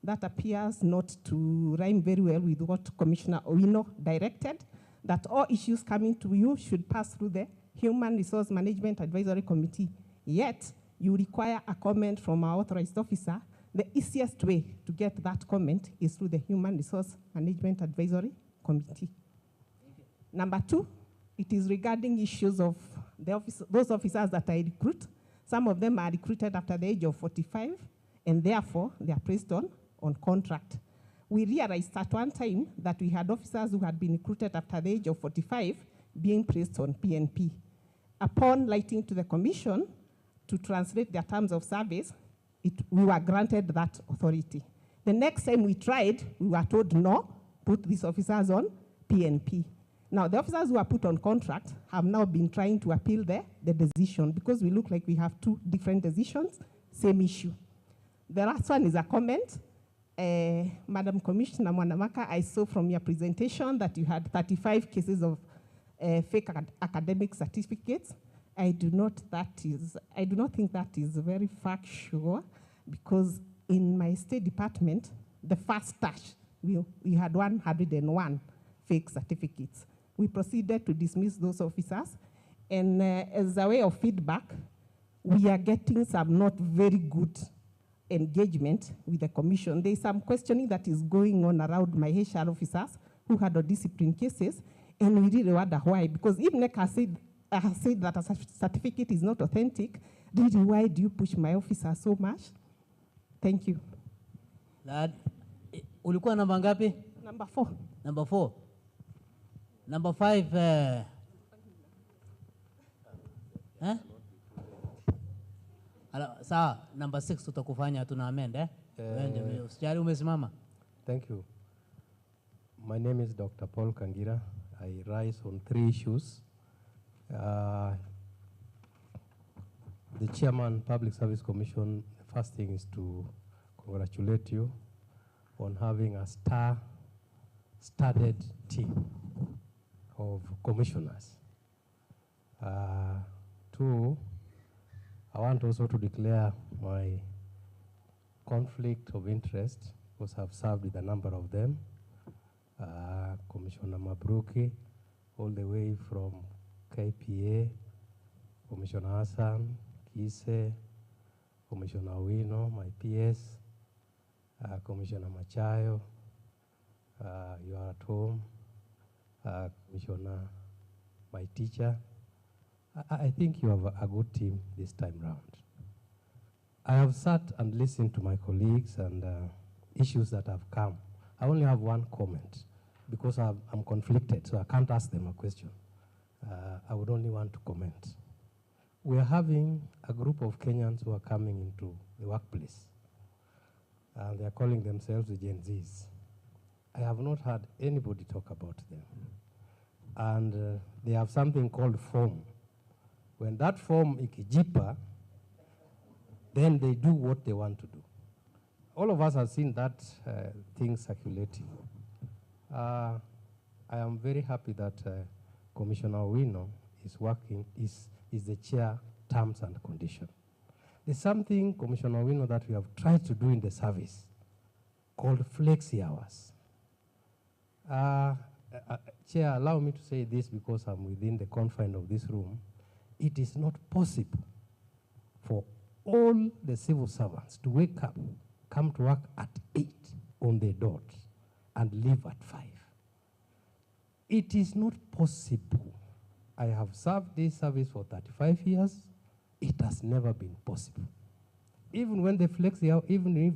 That appears not to rhyme very well with what Commissioner Owino directed, that all issues coming to you should pass through the Human Resource Management Advisory Committee. Yet, you require a comment from our authorized officer. The easiest way to get that comment is through the Human Resource Management Advisory Committee. Number 2, it is regarding issues of those officers that I recruit. Some of them are recruited after the age of 45, and therefore they are placed on contract. We realized at one time that we had officers who had been recruited after the age of 45 being placed on PNP. Upon writing to the Commission to translate their terms of service, we were granted that authority. The next time we tried, we were told, no, put these officers on PNP. Now, the officers who are put on contract have now been trying to appeal the decision because we look like we have 2 different decisions, same issue. The last one is a comment. Madam Commissioner Mwanamaka, I saw from your presentation that you had 35 cases of fake academic certificates. I do not think that is very factual, because in my State Department, the first batch, we had 101 fake certificates. We proceeded to dismiss those officers, and as a way of feedback, we are getting some not very good engagement with the Commission. There is some questioning that is going on around my HR officers who had discipline cases, and we really wonder why. Because if NEC has said that a certificate is not authentic, really, why do you push my officer so much? Thank you. Lad, ulikuwa namba ngapi? Number 4. Number 4. Number 5. Sawa, number 6 tutakufanya tuna amend usijali umesimama. Thank you. My name is Dr. Paul Kangira. I rise on 3 issues. The Chairman, Public Service Commission, the first thing is to congratulate you on having a star-studded team of commissioners. 2, I want also to declare my conflict of interest, because I've served with a number of them. Commissioner Mabruki, all the way from KPA, Commissioner Hassan, Kise, Commissioner Owino, my PS, Commissioner Machayo, you are at home, Commissioner, my teacher, I think you have a good team this time round. I have sat and listened to my colleagues and issues that have come. I only have one comment because I'm conflicted, so I can't ask them a question. I would only want to comment. We are having a group of Kenyans who are coming into the workplace. They are calling themselves the Gen Zs. I have not heard anybody talk about them. And they have something called form. When that form ikijipa, then they do what they want to do. All of us have seen that thing circulating. I am very happy that Commissioner Owino is working, is the chair terms and conditions. There's something, Commissioner Owino, that we have tried to do in the service called flexi hours. Chair, allow me to say this because I'm within the confine of this room. It is not possible for all the civil servants to wake up, come to work at 8 on the dot, and leave at 5. It is not possible. I have served this service for 35 years. It has never been possible. Even when the flexi hours,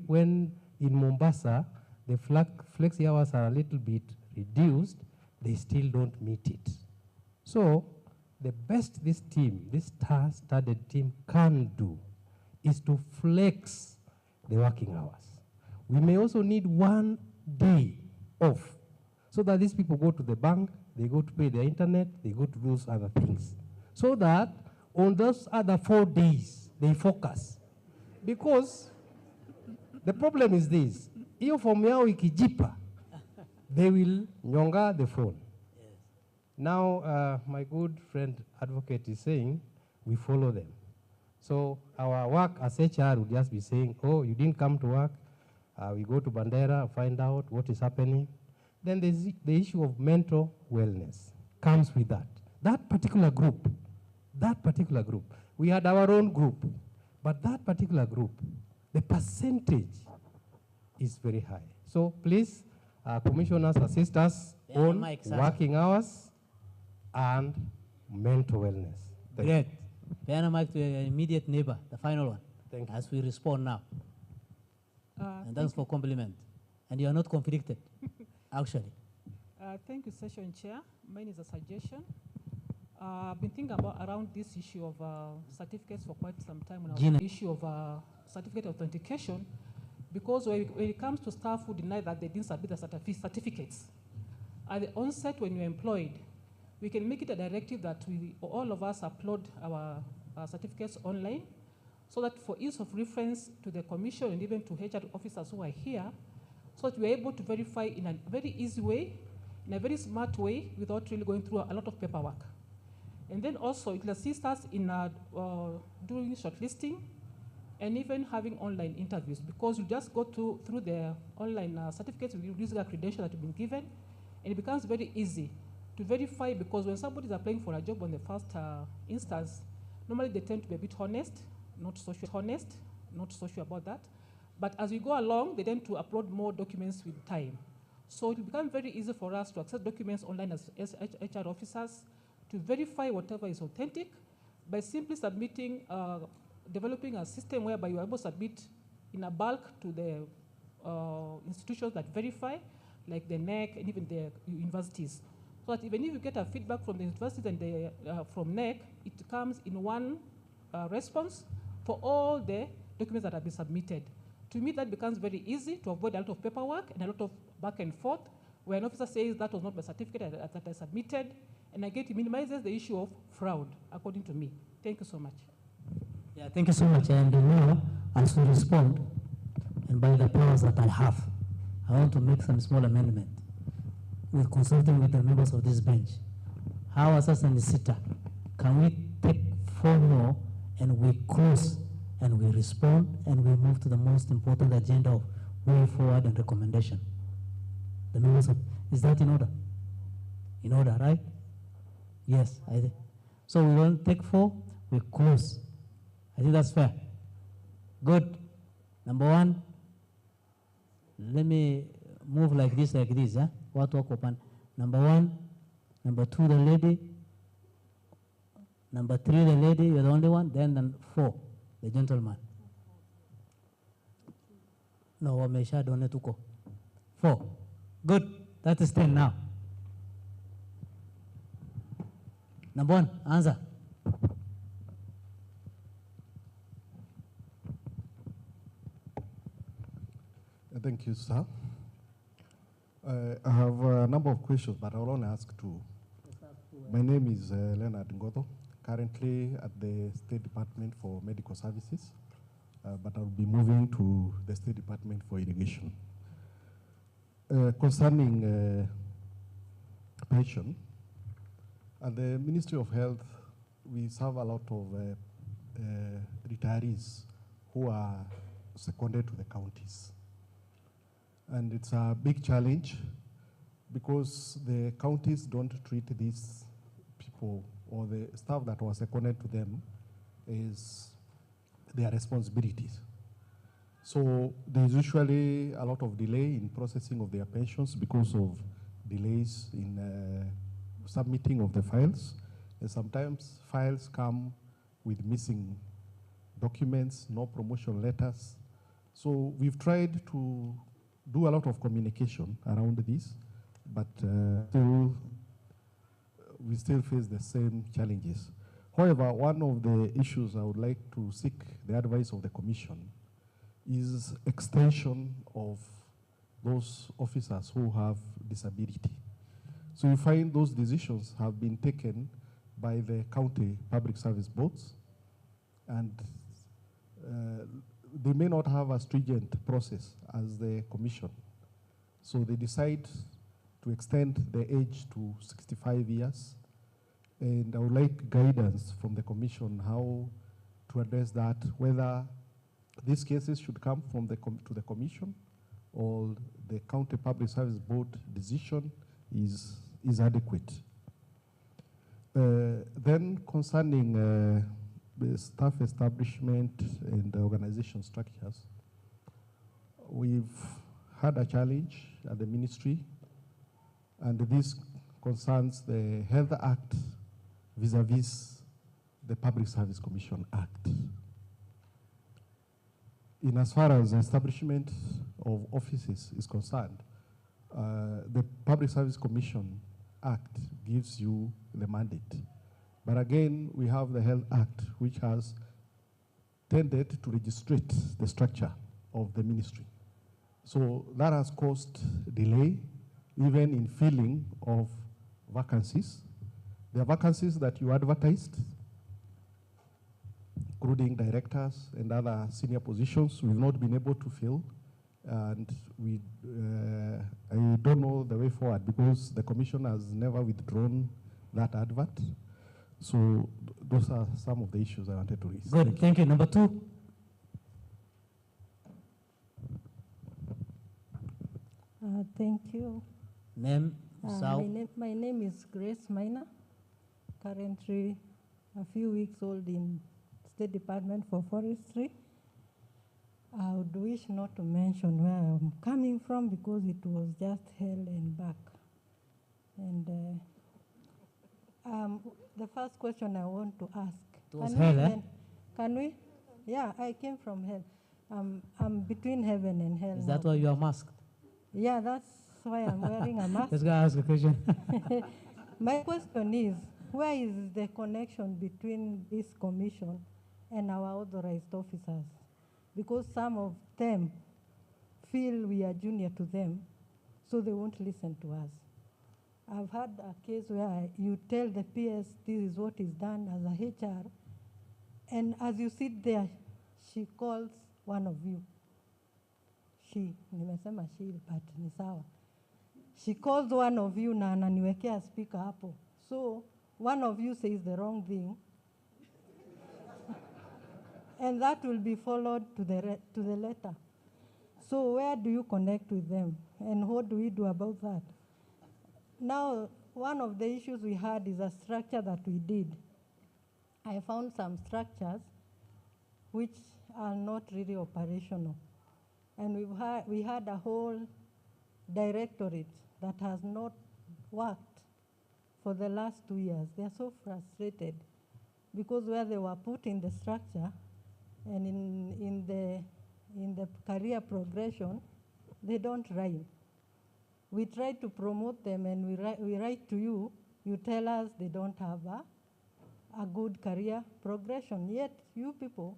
when in Mombasa, the flexi hours are a little bit reduced, they still don't meet it. So the best this team, this star-studded team can do is to flex the working hours. We may also need 1 day off so that these people go to the bank, they go to pay their internet, they go to those other things. So that on those other 4 days, they focus. Because the problem is this, iyo form yao ikijipa, they will nyonga the phone. Yes. Now, my good friend advocate is saying, we follow them. So our work as HR would just be saying, oh, you didn't come to work. We go to Bandera, find out what is happening. Then there's the issue of mental wellness comes with that. That particular group, we had our own group, but that particular group, the percentage is very high. So please, commissioners, assist us on working hours and mental wellness. Great. Peana mic to your immediate neighbor, the final one. Thank you. As we respond now. And thanks for compliment. And you are not conflicted, actually. Thank you, Session Chair. Mine is a suggestion. I've been thinking about around this issue of certificates for quite some time now. The issue of certificate authentication, because when it comes to staff who deny that they didn't submit the certificates, at the onset when you're employed, we can make it a directive that all of us upload our certificates online, so that for ease of reference to the commission and even to HR officers who are here, so that we're able to verify in a very easy way, in a very smart way, without really going through a lot of paperwork. And then also it will assist us in doing shortlisting and even having online interviews, because you just go through the online certificates using a credential that you've been given, and it becomes very easy to verify, because when somebody is applying for a job on the first instance, normally they tend to be a bit honest, not so sure about that. But as we go along, they tend to upload more documents with time. So it will become very easy for us to access documents online as HR officers, to verify whatever is authentic by simply submitting, developing a system whereby you are able to submit in a bulk to the institutions that verify, like the NEC and even the universities. So that even if you get a feedback from the universities and from NEC, it comes in one response for all the documents that have been submitted. To me, that becomes very easy to avoid a lot of paperwork and a lot of back and forth, where an officer says that was not my certificate that I submitted, and again, it minimizes the issue of fraud, according to me. Thank you so much. Yeah, thank you so much. And now, as we respond, and by the powers that I have, I want to make some small amendment with consulting with the members of this bench. How, as a sitter, can we take 4 more and we close and we respond and we move to the most important agenda of way forward and recommendation? The members of, is that in order? In order, right? Yes, I think. So we will take 4, we close. I think that's fair. Good. Number 1, let me move like this, huh? What work open? Number 1, number 2, the lady. Number 3, the lady, you're the only one. Then 4, the gentleman. No, wamesha donate tuko. 4. Good. That is 10 now. Number 1, answer. Thank you, sir. I have a number of questions, but I'll only ask 2. My name is Leonard Ngoto, currently at the State Department for Medical Services, but I'll be moving to the State Department for Irrigation. Concerning pension, at the Ministry of Health, we serve a lot of retirees who are seconded to the counties. And it's a big challenge because the counties don't treat these people or the staff that was seconded to them as their responsibilities. So there's usually a lot of delay in processing of their pensions because of delays in submitting of the files. And sometimes files come with missing documents, no promotion letters. So we've tried to do a lot of communication around this, but we still face the same challenges. However, one of the issues I would like to seek the advice of the Commission is extension of those officers who have disability. So you find those decisions have been taken by the county public service boards, and they may not have a stringent process as the Commission. So they decide to extend the age to 65 years. And I would like guidance from the Commission how to address that, whether these cases should come from to the Commission or the County Public Service Board decision is adequate. Then concerning the staff establishment and the organization structures, we've had a challenge at the ministry, and this concerns the Health Act vis-a-vis the Public Service Commission Act. In as far as the establishment of offices is concerned, the Public Service Commission Act gives you the mandate. But again, we have the Health Act, which has tended to registrate the structure of the ministry. So that has caused delay, even in filling of vacancies. The vacancies that you advertised, including directors and other senior positions, we've not been able to fill. And I don't know the way forward because the Commission has never withdrawn that advert. So those are some of the issues I wanted to raise. Good, thank you. Number 2. Thank you. Name, my name is Grace Minor, currently a few weeks old in State Department for Forestry. I would wish not to mention where I'm coming from because it was just hell and back. And the first question I want to ask. It was hell, eh? Can we? Yeah, I came from hell. I'm between heaven and hell. Is that why you are masked? Yeah, that's why I'm wearing a mask. Let's go ask a question. My question is, where is the connection between this commission and our authorized officers? Because some of them feel we are junior to them, so they won't listen to us. I've had a case where you tell the PS this is what is done as a HR, and as you sit there, she calls one of you. Nimesema she, but ni sawa. She calls one of you na ananiwekea speaker hapo. So one of you says the wrong thing, and that will be followed to the letter. So where do you connect with them, and what do we do about that? Now, one of the issues we had is a structure that we did. I found some structures which are not really operational. And we had a whole directorate that has not worked for the last 2 years. They're so frustrated. because where they were put in the structure and in the career progression, they don't rhyme. We try to promote them and we write to you, you tell us they don't have a good career progression, yet you people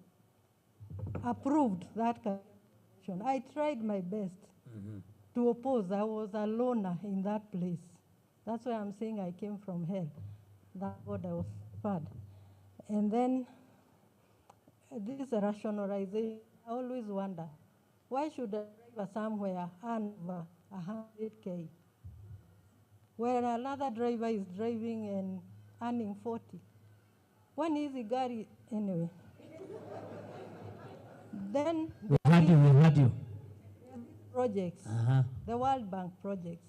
approved that career progression. I tried my best to oppose. I was a loner in that place. That's why I'm saying I came from hell. That word I was bad. And then this rationalization, I always wonder, why should a driver somewhere earn over 100K, where another driver is driving and earning 40? One easy gari, anyway. Then we had you. Projects, the World Bank projects.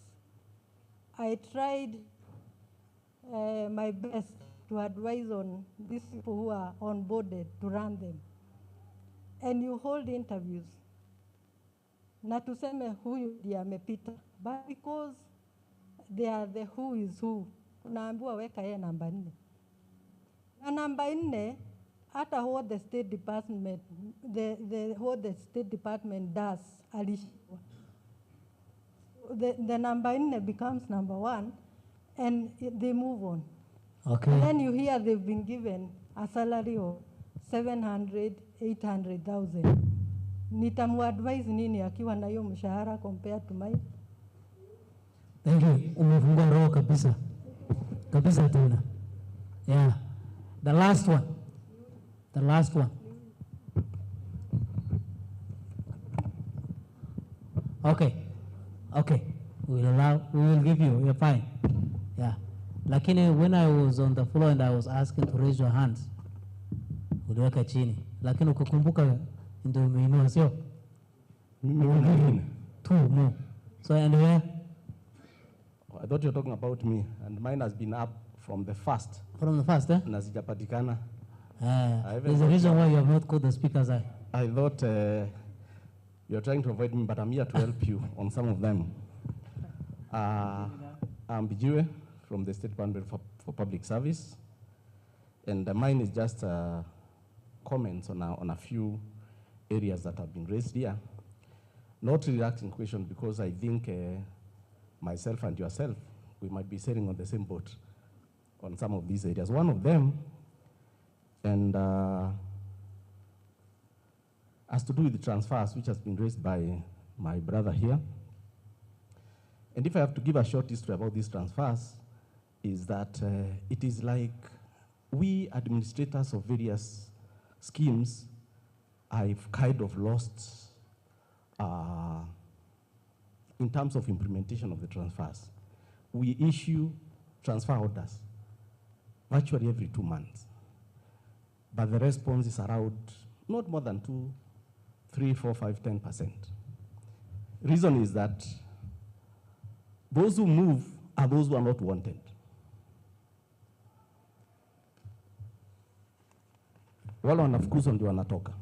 I tried my best to advise on these people who are onboarded to run them. And you hold interviews. Na tuseme huyu ndiye amepita, but because they are the who is who, unaambiwa weka yeye namba 4. Na namba 4, hata what the State Department, what the State Department does, alishikwa. The number 4 becomes number 1, and they move on. Okay. And then you hear they've been given a salary of 700, 800,000. Nitamuadvise nini akiwa na hiyo mshahara compared to mine? Thank you. Umefungua roho kabisa. Kabisa tena. Yeah. The last one. The last one. Okay. Okay. We will give you. You're fine. Yeah. Lakini when I was on the floor and I was asking to raise your hands, uliweka chini. Lakini ukikumbuka ndio umeinua, sio? Two more. So anyway, I thought you were talking about me, and mine has been up from the first. From the first, eh? Na sijapatikana. There's a reason why you have not called the speakers. I thought you're trying to avoid me, but I'm here to help you on some of them. I'm Bijiwe from the State Department for Public Service, and mine is just comments on a few areas that have been raised here. Not really asking questions, because I think myself and yourself, we might be sailing on the same boat on some of these areas. One of them, and has to do with the transfers, which has been raised by my brother here. And if I have to give a short history about these transfers, is that it is like we administrators of various schemes, I've kind of lost in terms of implementation of the transfers. We issue transfer orders virtually every 2 months, but the response is around not more than 2, 3, 4, 5, 10%. Reason is that those who move are those who are not wanted. Wale wanafukuzwa ndio wanatoka.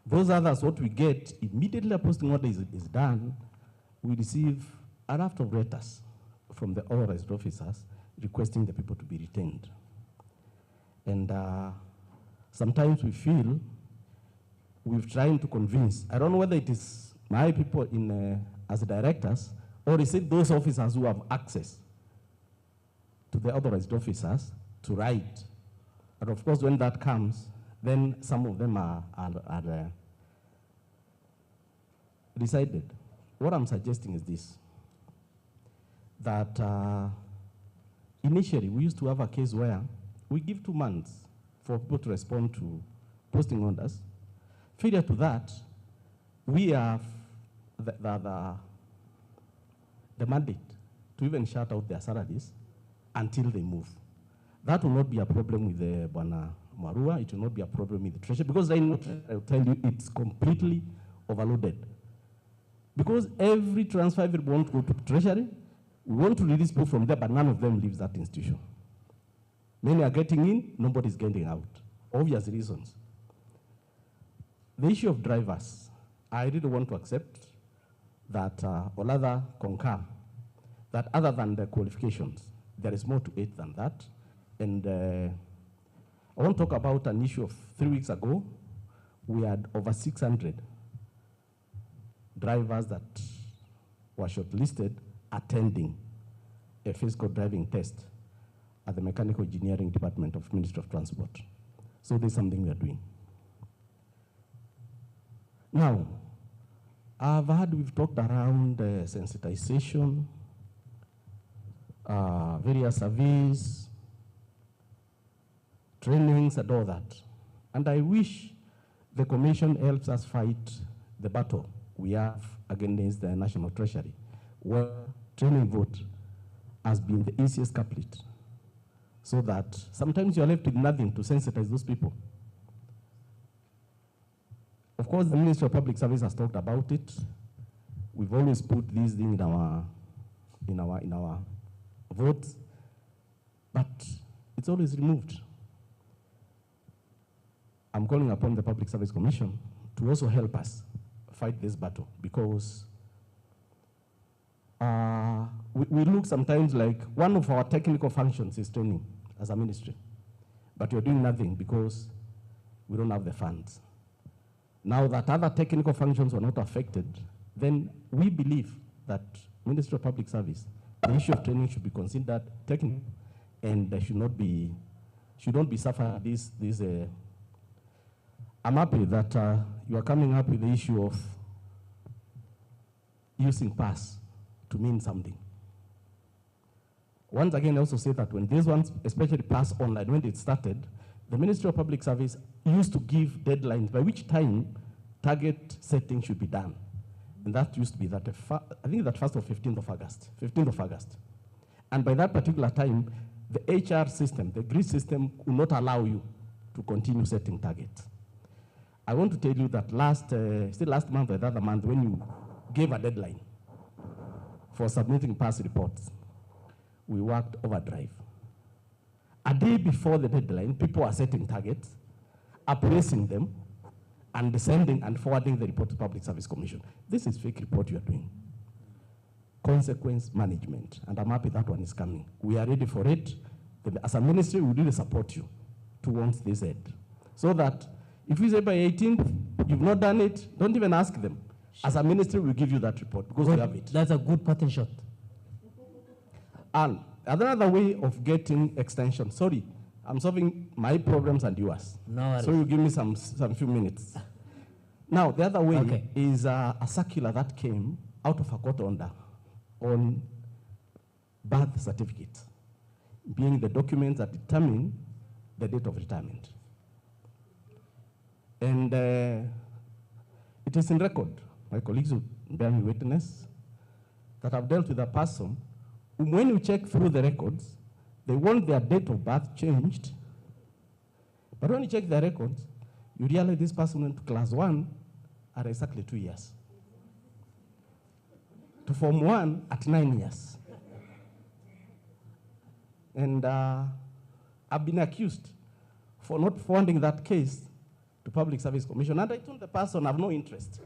Those others, what we get, immediately a posting order is done, we receive a raft of letters from the authorized officers requesting the people to be retained. And sometimes we feel we've tried to convince, I don't know whether it is my people as directors, or is it those officers who have access to the authorized officers to write. But of course, when that comes, then some of them are decided. What I'm suggesting is this, that initially we used to have a case where we give 2 months for people to respond to posting orders. Failure to that, we have the mandate to even shut out their salaries until they move. That will not be a problem with the Bwana Marua. It will not be a problem with the treasury, because I'll tell you, it's completely overloaded. Because every transfer, everyone wants to go to treasury, we want to release people from there, but none of them leaves that institution. Many are getting in, nobody's getting out. Obvious reasons. The issue of drivers, I really want to accept that, or rather concur, that other than the qualifications, there is more to it than that. And I want to talk about an issue of 3 weeks ago. We had over 600 drivers that were shortlisted attending a physical driving test at the Mechanical Engineering Department of Ministry of Transport. So there's something we are doing. Now, we've talked around sensitization, various surveys, trainings and all that. And I wish the Commission helps us fight the battle we have against the National Treasury, where training vote has been the easiest couplet, so that sometimes you're left with nothing to sensitize those people. Of course, the Ministry of Public Service has talked about it. We've always put these things in our votes, but it's always removed. I'm calling upon the Public Service Commission to also help us fight this battle, because we look sometimes like one of our technical functions is training as a ministry, but you're doing nothing because we don't have the funds. Now that other technical functions were not affected, then we believe that Ministry of Public Service, the issue of training should be considered technical, and there should not be suffering this. I'm happy that you are coming up with the issue of using pass to mean something. Once again, I also say that when these ones, especially pass online, when it started, the Ministry of Public Service used to give deadlines by which time target setting should be done. And that used to be that, I think that 1st or 15th of August. And by that particular time, the HR system, the grid system, will not allow you to continue setting targets. I want to tell you that still last month or the other month, when you gave a deadline for submitting past reports, we worked overdrive. A day before the deadline, people are setting targets, appraising them, and sending and forwarding the report to Public Service Commission. This is fake report you are doing. Consequence management, and I'm happy that one is coming. We are ready for it. As a ministry, we really support you towards this end, so that if we say by 18th, you've not done it, don't even ask them. As a ministry, we'll give you that report because we have it. That's a good pattern shot. And another way of getting extension, sorry, I'm solving my problems and yours. No, so you give me some few minutes. Now, the other way is a circular that came out of a court order on birth certificate, being the documents that determine the date of retirement. And it is in record. My colleagues will bear me witness that I've dealt with a person who, when you check through the records, they want their date of birth changed. But when you check the records, you realize this person went to class 1 at exactly 2 years. To Form 1 at 9 years. And I've been accused for not forwarding that case to Public Service Commission. And I told the person, I have no interest.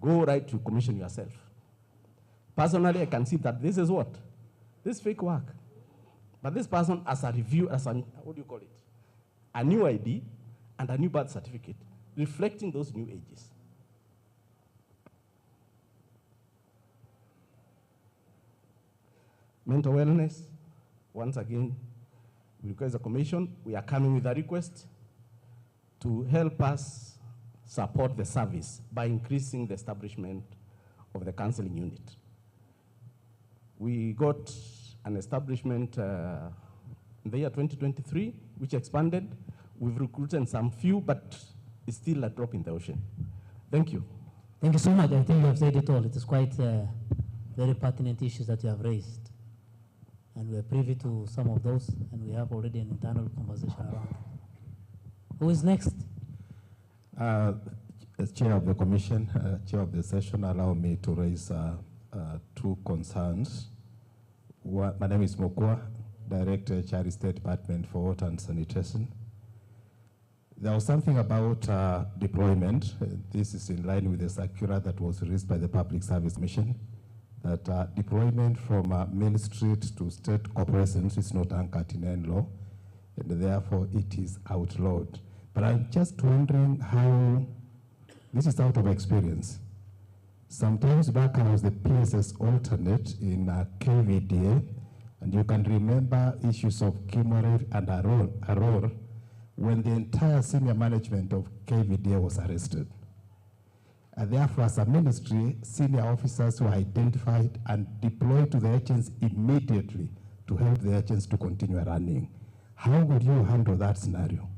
Go right to commission yourself. Personally, I can see that this is what? This fake work. But this person has a review, what do you call it? A new ID and a new birth certificate, reflecting those new ages. Mental wellness, once again, we request the commission. We are coming with a request to help us support the service by increasing the establishment of the counseling unit. We got an establishment in the year 2023, which expanded. We've recruited some few, but it's still a drop in the ocean. Thank you. Thank you so much. I think you have said it all. It is quite very pertinent issues that you have raised. And we are privy to some of those, and we have already an internal conversation around. Who is next? As Chair of the Commission, Chair of the session, allow me to raise two concerns. My name is Mokwa, Director, Charity State Department for Water and Sanitation. There was something about deployment. This is in line with the circular that was released by the Public Service Commission that deployment from Main Street to state corporations is not anchored in any law, and therefore it is outlawed. But I'm just wondering how, this is out of experience. Sometimes back I was the PSS alternate in KVDA, and you can remember issues of Kimore and Aror when the entire senior management of KVDA was arrested. And therefore, as a ministry, senior officers were identified and deployed to the agents immediately to help the agents to continue running. How would you handle that scenario?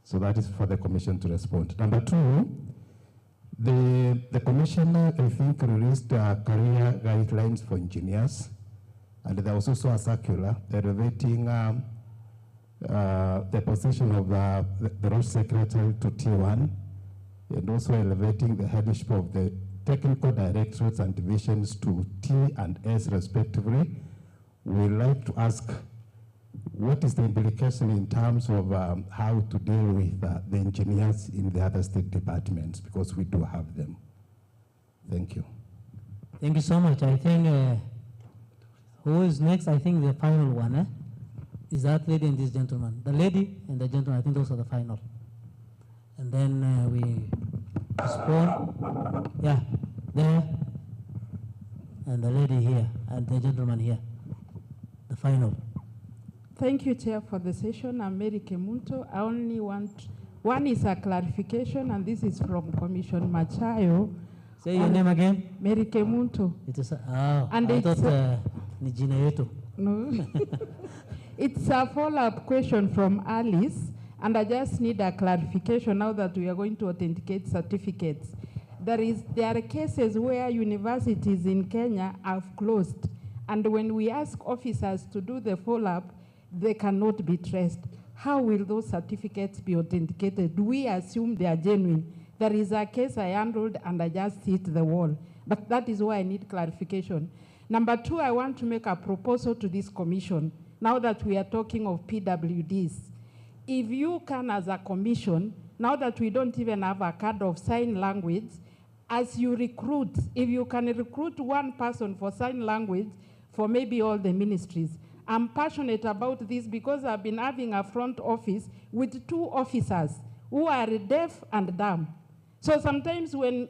So that is for the commission to respond. Number two, the commissioner, I think, released career guidelines for engineers, and there was also a circular elevating the position of the Roche Secretary to T1, and also elevating the headship of the technical directorates and divisions to T and S respectively. We'd like to ask, what is the implication in terms of how to deal with the engineers in the other state departments, because we do have them. Thank you. Thank you so much. I think, who is next? I think the final one, is that lady and this gentleman. The lady and the gentleman, I think those are the final. And then we respond. Yeah, there. And the lady here, and the gentleman here. The final. Thank you, Chair, for the session. I'm Mary Kemunto. I only want, one is a clarification, and this is from Commissioner Machayo. Say your name again. Mary Kemunto. It is, oh, and I thought ni jina yetu. No. It's a follow-up question from Alice, and I just need a clarification now that we are going to authenticate certificates. There are cases where universities in Kenya have closed, and when we ask officers to do the follow-up, they cannot be traced. How will those certificates be authenticated? Do we assume they are genuine? There is a case I handled and I just hit the wall, but that is why I need clarification. Number two, I want to make a proposal to this commission. Now that we are talking of PWDs, if you can, as a commission, now that we don't even have a card of sign language, as you recruit, if you can recruit one person for sign language for maybe all the ministries. I'm passionate about this because I've been having a front office with 2 officers who are deaf and dumb. So sometimes when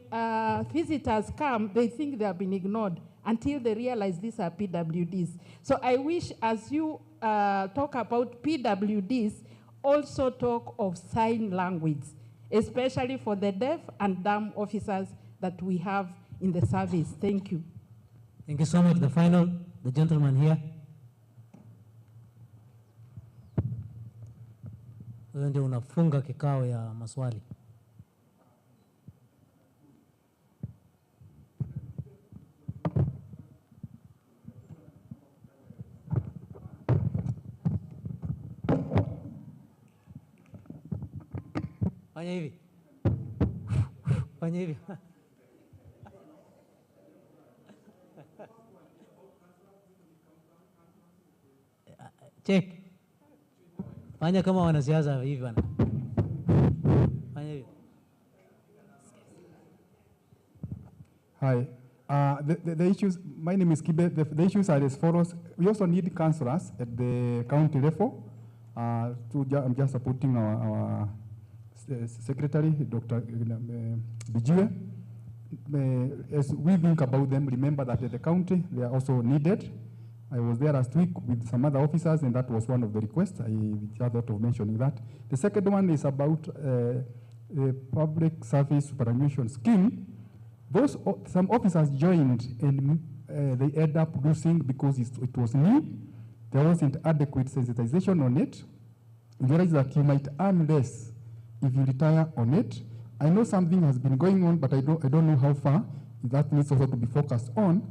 visitors come, they think they have been ignored until they realize these are PWDs. So I wish, as you talk about PWDs, also talk of sign language, especially for the deaf and dumb officers that we have in the service. Thank you. Thank you so much. The final, the gentleman here. Wewe ndio unafunga kikao ya maswali. Fanya hivi. Fanya hivi. Check. Fanya kama wanasiasa hivi bana. Fanya hivi. Hi. The issues, my name is Kibe. The issues are as follows. We also need councillors at the county level. I'm just supporting our secretary, Dr. Bijiwe. As we think about them, remember that at the county, they are also needed. I was there last week with some other officers, and that was one of the requests. I just thought of mentioning that. The second one is about the public service superannuation scheme. Some officers joined, and they ended up losing because it was new. There wasn't adequate sensitization on it. You realize that you might earn less if you retire on it. I know something has been going on, but I don't know how far. That needs also to be focused on.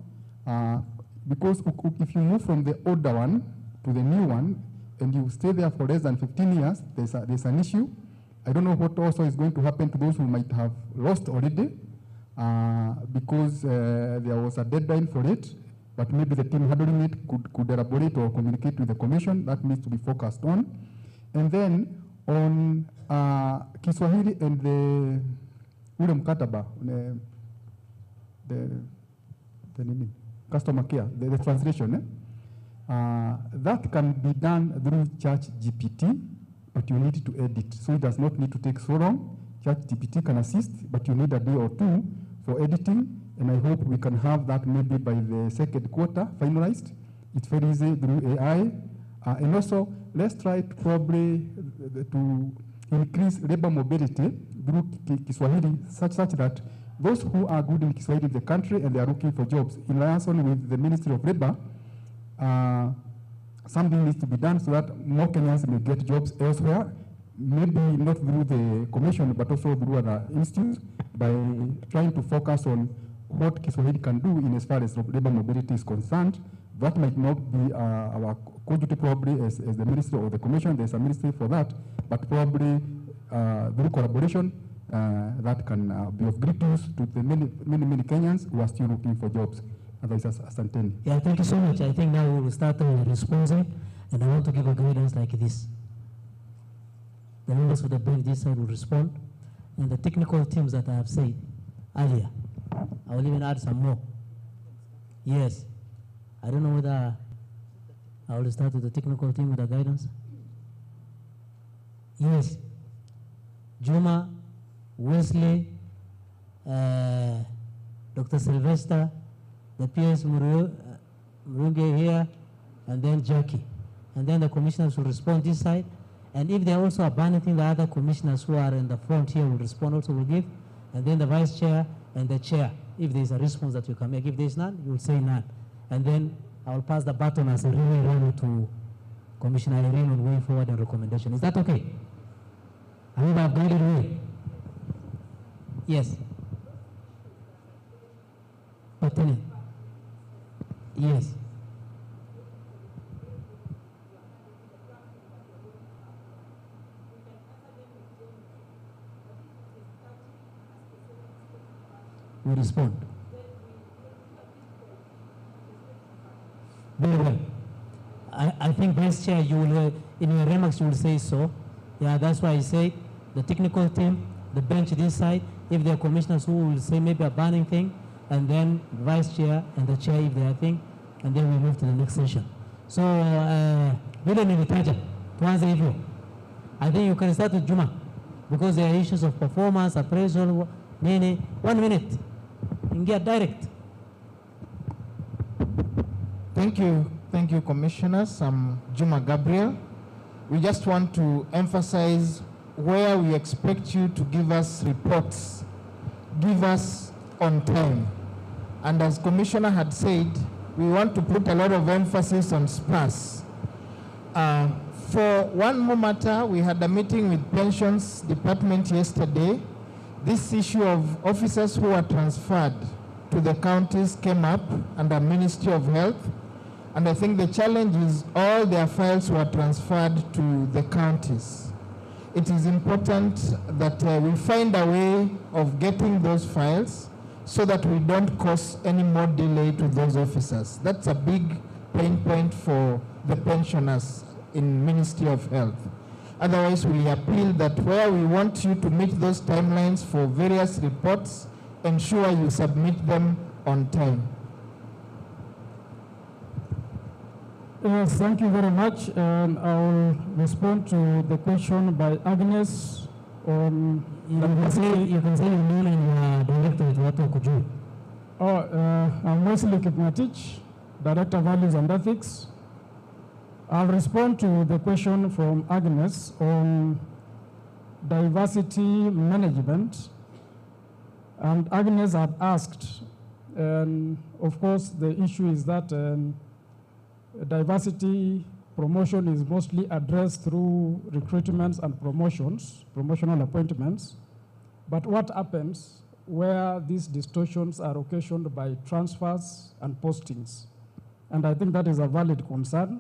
Because if you move from the older one to the new one, and you stay there for less than 15 years, there's an issue. I don't know what also is going to happen to those who might have lost already, because there was a deadline for it, but maybe the team handling it could elaborate or communicate with the commission. That needs to be focused on. And then on Kiswahili and the ule mkataba, customer care, the translation. That can be done through ChatGPT, but you need to edit. So it does not need to take so long. ChatGPT can assist, but you need a day or two for editing. And I hope we can have that maybe by the second quarter finalized. It's very easy through AI. And also, let's try to probably to increase labor mobility through Kiswahili, such that those who are good in Kiswahili in the country and they are looking for jobs, in liaison with the Ministry of Labor, something needs to be done so that more Kenyans may get jobs elsewhere, maybe not through the commission, but also through other institutes, by trying to focus on what Kiswahili can do in as far as labor mobility is concerned. That might not be our core duty probably as the ministry or the commission. There's a ministry for that, but probably through collaboration, that can be of great use to the many Kenyans who are still looking for jobs. Asanteni. Yeah, thank you so much. I think now we will start responding, and I want to give a guidance like this. The members of the bench this side will respond, and the technical teams that I have said earlier, I will even add some more. Yes. I don't know whether I will start with the technical team with the guidance. Yes. Juma, Wesley, Dr. Sylvester, the PS Murunge here, and then Jackie. And then the commissioners will respond this side. And if they also are banning the other commissioners who are in the front here will respond also, will give. And then the vice chair and the chair, if there is a response that you can make. If there is none, you will say none. And then I will pass the baton as a really runner to Commissioner Irene on way forward and recommendation. Is that okay? I hope I've guided you. Yes. Patini. Yes. We respond. Very well. I think, Vice Chair, you will, in your remarks, you will say so. Yeah, that's why I say the technical team, the bench this side, if there are commissioners who will say maybe a banning thing, and then Vice Chair and the Chair if they are thing, and then we move to the next session. So, Vile Nilitaja, to answer you, I think you can start with Juma, because there are issues of performance, appraisal, 1 minute. Ingia direct. Thank you, commissioners. I'm Juma Gabriel. We just want to emphasize where we expect you to give us reports. Give us on time. And as Commissioner had said, we want to put a lot of emphasis on sparse. For one more matter, we had a meeting with Pensions Department yesterday. This issue of officers who are transferred to the counties came up under Ministry of Health. And I think the challenge is all their files were transferred to the counties. It is important that we find a way of getting those files so that we don't cause any more delay to those officers. That's a big pain point for the pensioners in Ministry of Health. Otherwise, we appeal that where we want you to meet those timelines for various reports, ensure you submit them on time. Yes, thank you very much. And I will respond to the question by Agnes on... You can say your name and your director with what could you. I'm Wesley Kipngatich, Director of Values and Ethics. I'll respond to the question from Agnes on diversity management. And Agnes had asked, and of course the issue is that diversity promotion is mostly addressed through recruitments and promotional appointments. But what happens where these distortions are occasioned by transfers and postings? And I think that is a valid concern.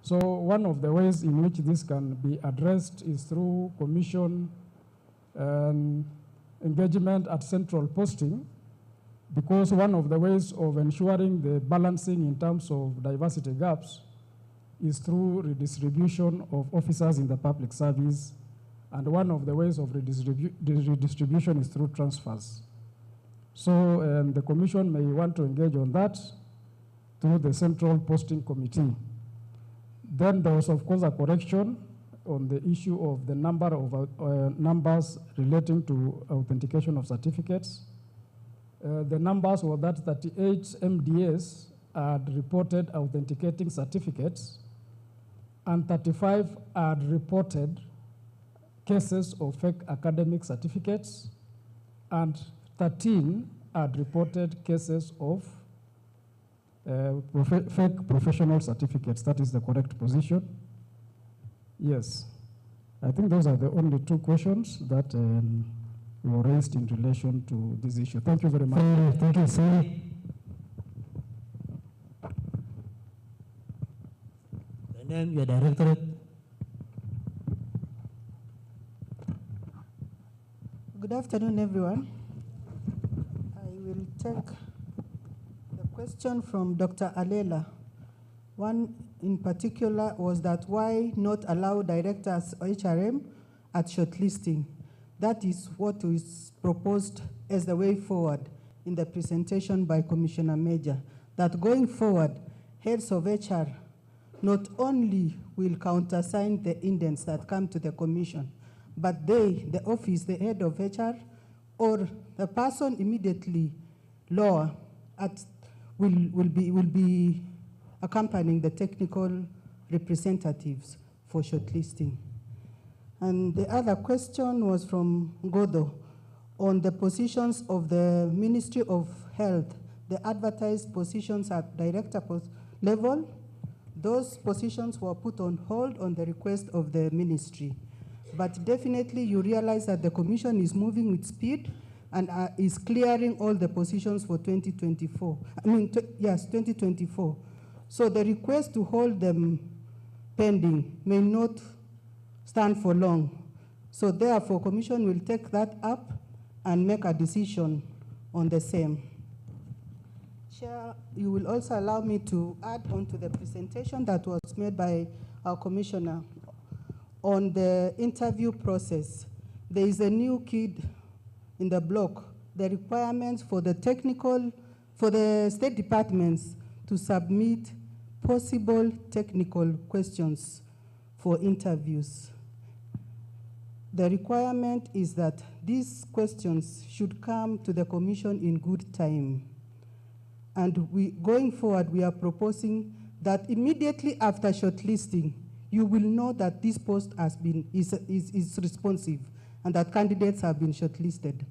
So one of the ways in which this can be addressed is through commission and engagement at central posting, because one of the ways of ensuring the balancing in terms of diversity gaps is through redistribution of officers in the public service, and one of the ways of redistribution is through transfers. So the commission may want to engage on that through the Central Posting Committee. Then there was, of course, a correction on the issue of the number of numbers relating to authentication of certificates. The numbers were that 38 MDAs had reported authenticating certificates, and 35 had reported cases of fake academic certificates, and 13 had reported cases of fake professional certificates. That is the correct position. Yes. I think those are the only two questions that were raised in relation to this issue. Thank you very much. Thank you, Sally. And then your directorate. Good afternoon, everyone. I will take the question from Dr. Alela. One in particular was that why not allow directors HRM at shortlisting? That is what is proposed as the way forward in the presentation by Commissioner Major, that going forward, heads of HR not only will countersign the indents that come to the commission, but they, the office, the head of HR, or the person immediately lower will be accompanying the technical representatives for shortlisting. And the other question was from Godo on the positions of the Ministry of Health, the advertised positions at director level. Those positions were put on hold on the request of the ministry. But definitely you realize that the commission is moving with speed and is clearing all the positions for 2024. Yes, 2024. So the request to hold them pending may not stand for long. So therefore, commission will take that up and make a decision on the same. Chair, you will also allow me to add on to the presentation that was made by our commissioner on the interview process. There is a new kid in the block, the requirements for the state departments to submit possible technical questions for interviews. The requirement is that these questions should come to the commission in good time. And going forward, we are proposing that immediately after shortlisting, you will know that this post is responsive and that candidates have been shortlisted.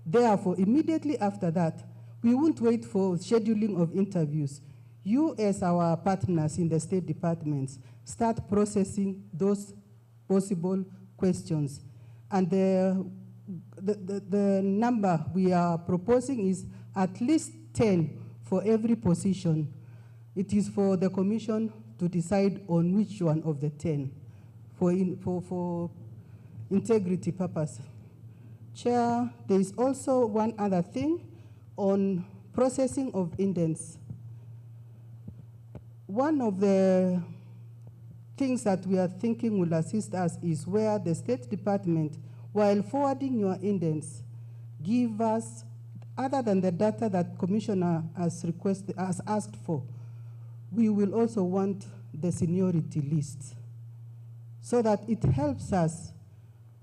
Therefore, immediately after that, we won't wait for scheduling of interviews. You, as our partners in the state departments, start processing those possible questions. And the number we are proposing is at least 10 for every position. It is for the commission to decide on which one of the 10 for integrity purpose. Chair, there is also one other thing on processing of indents. One of the things that we are thinking will assist us is where the State Department, while forwarding your indents, give us, other than the data that Commissioner has asked for, we will also want the seniority list so that it helps us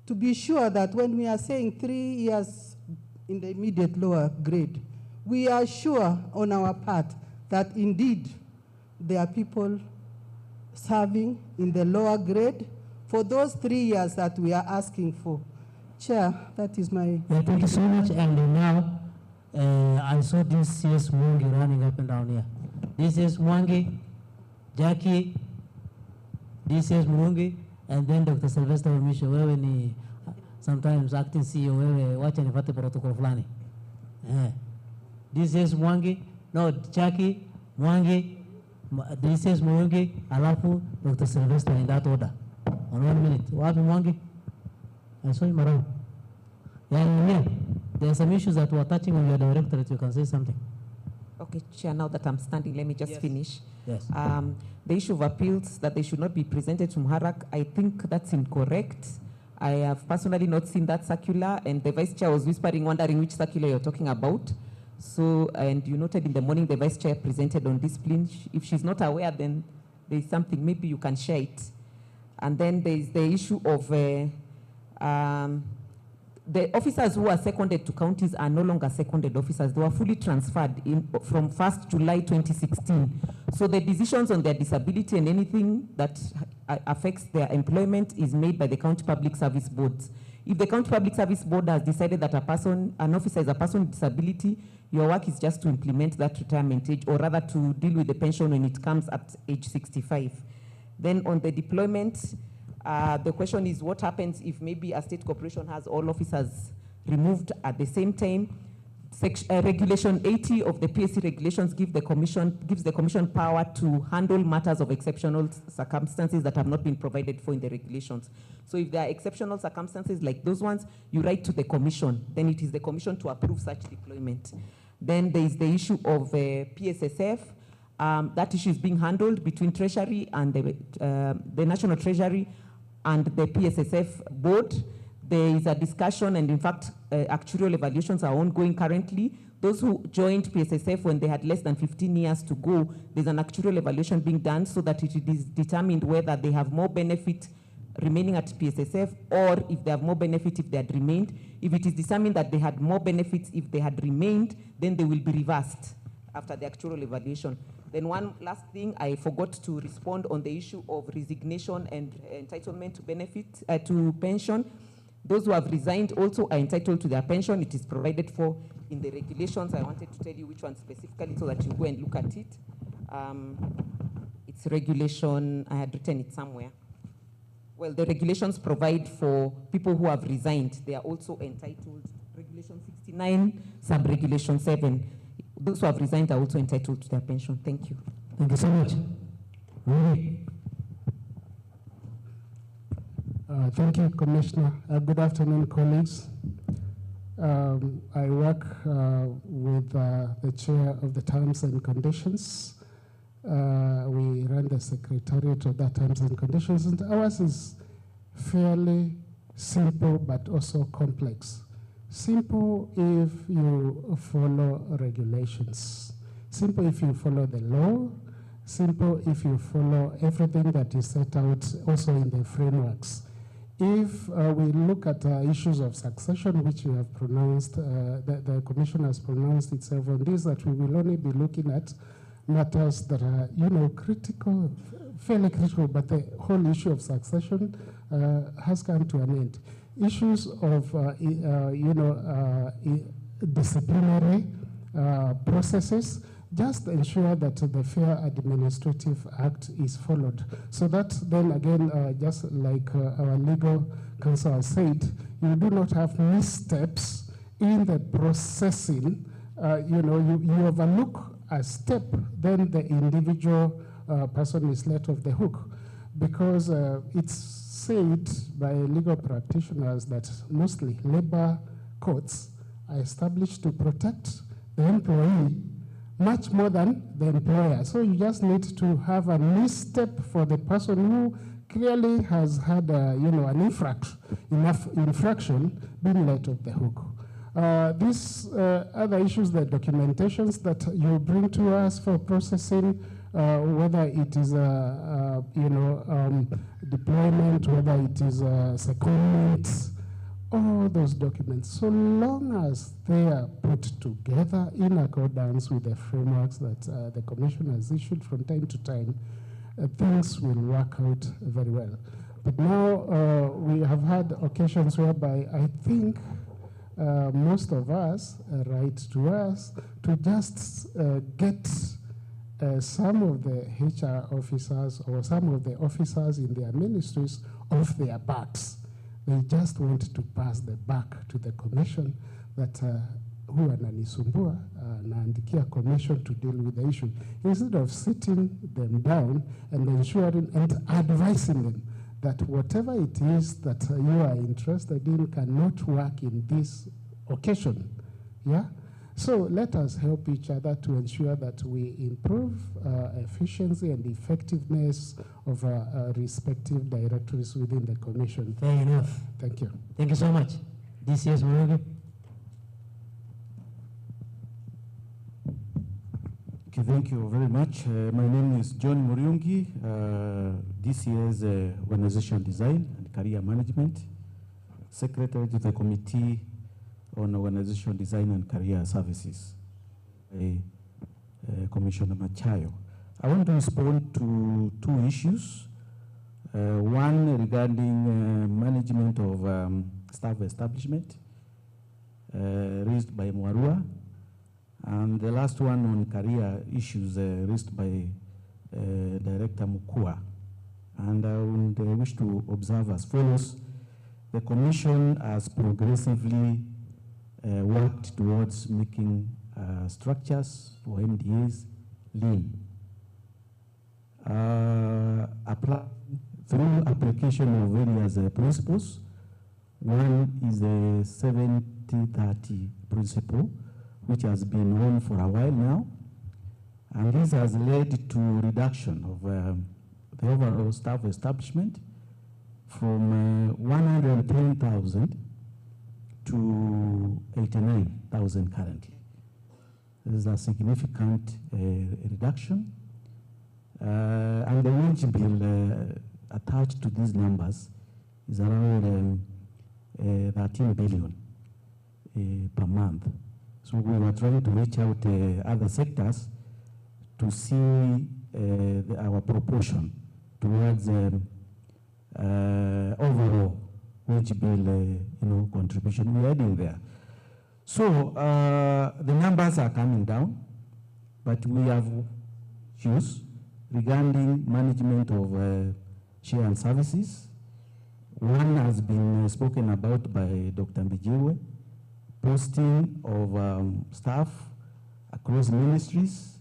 to be sure that when we are saying 3 years in the immediate lower grade, we are sure on our part that indeed there are people serving in the lower grade for those 3 years that we are asking for. Chair, that is my... Yeah, thank you so much. And now, I saw this CS Mwangi running up and down here. This is Mwangi, Jackie, this is Mwangi, and then Dr. Sylvester Omisho, wewe ni sometimes acting CEO, wewe wacha nipate protocol fulani. This is Mwangi, no, Jackie, Mwangi, this is Mwangi, alafu Dr. Sylvester in that order. On 1 minute. Wapi Mwangi? I saw him around. Yeah, there are some issues that were touching on your directorate. You can say something. Okay, Chair, now that I'm standing, let me just finish. Yes. The issue of appeals, that they should not be presented to Muharak, I think that's incorrect. I have personally not seen that circular, and the Vice Chair was whispering, wondering which circular you're talking about. So, and you noted in the morning the vice chair presented on discipline. If she's not aware, then there is something, maybe you can share it. And then there is the issue of the officers who are seconded to counties are no longer seconded officers. They were fully transferred from 1st July 2016. So the decisions on their disability and anything that affects their employment is made by the county public service boards. If the county public service board has decided that an officer is a person with disability, your work is just to implement that retirement age, or rather to deal with the pension when it comes at age 65. Then on the deployment, the question is what happens if maybe a state corporation has all officers removed at the same time? Regulation 80 of the PSC regulations gives the commission power to handle matters of exceptional circumstances that have not been provided for in the regulations. So if there are exceptional circumstances like those ones, you write to the commission. Then it is the commission to approve such deployment. Then there is the issue of PSSF. That issue is being handled between Treasury and the National Treasury and the PSSF board. There is a discussion, and in fact, actuarial evaluations are ongoing currently. Those who joined PSSF when they had less than 15 years to go, there's an actuarial evaluation being done so that it is determined whether they have more benefit remaining at PSSF, or if they have more benefit if they had remained. If it is determined that they had more benefits if they had remained, then they will be reversed after the actuarial evaluation. Then one last thing, I forgot to respond on the issue of resignation and entitlement to benefit, to pension. Those who have resigned also are entitled to their pension. It is provided for in the regulations. I wanted to tell you which one specifically so that you go and look at it. It's regulation, I had written it somewhere. Well, the regulations provide for people who have resigned. They are also entitled, Regulation 69, Sub-Regulation 7. Those who have resigned are also entitled to their pension. Thank you. Thank you so much. Thank you, Commissioner. Good afternoon, colleagues. I work with the chair of the Terms and Conditions. We run the secretariat of that Terms and Conditions, and ours is fairly simple but also complex. Simple if you follow regulations. Simple if you follow the law. Simple if you follow everything that is set out also in the frameworks. If we look at issues of succession, which you have pronounced, the Commission has pronounced itself on this, that we will only be looking at matters that are, critical, fairly critical, but the whole issue of succession has come to an end. Issues of, disciplinary processes, just ensure that the Fair Administrative Act is followed. So that then again, just like our legal counsel has said, you do not have missteps in the processing. You overlook a step, then the individual person is let off the hook. Because it's said by legal practitioners that mostly labor courts are established to protect the employee much more than the employer. So you just need to have a misstep for the person who clearly has had an infraction being let off the hook. These other issues, the documentations that you bring to us for processing, whether it is deployment, whether it is secondment, all those documents, so long as they are put together in accordance with the frameworks that the Commission has issued from time to time, things will work out very well. But now we have had occasions whereby I think most of us write to us to just get some of the HR officers or some of the officers in their ministries off their backs. They just want to pass the buck to the Commission that who ananisumbua naandikia Commission to deal with the issue, instead of sitting them down and ensuring and advising them that whatever it is that you are interested in cannot work in this occasion. Yeah? So let us help each other to ensure that we improve efficiency and effectiveness of our respective directories within the Commission. Fair enough. Thank you. Thank you so much. DCS Murugi. Thank you very much. My name is John Muriungi, DCA's Organization Design and Career Management, Secretary to the Committee on Organization Design and Career Services, Commissioner Machayo. I want to respond to two issues. One regarding management of staff establishment, raised by Mwarua, and the last one on career issues raised by Director Mukua. And I would wish to observe as follows. The Commission has progressively worked towards making structures for MDAs lean. Through application of various principles. One is the 70-30 principle, which has been on for a while now. And this has led to reduction of the overall staff establishment from 110,000 to 89,000 currently. This is a significant reduction. And the wage bill attached to these numbers is around 13 billion per month. So we were trying to reach out other sectors to see our proportion towards overall wage bill contribution. We're heading there. So the numbers are coming down, but we have issues regarding management of share and services. One has been spoken about by Dr. Mbijiwe, posting of staff across ministries.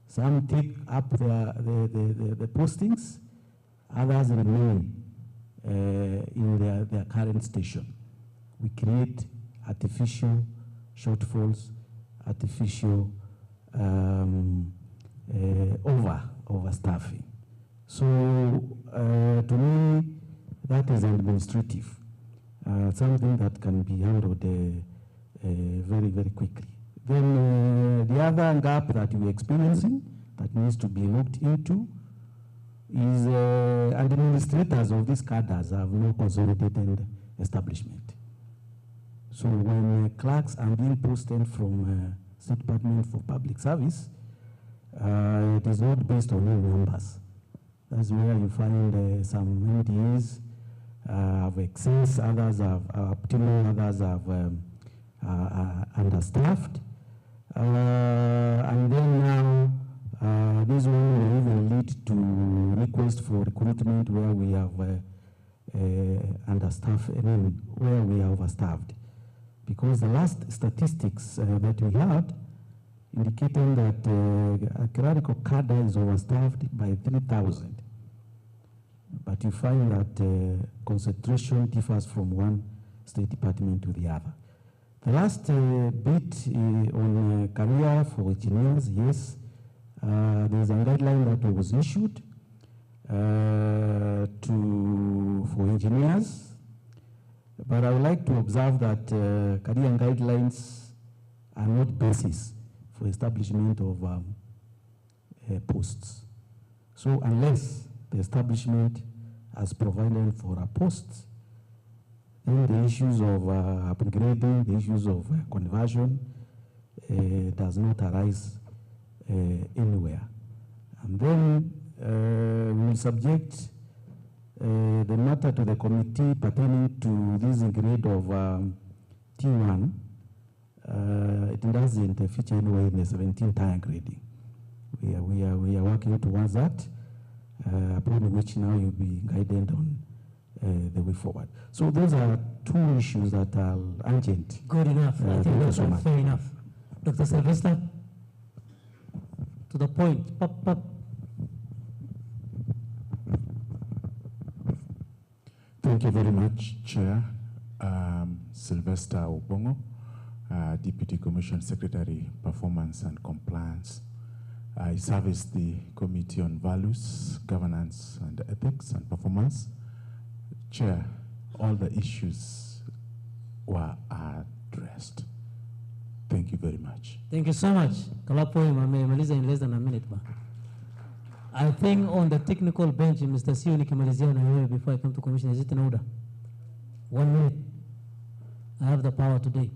Some take up the postings, others remain in their current station. We create artificial shortfalls, artificial overstaffing. So to me, that is administrative, something that can be handled very, very quickly. Then the other gap that we're experiencing that needs to be looked into is administrators of these cadres have no consolidated establishment. So when clerks are being posted from State Department for Public Service, it is not based on new numbers. That's where you find some MDAs have excess, others have optimal, others have understaffed. And then now, this one will even lead to request for recruitment where we have understaffed, where we are overstaffed. Because the last statistics that we had indicating that a clerical cadre is overstaffed by 3,000. But you find that concentration differs from one state department to the other. The last bit on career for engineers, yes, there's a guideline that was issued for engineers. But I would like to observe that career guidelines are not basis for establishment of posts. So unless the establishment has provided for a post, then the issues of upgrading, the issues of conversion does not arise anywhere. And then we will subject the matter to the committee pertaining to this grade of T1. It doesn't feature anyway in the 17th tier grading. We are working towards that, upon which now you'll be guided on the way forward. So those are two issues that are urgent. Good enough. I think that's fair enough. Dr. Sylvester, to the point. Pop. Thank you very much, Chair. Sylvester Obongo, Deputy Commission Secretary, Performance and Compliance. I service the Committee on Values, Governance and Ethics and Performance. Chair, all the issues were addressed. Thank you. Thank you very much. Thank you so much. Kalapo amemaliza in less than a minute. I think on the technical bench, Mr. Sio nikimalizia na wewe before I come to commission, is it in order? 1 minute. I have the power today.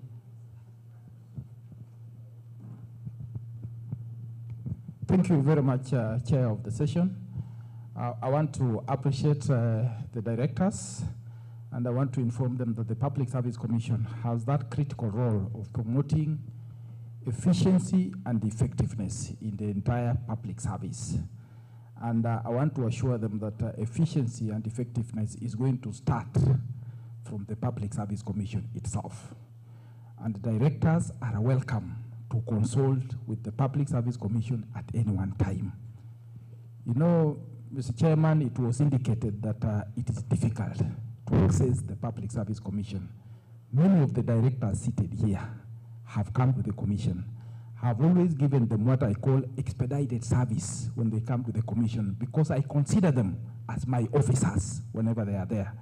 Thank you very much, Chair of the session. I want to appreciate the directors, and I want to inform them that the Public Service Commission has that critical role of promoting efficiency and effectiveness in the entire public service. And I want to assure them that efficiency and effectiveness is going to start from the Public Service Commission itself. And the directors are welcome to consult with the Public Service Commission at any one time. You know, Mr. Chairman, it was indicated that it is difficult to access the Public Service Commission. Many of the directors seated here have come to the commission, have always given them what I call expedited service when they come to the commission, because I consider them as my officers whenever they are there.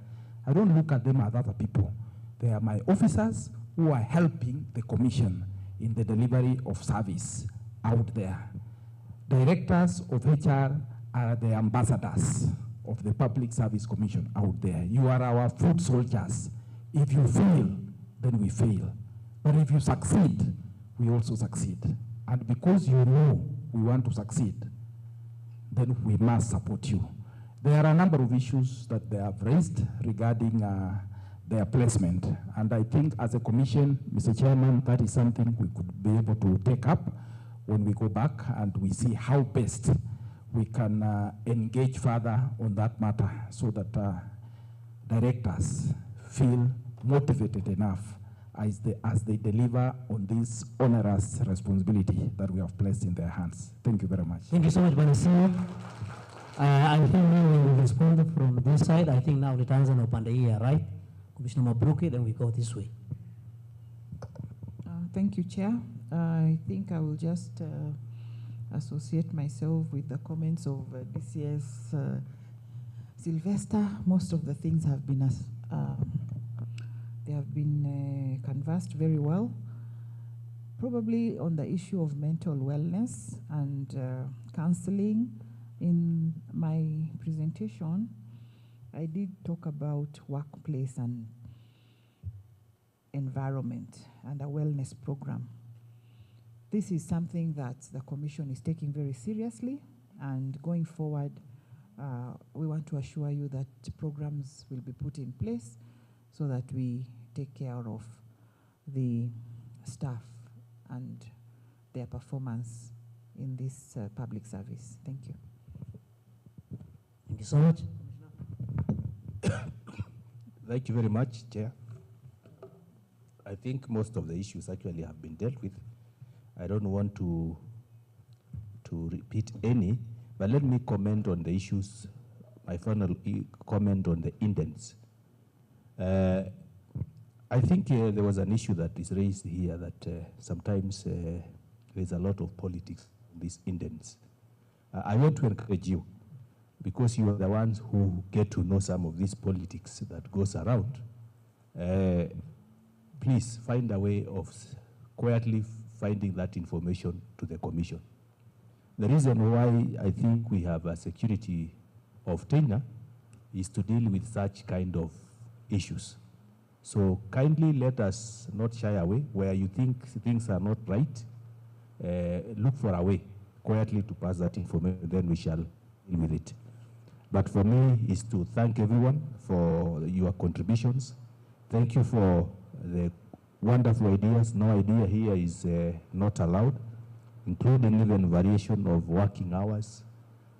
I don't look at them as other people. They are my officers who are helping the commission in the delivery of service out there. Directors of HR are the ambassadors of the Public Service Commission out there. You are our foot soldiers. If you fail, then we fail. But if you succeed, we also succeed. And because you know we want to succeed, then we must support you. There are a number of issues that they have raised regarding their placement. And I think as a commission, Mr. Chairman, that is something we could be able to take up when we go back and we see how best we can engage further on that matter so that directors feel motivated enough as they deliver on this onerous responsibility that we have placed in their hands. Thank you very much. Thank you so much, Banasio. I think we will respond from this side. I think now the Tanzania upande here, right? Commissioner Mabruki, then we go this way. Thank you, Chair. I think I will just associate myself with the comments of DCS Sylvester. Most of the things have been canvassed very well. Probably on the issue of mental wellness and counseling. In my presentation, I did talk about workplace and environment and a wellness program. This is something that the Commission is taking very seriously, and going forward, we want to assure you that programs will be put in place so that we take care of the staff and their performance in this public service. Thank you. Thank you so much. Thank you very much, Chair. I think most of the issues actually have been dealt with. I don't want to repeat any, but let me comment on the issues, my final comment on the indents. I think there was an issue that is raised here that sometimes there's a lot of politics in these indents. I want to encourage you, because you are the ones who get to know some of this politics that goes around. Please find a way of quietly finding that information to the Commission. The reason why I think we have a security of tenure is to deal with such kind of issues. So kindly let us not shy away. Where you think things are not right, look for a way quietly to pass that information, then we shall deal with it. But for me is to thank everyone for your contributions. Thank you for the wonderful ideas. No idea here is not allowed, including even variation of working hours.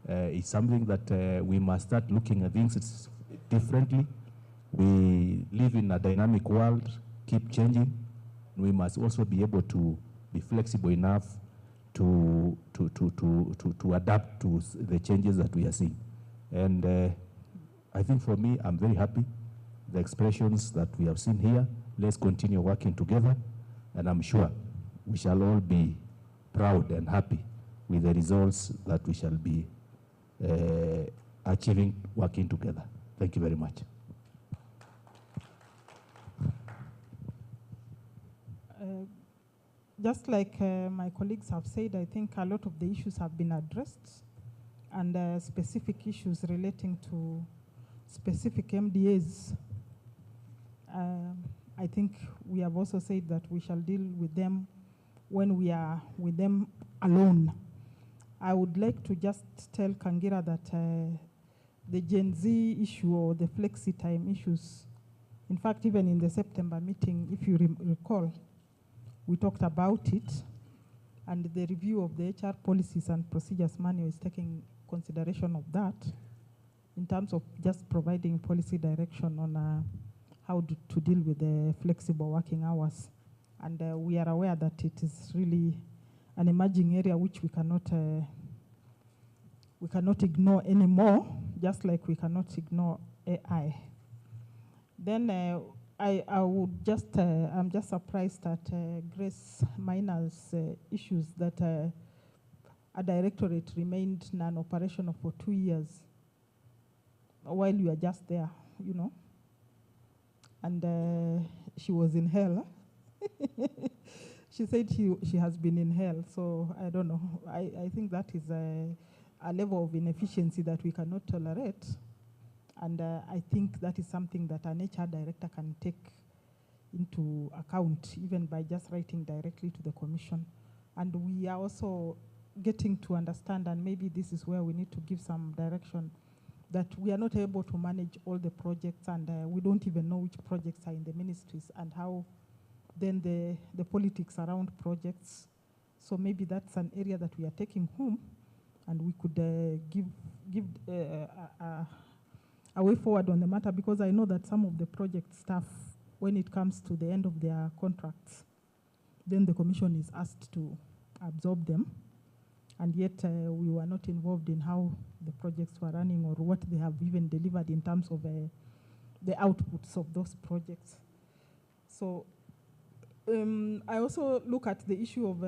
It's something that we must start looking at things differently. We live in a dynamic world, keep changing. We must also be able to be flexible enough to adapt to the changes that we are seeing. And I think for me, I'm very happy. The expressions that we have seen here, let's continue working together. And I'm sure we shall all be proud and happy with the results that we shall be achieving working together. Thank you very much. just like my colleagues have said, I think a lot of the issues have been addressed, and specific issues relating to specific MDAs. I think we have also said that we shall deal with them when we are with them alone. I would like to just tell Kangira that the Gen Z issue or the flexi time issues, in fact, even in the September meeting, if you recall, we talked about it, and the review of the HR policies and procedures manual is taking consideration of that in terms of just providing policy direction on how to deal with the flexible working hours. And we are aware that it is really an emerging area which we cannot ignore anymore, just like we cannot ignore AI. Then I would just, I'm just surprised at Grace Minor's issues that a directorate remained non-operational for 2 years while you are just there, you know. And she was in hell. She said she has been in hell, so I don't know. I think that is a level of inefficiency that we cannot tolerate. And I think that is something that an HR director can take into account, even by just writing directly to the commission. And we are also getting to understand, and maybe this is where we need to give some direction, that we are not able to manage all the projects, and we don't even know which projects are in the ministries and how then the politics around projects. So maybe that's an area that we are taking home, and we could give a way forward on the matter, because I know that some of the project staff, when it comes to the end of their contracts, then the commission is asked to absorb them, and yet we were not involved in how the projects were running or what they have even delivered in terms of the outputs of those projects. So I also look at the issue of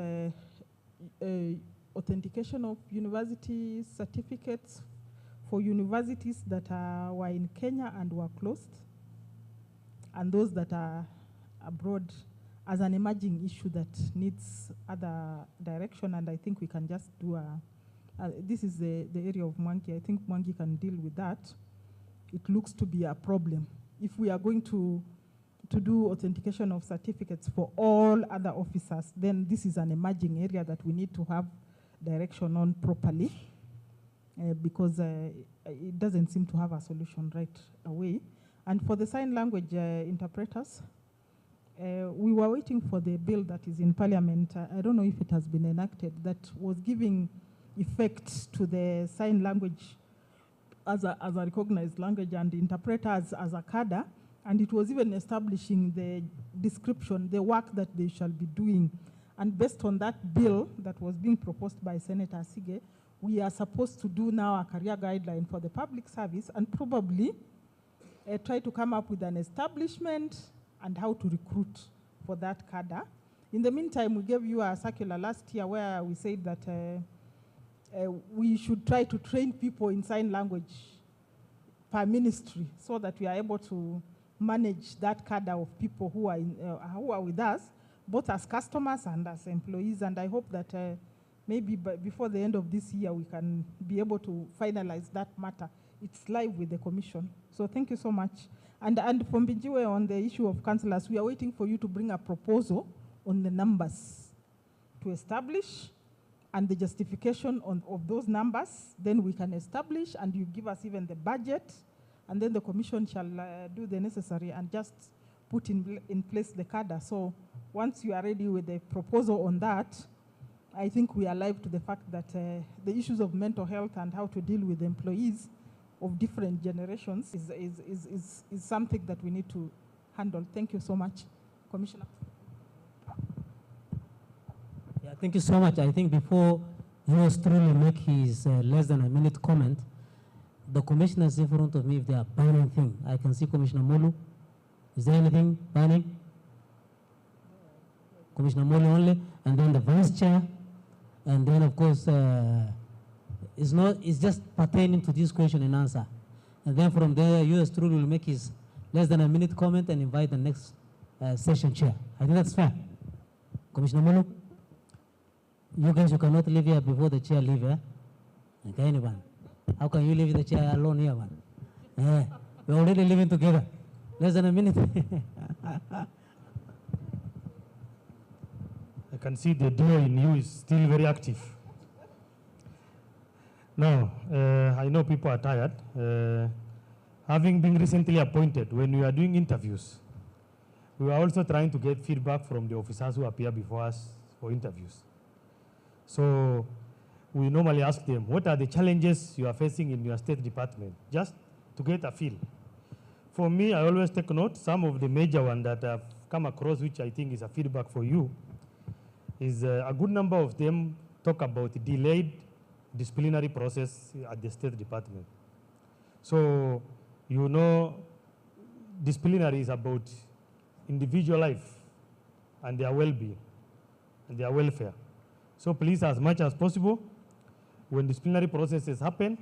authentication of university certificates for universities that were in Kenya and were closed, and those that are abroad, as an emerging issue that needs other direction. And I think we can just do this is the area of Mwangi. I think Mwangi can deal with that. It looks to be a problem. If we are going to do authentication of certificates for all other officers, then this is an emerging area that we need to have direction on properly, because it doesn't seem to have a solution right away. And for the sign language interpreters, we were waiting for the bill that is in Parliament. I don't know if it has been enacted, that was giving effect to the sign language as a recognized language, and interpreters as a cadre, and it was even establishing the description, the work that they shall be doing. And based on that bill that was being proposed by Senator Sige, we are supposed to do now a career guideline for the public service, and probably try to come up with an establishment and how to recruit for that cadre. In the meantime, we gave you a circular last year where we said that we should try to train people in sign language per ministry, so that we are able to manage that cadre of people who are with us, both as customers and as employees. And I hope that maybe before the end of this year, we can be able to finalize that matter. It's live with the commission. So thank you so much. And from Binjiwe, on the issue of councillors, we are waiting for you to bring a proposal on the numbers to establish, and the justification of those numbers. Then we can establish, and you give us even the budget, and then the commission shall do the necessary and just put in place the cadre. So once you are ready with the proposal on that, I think we are alive to the fact that the issues of mental health and how to deal with employees of different generations is something that we need to handle. Thank you so much, Commissioner. Yeah, thank you so much. I think before yours truly make his less than a minute comment, the commissioners in front of me, if they are burning thing, I can see Commissioner Molu. Is there anything burning? Commissioner Molu only, and then the vice chair, and then of course it's just pertaining to this question and answer. And then from there, yours truly will make his less than a minute comment and invite the next session chair. I think that's fair. Commissioner Molu. You guys, you cannot live here before the chair leave, eh? Okay, anyone? How can you leave the chair alone here, man? We're already living together. Less than a minute. I can see the duo in you is still very active. Now, I know people are tired. Having been recently appointed, when we are doing interviews, we are also trying to get feedback from the officers who appear before us for interviews. So we normally ask them, what are the challenges you are facing in your state department? Just to get a feel. For me, I always take note. Some of the major ones that I've come across, which I think is a feedback for you, is a good number of them talk about delayed disciplinary process at the State Department. So, you know, disciplinary is about individual life and their well-being and their welfare. So please, as much as possible, when disciplinary processes happen,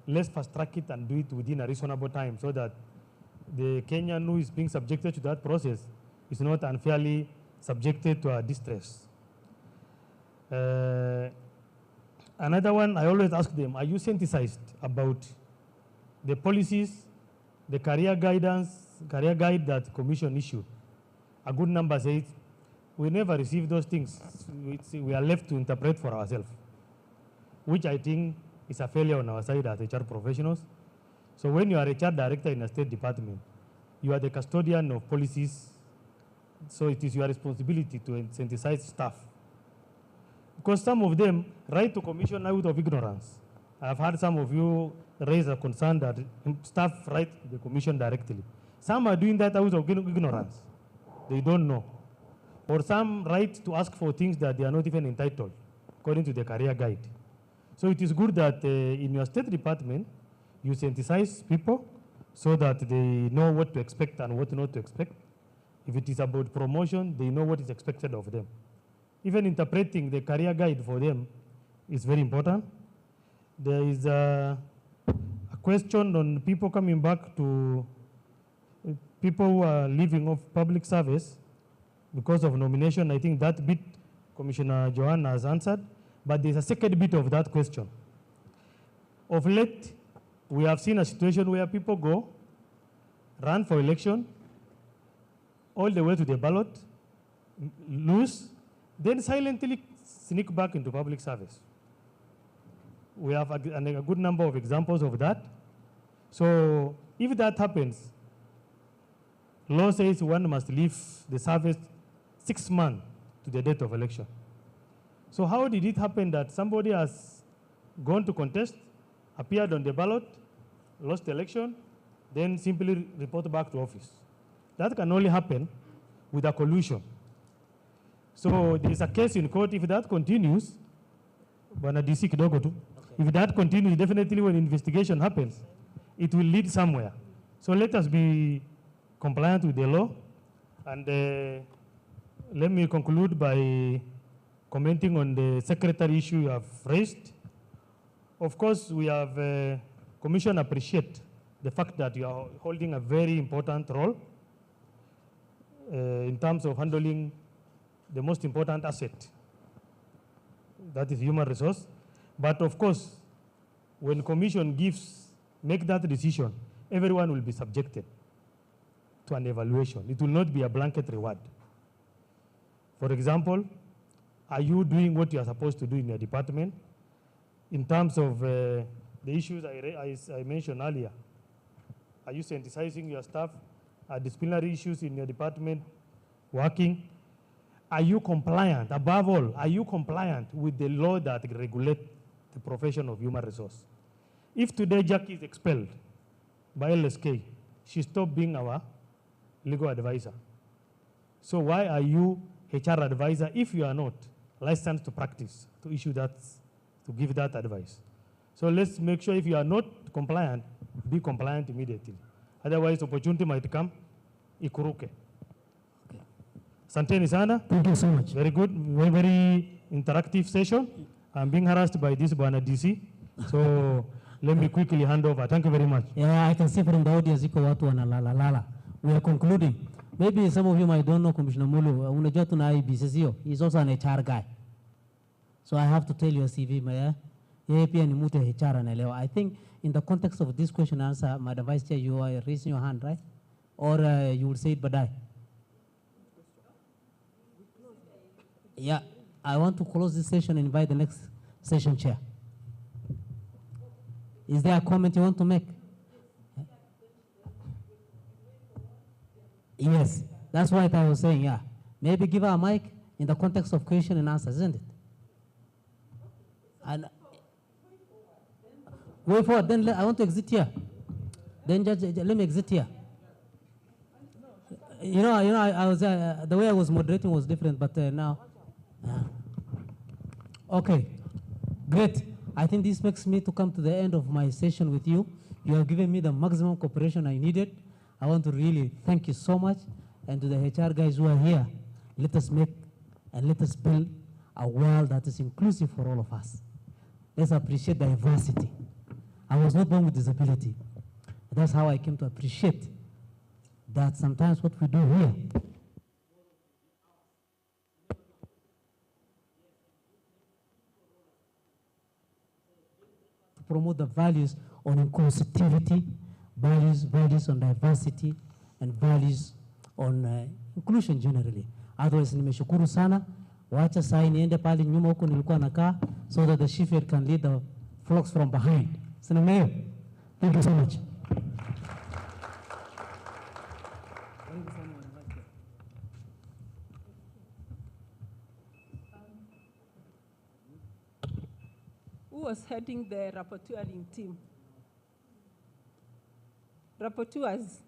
let's fast-track it and do it within a reasonable time so that the Kenyan who is being subjected to that process is not unfairly subjected to a distress. Another one, I always ask them, are you sensitized about the policies, the career guide that Commission issued? A good number says, we never receive those things. We are left to interpret for ourselves, which I think is a failure on our side as HR professionals. So when you are a HR director in a state department, you are the custodian of policies, so it is your responsibility to sensitize staff. Because some of them write to commission out of ignorance. I've heard some of you raise a concern that staff write to the commission directly. Some are doing that out of ignorance. They don't know. Or some write to ask for things that they are not even entitled, according to the career guide. So it is good that in your state department, you sensitize people so that they know what to expect and what not to expect. If it is about promotion, they know what is expected of them. Even interpreting the career guide for them is very important. There is a question on people coming back to people who are leaving off public service because of nomination. I think that bit Commissioner Joanna has answered, but there's a second bit of that question. Of late, we have seen a situation where people go, run for election, all the way to the ballot, lose, then silently sneak back into public service. We have a good number of examples of that. So if that happens, law says one must leave the service 6 months to the date of election. So how did it happen that somebody has gone to contest, appeared on the ballot, lost the election, then simply report back to office? That can only happen with a collusion. So there is a case in court. If that continues, if that continues, definitely when investigation happens, it will lead somewhere. So let us be compliant with the law. And let me conclude by commenting on the secretary issue you have raised. Of course, we have Commission appreciate the fact that you are holding a very important role in terms of handling the most important asset, that is human resource. But of course, when Commission make that decision, everyone will be subjected to an evaluation. It will not be a blanket reward. For example, are you doing what you are supposed to do in your department? In terms of the issues I mentioned earlier, are you sensitizing your staff? Are disciplinary issues in your department working? Are you compliant? Above all, are you compliant with the law that regulates the profession of human resource? If today Jackie is expelled by LSK, she stopped being our legal advisor. So why are you HR advisor if you are not licensed to practice, to issue that, to give that advice? So let's make sure if you are not compliant, be compliant immediately. Otherwise, opportunity might come, ikuruke. Santeni sana. Thank you so much. Very good, very, very interactive session. I'm being harassed by this Bwana DC. So let me quickly hand over. Thank you very much. Yeah, I can see from the audience, iko watu wanalala. We are concluding. Maybe some of you might don't know Commissioner Mulu. Unajua tuna IBC sio? He's also an HR guy. So I have to tell your CV, Mayor. Yeye pia ni mtu HR anaelewa. I think in the context of this question and answer, Madam Vice Chair, you are raising your hand, right? Or you will say it badai? Yeah, I want to close this session and invite the next session chair. Is there a comment you want to make? Yes, that's what I was saying, yeah. Maybe give her a mic in the context of question and answer, isn't it? And way forward, then I want to exit here. Then just let me exit here. I was the way I was moderating was different, but now. Okay, great. I think this makes me to come to the end of my session with you. You have given me the maximum cooperation I needed. I want to really thank you so much. And to the HR guys who are here, let us make and let us build a world that is inclusive for all of us. Let's appreciate diversity. I was not born with disability. That's how I came to appreciate that sometimes what we do here to promote the values on inclusivity, values on diversity, and values on inclusion generally. Otherwise, nimeshukuru sana. Wacha sai niende pale nyuma huko nilikuwa nakaa so that the shepherd can lead the flocks from behind. Sina Mayor. Thank you so much. Who was heading the rapporteuring team? Rapporteurs,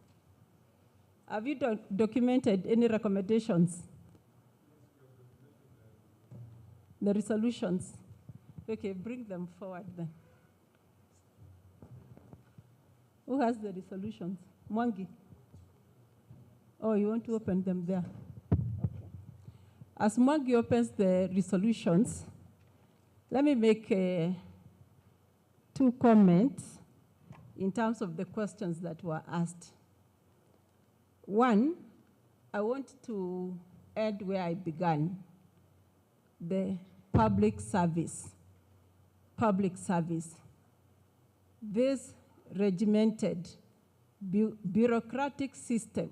have you documented any recommendations? The resolutions? Okay, bring them forward then. Who has the resolutions? Mwangi? Oh, you want to open them there? Okay. As Mwangi opens the resolutions, let me make 2 comments in terms of the questions that were asked. One, I want to end where I began, the public service. Public service. This regimented bureaucratic system,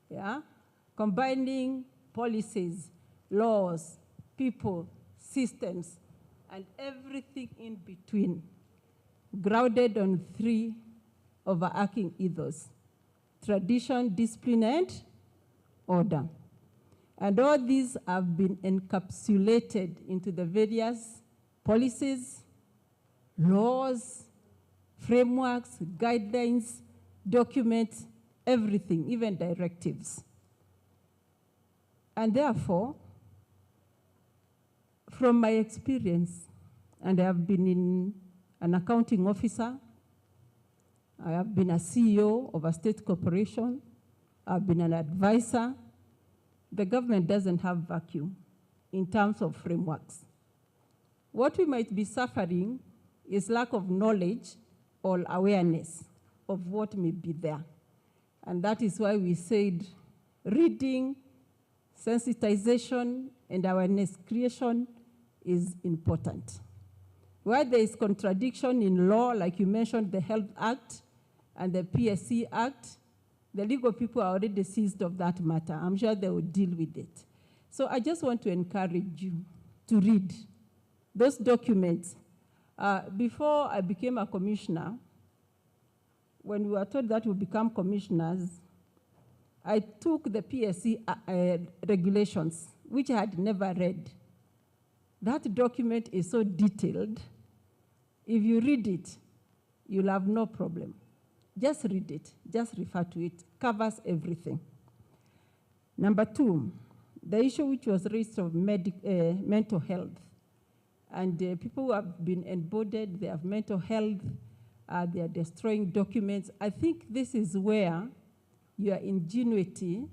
yeah, combining policies, laws, people, systems, and everything in between, grounded on 3 overarching ethos: tradition, discipline, and order. And all these have been encapsulated into the various policies, laws, frameworks, guidelines, documents, everything, even directives. And therefore, from my experience, and I have been an accounting officer, I have been a CEO of a state corporation, I've been an advisor. The government doesn't have vacuum in terms of frameworks. What we might be suffering is lack of knowledge or awareness of what may be there. And that is why we said reading, sensitization, and awareness creation is important. Where there is contradiction in law, like you mentioned, the Health Act and the PSC Act, the legal people are already seized of that matter. I'm sure they will deal with it. So I just want to encourage you to read those documents. Before I became a commissioner, when we were told that we become commissioners, I took the PSC regulations, which I had never read. That document is so detailed. If you read it, you'll have no problem. Just read it, just refer to it, covers everything. Number 2, the issue which was raised of mental health. And people who have been embodied, they have mental health, they are destroying documents. I think this is where your ingenuity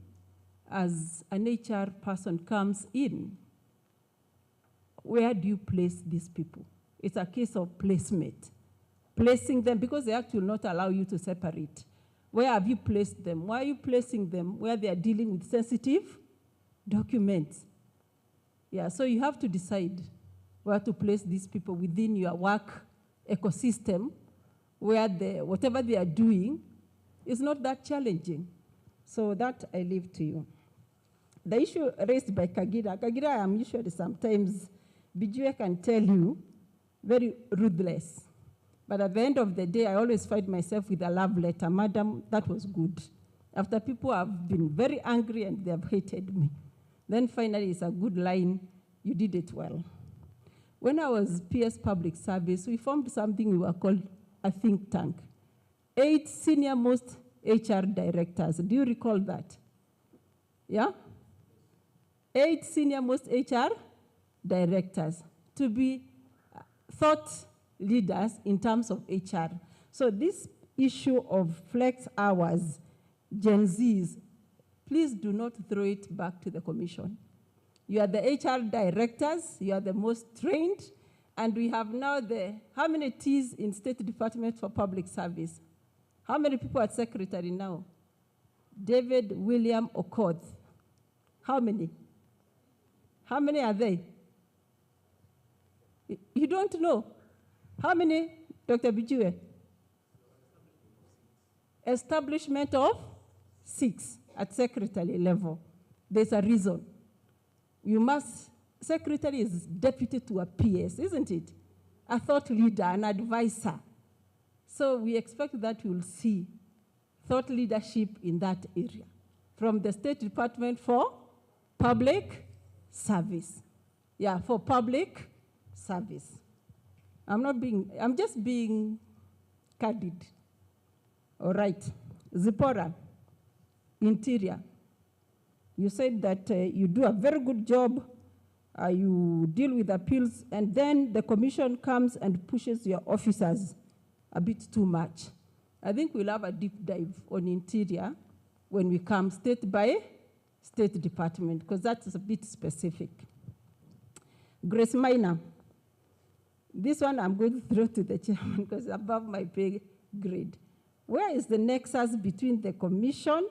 as an HR person comes in. Where do you place these people? It's a case of placement. Placing them, because the Act will not allow you to separate. Where have you placed them? Why are you placing them where they are dealing with sensitive documents? Yeah, so you have to decide where to place these people within your work ecosystem, where whatever they are doing is not that challenging. So that I leave to you. The issue raised by Kagira, I am usually sometimes, Bijue can tell you, very ruthless. But at the end of the day, I always find myself with a love letter. Madam, that was good. After people have been very angry and they have hated me, then finally it's a good line, you did it well. When I was PS Public Service, we formed something we were called a think tank. 8 senior-most HR directors. Do you recall that? Yeah? 8 senior-most HR directors to be thought leaders in terms of HR. So this issue of flex hours, Gen Zs, please do not throw it back to the commission. You are the HR directors, you are the most trained, and we have now how many Ts in State Department for Public Service? How many people are secretary now? David William Okoth. How many? How many are they? You don't know. How many, Dr. Bijue? Establishment of 6 at secretary level. There's a reason. Secretary is deputy to a PS, isn't it? A thought leader, an advisor. So we expect that we'll see thought leadership in that area from the State Department for Public Service. Yeah, for public service. I'm just being candid. All right. Zipporah, Interior. You said that you do a very good job, you deal with appeals, and then the commission comes and pushes your officers a bit too much. I think we'll have a deep dive on Interior when we come state by State Department, because that's a bit specific. Grace Minor. This one I'm going to throw to the chairman because it's above my pay grade. Where is the nexus between the commission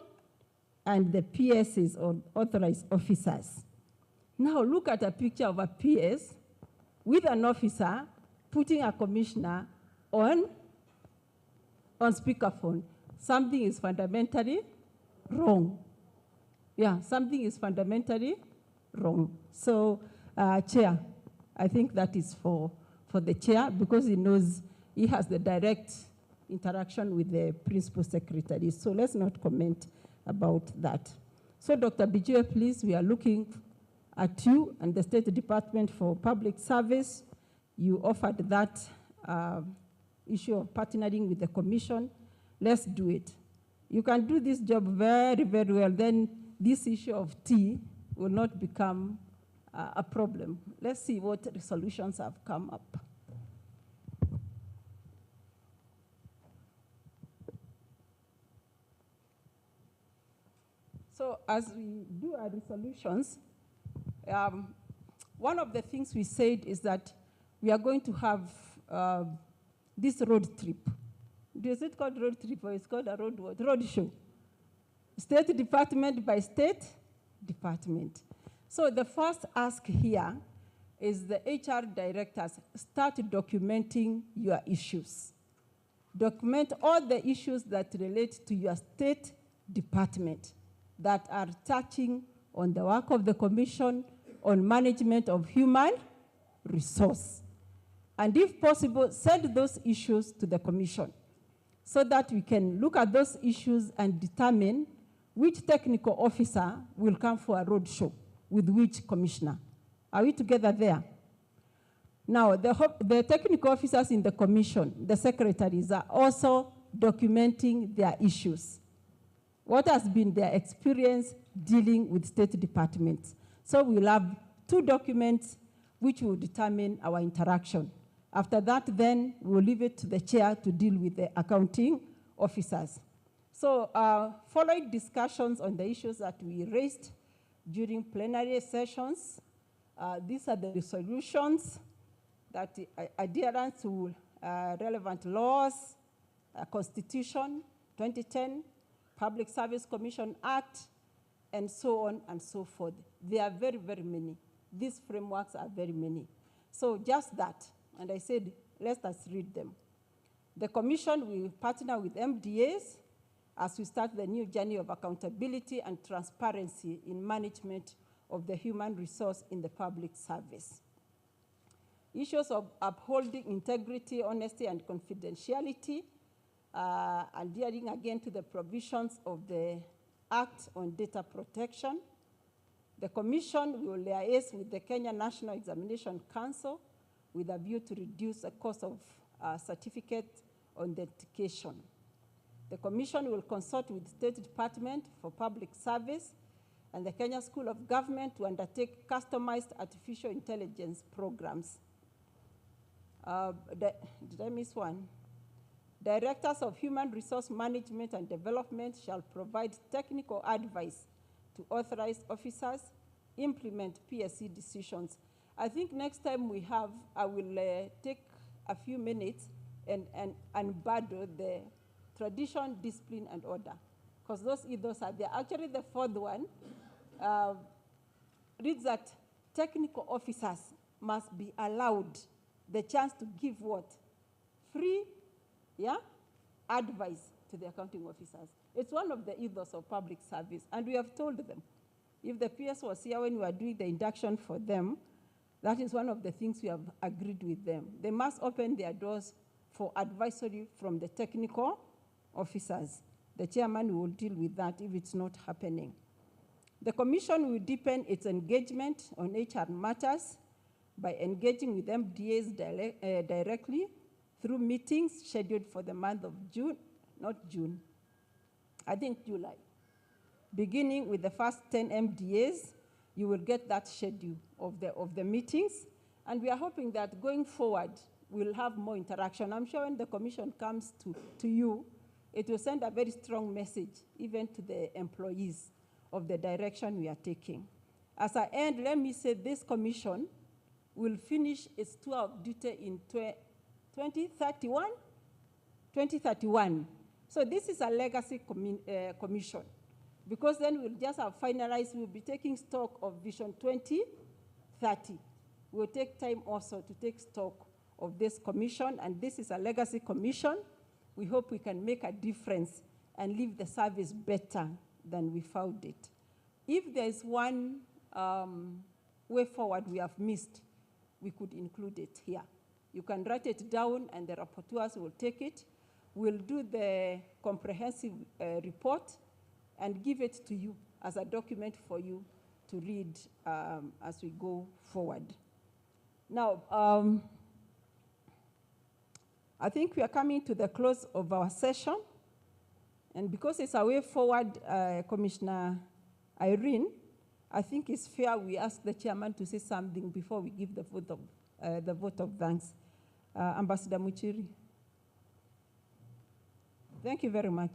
and the PSs, or authorized officers? Now look at a picture of a PS with an officer putting a commissioner on speakerphone. Something is fundamentally wrong. Yeah, something is fundamentally wrong. So, Chair, I think that is for the chair, because he knows he has the direct interaction with the principal secretary. So let's not comment about that. So Dr. Bijue, please, we are looking at you and the State Department for Public Service. You offered that issue of partnering with the commission. Let's do it. You can do this job very, very well. Then this issue of tea will not become a problem. Let's see what resolutions have come up. So as we do our resolutions, one of the things we said is that we are going to have this road trip. Is it called road trip, or it's called a road show? State Department by State Department. So the first ask here is the HR directors start documenting your issues. Document all the issues that relate to your State Department that are touching on the work of the commission, on management of human resource. And if possible, send those issues to the commission so that we can look at those issues and determine which technical officer will come for a road show with which commissioner. Are we together there? Now, the technical officers in the commission, the secretaries, are also documenting their issues. What has been their experience dealing with State Departments? So we'll have 2 documents which will determine our interaction. After that, then we'll leave it to the chair to deal with the accounting officers. So following discussions on the issues that we raised during plenary sessions, these are the resolutions that adherence to relevant laws, Constitution 2010, Public Service Commission Act, and so on and so forth. They are very, very many. These frameworks are very many. So just that, and I said, let us read them. The Commission will partner with MDAs as we start the new journey of accountability and transparency in management of the human resource in the public service. Issues of upholding integrity, honesty, and confidentiality, adhering again to the provisions of the Act on Data Protection. The Commission will liaise with the Kenya National Examination Council with a view to reduce the cost of certificate authentication. The Commission will consult with the State Department for Public Service and the Kenya School of Government to undertake customized artificial intelligence programs. Did I miss one? Directors of Human Resource Management and Development shall provide technical advice to authorized officers, implement PSC decisions. I think next time we have, I will take a few minutes and unbundle the tradition, discipline, and order, because those ethos are there. Actually, the fourth one reads that technical officers must be allowed the chance to give what? Free advice to the accounting officers. It's one of the ethos of public service, and we have told them. If the PS was here when we were doing the induction for them, that is one of the things we have agreed with them. They must open their doors for advisory from the technical officers. The chairman will deal with that if it's not happening. The Commission will deepen its engagement on HR matters by engaging with MDAs directly through meetings scheduled for the month of June, not June, I think July. Beginning with the first 10 MDAs, you will get that schedule of the meetings, and we are hoping that going forward, we'll have more interaction. I'm sure when the Commission comes to you, it will send a very strong message, even to the employees, of the direction we are taking. As I end, let me say this Commission will finish its tour of duty in 2031. So this is a legacy commission, because then we'll just have finalized, we'll be taking stock of Vision 2030. We'll take time also to take stock of this commission, and this is a legacy commission. We hope we can make a difference and leave the service better than we found it. If there's one way forward we have missed, we could include it here. You can write it down and the rapporteurs will take it. We'll do the comprehensive report and give it to you as a document for you to read as we go forward. Now, I think we are coming to the close of our session. And because it's a way forward, Commissioner Irene, I think it's fair we ask the chairman to say something before we give the vote of thanks. Ambassador Muchiri. Thank you very much.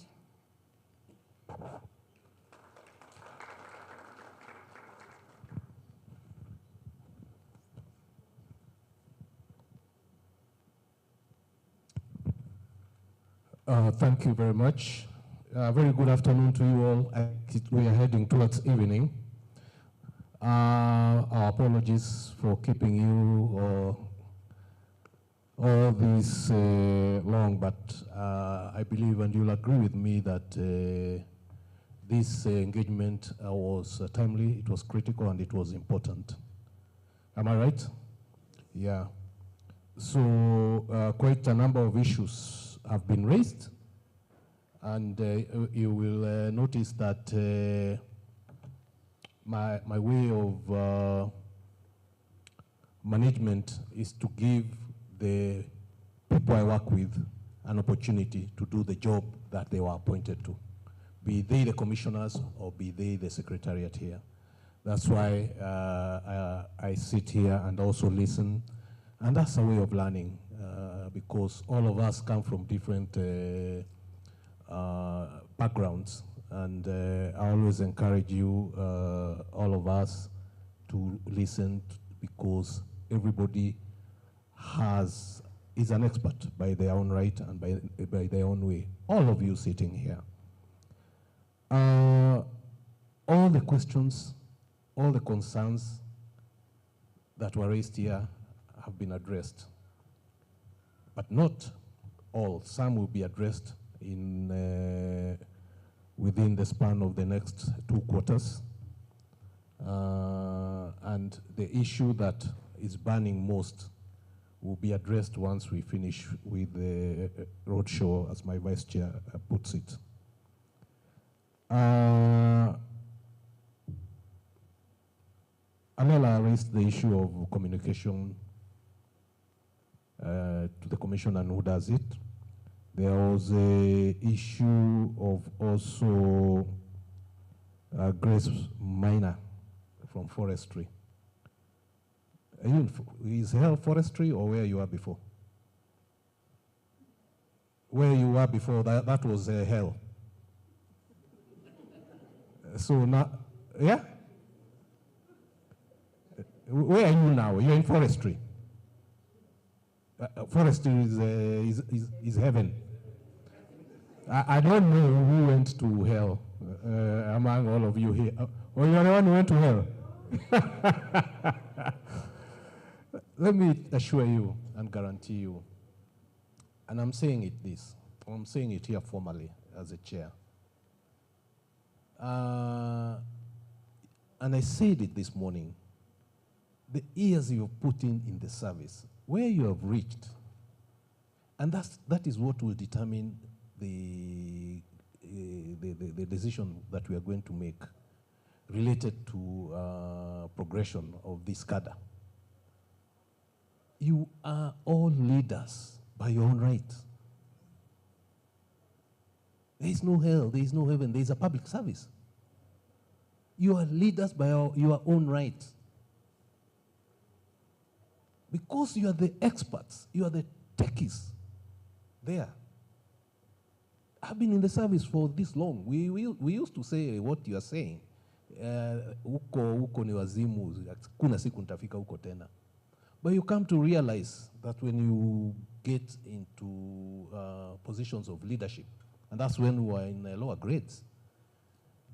Thank you very much. Very good afternoon to you all. We are heading towards evening. Our apologies for keeping you all this long, but I believe, and you'll agree with me, that this engagement was timely, it was critical, and it was important. Am I right? Yeah. So quite a number of issues have been raised, and you will notice that my way of management is to give the people I work with an opportunity to do the job that they were appointed to, be they the commissioners or be they the secretariat here. That's why I sit here and also listen, and that's a way of learning, because all of us come from different backgrounds, and I always encourage you, all of us, to listen, because everybody is an expert by their own right and by their own way. All of you sitting here. All the questions, all the concerns that were raised here have been addressed, but not all. Some will be addressed in within the span of the next 2 quarters. And the issue that is burning most will be addressed once we finish with the roadshow, as my vice chair puts it. Amela raised the issue of communication to the commission and who does it. There was a issue of also Grace Minor from forestry. Is Hell forestry or where you were before? Where you were before, that was Hell. So now, yeah? Where are you now? You're in forestry. Forestry is heaven. I don't know who went to hell among all of you here. Oh, you're the one who went to hell. Let me assure you and guarantee you, and I'm saying it here formally as a chair. And I said it this morning, the years you've put in the service, where you have reached, and that is what will determine the decision that we are going to make related to progression of this cadre. You are all leaders by your own right. There is no hell, there is no heaven, there is a public service. You are leaders by your own right. Because you are the experts, you are the techies there. I've been in the service for this long. We used to say what you are saying. Uko ni wazimu, kuna siku nitafika huko tena. But you come to realize that when you get into positions of leadership, and that's when we are in lower grades,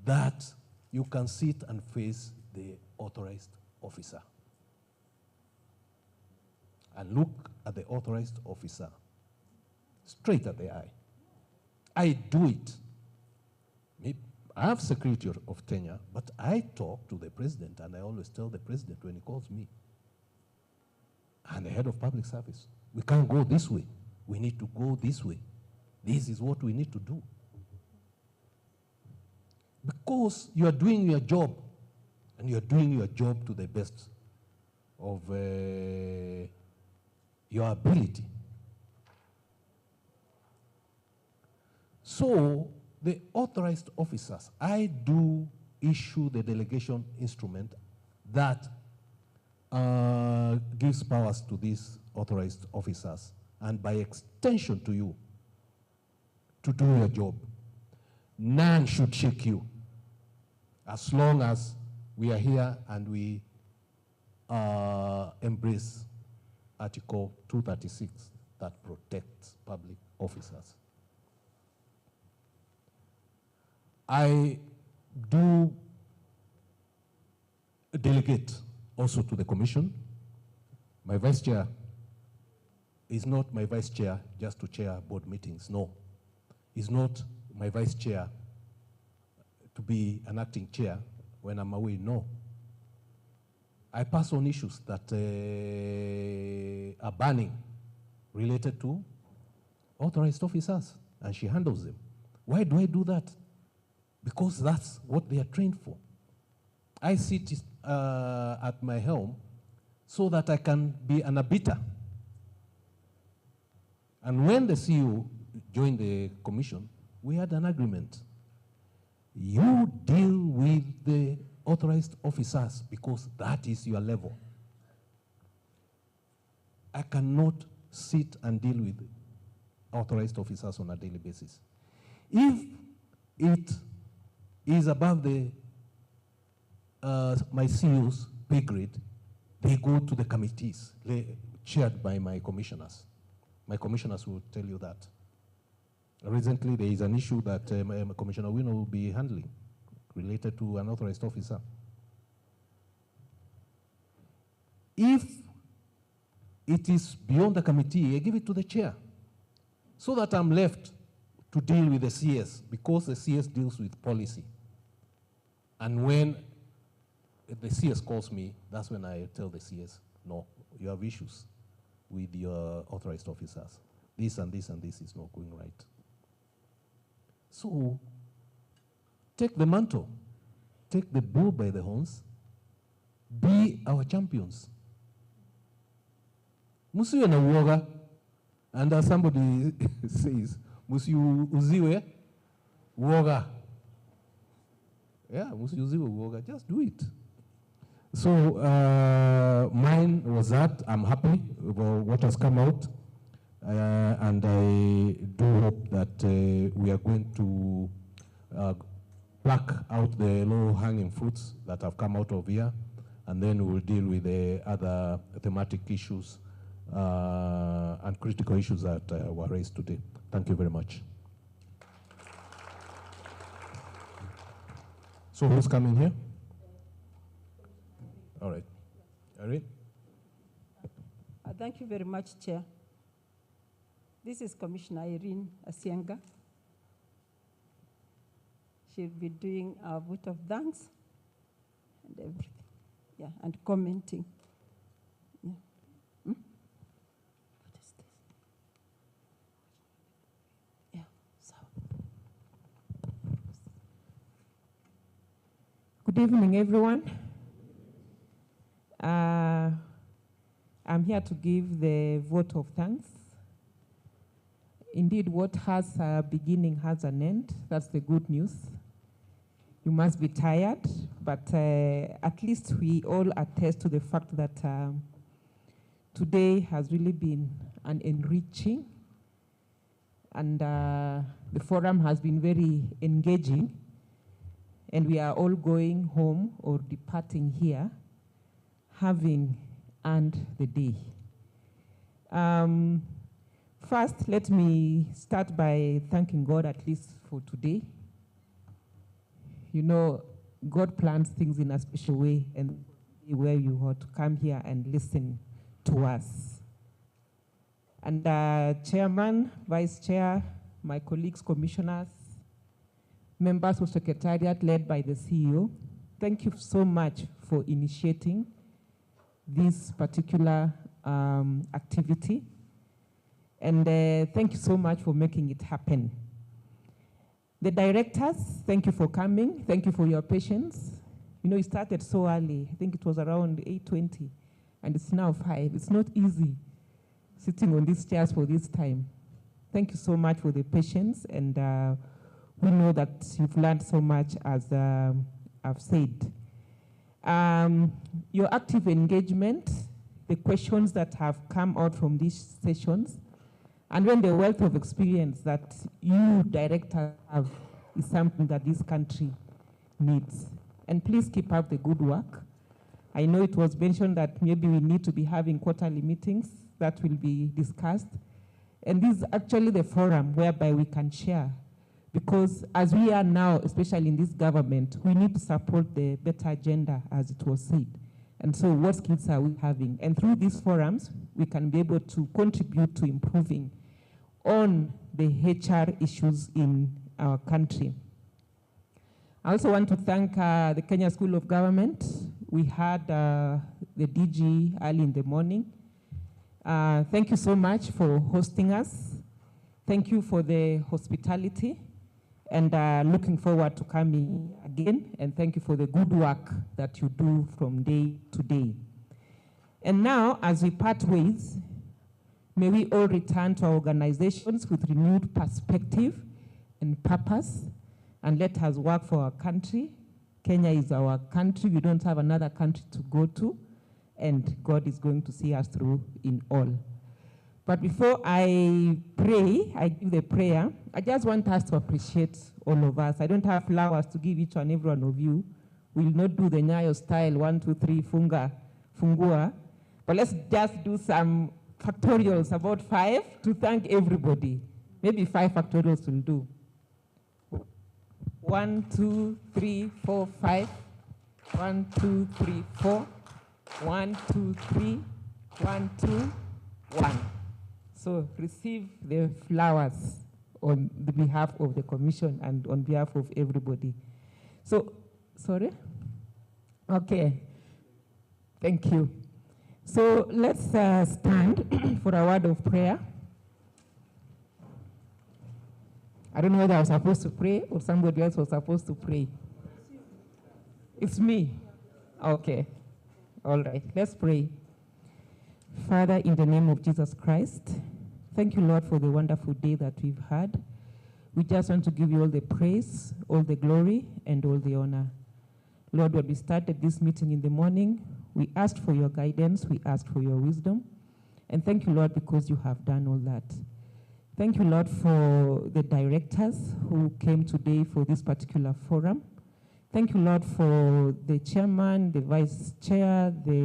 that you can sit and face the authorized officer. And look at the authorized officer straight at the eye. I do it. I have security of tenure, but I talk to the president, and I always tell the president when he calls me, and the head of public service, we can't go this way. We need to go this way. This is what we need to do. Because you are doing your job, and you are doing your job to the best of your ability. So, the authorized officers, I do issue the delegation instrument that gives powers to these authorized officers, and by extension to you, to do your job. None should shake you, as long as we are here and we embrace Article 236 that protects public officers. I do delegate also to the commission. My vice chair is not my vice chair just to chair board meetings, no. He's not my vice chair to be an acting chair when I'm away, no. I pass on issues that are burning related to authorized officers, and she handles them. Why do I do that? Because that's what they are trained for. I sit at my helm so that I can be an arbiter. And when the CEO joined the commission, we had an agreement. You deal with the authorized officers because that is your level. I cannot sit and deal with authorized officers on a daily basis. If it is above the my CEO's pay grade, they go to the committees chaired by my commissioners. My commissioners will tell you that. Recently, there is an issue that Commissioner Wino will be handling related to an authorized officer. If it is beyond the committee, I give it to the chair, so that I'm left to deal with the CS, because the CS deals with policy. And when the CS calls me, that's when I tell the CS, no, you have issues with your authorized officers. This and this and this is not going right. So take the mantle, take the bull by the horns, be our champions. Musiwe na uoga, and as somebody says, musiuziwe uoga. Yeah, musiuziwe uoga, just do it. So mine was that. I'm happy about what has come out. And I do hope that we are going to pluck out the low-hanging fruits that have come out of here, and then we'll deal with the other thematic issues and critical issues that were raised today. Thank you very much. So who's coming here? All right. Irene? Thank you very much, Chair. This is Commissioner Irene Asienga. She'll be doing our vote of thanks and everything. Yeah, and commenting. Yeah. Hmm? What is this? Yeah, so. Good evening, everyone. I'm here to give the vote of thanks. Indeed, what has a beginning has an end. That's the good news. You must be tired, but at least we all attest to the fact that today has really been an enriching, and the forum has been very engaging, and we are all going home or departing here having earned the day. First, let me start by thanking God, at least for today. You know, God plans things in a special way, and where you ought to come here and listen to us. And Chairman, Vice Chair, my colleagues, commissioners, members of Secretariat led by the CEO, thank you so much for initiating this particular activity. And thank you so much for making it happen. The directors, thank you for coming. Thank you for your patience. You know, it started so early. I think it was around 8:20, and it's now 5. It's not easy sitting on these chairs for this time. Thank you so much for the patience, and we know that you've learned so much, as I've said. Your active engagement, the questions that have come out from these sessions, and when the wealth of experience that you directors have is something that this country needs. And please keep up the good work. I know it was mentioned that maybe we need to be having quarterly meetings that will be discussed. And this is actually the forum whereby we can share. Because as we are now, especially in this government, we need to support the better agenda, as it was said. And so what skills are we having? And through these forums, we can be able to contribute to improving on the HR issues in our country. I also want to thank the Kenya School of Government. We had the DG early in the morning. Thank you so much for hosting us. Thank you for the hospitality, and looking forward to coming again. And thank you for the good work that you do from day to day. And now, as we part ways, may we all return to our organizations with renewed perspective and purpose, and let us work for our country. Kenya is our country. We don't have another country to go to, and God is going to see us through in all. But before I pray, I give the prayer, I just want us to appreciate all of us. I don't have flowers to give each and every one of you. We will not do the Nyayo style, 1, 2, 3, fungua. But let's just do some factorials, about 5, to thank everybody. Maybe 5 factorials will do. 1, 2, 3, 4, 5. 1, 2, 3, 4. 1, 2, 3. 1, 2. one. So receive the flowers on the behalf of the commission and on behalf of everybody. So, sorry? Okay. Thank you. So let's stand for a word of prayer. I don't know whether I was supposed to pray or somebody else was supposed to pray. It's me. Okay. All right. Let's pray. Father, in the name of Jesus Christ, thank you, Lord, for the wonderful day that we've had. We just want to give you all the praise, all the glory, and all the honor. Lord, when we started this meeting in the morning, we asked for your guidance, we asked for your wisdom, and thank you, Lord, because you have done all that. Thank you, Lord, for the directors who came today for this particular forum. Thank you, Lord, for the chairman, the vice chair, the